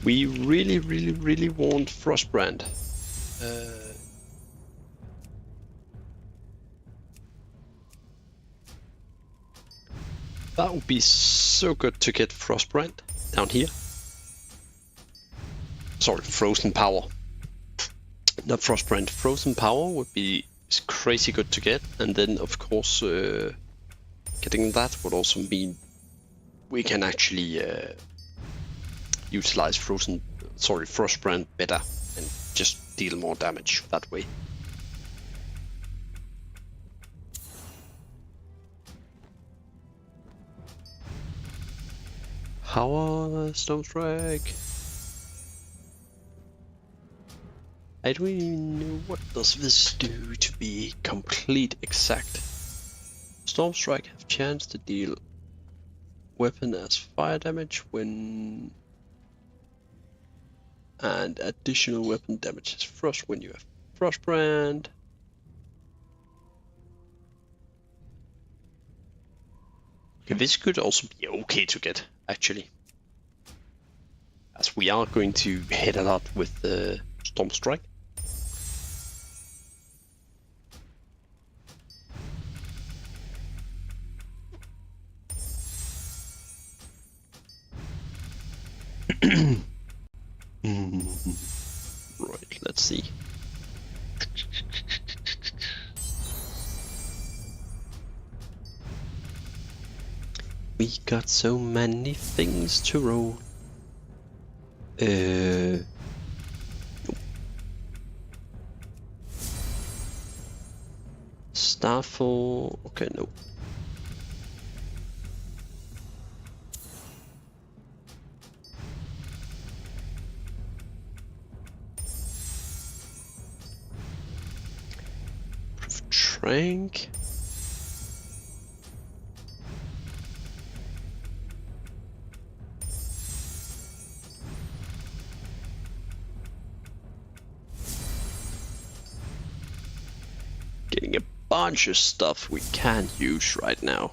We really want Frostbrand. That would be so good to get Frostbrand down here. sorry, frozen power. Not Frostbrand. Frozen power would be crazy good to get, and then of course getting that would also mean we can actually utilize Frostbrand better and just deal more damage that way. Power Stone Strike. I don't even know what does this do to be complete exact. Storm Strike have chance to deal weapon as fire damage when and additional weapon damage as frost when you have Frostbrand. Okay, this could also be okay to get actually, as we are going to hit a lot with the Storm Strike. Right, let's see. We got so many things to roll. Nope. Starfall. Okay, no. Trank. Getting a bunch of stuff we can't use right now.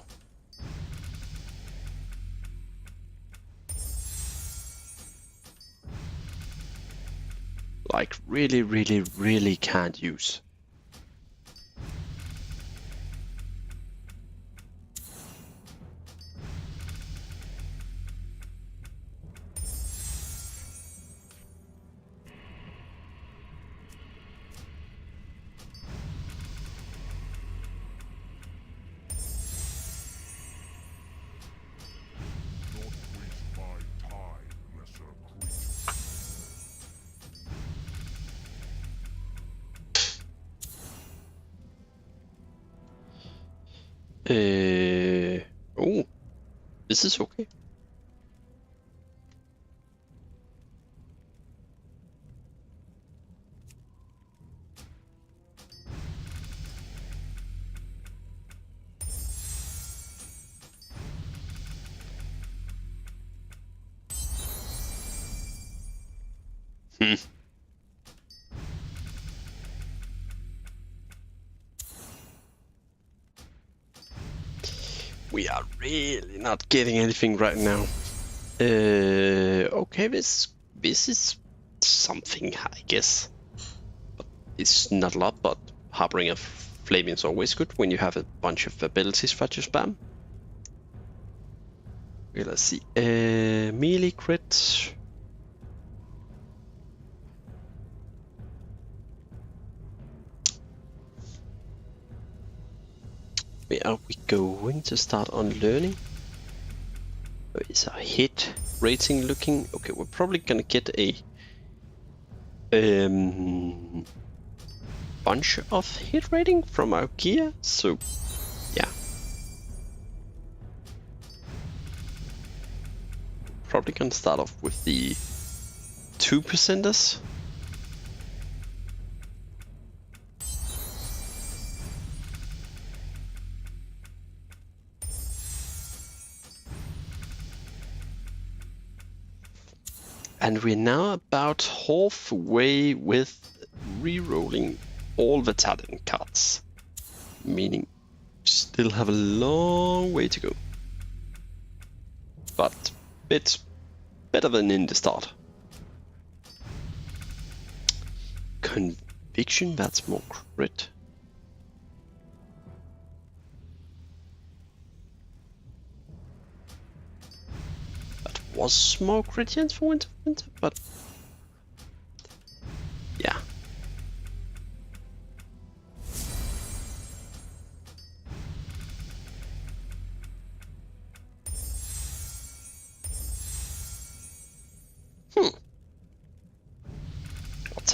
Like really, really, really can't use. Not waste my time, lesser creature. Oh, this is okay. Hmm. We are really not getting anything right now. Okay, this is something, I guess. But it's not a lot, but Harboring a Flame is always good when you have a bunch of abilities for to spam. Okay, let's see. Melee crit. Where are we going to start on learning? Where is our hit rating looking? Okay, we're probably gonna get a bunch of hit rating from our gear, so yeah. Probably gonna start off with the 2%ers. And we're now about halfway with re-rolling all the talent cards, meaning we still have a long way to go. But it's better than in the start. Conviction, that's more crit. That was more crit chance for Winter, but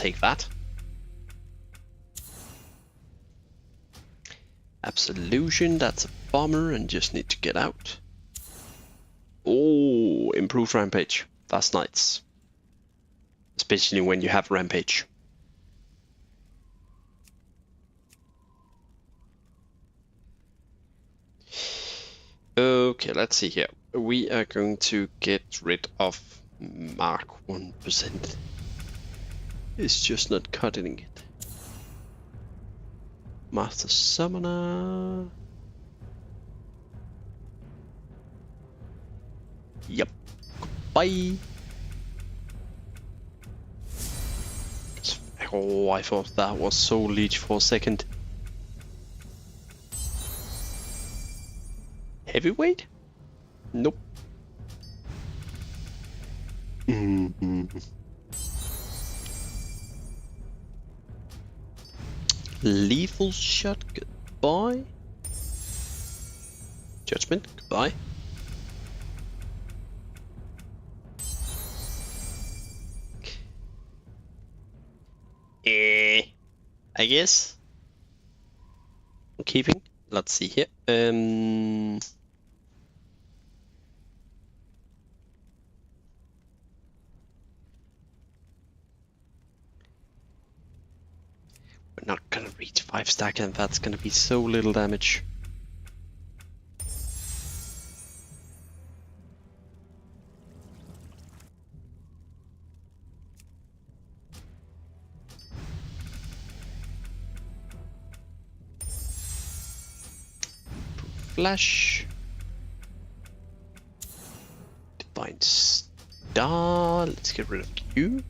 take that. Absolution, that's a bomber and just need to get out. Oh, improved rampage. That's nice. Especially when you have rampage. Okay, let's see here. We are going to get rid of Mark 1%. It's just not cutting it. Master Summoner. Yep. Bye. Oh, I thought that was Soul Leech for a second. Heavyweight? Nope. Lethal shot, goodbye. Judgment, goodbye. I guess. I'm keeping. Let's see here. We're not gonna reach 5 stack, and that's gonna be so little damage. Flash. Divine Star. Let's get rid of you.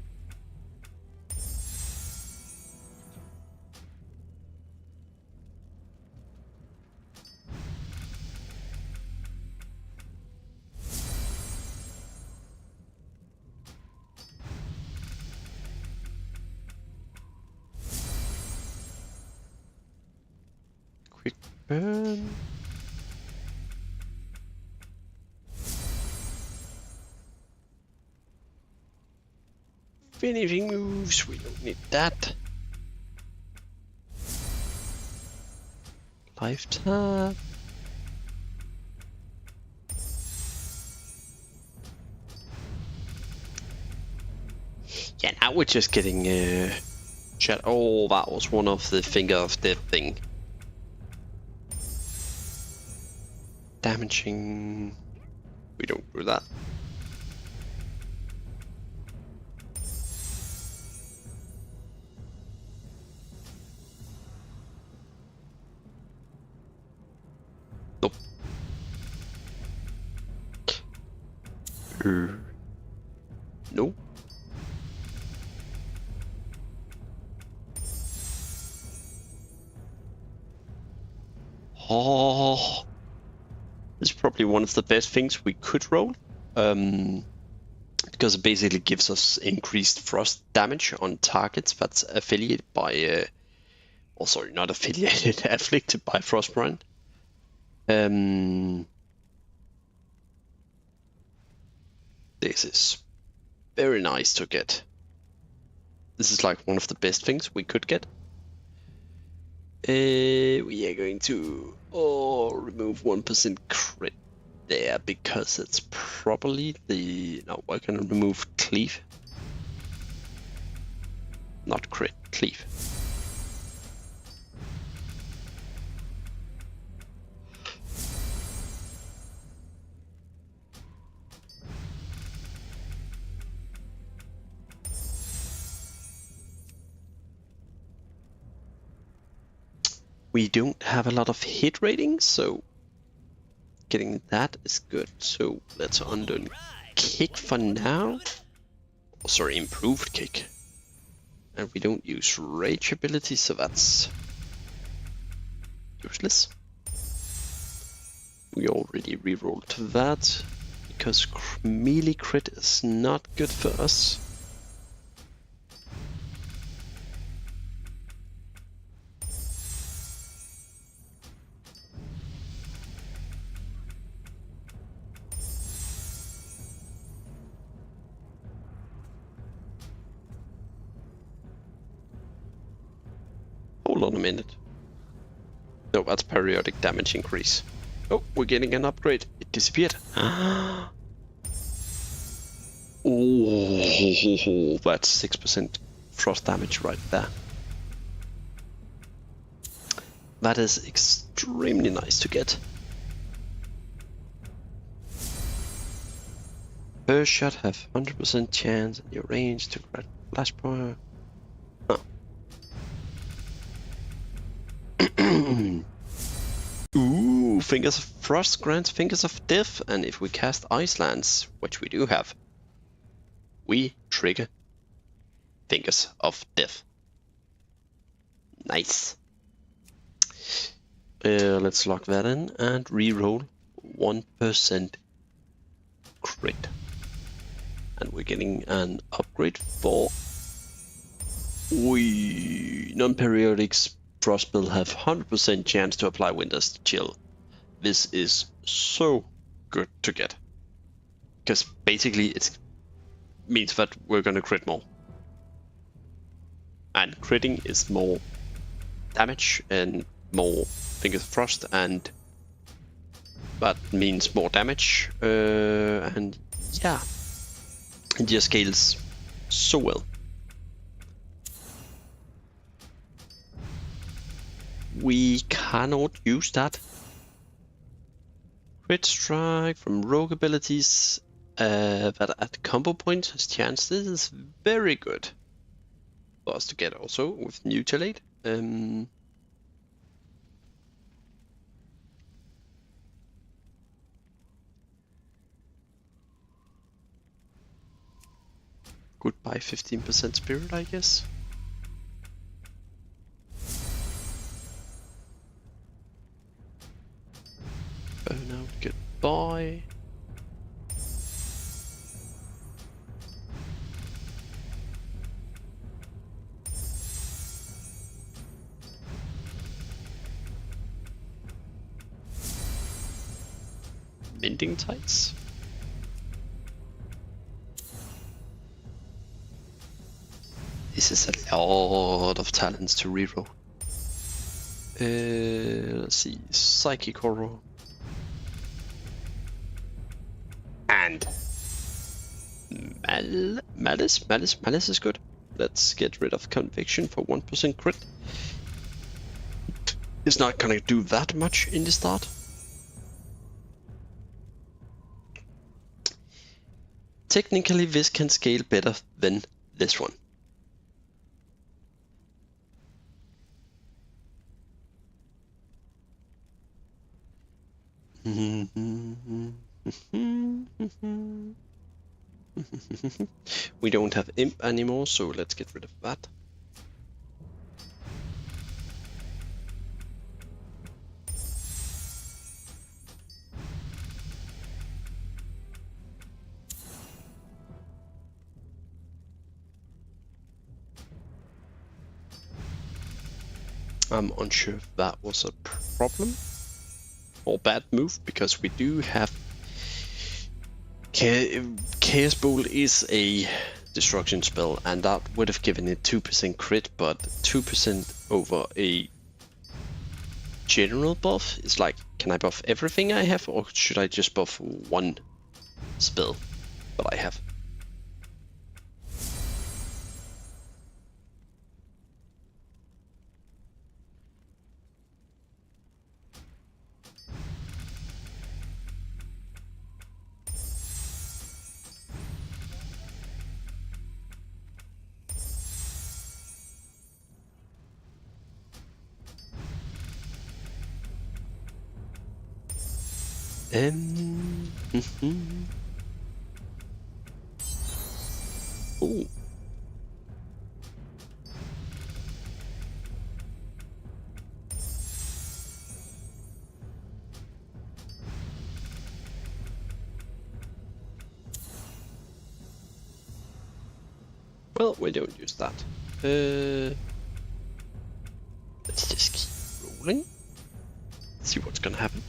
Quick burn. Finishing moves, we don't need that. Lifetime. Yeah, now we're just getting chat. Oh, that was one of the finger of death thing. Damaging. We don't do that. Nope. No. Oh, this is probably one of the best things we could roll, because it basically gives us increased frost damage on targets that's affiliated by, oh sorry, not affiliated, afflicted by Frostbrand. This is very nice to get. This is like one of the best things we could get. We are going to remove 1% crit there because it's probably the... No, we're going to remove cleave. Not crit, cleave. We don't have a lot of hit ratings, so getting that is good. So let's undo kick for now. Oh, sorry, improved kick. And we don't use rage ability, so that's useless. We already rerolled that because melee crit is not good for us. Hold on a minute. No, that's periodic damage increase. Oh, we're getting an upgrade. It disappeared. Oh, that's 6% frost damage right there. That is extremely nice to get. First shot have 100% chance in your range to grant flash power. Huh. Ooh, Fingers of Frost grants Fingers of Death, and if we cast Ice Lance, which we do have, we trigger Fingers of Death. Nice. Let's lock that in and re-roll 1% crit. And we're getting an upgrade for non-periodic frost spell have 100% chance to apply Winter's Chill. This is so good to get. Because basically it means that we're gonna crit more. And critting is more damage and more Fingers of Frost, and that means more damage. And yeah, it just scales so well. We cannot use that. Crit strike from rogue abilities that at combo point has chance. This is very good for us to get also with Mutilate. Goodbye 15% spirit, I guess. Burnout, goodbye. Mending Tights. This is a lot of talents to reroll. Let's see, Psychic Horror. And Malice. Malice is good. Let's get rid of Conviction for 1% crit. It's not gonna do that much in the start. Technically, this can scale better than this one. We don't have Imp anymore, so let's get rid of that. I'm unsure if that was a problem or bad move, because we do have Chaos Bolt is a destruction spell, and that would have given it 2% crit, but 2% over a general buff is like, can I buff everything I have, or should I just buff one spell that I have? Ooh. Well, we don't use that. Let's just keep rolling. See what's gonna happen.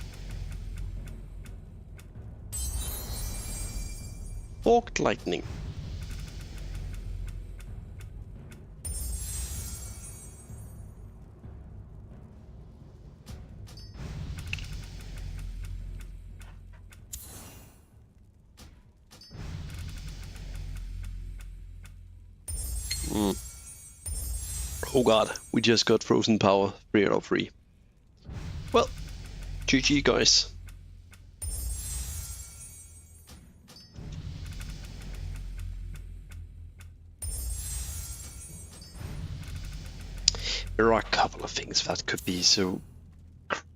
Forked Lightning. Oh god, we just got frozen power 3 out of 3. Well, GG guys. There are a couple of things that could be so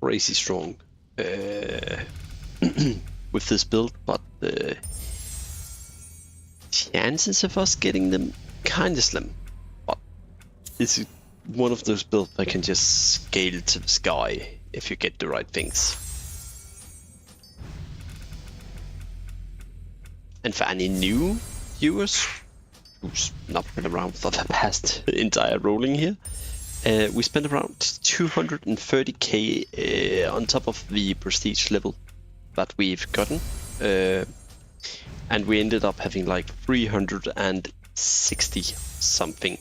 crazy strong with this build, but the chances of us getting them kinda slim. But this is one of those builds that can just scale to the sky if you get the right things. And for any new viewers who's not been around for the past entire rolling here, we spent around 230k on top of the prestige level that we've gotten, and we ended up having like 360 something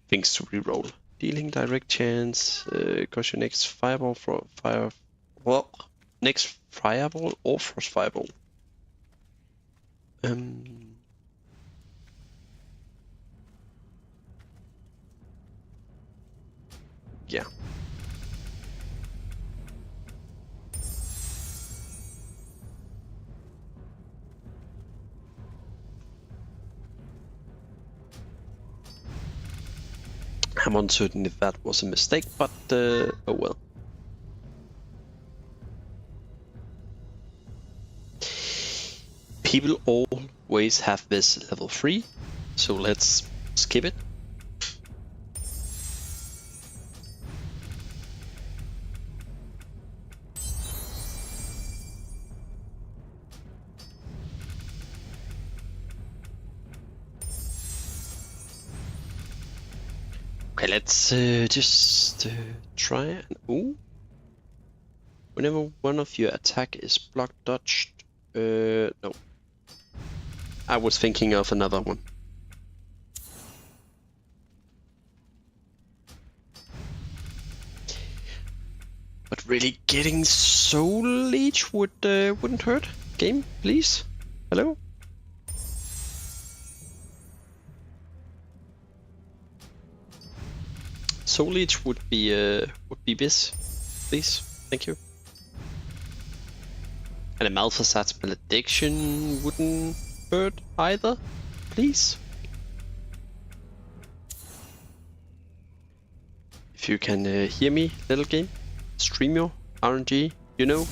things to reroll. Dealing direct chance, cause your next fireball for next fireball or frost fireball. Yeah. I'm uncertain if that was a mistake, but oh well. People always have this level 3, so let's skip it. Okay, let's just try and... Ooh. Whenever one of your attack is blocked, dodged... no. I was thinking of another one. But really, getting Soul Leech wouldn't hurt. Game, please. Hello? Soul Leech would be this, please. Thank you. And a Malphasat's Malediction wouldn't hurt either, please. If you can hear me, little game, stream your RNG, you know.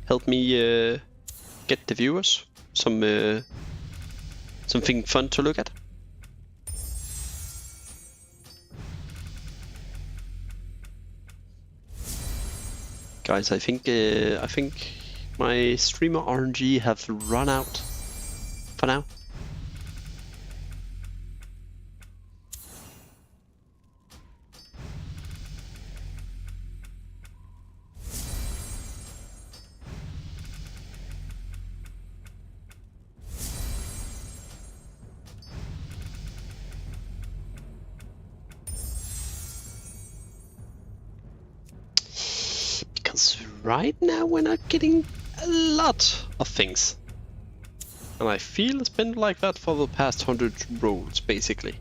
Help me get the viewers something fun to look at. Guys, I think my streamer RNG have run out for now. Right now we're not getting a lot of things. And I feel it's been like that for the past 100 rolls, basically.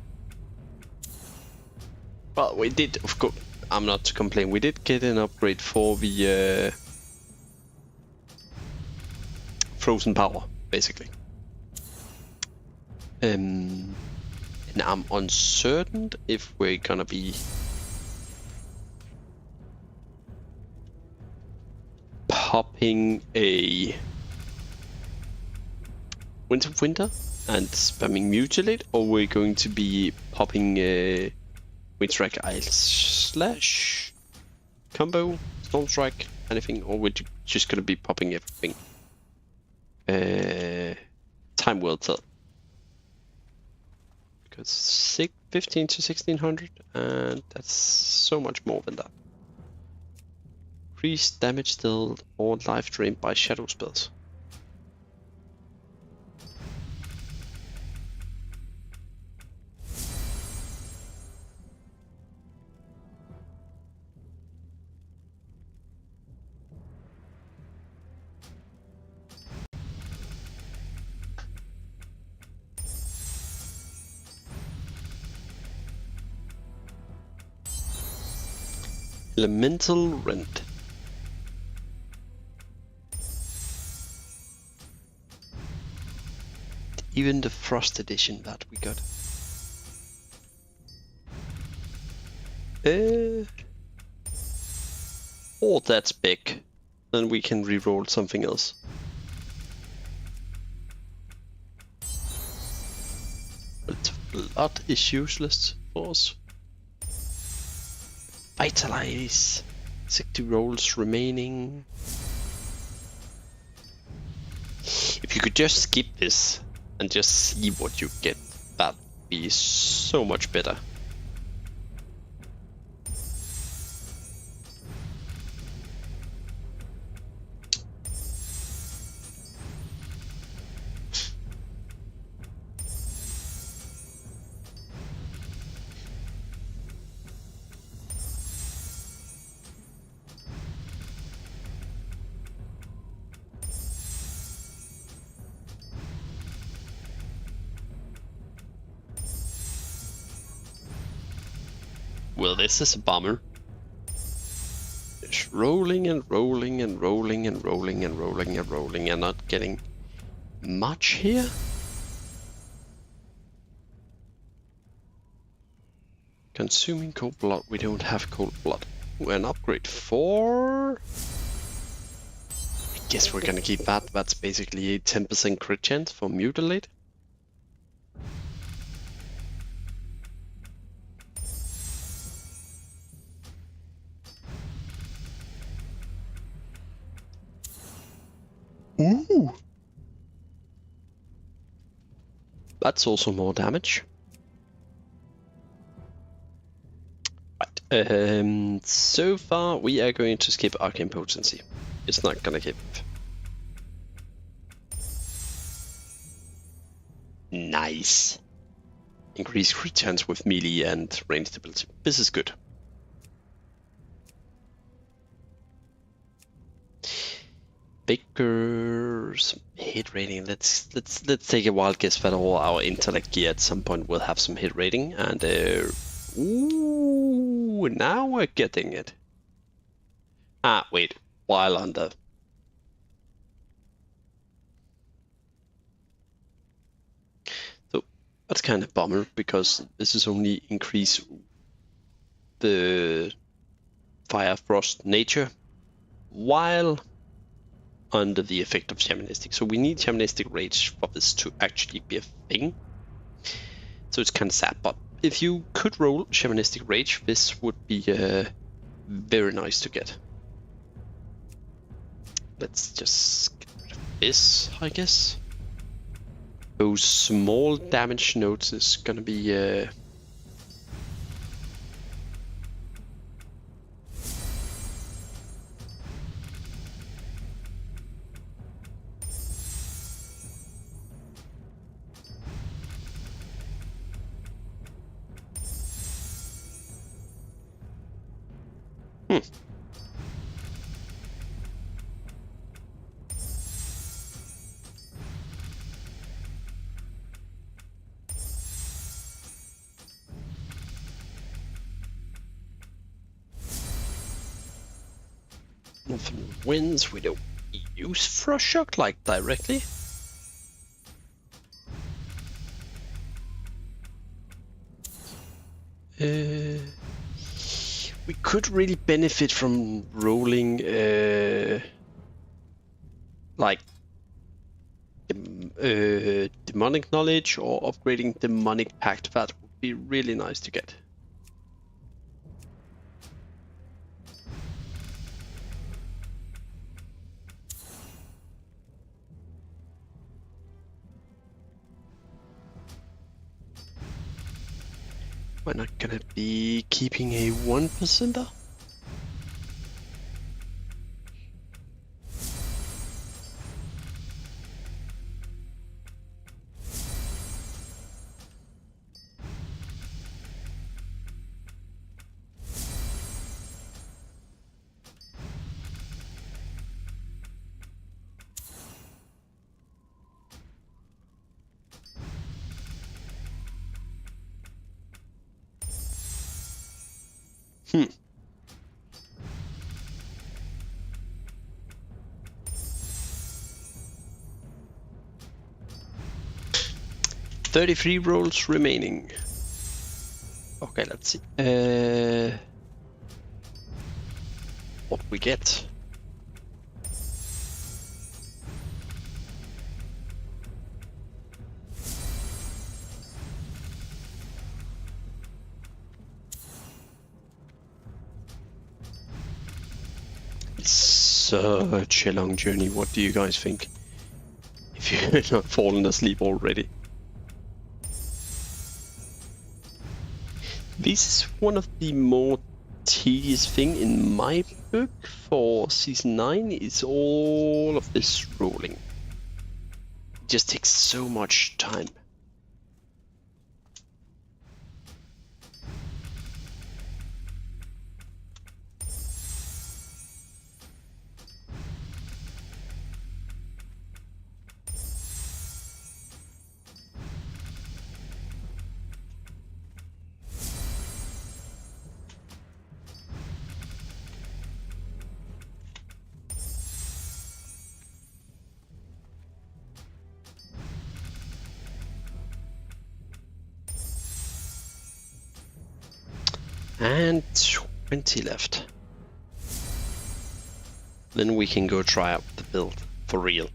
But we did, of course, I'm not to complain, we did get an upgrade for the frozen power, basically. And I'm uncertain if we're gonna be popping a winter and spamming mutilate, or we're going to be popping a Windstrike slash combo, Storm Strike, anything, or we're just gonna be popping everything. Time will tell. Because 15 to 1600, and that's so much more than that. Increased damage dealt or life drained by shadow spells. Elemental Rend. Even the Frost Edition that we got. Oh, that's big. Then we can reroll something else. But blood is useless for us. Vitalize. 60 rolls remaining. If you could just skip this and just see what you get, that'd be so much better. Well, this is a bummer. Just rolling and rolling and rolling and rolling and rolling and rolling and not getting much here. Consuming cold blood. We don't have cold blood. Ooh, an upgrade 4. I guess we're gonna keep that. That's basically a 10% crit chance for Mutilate. Ooh! That's also more damage. Right. So far we are going to skip Arcane Potency. It's not gonna give. Nice. Increased crit chance with melee and range ability. This is good. Bigger hit rating. Let's take a wild guess that all our intellect gear at some point will have some hit rating, and ooh, now we're getting it. Ah, wait, while under. So that's kind of bummer because this is only increase the fire frost nature while under the effect of shamanistic. So we need shamanistic rage for this to actually be a thing. So it's kind of sad, but if you could roll shamanistic rage, this would be very nice to get. Let's just get rid of this, I guess. Those small damage nodes is gonna be Nothing wins. We don't use Frost Shock like directly. We could really benefit from rolling like demonic knowledge or upgrading demonic pact. That would be really nice to get. We're not gonna be keeping a 1%er. 33 rolls remaining. Okay, let's see. What we get. It's such a long journey. What do you guys think? If you're not fallen asleep already. This is one of the more tedious thing in my book for season 9 is all of this rolling. It just takes so much time. And 20 left. Then we can go try out the build for real.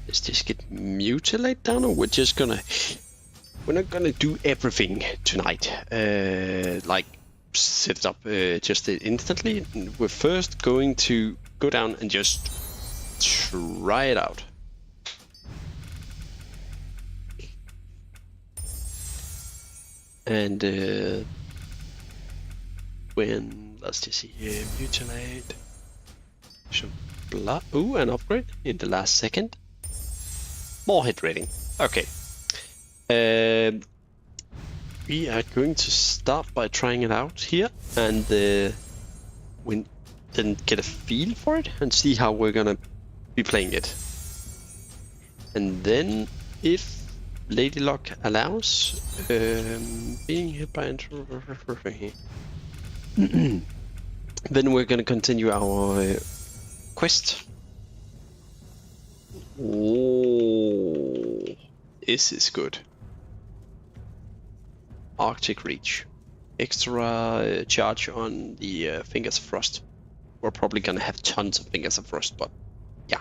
Does this get mutilated down, or we're not gonna do everything tonight? Like set it up just instantly. We're first going to go down and just try it out. And when, let's just see here, mutilate, some blood, ooh, an upgrade in the last second, more hit rating. Okay, we are going to start by trying it out here, and then get a feel for it and see how we're gonna be playing it. And then, if Lady Luck allows, being hit by then we're gonna continue our quest. Oh, this is good. Arctic Reach. Extra charge on the Fingers of Frost. We're probably gonna have tons of Fingers of Frost, but yeah.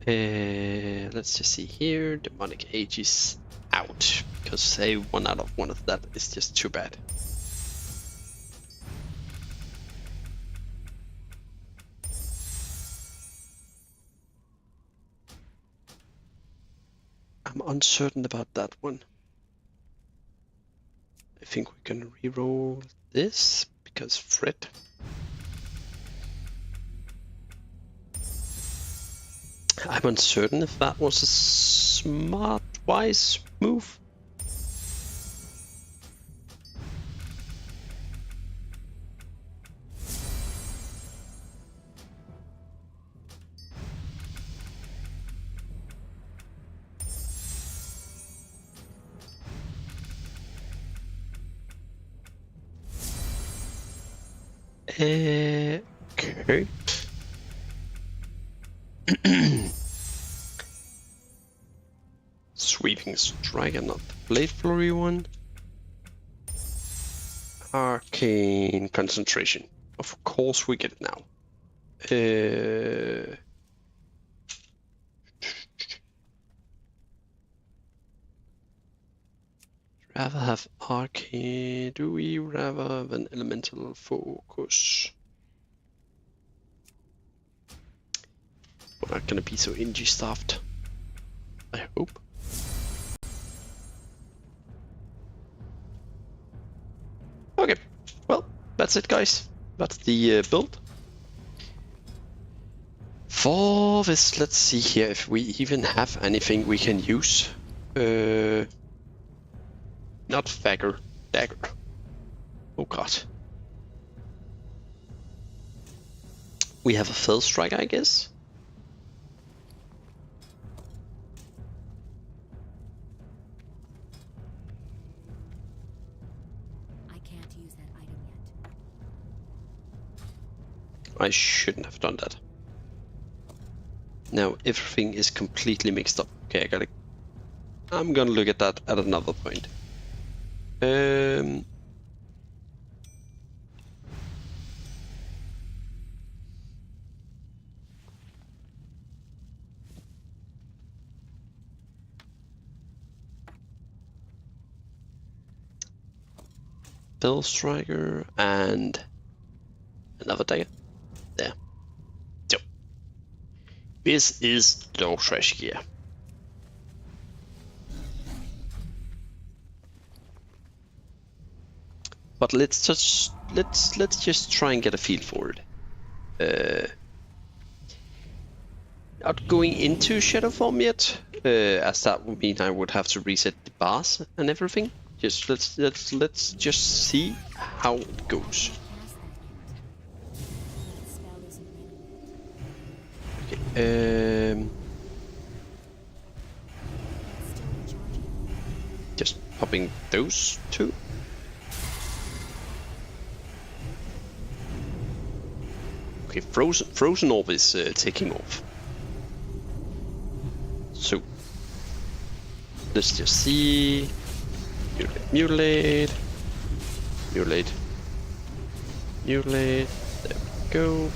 Let's just see here. Demonic Age is out, because say 1 out of 1 of that is just too bad. I'm uncertain about that one. I think we can reroll this because Fred. I'm uncertain if that was a smart, wise move. Okay. Sweeping Strike and not the Blade Flurry one. Arcane Concentration. Of course we get it now. Rather have Arcane. Do we rather have an Elemental Focus? We're not gonna be so ingy stuffed. I hope. Okay, well, that's it, guys. That's the build. For this, let's see here if we even have anything we can use. Not Dagger. Oh god. We have a Fell Strike, I guess. I can't use that item yet. I shouldn't have done that. Now everything is completely mixed up. Okay, I'm gonna look at that at another point. Bell Striker and another dagger. There. So this is low trash gear. But let's just try and get a feel for it. Not going into Shadow Form yet, as that would mean I would have to reset the bars and everything. Just let's just see how it goes. Cast that yet. That spell isn't ready yet. Okay. It's still recharging. Just popping those two. Okay, frozen orb is taking off. So let's just see. Mutilate. There we go.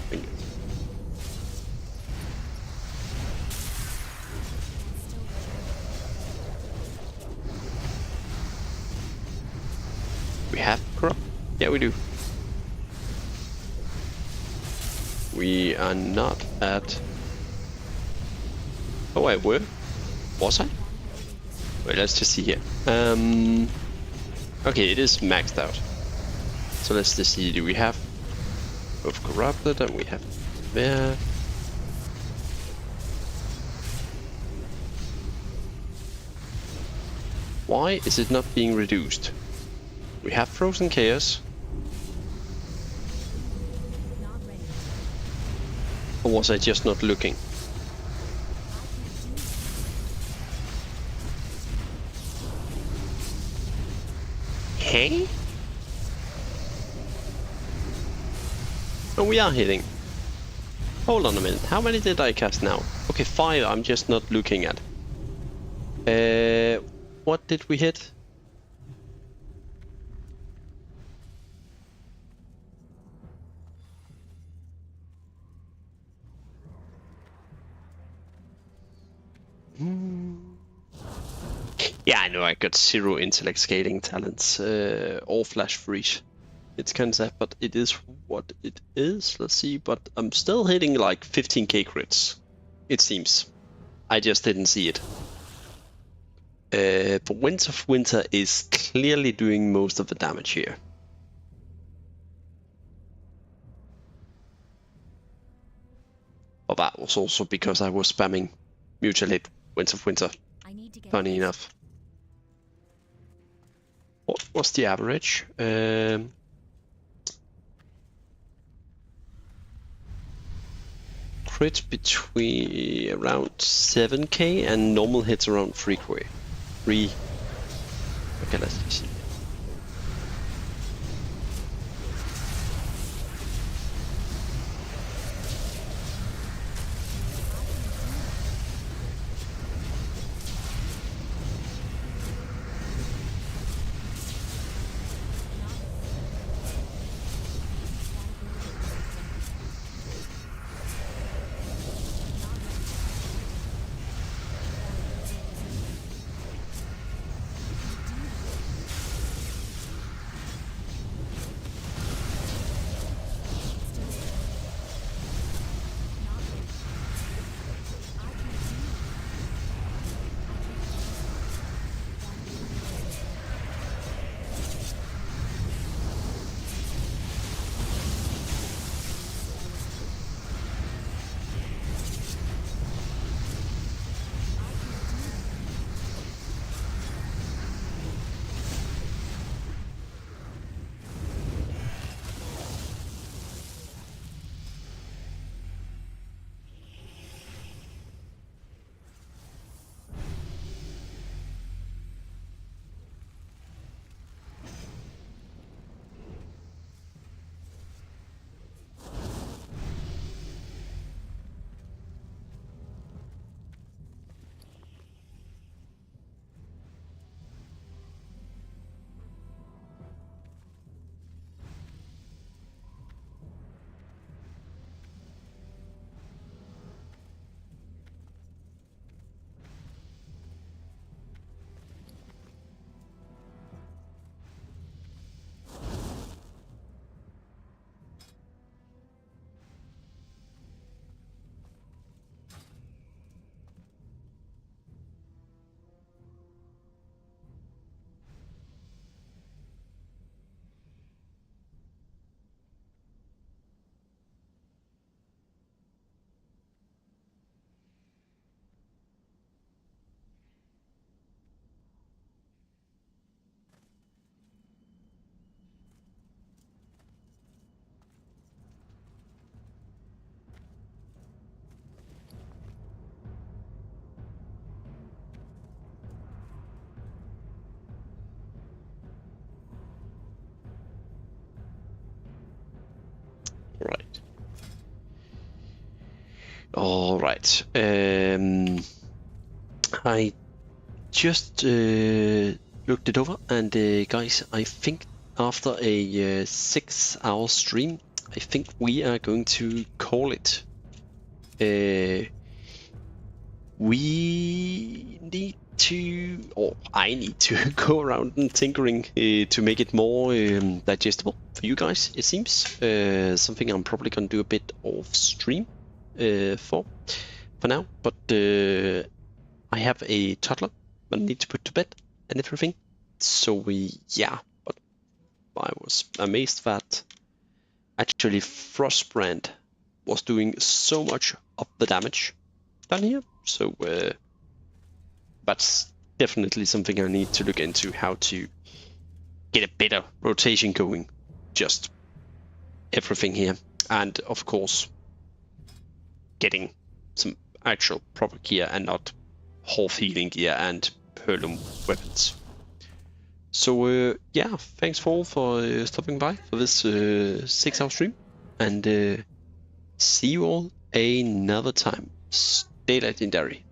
We have crop? Yeah, we do. We are not at. Oh, I were. Was I? Wait, let's just see here. Okay, it is maxed out. So let's just see. Do we have both corrupted and we have there? Why is it not being reduced? We have frozen chaos. Not ready. Or was I just not looking? Hey? Oh, we are hitting. Hold on a minute. How many did I cast now? Okay, 5. I'm just not looking at. What did we hit? Yeah, I know I got 0 intellect scaling talents or flash freeze. It's kind of sad, but it is what it is. Let's see, but I'm still hitting like 15k crits, it seems. I just didn't see it. But Winds of Winter is clearly doing most of the damage here. But that was also because I was spamming Mutilate Winds of Winter, I need to get funny closer. enough. What was the average? Crit between around 7k and normal hits around 3k. 3. Okay, let's see. All right. I just looked it over, and guys, I think after a 6-hour stream, I think we are going to call it. We need to, or I need to go around and tinkering to make it more digestible for you guys, it seems. Something I'm probably gonna do a bit off stream for now, but I have a toddler that I need to put to bed and everything. So yeah, but I was amazed that actually Frostbrand was doing so much of the damage down here. So that's definitely something I need to look into, how to get a better rotation going. Just everything here, and of course getting some actual proper gear and not half healing gear and Perlum weapons. So yeah, thanks for all for stopping by for this 6-hour stream, and see you all another time. Stay legendary.